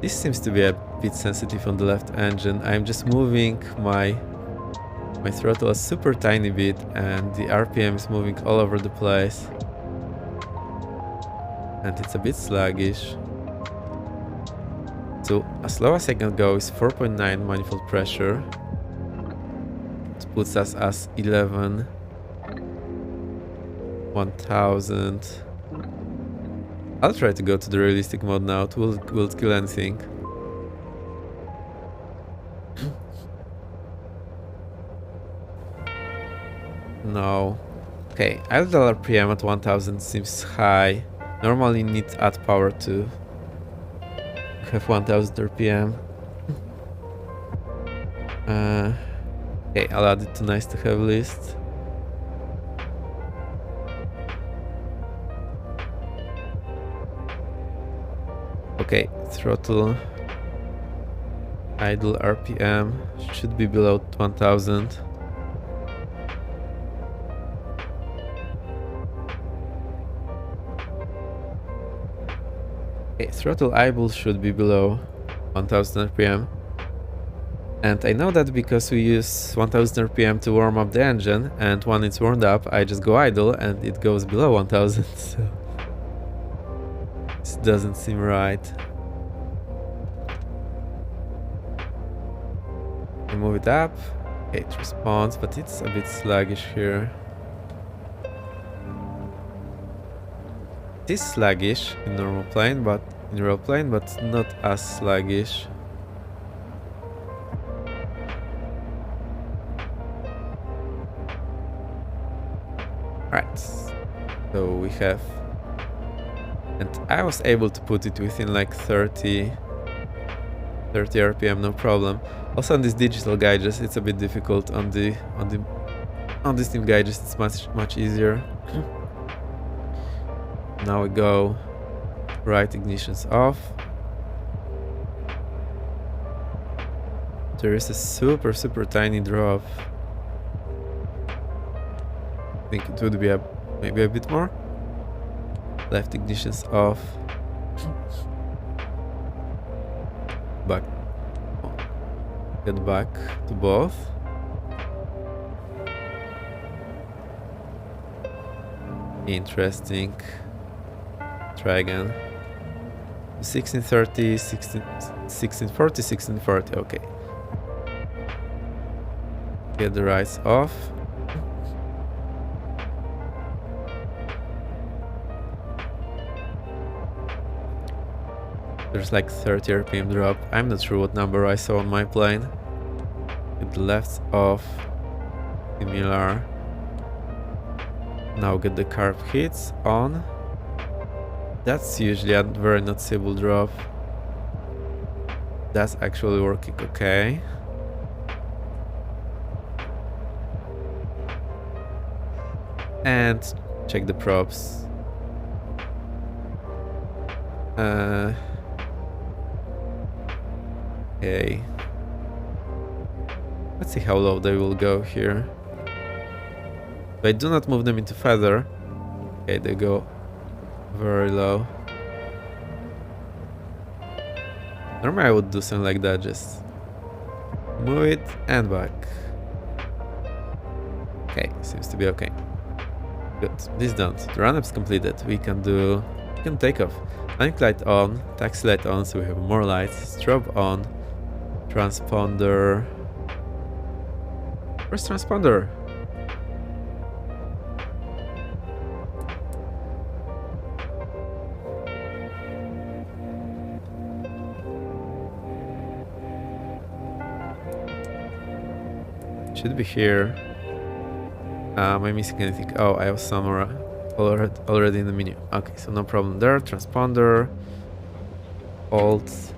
This seems to be a bit sensitive on the left engine. I'm just moving my throttle a super tiny bit and the RPM is moving all over the place. And it's a bit sluggish. So as low as I can go is 4.9 manifold pressure. It puts us as 11 1000. I'll try to go to the realistic mode now. It will kill anything. No. Okay, idle RPM at 1000 seems high. Normally need to add power to have 1000 RPM. Okay, I'll add it to nice to have list. Okay, throttle idle RPM should be below 1000. Okay, throttle idle should be below 1000 RPM. And I know that because we use 1000 RPM to warm up the engine, and when it's warmed up, I just go idle and it goes below 1000. So this doesn't seem right. I move it up. Okay, it responds, but it's a bit sluggish here. It is sluggish in normal plane, but in real plane, but not as sluggish. Right, so we have, and I was able to put it within like 30 RPM, no problem. Also on these digital gauges, it's a bit difficult. On these new gauges, it's much easier. Now we go right ignitions off. There is a super tiny drop. I think it would be maybe a bit more. Left ignitions off. Back. Get back to both. Interesting. Try again. 1630, 1640, 1640. Okay. Get the rights off. There's like 30 RPM drop. I'm not sure what number I saw on my plane. Get the lefts off. Similar. Now get the carb hits on. That's usually a very noticeable drop. That's actually working okay. And check the props. Okay. Let's see how low they will go here. But I do not move them into feather. Okay, they go very low. Normally I would do something like that, just move it and back. Okay, seems to be okay. Good, this done. The run-up's completed. We can take off. Landing light on, taxi light on, so we have more lights. Strobe on, transponder. Where's transponder? Should be here. Am I missing anything? Oh, I have somewhere already in the menu. Okay, so no problem there. Transponder. Alt.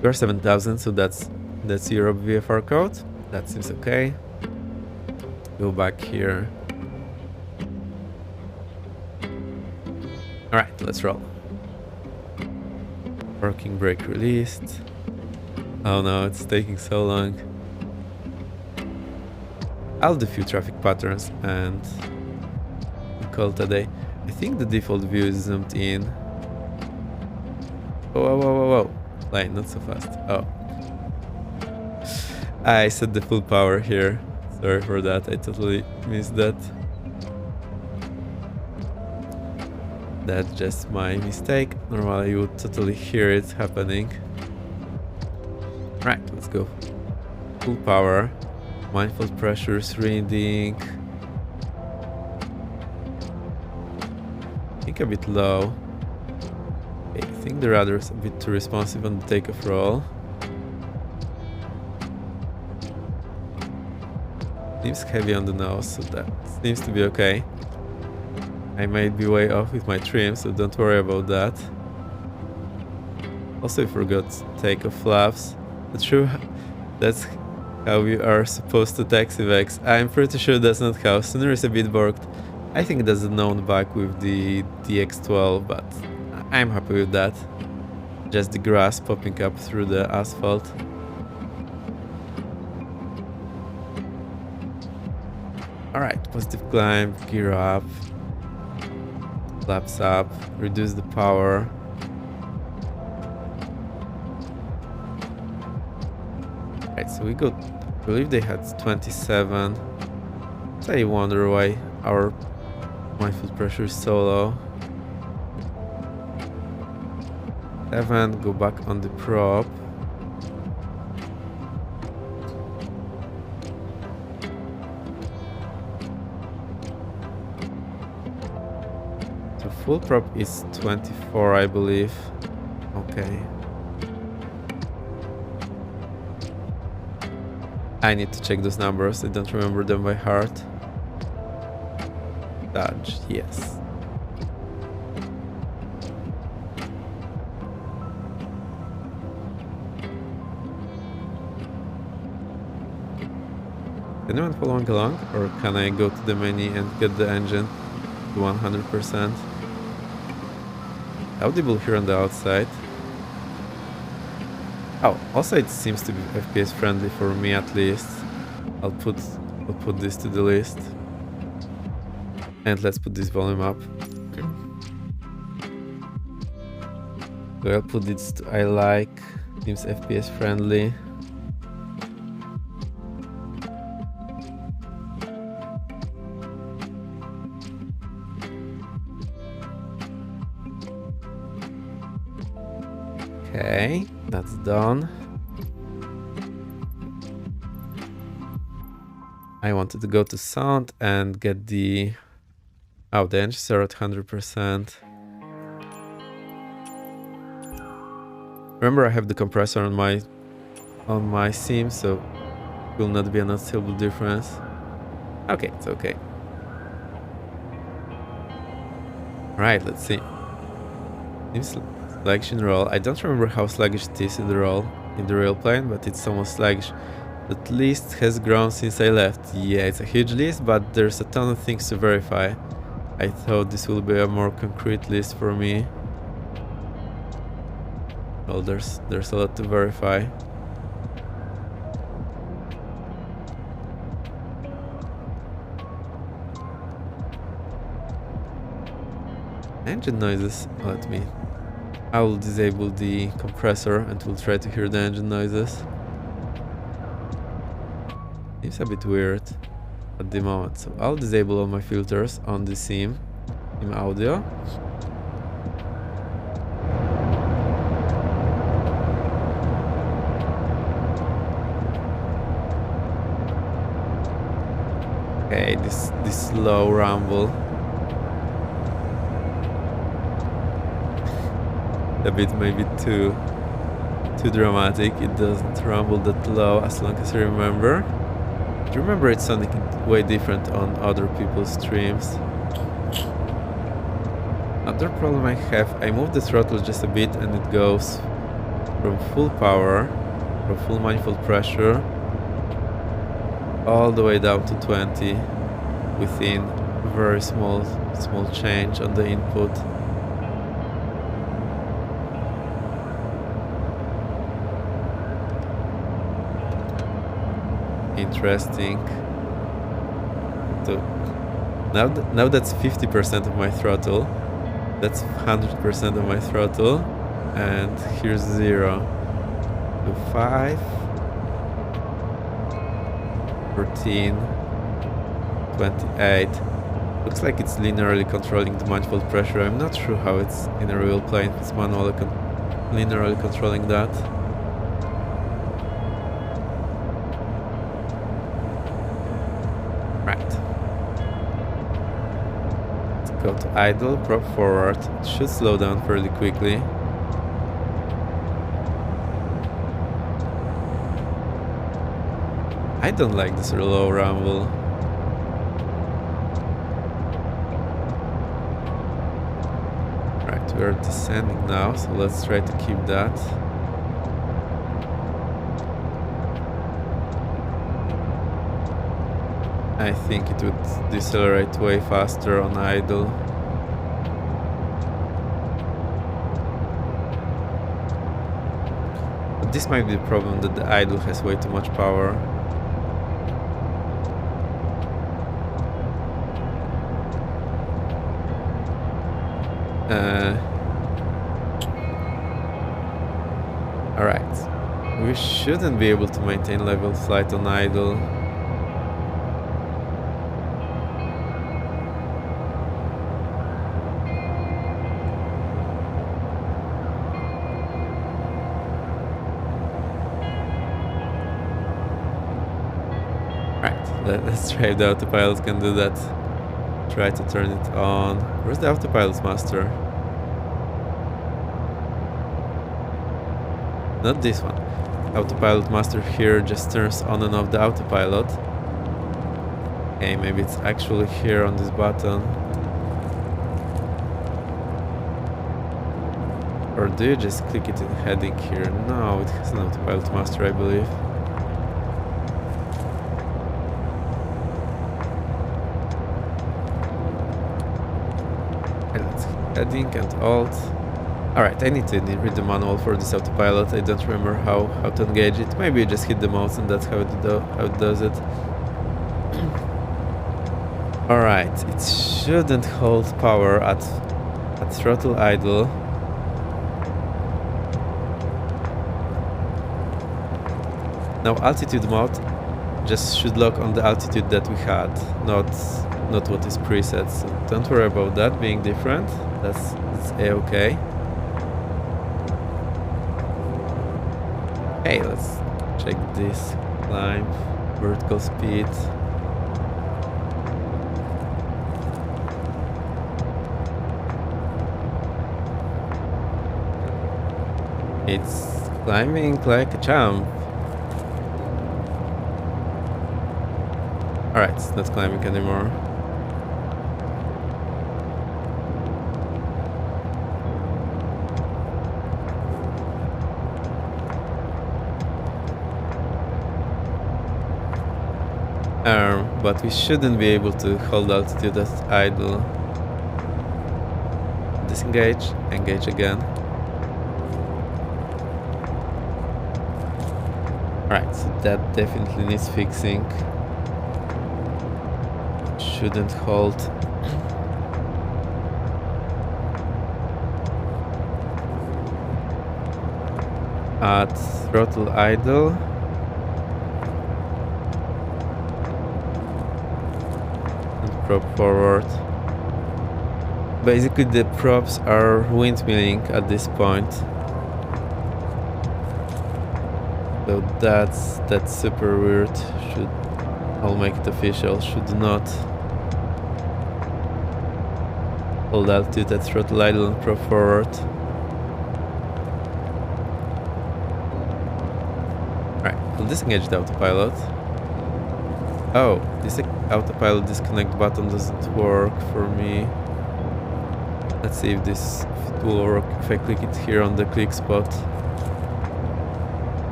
We're 7000, so that's Europe VFR code. That seems okay. Go back here. Alright, let's roll. Parking brake released. Oh no, it's taking so long. I'll do a few traffic patterns and call it a day. I think the default view is zoomed in. Whoa. Line, not so fast. Oh. I set the full power here. Sorry for that, I totally missed that. That's just my mistake. Normally you would totally hear it happening. Right, let's go. Full power. Manifold pressures reading. I think a bit low. Okay, I think the rudder is a bit too responsive on the takeoff roll. Seems heavy on the nose, so that seems to be okay. I might be way off with my trim, so don't worry about that. Also, I forgot takeoff flaps. That's true. That's how we are supposed to taxi VEX. I'm pretty sure that's not how. Sooner is a bit borked. I think that's a known bug with the DX12, but I'm happy with that. Just the grass popping up through the asphalt. Alright, positive climb, gear up, flaps up, reduce the power. Right, so we got, I believe they had 27. So I wonder why our mindful pressure is so low. 7, go back on the prop. So full prop is 24, I believe. Okay. I need to check those numbers, I don't remember them by heart. Dodge, yes. Anyone following along, or can I go to the menu and get the engine to 100%? Audible here on the outside. Oh, also it seems to be FPS friendly for me at least. I'll put this to the list. And let's put this volume up. So I'll put this to I like. Seems FPS friendly. Okay, that's done. I wanted to go to sound and get the... Oh, the engines are at 100%. Remember, I have the compressor on my sim, so it will not be a noticeable difference. Okay, it's okay. Right, let's see. Seems sluggish in roll. I don't remember how sluggish it is in the roll in the real plane, but it's almost sluggish. The list has grown since I left. Yeah, it's a huge list, but there's a ton of things to verify. I thought this will be a more concrete list for me. Well, there's a lot to verify. Engine noises. I will disable the compressor and we'll try to hear the engine noises. Seems a bit weird at the moment, so I'll disable all my filters on the sim audio. Okay, this slow rumble. A bit maybe too dramatic. It doesn't rumble that low as long as I remember. But remember, it's sounding way different on other people's streams. Another problem I have, I move the throttle just a bit and it goes from full power, from full manifold pressure, all the way down to 20 within very small change on the input. Interesting. So now that's 50% of my throttle. That's 100% of my throttle. And here's 0 to 5, 14, 28. Looks like it's linearly controlling the manifold pressure. I'm not sure how it's in a real plane. It's manually linearly controlling that. Go to idle, prop forward. It should slow down fairly quickly. I don't like this low rumble. Right, we are descending now, so let's try to keep that. I think it would decelerate way faster on idle. This might be the problem, that the idle has way too much power. Alright. We shouldn't be able to maintain level flight on idle. Let's try if the autopilot can do that. Try to turn it on. Where's the autopilot master? Not this one. Autopilot master here just turns on and off the autopilot. Okay, maybe it's actually here on this button. Or do you just click it in heading here? No, it has an autopilot master, I believe. Heading and alt. Alright, I need to read the manual for this autopilot. I don't remember how to engage it. Maybe you just hit the mouse and that's how it does it. Alright, it shouldn't hold power at throttle idle. Now altitude mode just should lock on the altitude that we had, not what is preset. So don't worry about that being different. That's a-okay. Okay, let's check this. Climb, vertical speed. It's climbing like a champ. Alright, it's not climbing anymore. But we shouldn't be able to hold altitude at idle. Disengage, engage again. Alright, so that definitely needs fixing. Shouldn't hold. At throttle idle. Prop forward. Basically the props are windmilling at this point. So that's super weird. I'll make it official. Should not hold altitude at throttle idle and prop forward. Alright, I'll disengage the autopilot. Oh, this autopilot disconnect button doesn't work for me. Let's see if it will work if I click it here on the click spot.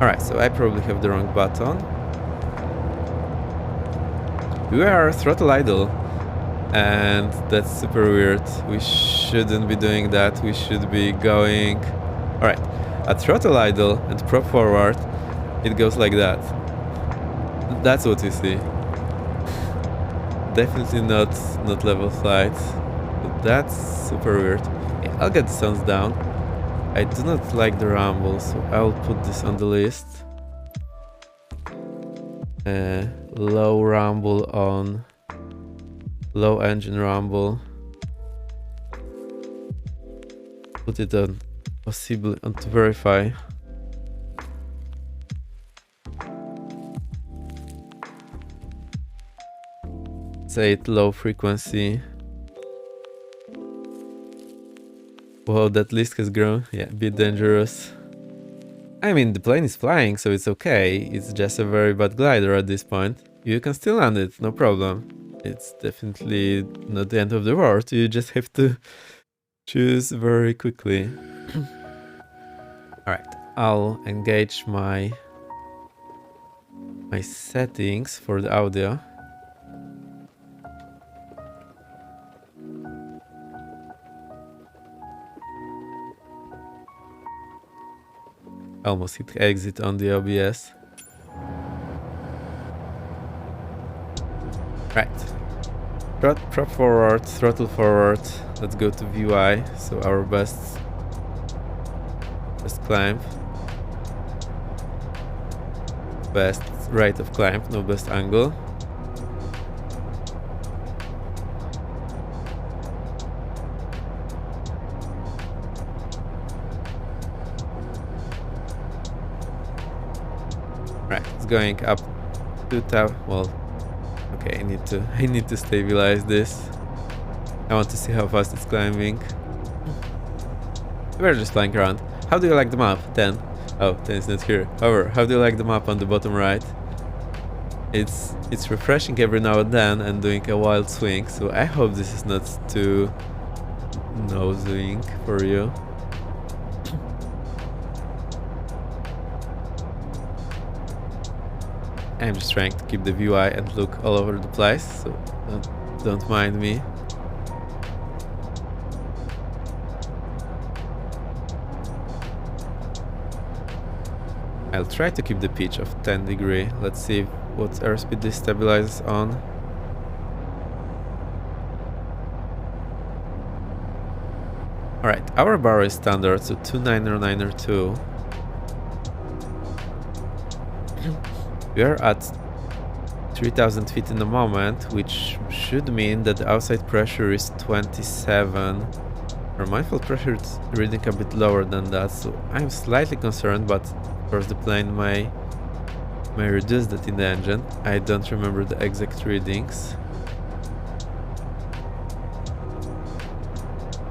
Alright, so I probably have the wrong button. We are throttle idle, and that's super weird. We shouldn't be doing that. We should be going... Alright, at throttle idle and prop forward, it goes like that. That's what you see. Definitely not level flight. But that's super weird. Yeah, I'll get the sounds down. I do not like the rumble, so I'll put this on the list. Low rumble on. Low engine rumble. Put it on possibly on to verify. Say it low frequency. Wow, that list has grown. Yeah, a bit dangerous. I mean, the plane is flying, so it's okay. It's just a very bad glider at this point. You can still land it, no problem. It's definitely not the end of the world. You just have to choose very quickly. Alright, I'll engage my settings for the audio. Almost hit exit on the OBS. Right. Prop forward, throttle forward. Let's go to VY. So our best climb. Best rate of climb, no best angle. Right, it's going up to top. Well, okay, I need to stabilize this. I want to see how fast it's climbing. We're just flying around. How do you like the map? 10. Oh, 10 is not here. However, how do you like the map on the bottom right? It's refreshing every now and then and doing a wild swing, so I hope this is not too nosing for you. I'm just trying to keep the VUI and look all over the place, so don't mind me. I'll try to keep the pitch of 10 degree. Let's see what airspeed this stabilizes on. Alright, our bar is standard, so 29902. We are at 3000 feet in the moment, which should mean that the outside pressure is 27. Our manifold pressure is reading a bit lower than that, so I'm slightly concerned, but of course the plane may reduce that in the engine. I don't remember the exact readings.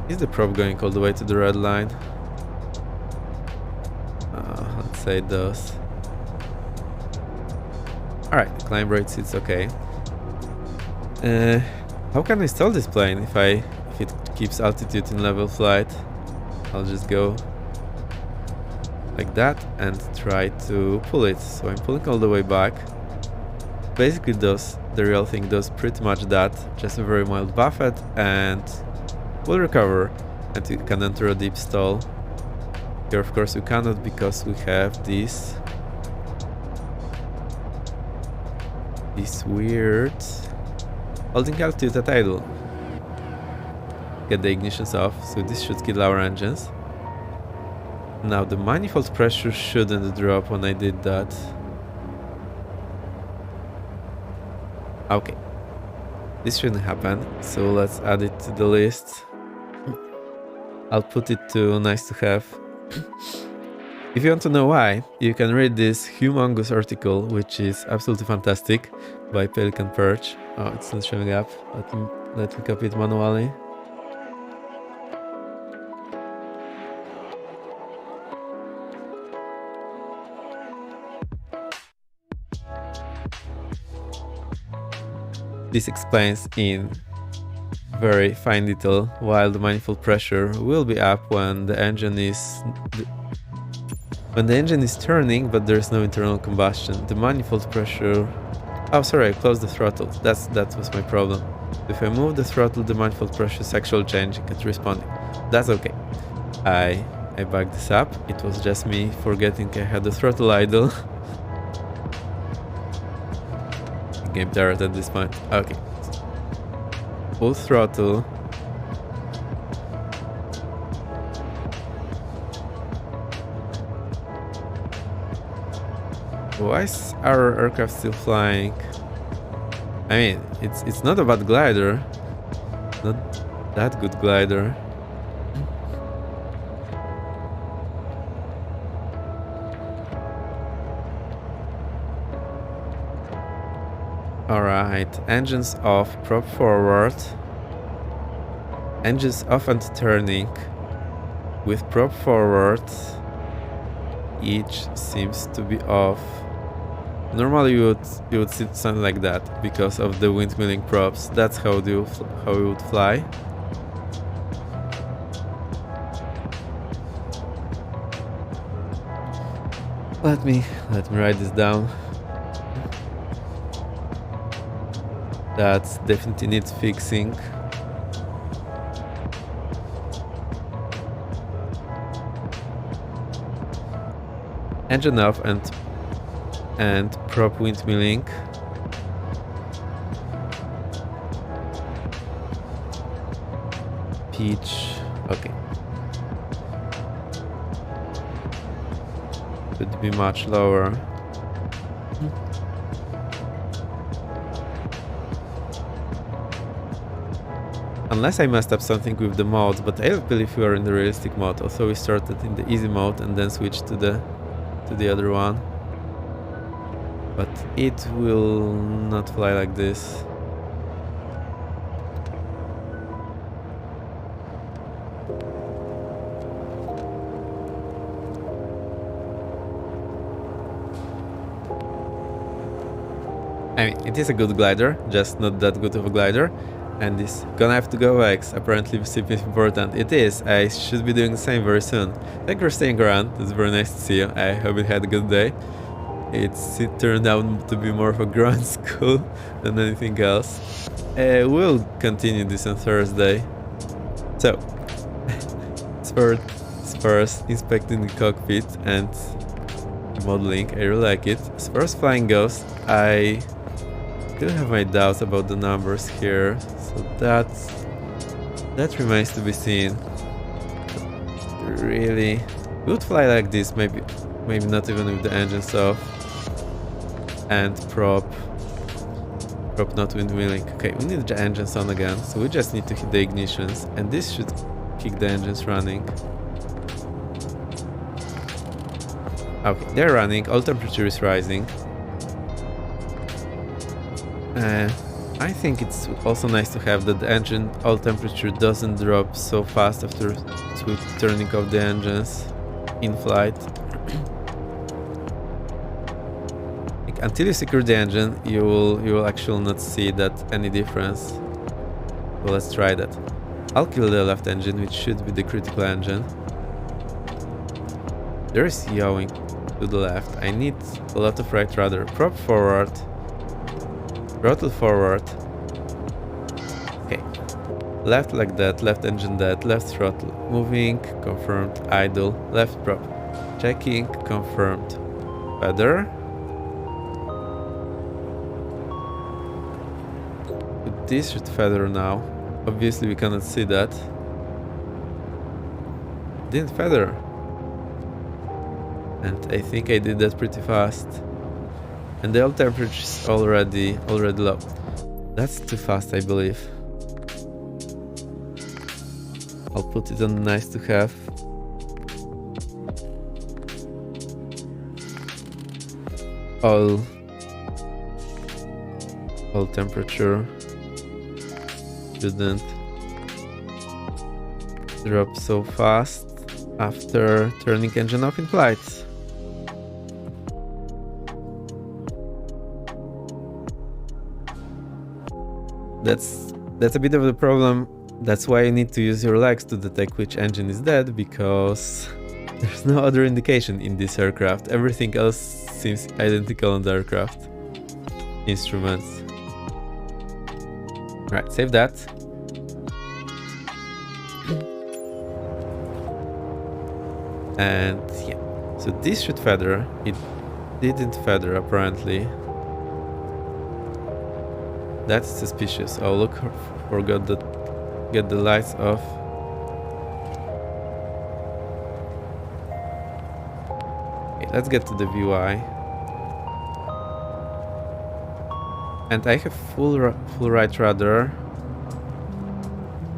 Is the prop going all the way to the red line? Let's say it does. Alright, climb rate seats okay. How can I stall this plane if it keeps altitude in level flight? I'll just go like that and try to pull it. So I'm pulling all the way back. Basically the real thing does pretty much that, just a very mild buffet, and we'll recover and you can enter a deep stall. Here of course you cannot because we have this weird holding altitude at idle. Get the ignitions off, so this should kill our engines. Now the manifold pressure shouldn't drop when I did that. Okay, this shouldn't happen, so let's add it to the list. I'll put it to nice to have. If you want to know why, you can read this humongous article, which is absolutely fantastic, by Pelican Perch. Oh, it's not showing up. Let me copy it manually. This explains in very fine detail why the manifold pressure will be up when the engine is turning, but there's no internal combustion. The manifold pressure. Oh, sorry, I closed the throttle. That was my problem. If I move the throttle, the manifold pressure is actually changing and responding. That's okay. I backed this up. It was just me forgetting I had the throttle idle. Game turret at this point. Okay. Full throttle. Why is our aircraft still flying? I mean, it's not a bad glider. Not that good glider. Alright, engines off, prop forward. Engines off and turning. With prop forward, each seems to be off. Normally you would see something like that because of the windmilling props. That's how you would fly. Let me write this down. That definitely needs fixing. engine off and prop windmilling. Pitch, okay. Could be much lower. Unless I messed up something with the modes, but I believe we are in the realistic mode. Also, we started in the easy mode and then switched to the other one. But it will not fly like this. I mean, it is a good glider, just not that good of a glider. And it's gonna have to go X. Apparently CP is important. It is. I should be doing the same very soon. Thank you for staying around. It's very nice to see you. I hope you had a good day. It turned out to be more of a ground school than anything else. We'll continue this on Thursday. So, first inspecting the cockpit and modeling. I really like it. As far as flying goes, I still have my doubts about the numbers here, so that remains to be seen. Really, we would fly like this, maybe not even with the engines off, and prop not windmilling. Okay, we need the engines on again, so we just need to hit the ignitions, and this should keep the engines running. Okay, they're running. All temperature is rising. I think it's also nice to have that the engine oil temperature doesn't drop so fast after turning off the engines in flight. Like, until you secure the engine, you will actually not see that any difference. So let's try that. I'll kill the left engine, which should be the critical engine. There is yawing to the left. I need a lot of right rudder. Prop forward. Throttle forward. Okay. Left like that, left engine dead, left throttle. Moving, confirmed, idle, left prop. Checking, confirmed. Feather. This should feather now. Obviously we cannot see that. Didn't feather. And I think I did that pretty fast. And the oil temperature is already low. That's too fast, I believe. I'll put it on nice to have. Oil temperature shouldn't drop so fast after turning engine off in flight. That's a bit of the problem. That's why you need to use your legs to detect which engine is dead, because there's no other indication in this aircraft. Everything else seems identical on the aircraft. Instruments. Right, save that. And yeah, so this should feather. It didn't feather apparently. That's suspicious. Oh look, forgot to get the lights off. Okay, let's get to the VUI. And I have full right rudder.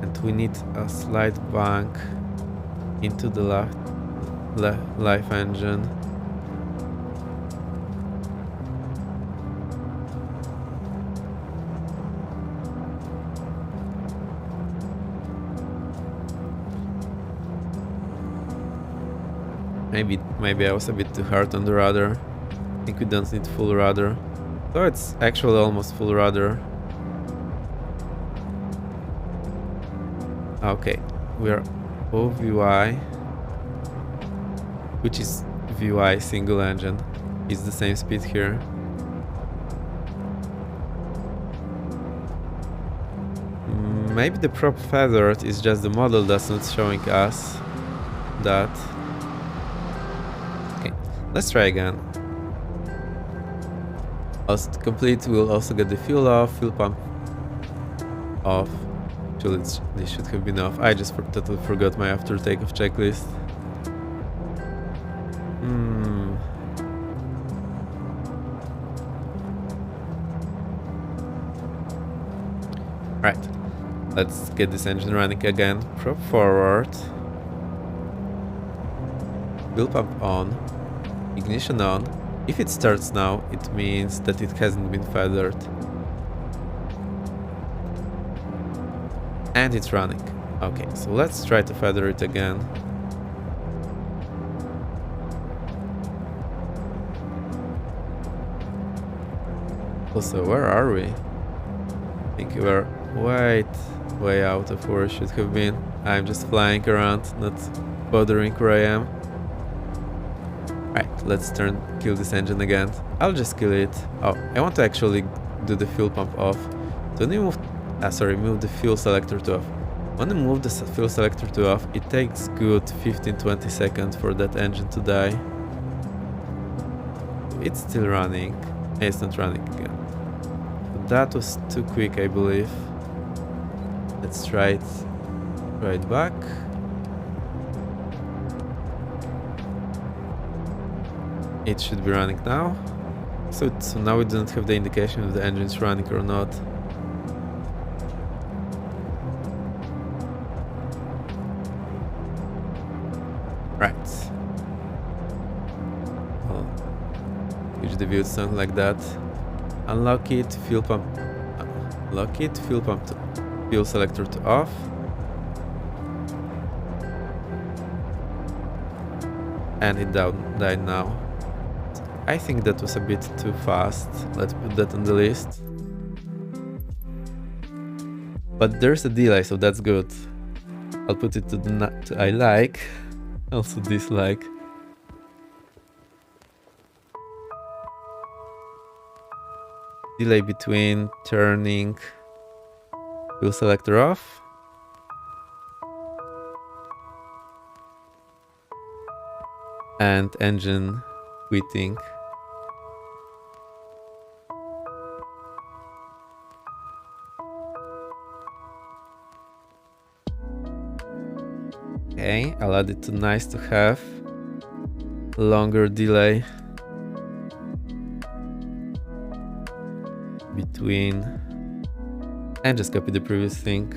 And we need a slight bank into the left engine. Maybe I was a bit too hard on the rudder. I think we don't need full rudder. So it's actually almost full rudder. Okay, we are OVY, which is VY single engine. It's the same speed here. Maybe the prop feathered is just the model that's not showing us that. Let's try again. Also to complete, we'll also get the fuel off, fuel pump off. Actually, this should have been off. I just totally forgot my after takeoff checklist. Right, let's get this engine running again. Prop forward. Fuel pump on. Ignition on. If it starts now, it means that it hasn't been feathered. And it's running. Okay, so let's try to feather it again. Also, where are we? I think we're way out of where I should have been. I'm just flying around, not bothering where I am. Right, let's kill this engine again. I'll just kill it. Oh, I want to actually do the fuel pump off. So when you move the fuel selector to off. When you move the fuel selector to off, it takes good 15-20 seconds for that engine to die. It's still running. It's not running again. But that was too quick, I believe. Let's try it right back. It should be running now. So now we don't have the indication if the engine is running or not. Right. Well, switch the view to something like that. Unlock it, fuel pump. Lock it, fuel pump to fuel selector to off. And it died now. I think that was a bit too fast. Let's put that on the list. But there's a delay, so that's good. I'll put it to I like, also dislike. Delay between turning fuel selector off and engine quitting. Okay, I'll add it to nice to have. Longer delay between, and just copy the previous thing.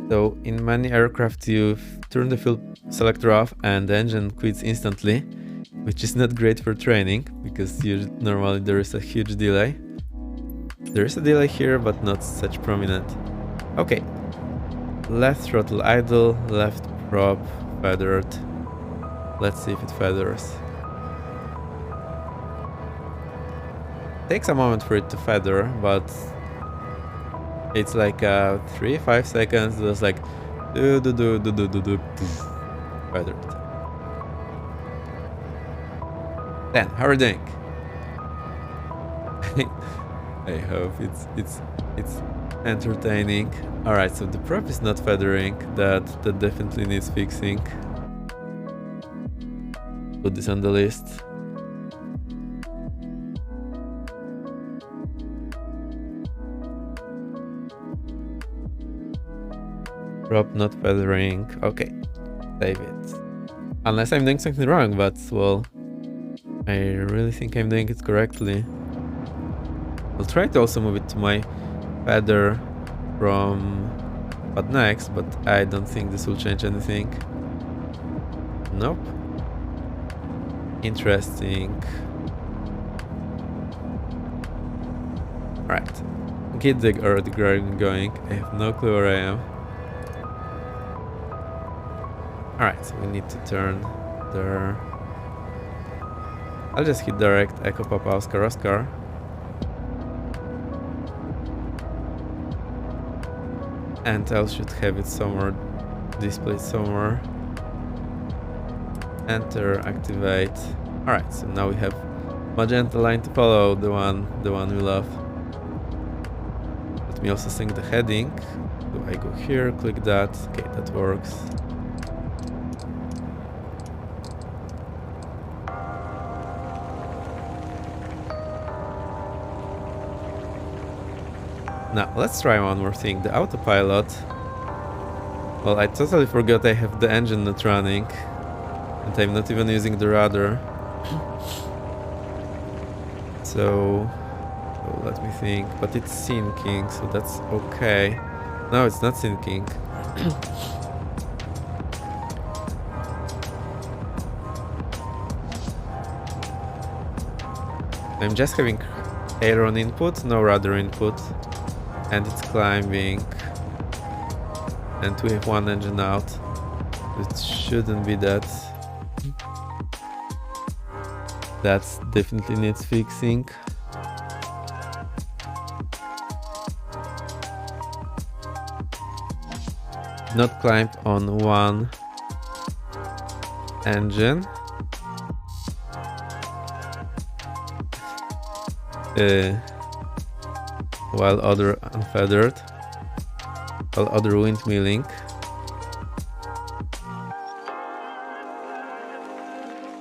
So in many aircraft you turn the fuel selector off and the engine quits instantly, which is not great for training because normally there is a huge delay. There is a delay here, but not such prominent. Okay, left throttle idle, left prop feathered. Let's see if it feathers. Takes a moment for it to feather, but it's like 3-5 seconds. Just like feathered. Then how are we doing? I hope it's entertaining. All right, so the prop is not feathering. That definitely needs fixing. Put this on the list. Prop not feathering. Okay, save it. Unless I'm doing something wrong, but well, I really think I'm doing it correctly. I'll try to also move it to my feather from what next, but I don't think this will change anything. Nope. Interesting. Right. Get the already going. I have no clue where I am. Alright, so we need to turn there. I'll just hit direct Echo Papa Oscar. And I should have it somewhere, displayed somewhere. Enter, activate. Alright, so now we have magenta line to follow, the one we love. Let me also sync the heading. So I go here, click that. Okay, that works. Now, let's try one more thing. The autopilot. Well, I totally forgot I have the engine not running. And I'm not even using the rudder. So let me think. But it's syncing, so that's okay. No, it's not syncing. I'm just having aileron input, no rudder input. And it's climbing. And we have one engine out. It shouldn't be that. That definitely needs fixing. Not climb on one engine. While other unfeathered. While other windmilling.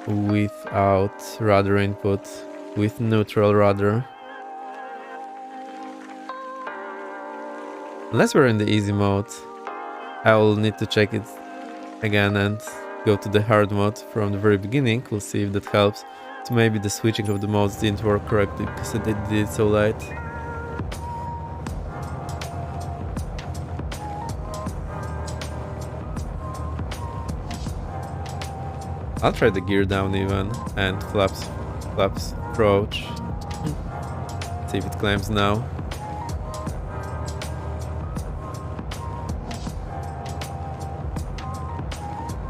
Without rudder input, with neutral rudder. Unless we're in the easy mode, I will need to check it again and go to the hard mode from the very beginning. We'll see if that helps. So maybe the switching of the modes didn't work correctly because I did it so late. I'll try the gear down even and flaps approach. See if it climbs now.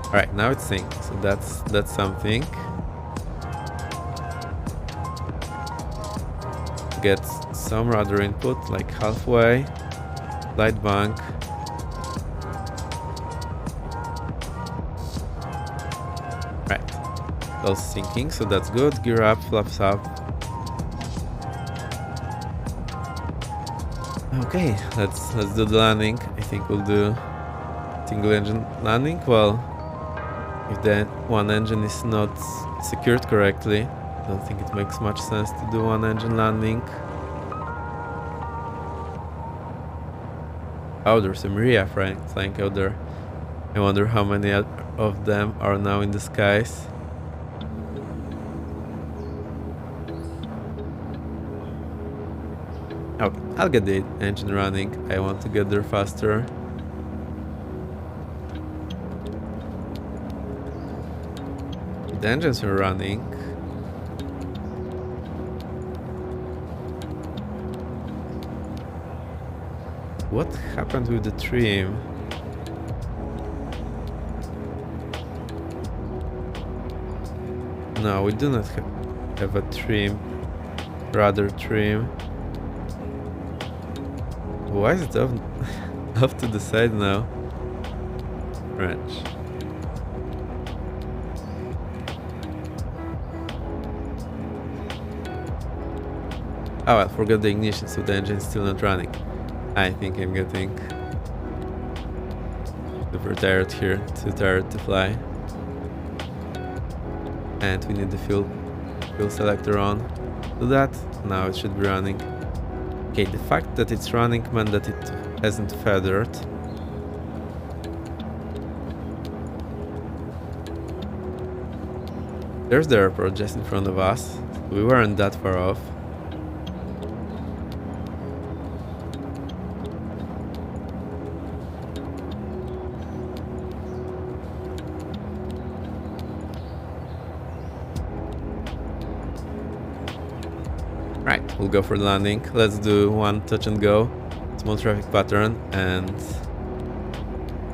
Alright, now it's synced, so that's something. Get some rudder input, like halfway. Light bank. Syncing, so that's good. Gear up, flaps up. Okay, let's do the landing. I think we'll do single engine landing. Well, if the one engine is not secured correctly, I don't think it makes much sense to do one engine landing. Oh, there's some Maria flying out there. I wonder how many of them are now in the skies. Okay, I'll get the engine running. I want to get there faster. The engines are running. What happened with the trim? No, we do not have a trim. Rudder trim. Why is it off to the side now? Wrench. Oh, I forgot the ignition, so the engine is still not running. I think I'm getting super tired here, too tired to fly. And we need the fuel selector on. Do that. Now it should be running. Okay, the fact that it's running meant that it hasn't feathered. There's the airport just in front of us. We weren't that far off. Right, we'll go for the landing. Let's do one touch and go, small traffic pattern, and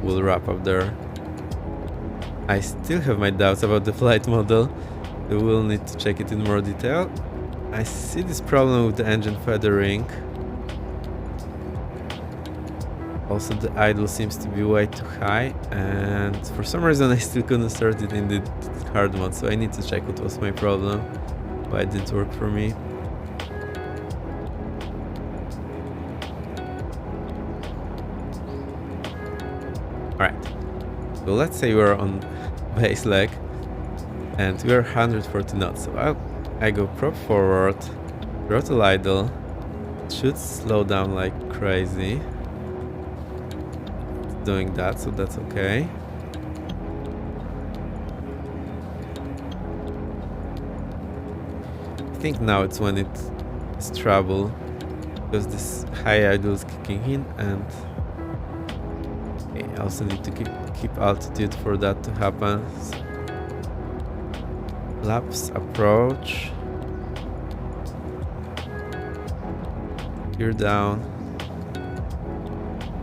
we'll wrap up there. I still have my doubts about the flight model. We will need to check it in more detail. I see this problem with the engine feathering. Also, the idle seems to be way too high, and for some reason I still couldn't start it in the hard mode, so I need to check what was my problem. why it didn't work for me. Alright, so let's say we're on base leg and we're 140 knots. So I go prop forward, throttle idle. It should slow down like crazy. It's doing that, so that's okay. I think now it's when it's trouble, because this high idle is kicking in, and I also need to keep altitude for that to happen. Laps approach. Gear down.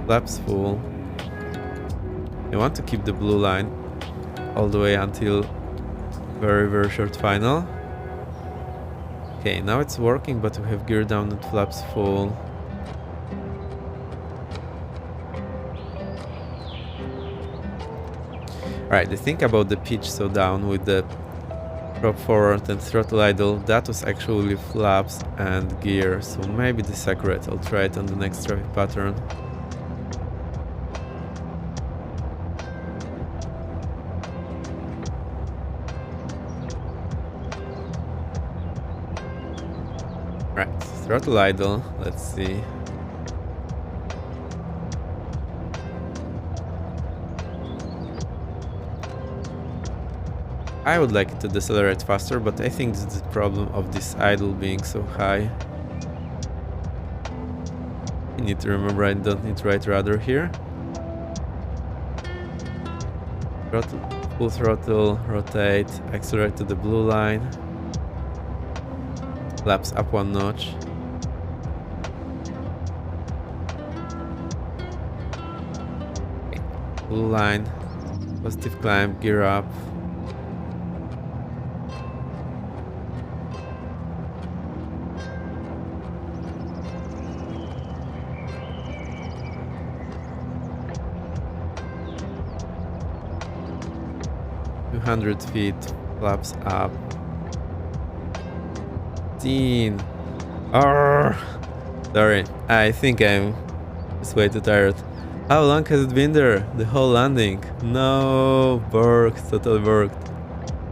Laps full. I want to keep the blue line all the way until very short final. Okay, now it's working, but we have gear down and flaps full. Alright, the thing about the pitch so down with the prop forward and throttle idle, that was actually flaps and gear, so maybe this is accurate. I'll try it on the next traffic pattern. Right, throttle idle, let's see. I would like it to decelerate faster, but I think this is the problem of this idle being so high. I need to remember I don't need right rudder here. Throttle, full throttle, rotate, accelerate to the blue line. Laps up one notch. Okay. Blue line, positive climb, gear up. feet, flaps up. 15. Sorry, I think I'm just way too tired. How long has it been there? The whole landing? No, burked, totally burked.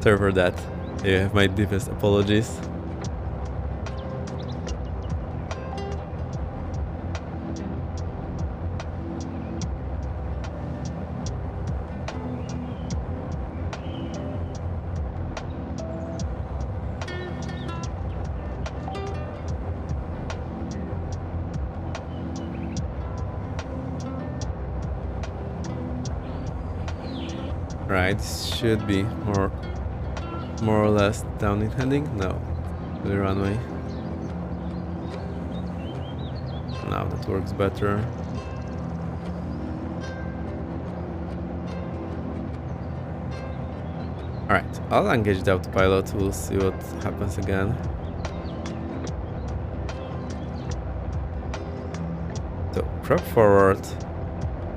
Sorry for that. You have my deepest apologies. Right, this should be more or less downwind heading. No, the runway. Now that works better. Alright, I'll engage the autopilot. We'll see what happens again. So, prop forward,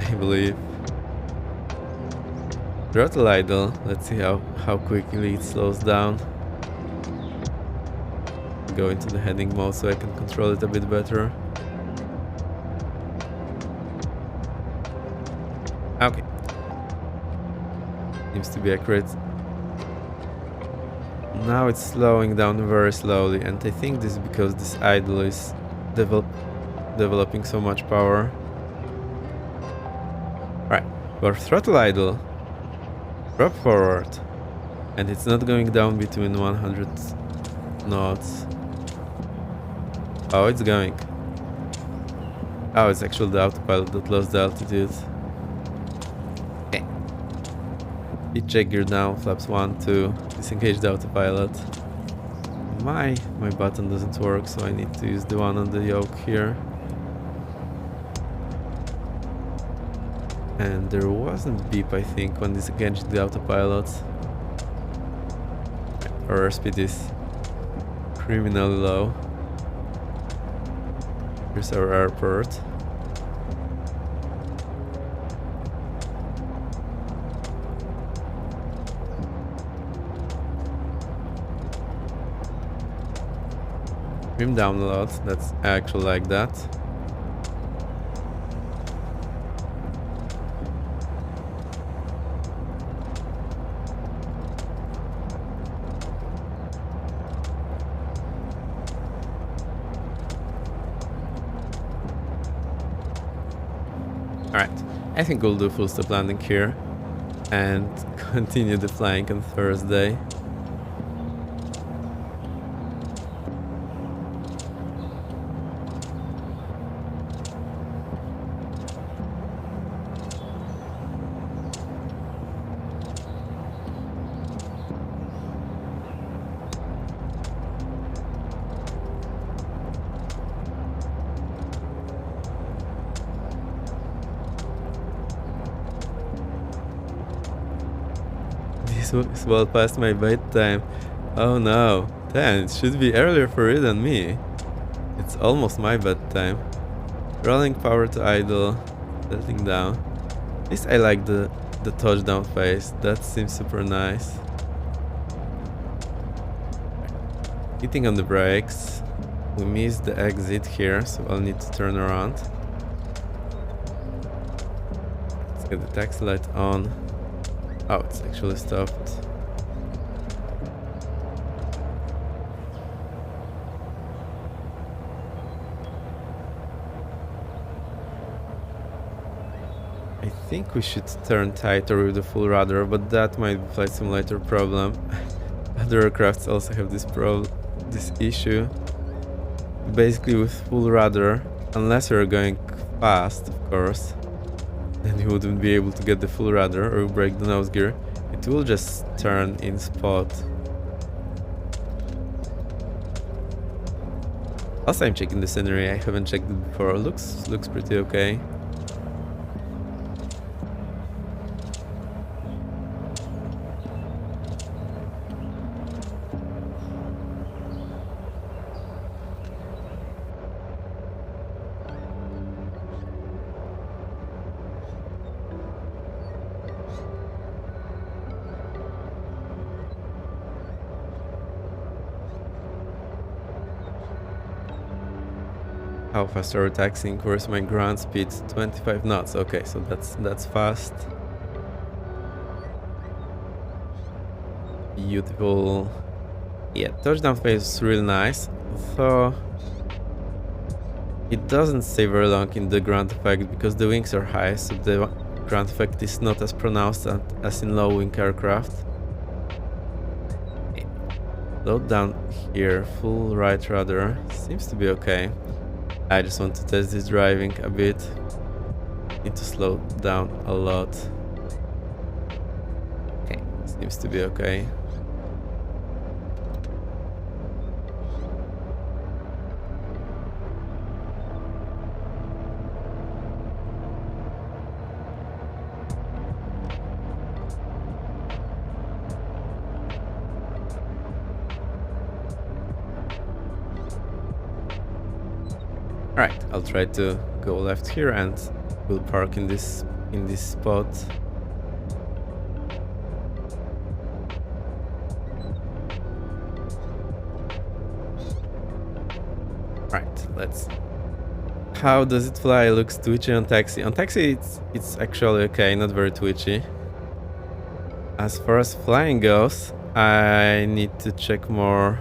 I believe. Throttle idle, let's see how quickly it slows down. Go into the heading mode so I can control it a bit better. Okay. Seems to be accurate. Now it's slowing down very slowly, and I think this is because this idle is developing so much power. Right, for throttle idle, prop forward, and it's not going down between 100 knots. Oh, it's going. Oh, it's actually the autopilot that lost the altitude. Okay. Pitch check gear down, flaps 1, 2, disengage the autopilot. My button doesn't work, so I need to use the one on the yoke here. And there wasn't beep, I think, when disengaged the autopilot. Our airspeed is criminally low. Here's our airport. Trim down a lot. That's actually like that. Alright, I think we'll do full stop landing here and continue the flying on Thursday. This is well past my bedtime. Oh no, then it should be earlier for you than me. It's almost my bedtime. Rolling power to idle, settling down. At least I like the touchdown phase. That seems super nice. Hitting on the brakes. We missed the exit here, so I'll need to turn around. Let's get the taxi light on. Oh, it's actually stopped. I think we should turn tighter with the full rudder, but that might be Flight Simulator problem. Other aircrafts also have this issue. Basically with full rudder, unless you're going fast, of course, then you wouldn't be able to get the full rudder or break the nose gear. It will just turn in spot. Also, I'm checking the scenery. I haven't checked it before. Looks pretty okay. How fast are we taxiing? Where's my ground speed? 25 knots. Okay, so that's fast. Beautiful. Yeah, touchdown phase is really nice. So it doesn't stay very long in the ground effect because the wings are high, so the ground effect is not as pronounced as in low wing aircraft. Load down here, full right rudder. Seems to be okay. I just want to test this driving a bit. Need to slow down a lot. Okay, seems to be okay. Alright, I'll try to go left here and we'll park in this spot. Right, let's. How does it fly? It looks twitchy on taxi. On taxi it's actually okay, not very twitchy. As far as flying goes, I need to check more.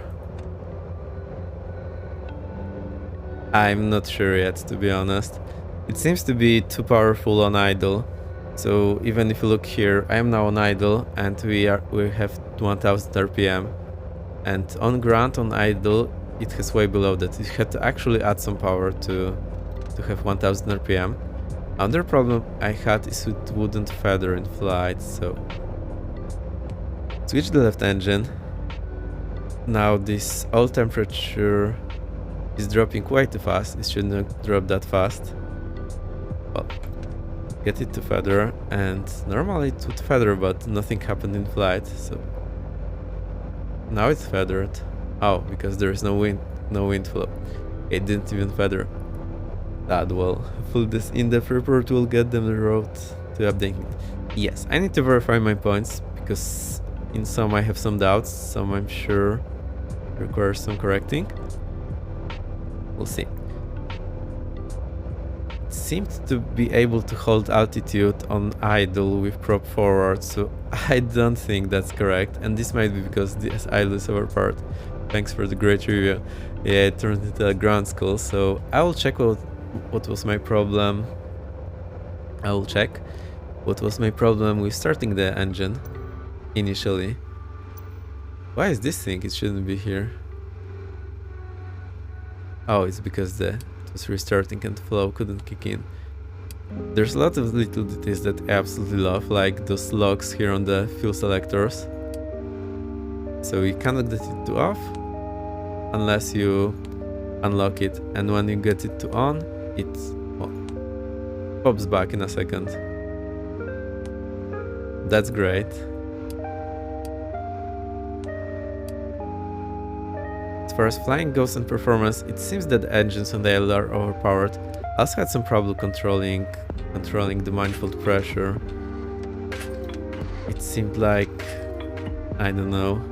I'm not sure yet, to be honest. It seems to be too powerful on idle. So even if you look here, I am now on idle and we have 1000 RPM. And on ground on idle, it has way below that. You had to actually add some power to have 1000 RPM. Another problem I had is it wouldn't feather in flight, so switch the left engine. Now this oil temperature is dropping way too fast. It shouldn't drop that fast. Well, get it to feather, and normally it would feather, but nothing happened in flight, so now it's feathered. Oh, because there is no wind flow. It didn't even feather. That well, hopefully this in-depth report will get them the road to updating. Yes, I need to verify my points because in some I have some doubts, some I'm sure requires some correcting. We'll see. It seemed to be able to hold altitude on idle with prop forward, so I don't think that's correct, and this might be because this idle is overpowered. Thanks for the great review. Yeah, it turned into a ground school, so I will check what was my problem. I will check what was my problem with starting the engine initially. Why is this thing? It shouldn't be here. Oh, it's because it was restarting and flow couldn't kick in. There's a lot of little details that I absolutely love, like those locks here on the fuel selectors. So you cannot get it to off unless you unlock it, and when you get it to on, it pops back in a second. That's great. As far as flying goes and performance, it seems that the engines on the IRL are overpowered. I also had some trouble controlling the manifold pressure. It seemed like, I don't know,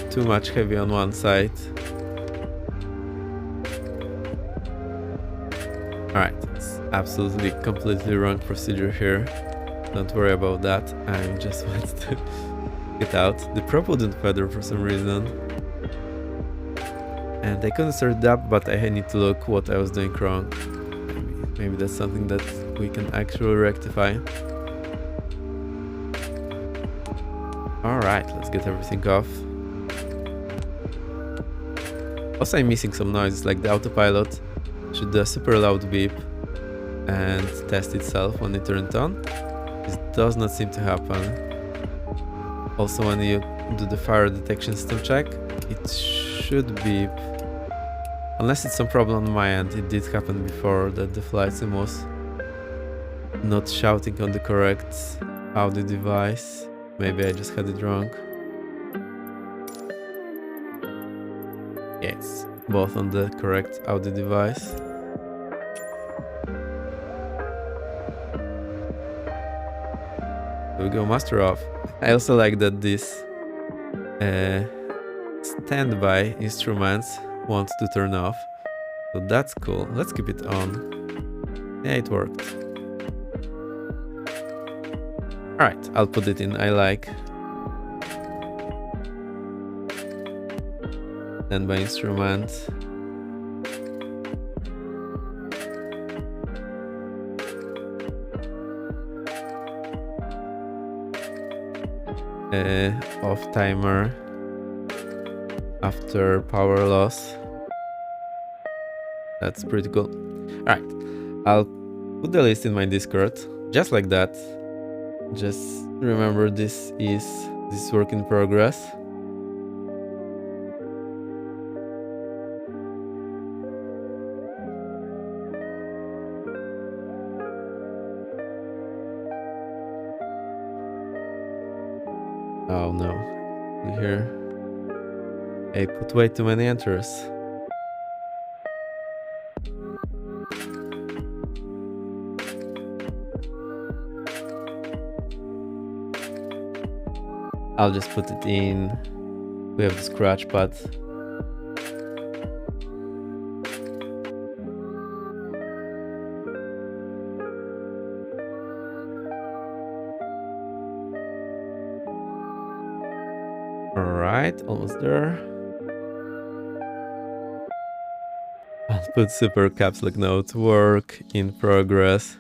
too much heavy on one side. Alright, it's absolutely completely wrong procedure here. Don't worry about that, I just want to get out. The prop wouldn't feather for some reason. And I couldn't start it up, but I need to look what I was doing wrong. Maybe that's something that we can actually rectify. Alright, let's get everything off. Also, I'm missing some noises, like the autopilot should do a super loud beep and test itself when it turned on. This does not seem to happen. Also, when you do the fire detection system check, it should beep. Unless it's some problem on my end. It did happen before that the flight sim was not shouting on the correct audio device. Maybe I just had it wrong. Yes, both on the correct audio device. There we go, master off. I also like that this standby instruments want to turn off, so that's cool. Let's keep it on. Yeah, it worked. Alright, I'll put it in I like. Standby instrument. Off timer after power loss. That's pretty cool. Alright, I'll put the list in my Discord just like that. Just remember this is work in progress. Oh no, here I put way too many enters. I'll just put it in. We have the scratch pad. Alright, almost there. I'll put super caps lock note, work in progress,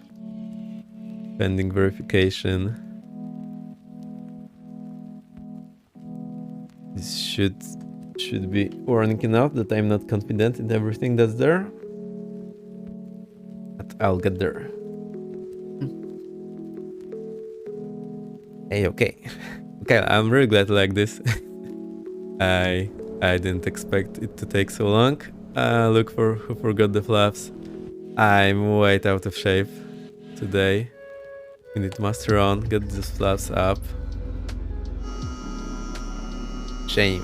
pending verification. This should be warning enough that I'm not confident in everything that's there. But I'll get there. Hey, okay. Okay, I'm really glad I like this. I didn't expect it to take so long. Look for who forgot the flaps. I'm way out of shape today. We need to master on, get these flaps up. Shame,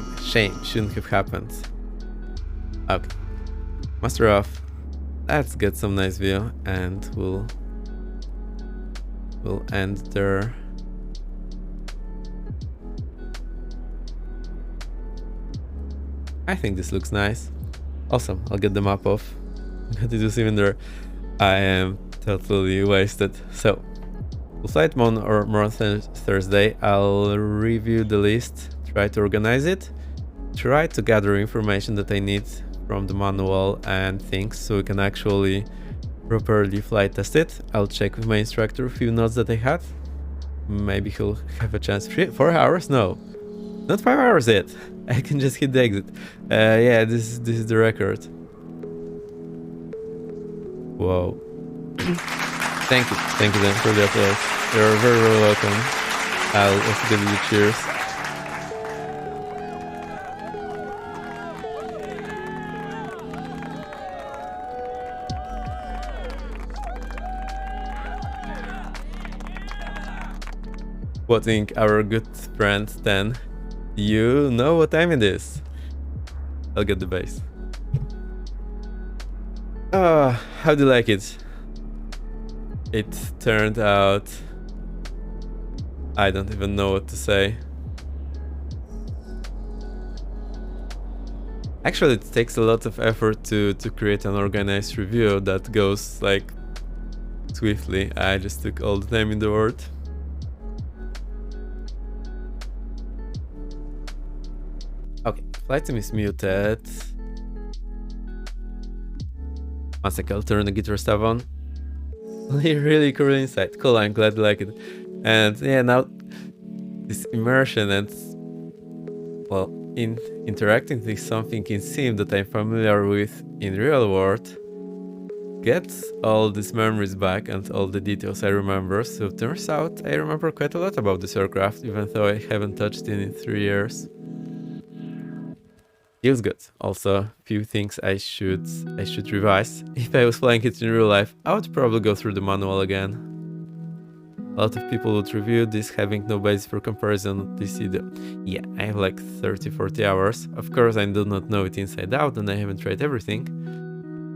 shouldn't have happened. Okay, master off. Let's get some nice view and we'll end there. I think this looks nice. Awesome, I'll get the map off. Got to do cylinder. I am totally wasted. So, we'll fly tomorrow Thursday. I'll review the list, try to organize it, try to gather information that I need from the manual and things so we can actually properly flight test it. I'll check with my instructor a few notes that I had. Maybe he'll have a chance. 4 hours? No, not 5 hours yet. I can just hit the exit. Yeah, this is the record. Whoa. Thank you then for the applause. You're very, very welcome. I'll also give you cheers. Quoting our good friend Stan, you know what time it is. I'll get the bass. Oh, how do you like it? It turned out... I don't even know what to say. Actually, it takes a lot of effort to create an organized review that goes like swiftly. I just took all the time in the world. Okay, flight sim is muted. One sec, I'll turn the guitar stuff on. Really cool inside. Cool, I'm glad you like it. And yeah, now this immersion and, well, in interacting with something in sim that I'm familiar with in real world gets all these memories back and all the details I remember. So it turns out I remember quite a lot about this aircraft, even though I haven't touched it in 3 years. Feels good. Also, a few things I should revise. If I was flying it in real life, I would probably go through the manual again. A lot of people would review this having no basis for comparison. They see the... Yeah, I have like 30-40 hours. Of course, I do not know it inside out and I haven't tried everything.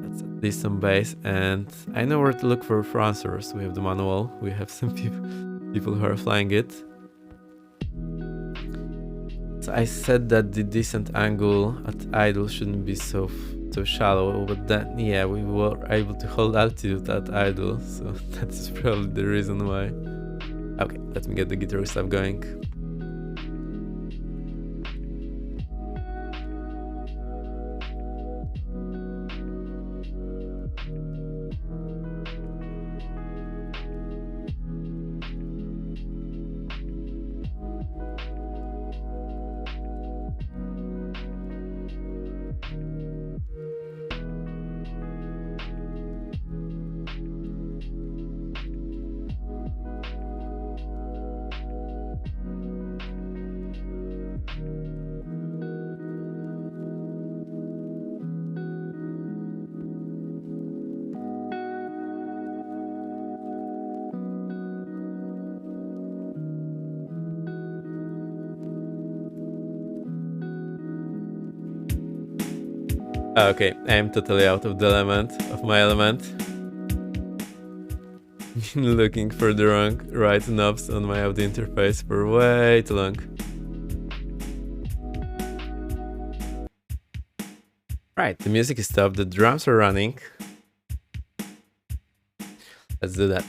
That's at least some base, and I know where to look for answers. We have the manual. We have some people who are flying it. So I said that the descent angle at idle shouldn't be so shallow, but then yeah, we were able to hold altitude at idle, so that's probably the reason why. Okay, let me get the guitar stuff going. Okay, I'm totally out of my element. Looking for the right knobs on my audio interface for way too long. Right, the music is stopped, the drums are running. Let's do that.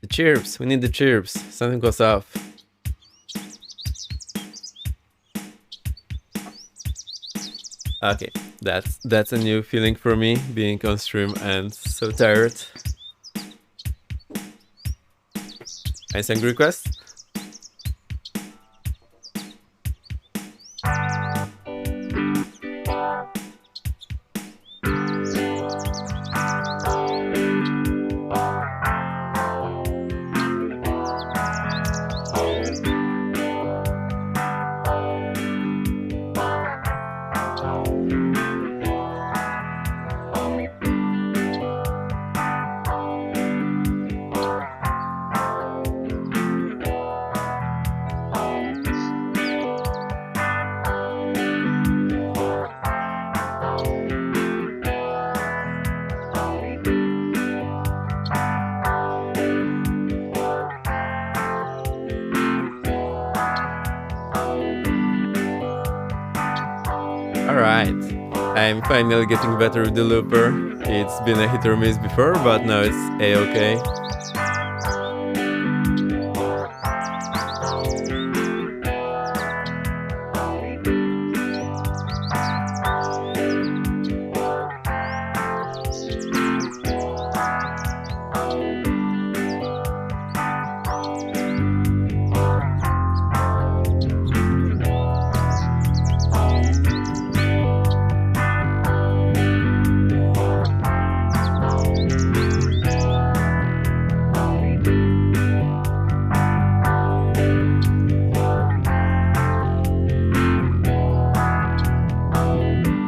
The chirps, we need the chirps. Something goes off. Okay, that's a new feeling for me, being on stream and so tired. Any song requests? I'm finally getting better with the looper. It's been a hit or miss before, but now it's a-okay.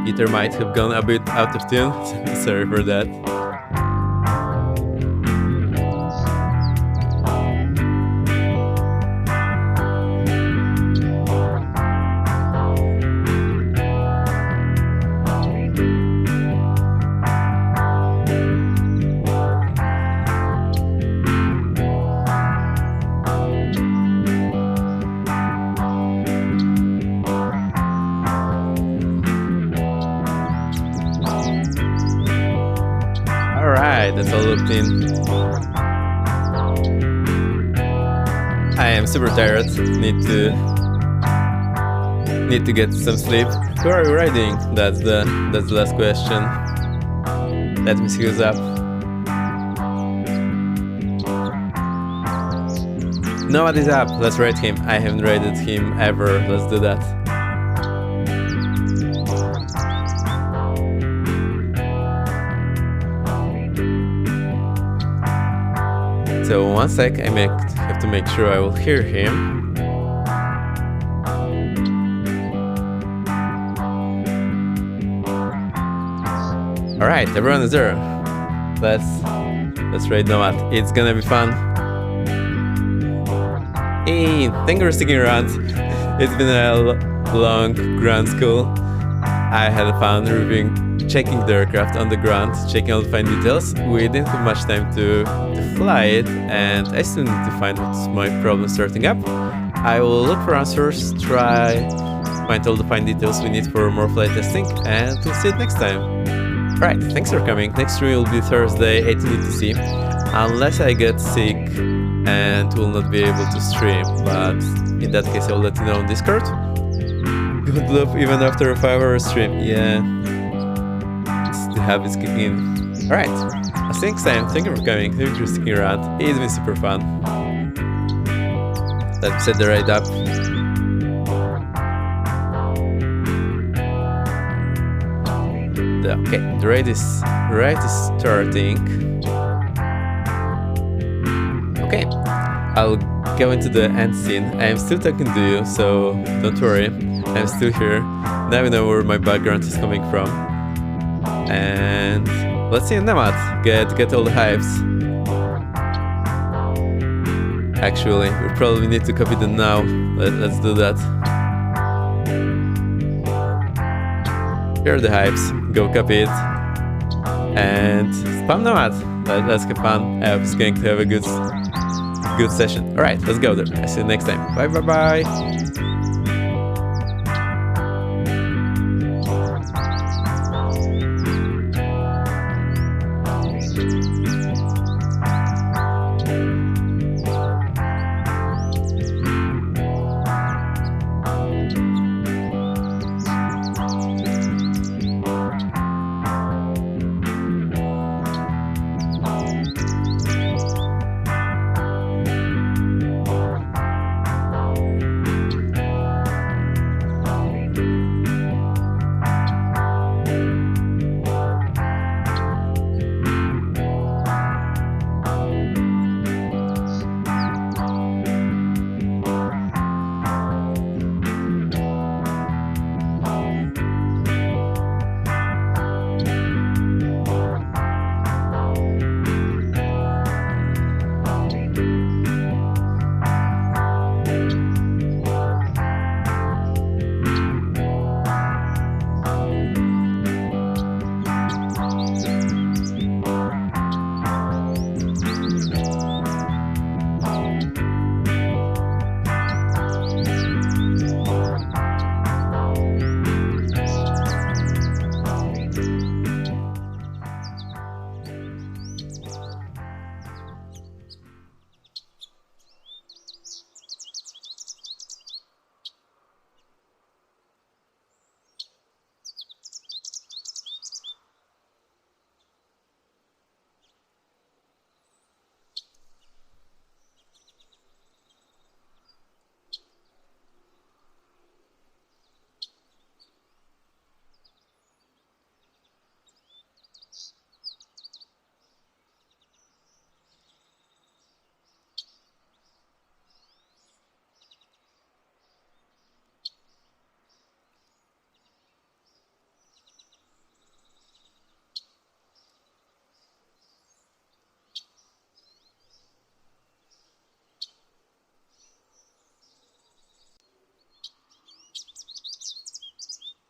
Guitar might have gone a bit out of tune, sorry for that. Alright, that's all looked in. I am super tired, need to get some sleep. Who are you riding? That's the last question. Let me see who's up. Nobody's up, let's ride him. I haven't raided him ever, let's do that. So one sec, I have to make sure I will hear him. Alright, everyone is there. Let's raid Nomad. It's gonna be fun. Hey, thank you for sticking around. It's been a long ground school. I had fun checking the aircraft on the ground, checking all the fine details. We didn't have much time to fly it, and I still need to find what's my problem starting up. I will look for answers, try find all the fine details we need for more flight testing, and we'll see it next time. Right, thanks for coming. Next stream will be Thursday, 18 UTC, unless I get sick and will not be able to stream, but in that case I'll let you know on Discord. Good luck even after a 5-hour stream, yeah. The habits kicking in. Alright, I'll see you next time. Thank you for coming, thank you for sticking around. It's been super fun. Let's set the ride up. Okay, the ride is starting. Okay, I'll go into the end scene. I'm still talking to you, so don't worry. I'm still here. Now you know where my background is coming from. And let's see in Nomad. Get all the hypes. Actually, we probably need to copy them now. Let's do that. Here are the hypes. Go copy it. And spam Nomad. Let's have fun. I hope it's going to have a good session. Alright, let's go there. I'll see you next time. Bye bye bye.